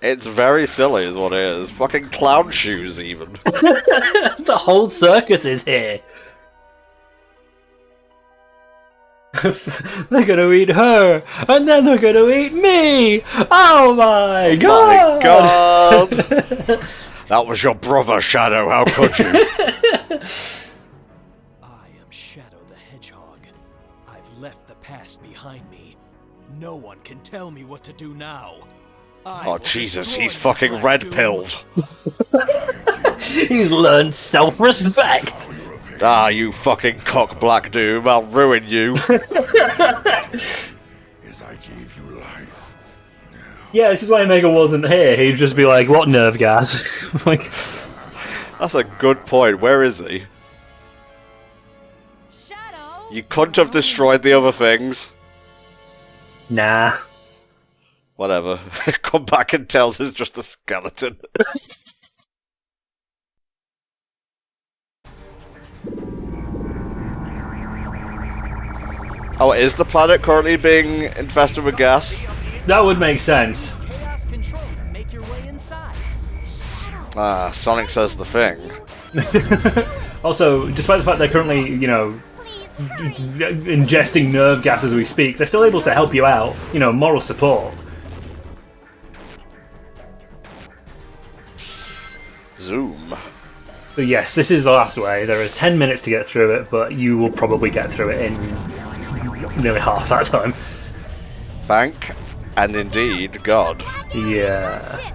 It's very silly is what it is. Fucking clown shoes, even. The whole circus is here. They're gonna eat her, and then they're gonna eat me! Oh my god! My god! That was your brother, Shadow, how could you? I am Shadow the Hedgehog. I've left the past behind me. No one can tell me what to do now. Oh Jesus, he's fucking red-pilled. He's learned self-respect. Ah, you fucking cock, Black Doom, I'll ruin you. Yeah, this is why Mega wasn't here. He'd just be like, what nerve gas? Like, that's a good point. Where is he? Shadow? You couldn't have destroyed the other things. Nah. Whatever. Come back and tell us it's just a skeleton. Oh, is the planet currently being infested with gas? That would make sense. Chaos control to make your way inside. Ah, Sonic says the thing. Also, despite the fact they're currently, you know, ingesting nerve gas as we speak, they're still able to help you out. You know, moral support. Zoom. So yes, this is the last way. There is 10 minutes to get through it, but you will probably get through it in nearly half that time. Thank and indeed God. Yeah.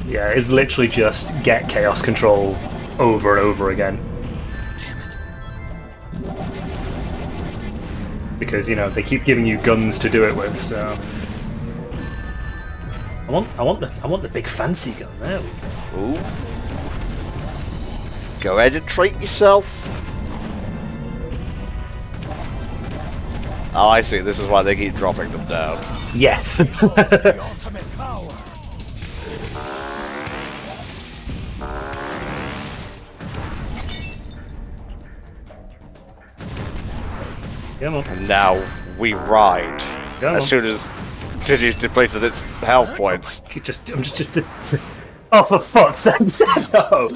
Yeah, it's literally just get chaos control over and over again. Because, you know, they keep giving you guns to do it with, so I want the big fancy gun. There we go. Ooh. Go ahead and treat yourself. Oh, I see. This is why they keep dropping them down. Yes. The ultimate power. Come on. And now we ride. Come on. As soon as Digi's depleted its health points. I'm just. Oh, for fuck's sake, no.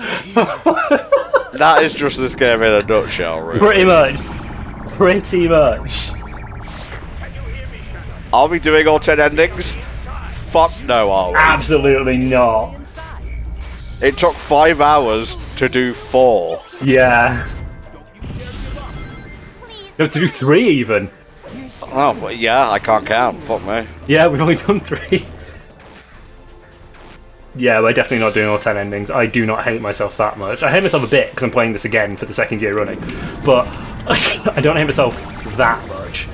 That is just this game in a nutshell, really. Pretty much. Pretty much. Are we doing all 10 endings? Fuck no, are we? Absolutely not. It took 5 hours to do 4. Yeah. We have to do 3 even. Oh, well, yeah, I can't count. Fuck me. Yeah, we've only done 3. Yeah, we're definitely not doing all 10 endings. I do not hate myself that much. I hate myself a bit because I'm playing this again for the 2nd year running, but I don't hate myself that much.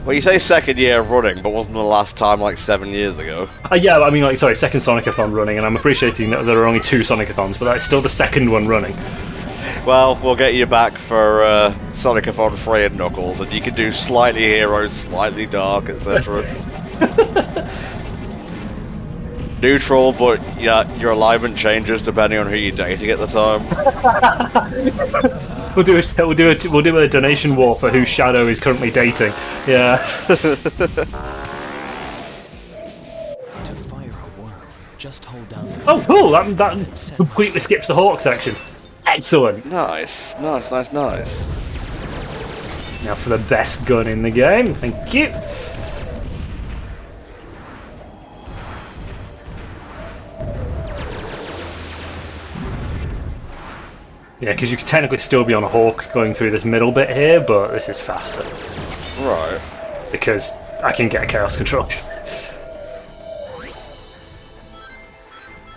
Well, you say 2nd year running, but wasn't the last time like 7 years ago? Yeah, I mean, like, sorry, 2nd Sonic-a-thon running, and I'm appreciating that there are only 2 Sonic-a-thons, but that's still the 2nd one running. Well, we'll get you back for Sonic-a-thon 3 and Knuckles, and you can do slightly heroes, slightly dark, etc. Neutral, but yeah, your alignment changes depending on who you're dating at the time. We'll do a donation war for who Shadow is currently dating. Yeah. To fire a worm, just hold down the Oh, cool! That completely skips the Hawk section. Excellent. Nice. Now for the best gun in the game. Thank you. Yeah, because you could technically still be on a Hawk going through this middle bit here, but this is faster. Right. Because I can get Chaos Control.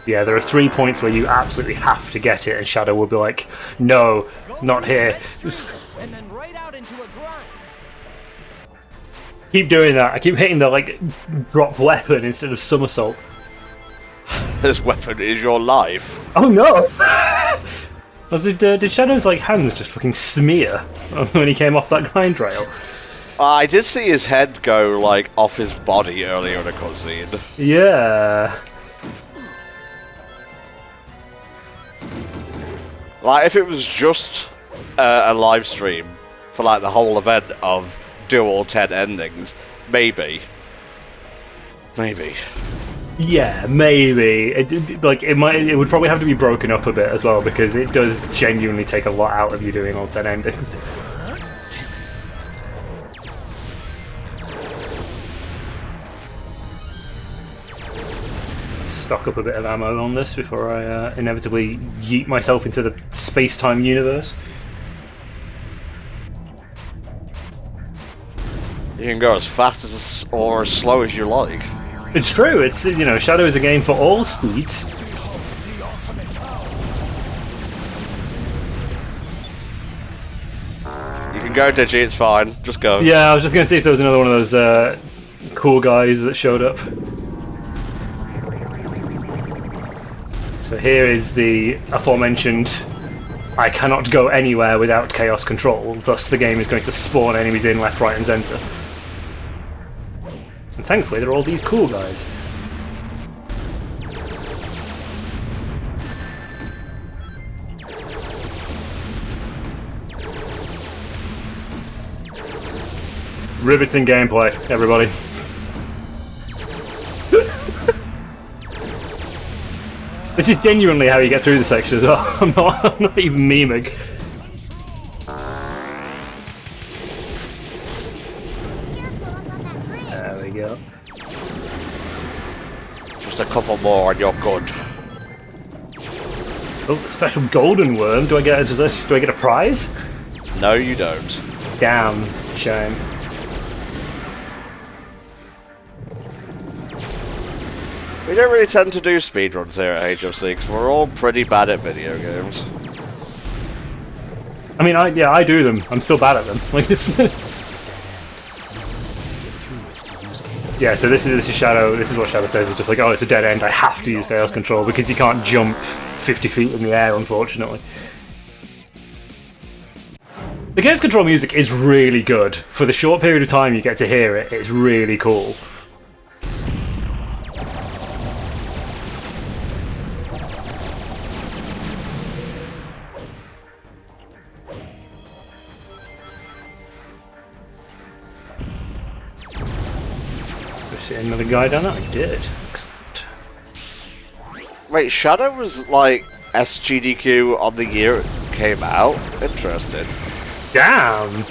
Yeah, there are 3 points where you absolutely have to get it, and Shadow will be like, no, not here. And then right out into a grind. Keep doing that. I keep hitting the, like, drop weapon instead of somersault. This weapon is your life. Oh no! Did Shadow's like hands just fucking smear when he came off that grind rail? I did see his head go like off his body earlier in a cutscene. Yeah. Like if it was just a live stream for like the whole event of do all 10 endings, maybe. Yeah, maybe. It would probably have to be broken up a bit as well, because it does genuinely take a lot out of you doing all 10 endings. Stock up a bit of ammo on this before I inevitably yeet myself into the space-time universe. You can go as fast as or as slow as you like. It's true. It's, you know, Shadow is a game for all speeds. You can go, Digi, it's fine. Just go. Yeah, I was just going to see if there was another one of those cool guys that showed up. So here is the aforementioned I cannot go anywhere without chaos control, thus the game is going to spawn enemies in left, right and centre. And thankfully there are all these cool guys. Riveting gameplay, everybody. This is genuinely how you get through the section as well. I'm not even memeing. There we go. Just a couple more and you're good. Oh, the special golden worm. Do I get a prize? No, you don't. Damn shame. We don't really tend to do speedruns here at HFC because we're all pretty bad at video games. I mean, I do them. I'm still bad at them. Like this. Yeah, so this is Shadow. This is what Shadow says. It's just like, oh, it's a dead end. I have to use chaos control because you can't jump 50 feet in the air, unfortunately. The chaos control music is really good. For the short period of time you get to hear it, it's really cool. See another guy down there? I did. Excellent. Wait, Shadow was like SGDQ on the year it came out? Interesting. Damn! Use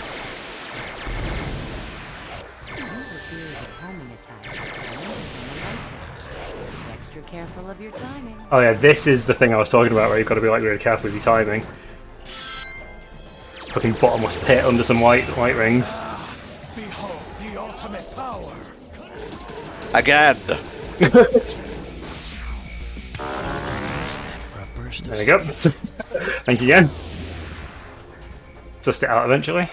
a series of homing attacks. Be extra careful of your timing. Oh yeah, this is the thing I was talking about where you've got to be like really careful with your timing. fucking bottomless pit under some white rings. Behold the ultimate power. Again. There we go. Thank you again. Sussed it out eventually.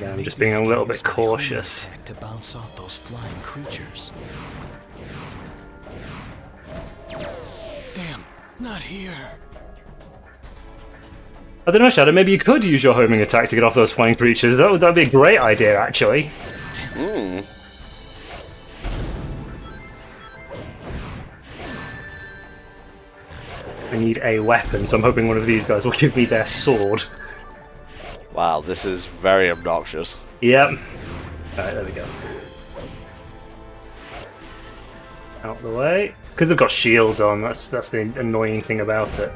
Yeah, I'm just being a little bit cautious. To bounce off those flying creatures. Damn, not here. I don't know, Shadow, maybe you could use your homing attack to get off those flying creatures. That'd be a great idea, actually. I need a weapon, so I'm hoping one of these guys will give me their sword. Wow, this is very obnoxious. Yep. Alright, there we go. Out the way. It's because they've got shields on, that's the annoying thing about it.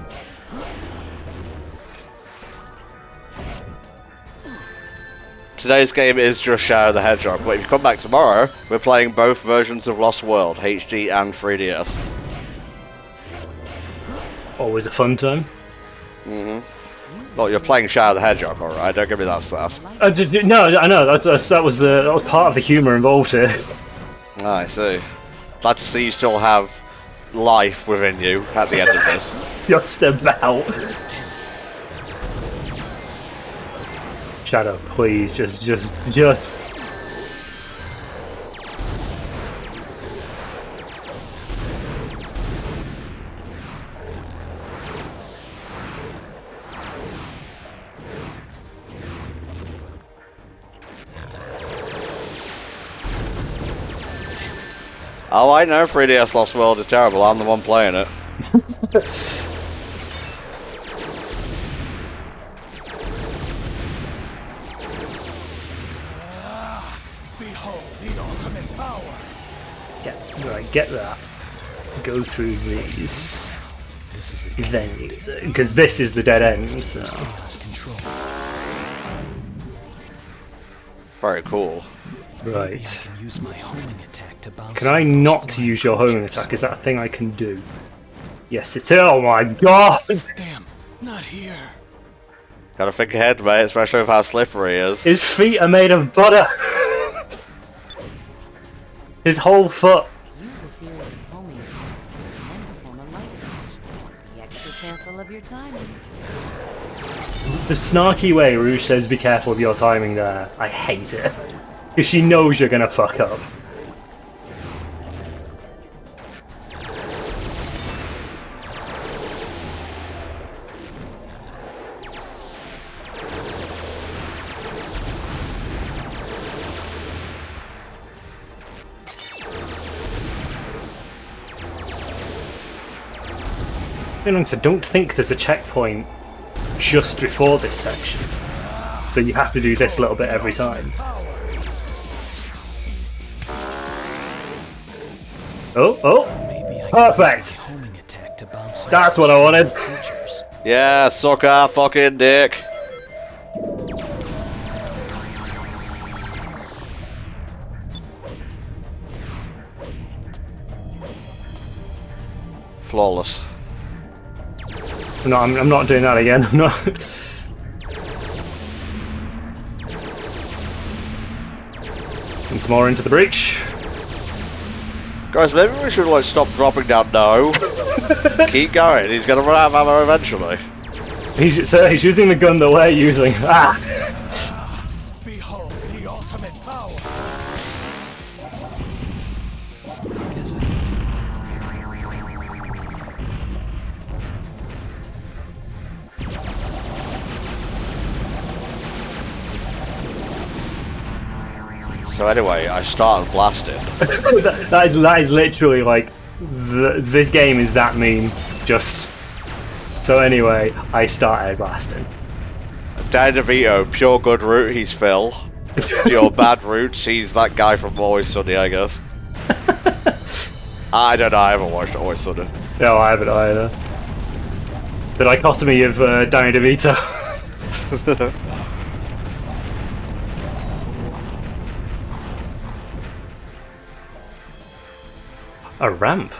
Today's game is just Shadow the Hedgehog, but if you come back tomorrow, we're playing both versions of Lost World, HD and 3DS. Always a fun time. Well, you're playing Shadow the Hedgehog, alright? Don't give me that sass. No, I know, that was part of the humour involved here. I see. Glad to see you still have life within you at the end of this. Just about. Shadow, please, just. Oh, I know 3DS Lost World is terrible. I'm the one playing it. Behold the ultimate power. Get that. Go through these. Then use it, because this is the dead end, so. Very cool. Right. Use my homing attack to bounce. Can I not use your homing attack? Is that a thing I can do? Yes, it is. Oh my god! Damn, not here. Gotta think ahead, mate, especially with how slippery he is. His feet are made of butter! His whole foot. Use a series of homing attacks and then perform a light dodge. Be extra careful of your timing. The snarky way Rouge says be careful of your timing there, I hate it. Because she knows you're gonna fuck up. So don't think there's a checkpoint just before this section. So you have to do this little bit every time. Oh, perfect! That's what I wanted. Yeah, suck our fucking dick. Flawless. No, I'm not doing that again. I'm not. Once more into the breach. Guys, maybe we should like stop dropping down. No. Keep going. He's gonna run out of ammo eventually. He's using the gun that we're using. Ah! Behold the ultimate power. So anyway, I started blasting. that is literally like this game is that meme. Just so anyway, I started blasting. Dan DeVito, pure good route, he's Phil. Pure bad route, he's that guy from Always Sunny, I guess. I don't know, I haven't watched Always Sunny. No, I haven't either. The dichotomy of Danny DeVito. A ramp.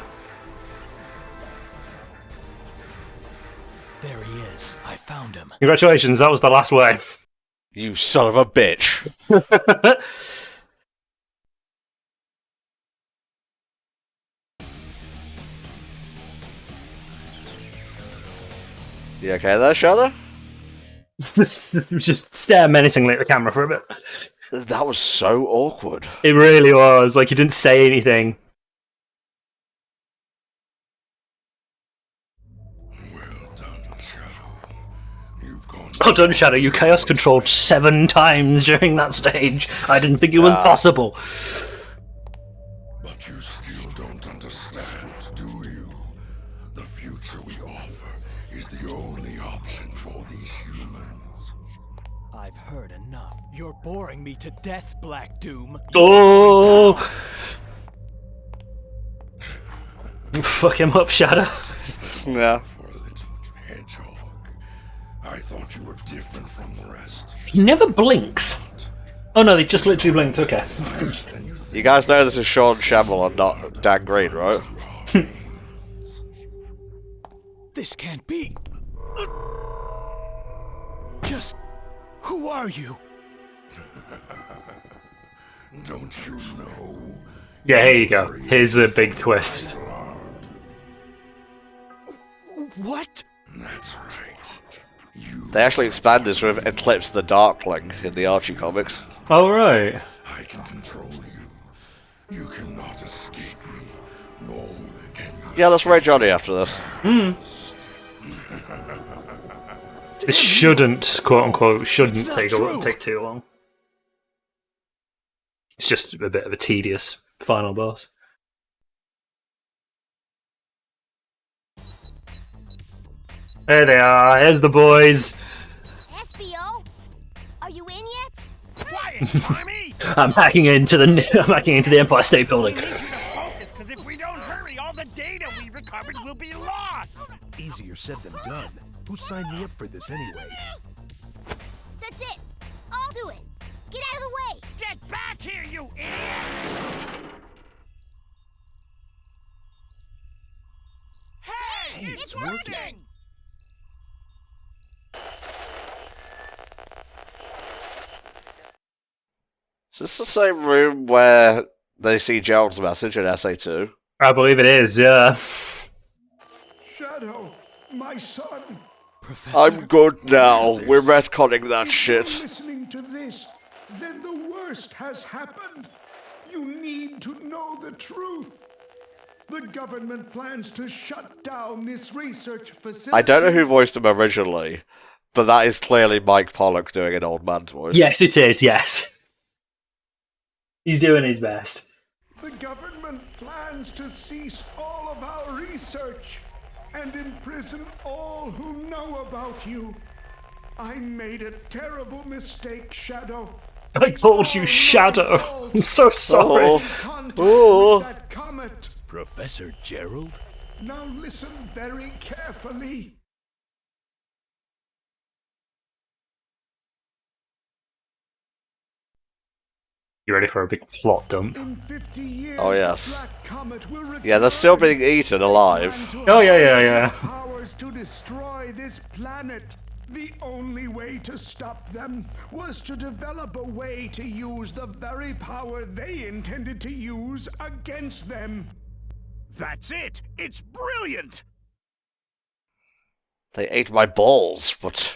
Congratulations, that was the last way. You son of a bitch. You okay there, Shadow? Just stare menacingly at the camera for a bit. That was so awkward. It really was. Like, you didn't say anything. Well done, Shadow. You chaos controlled 7 times during that stage. I didn't think it was possible. But you still don't understand, do you? The future we offer is the only option for these humans. I've heard enough. You're boring me to death, Black Doom. Oh! Fuck him up, Shadow. Yeah. For a little hedgehog. I thought you were different from the rest. He never blinks. Oh no, they just literally blinked, okay. You guys know this is Sean Shamble, not Dan Green, right? This can't be. Just who are you? Don't you know? Yeah, here you go. Here's the big twist. What? That's right. They actually expand this with Eclipse the Darkling in the Archie comics. Oh, right. I can control you. You cannot escape me. Nor can you. Yeah, let's raid Johnny after this. This shouldn't, quote unquote, take too long. It's just a bit of a tedious final boss. There they are. Here's the boys. SBO, are you in yet? Quiet, Tommy! I'm hacking into the Empire State Building. Because if we don't hurry, all the data we recovered will be lost! Easier said than done. Who signed me up for this anyway? That's it. I'll do it. Get out of the way. Get back here, you idiot! Hey, it's working! Is this the same room where they see Gerald's message in SA2? I believe it is, yeah. Shadow, my son. Professor? I'm good now. We're retconning that shit. If you're listening to this, then the worst has happened. You need to know the truth. The government plans to shut down this research facility. I don't know who voiced him originally, but that is clearly Mike Pollock doing an old man's voice. Yes, it is, yes. He's doing his best. The government plans to cease all of our research and imprison all who know about you. I made a terrible mistake, Shadow. I called you Shadow. I'm so sorry. That comet. Professor Gerald? Now listen very carefully. You ready for a big plot dump? In 50 years, Oh, yes. the Black Comet will return. Yeah, they're still being eaten alive. Oh, yeah. Powers to destroy this planet. The only way to stop them was to develop a way to use the very power they intended to use against them. That's it! It's brilliant! They ate my balls, but...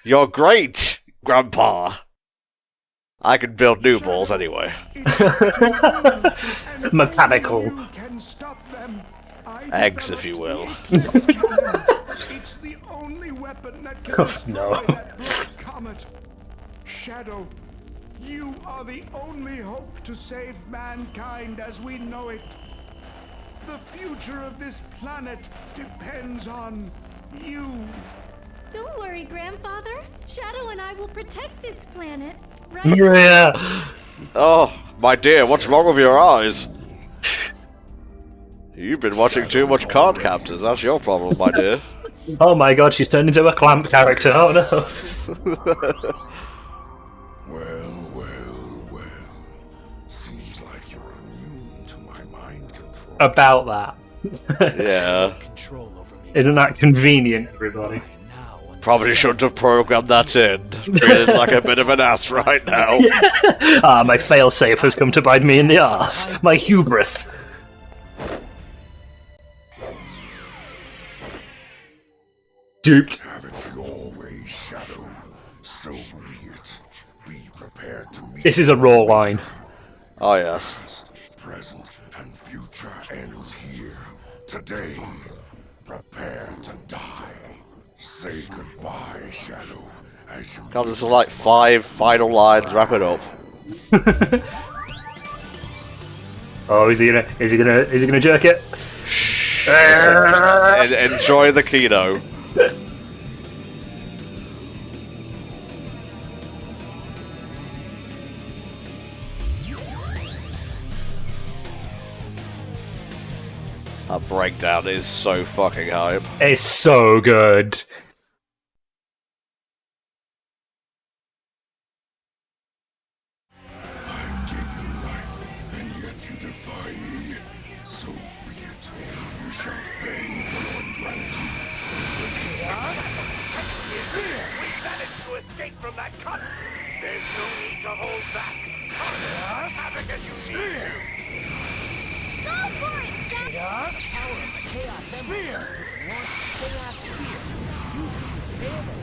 You're great, Grandpa! I can build new balls anyway. Mechanical. Eggs, if you will. It's the only weapon that can destroy no. that black comet. Shadow, you are the only hope to save mankind as we know it. The future of this planet depends on you. Don't worry, Grandfather. Shadow and I will protect this planet. Right? Yeah. Oh, my dear, what's wrong with your eyes? You've been watching too much Card Captors. That's your problem, my dear. Oh my god, she's turned into a Clamp character. Oh no. Well. Seems like you're immune to my mind control. About that. Yeah. Control over me. Isn't that convenient, everybody? I now Probably shouldn't have programmed that in. Feeling like a bit of an ass right now. Ah, my failsafe has come to bite me in the arse. My hubris. Duped. Have it your way, Shadow. So be it. Be prepared to meet. This is a raw line. Oh, yes. Present and future ends here. Today, prepare to die. Say goodbye, Shadow, as you... God, there's like 5 final lines. Wrap it up. Oh, is he gonna jerk it? Enjoy the keynote. That breakdown is so fucking hype. It's so good. And yet you defy me. So be it. You shall pay for your gratitude. We managed to escape from that cut. There's no need to hold back. Have it as you need to. Go for it, Chef! Chaos? Power of the Chaos Emerald. Launch the Chaos Spear. Use it to repair them.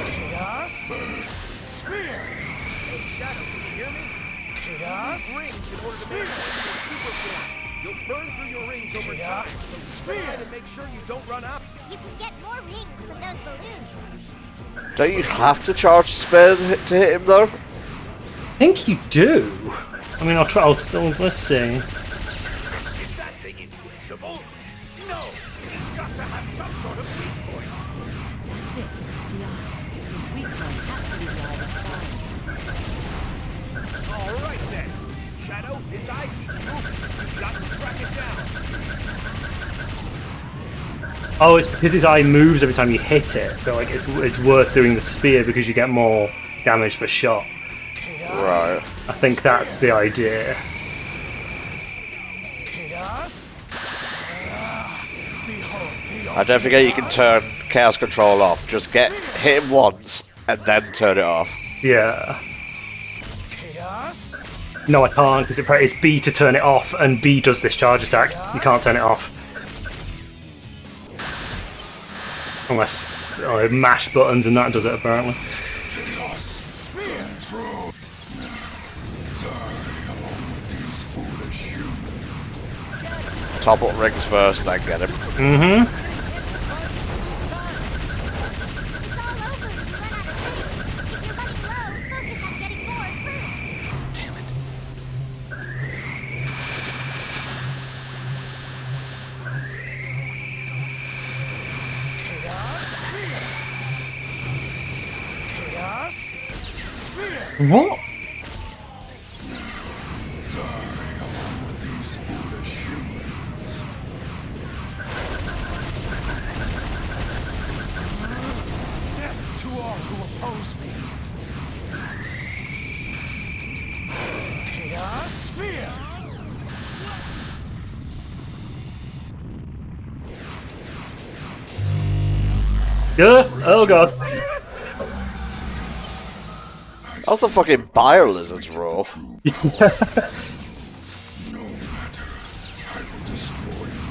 Chaos? Spear! Hey, Shadow, can you hear me? Chaos? You need rings in order to make your super form. You'll burn through your rings over Chaos? time, so spray and make sure you don't run out. You can get more rings with those balloons. Don't you have to charge a spell to hit him, though? I think you do. I mean, I'll try. I'll still. Let's see. Is that thing invincible? No. It's got to have some sort of weak point. That's it. The eye. His weak point has to be the eye that's fine. All right, then. Shadow, his eye keeps moving. You've got to track it down. Oh, it's because his eye moves every time you hit it. So like, it's worth doing the spear because you get more damage per shot. Right. I think that's the idea. Chaos? I don't forget you can turn Chaos Control off. Just hit him once and then turn it off. Yeah. Chaos? No, I can't because it's B to turn it off, and B does this charge attack. You can't turn it off. Unless mash buttons and that does it, apparently. Top up rings first, then get him. Mm-hmm. What? Death to all who oppose me. Chaos Spear! Oh god. That's a fucking Bio Lizard's roar.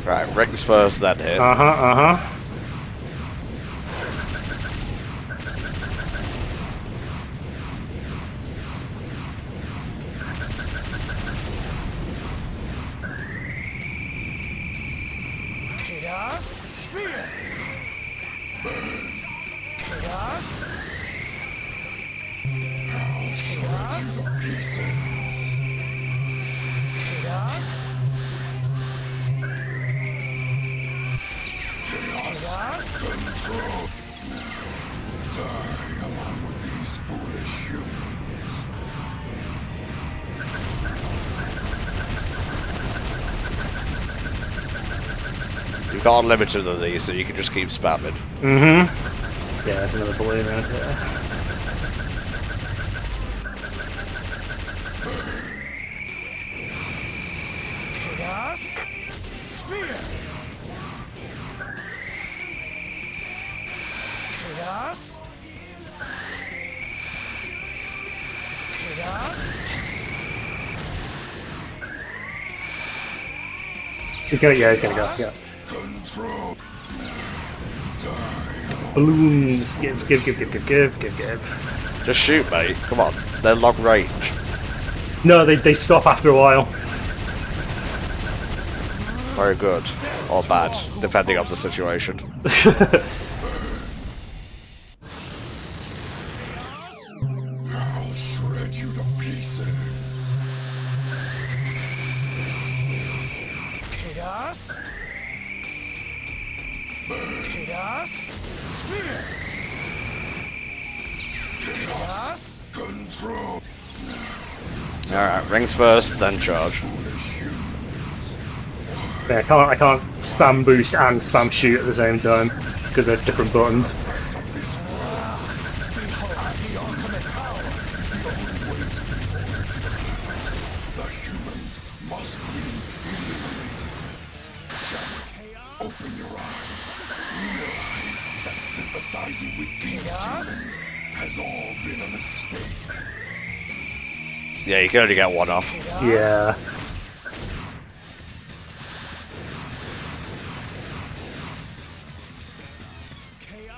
Right, rings first, then hit. Uh-huh. Chaos Spear! Chaos! Chaos! Chaos! Control. Die along with these foolish humans. You've got unlimited of these, so you can just keep spamming. Mm-hmm. Yeah, there's another balloon around here. He's gonna go. Yeah. Balloons. Give. Just shoot, mate. Come on. They're long range. No, they stop after a while. Very good. Or bad, depending on the situation. I'll shred you to pieces. Chaos. Chaos. Spear. Chaos. Control. Alright, rings first, then charge. Yeah, I can't spam boost and spam shoot at the same time because they're different buttons. Open your eyes. Realize that sympathizing with chaos has all been a mistake. Yeah, you can only get one off. Yeah.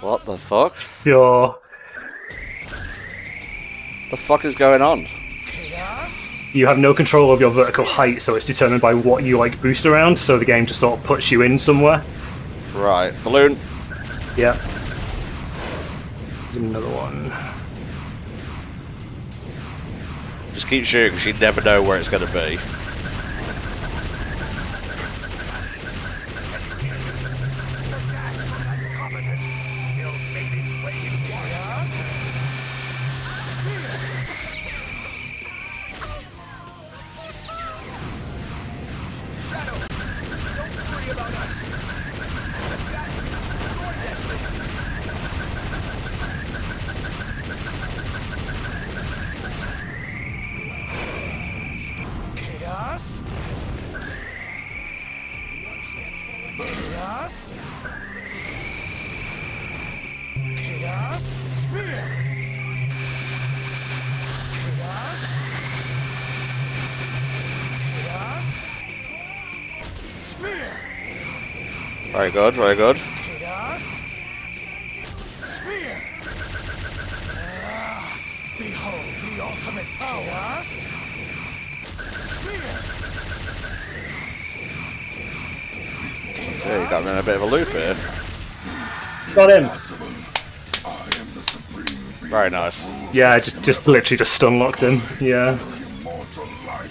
What the fuck? Sure. The fuck is going on? You have no control of your vertical height, so it's determined by what you like boost around. So the game just sort of puts you in somewhere. Right, balloon. Yeah. Another one. Just keep shooting, because you never know where it's going to be. Chaos. Chaos. Chaos. Spear. Chaos. Chaos. Spear. Very good, very good. Chaos. Spear. Behold the ultimate power. Chaos. Spear. Yeah, you got me in a bit of a loop here. Got him. Very nice. Yeah, just literally just stun locked him. Yeah.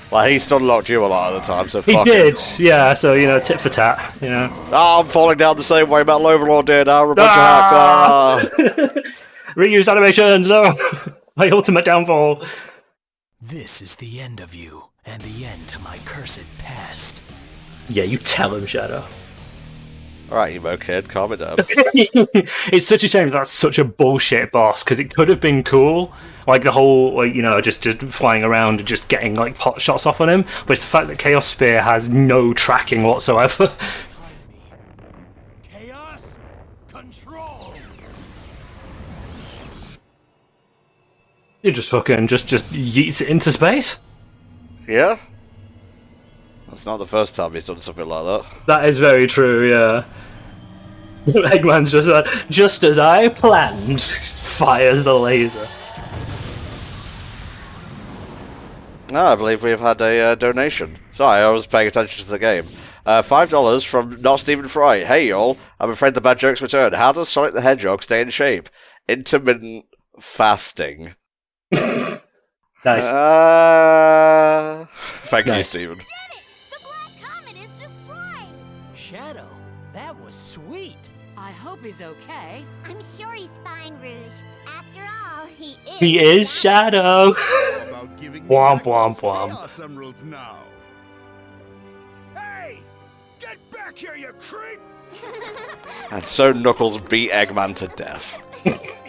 Well, he stun locked you a lot of the time, so He fuck did. it. Yeah. So tit for tat. You know. Oh, I'm falling down the same way Metal Overlord did. We're a bunch of hacks. Reused animations. No. My ultimate downfall. This is the end of you, and the end to my cursed past. Yeah, you tell him, Shadow. Alright, emo kid, calm it down. It's such a shame that's such a bullshit boss, because it could have been cool. Like the whole, like, you know, just flying around and just getting like pot shots off on him. But it's the fact that Chaos Spear has no tracking whatsoever. Chaos. Control. You just fucking just yeets it into space. Yeah? That's not the first time he's done something like that. That is very true, yeah. Eggman's just as I planned, fires the laser. I believe we've had a donation. Sorry, I was paying attention to the game. $5 from Not Stephen Fry. Hey y'all, I'm afraid the bad jokes return. How does Sonic the Hedgehog stay in shape? Intermittent fasting. Nice. Thank you, Stephen. Shadow, that was sweet. I hope he's okay. I'm sure he's fine, Rouge. After all, he is. He is Shadow. Womp womp womp. Chaos Emeralds now. Hey, get back here, you creep! And so Knuckles beat Eggman to death.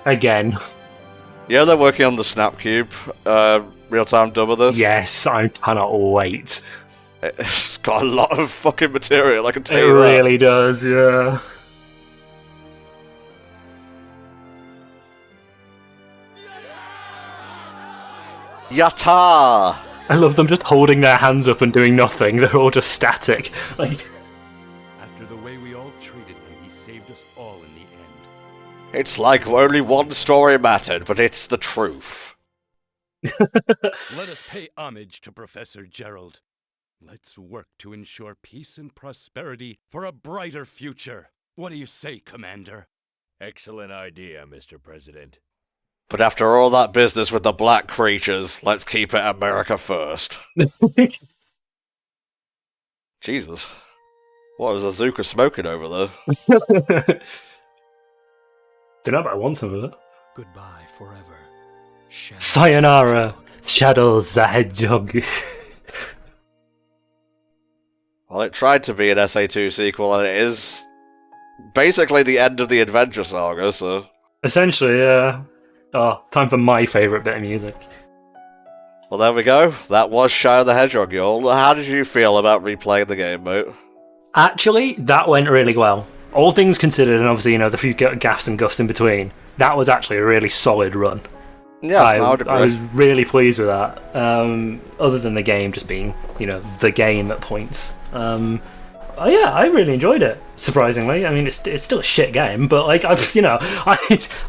Again. Yeah, they're working on the Snap Cube real-time dub of this. Yes, I cannot wait. It's got a lot of fucking material, I can tell It you that. really does, yeah. Yatta! I love them just holding their hands up and doing nothing. They're all just static. Like, It's like only one story mattered, but it's the truth. Let us pay homage to Professor Gerald. Let's work to ensure peace and prosperity for a brighter future. What do you say, Commander? Excellent idea, Mr. President. But after all that business with the black creatures, let's keep it America first. Jesus. What was Azuka smoking over there? Don't know, but I want some of it. Goodbye forever. Sayonara, Shadows the Hedgehog. Well, it tried to be an SA2 sequel, and it is basically the end of the Adventure Saga, so... Essentially, yeah. Oh, time for my favourite bit of music. Well, there we go. That was Shadow the Hedgehog, y'all. How did you feel about replaying the game, mate? Actually, that went really well. All things considered, and obviously, you know, the few gaffes and guffs in between, that was actually a really solid run. Yeah, I would agree. I was really pleased with that. Other than the game just being, you know, the game at points. Yeah, I really enjoyed it. Surprisingly, I mean, it's still a shit game, but like I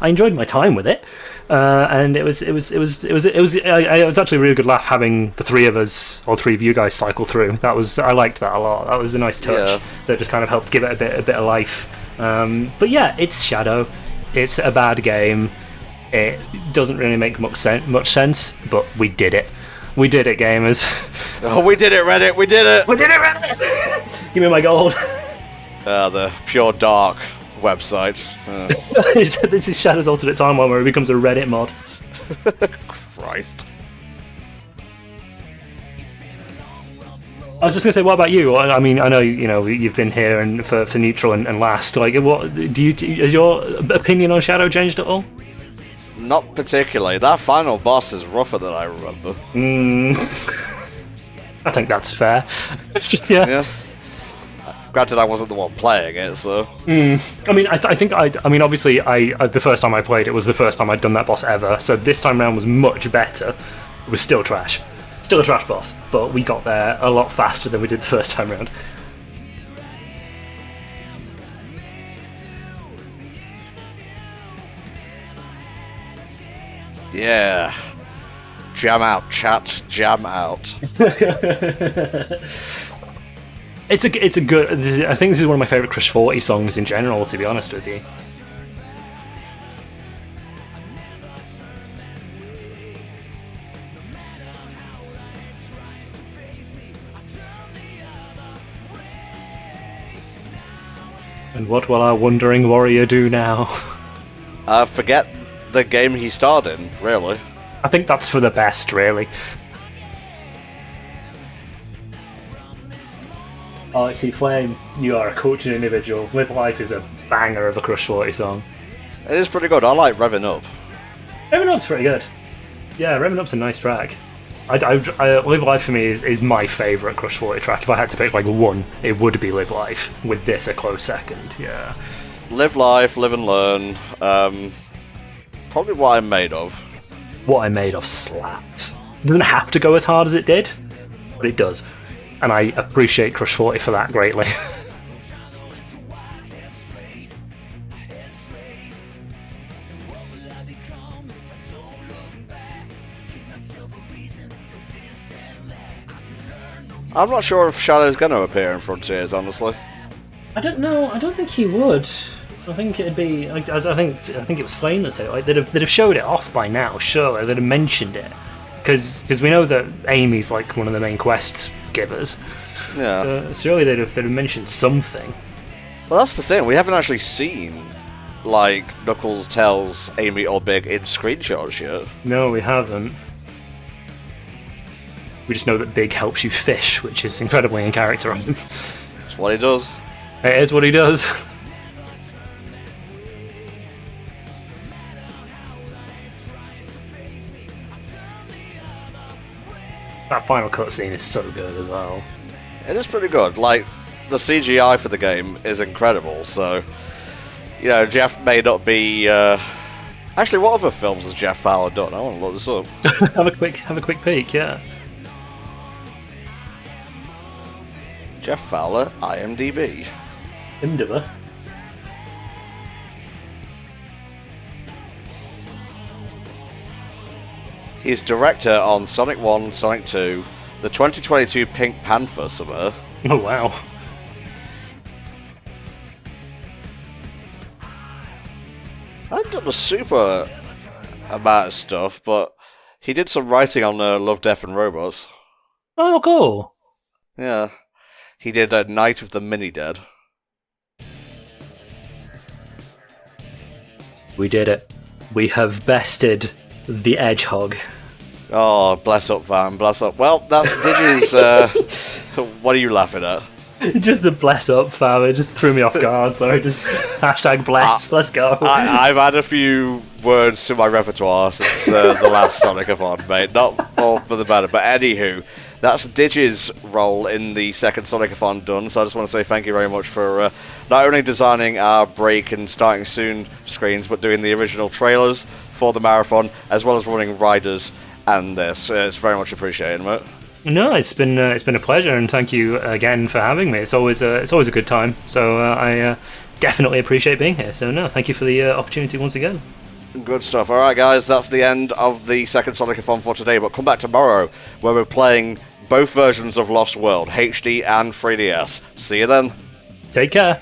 enjoyed my time with it, and it was actually a really good laugh having the three of us or three of you guys cycle through. I liked that a lot. That was a nice touch that just kind of helped give it a bit of life. But yeah, it's Shadow. It's a bad game. It doesn't really make much sense, but we did it. We did it, gamers. Oh, we did it, Reddit. We did it. We did it, Reddit. Give me my gold. The Pure Dark website. This is Shadow's alternate timeline where it becomes a Reddit mod. Christ. I was just gonna say, what about you? I mean, I know you've been here and for neutral and last. Like, what has your opinion on Shadow changed at all? Not particularly. That final boss is rougher than I remember. I think that's fair. Yeah. Granted, I wasn't the one playing it, so. I mean, I think obviously, the first time I played it was the first time I'd done that boss ever. So this time around was much better. It was still trash, still a trash boss, but we got there a lot faster than we did the first time around. Yeah. Jam out, chat. Jam out. It's a good. I think this is one of my favourite Crush 40 songs in general, to be honest with you. And what will our wandering warrior do now? Forget the game he starred in, really. I think that's for the best, really. Oh, I see, Flame, you are a coaching individual. Live Life is a banger of a Crush 40 song. It is pretty good. I like Revving Up. Revving Up's pretty good. Yeah, Revving Up's a nice track. Live Life for me is my favourite Crush 40 track. If I had to pick like one, it would be Live Life. With this a close second, yeah. Live Life, Live and Learn. Probably What I'm Made Of. What I'm Made Of slaps. It doesn't have to go as hard as it did, but it does. And I appreciate Crush 40 for that greatly. I'm not sure if Shadow's going to appear in Frontiers, honestly. I don't know. I don't think he would. I think it'd be. I think it was Flame that said it. Like they'd have showed it off by now. Surely they'd have mentioned it, because we know that Amy's like one of the main quest givers. Yeah. Surely they'd have mentioned something. Well, that's the thing. We haven't actually seen like Knuckles, Tails, Amy, or Big in screenshots yet. No, we haven't. We just know that Big helps you fish, which is incredibly in character of him. That's what he does. It is what he does. That final cutscene is so good as well. It is pretty good. Like, the CGI for the game is incredible, so... You know, Jeff may not be... Actually, what other films has Jeff Fowler done? I want to look this up. have a quick peek, yeah. Jeff Fowler, IMDb. IMDb? He's director on Sonic 1, Sonic 2, the 2022 Pink Panther Summer. Oh, wow. I've done a super amount of stuff, but he did some writing on Love, Death and Robots. Oh, cool. Yeah. He did Night of the Mini-Dead. We did it. We have bested the Hedgehog. Oh, bless up, fam, bless up. Well, that's Digi's. What are you laughing at? Just the bless up, fam. It just threw me off guard. Sorry, just hashtag bless. Let's go. I've had a few words to my repertoire since the last Sonic-a-thon, mate. Not all for the better, but anywho, that's Digi's role in the second Sonic-a-thon done. So I just want to say thank you very much for not only designing our break and starting soon screens, but doing the original trailers for the marathon, as well as running riders and this. It's very much appreciated, mate. No, it's been a pleasure, and thank you again for having me. It's always a good time. So I definitely appreciate being here. So no, thank you for the opportunity once again. Good stuff. All right, guys, that's the end of the second Sonic-a-thon for today. But come back tomorrow, where we're playing both versions of Lost World, HD and 3DS. See you then. Take care.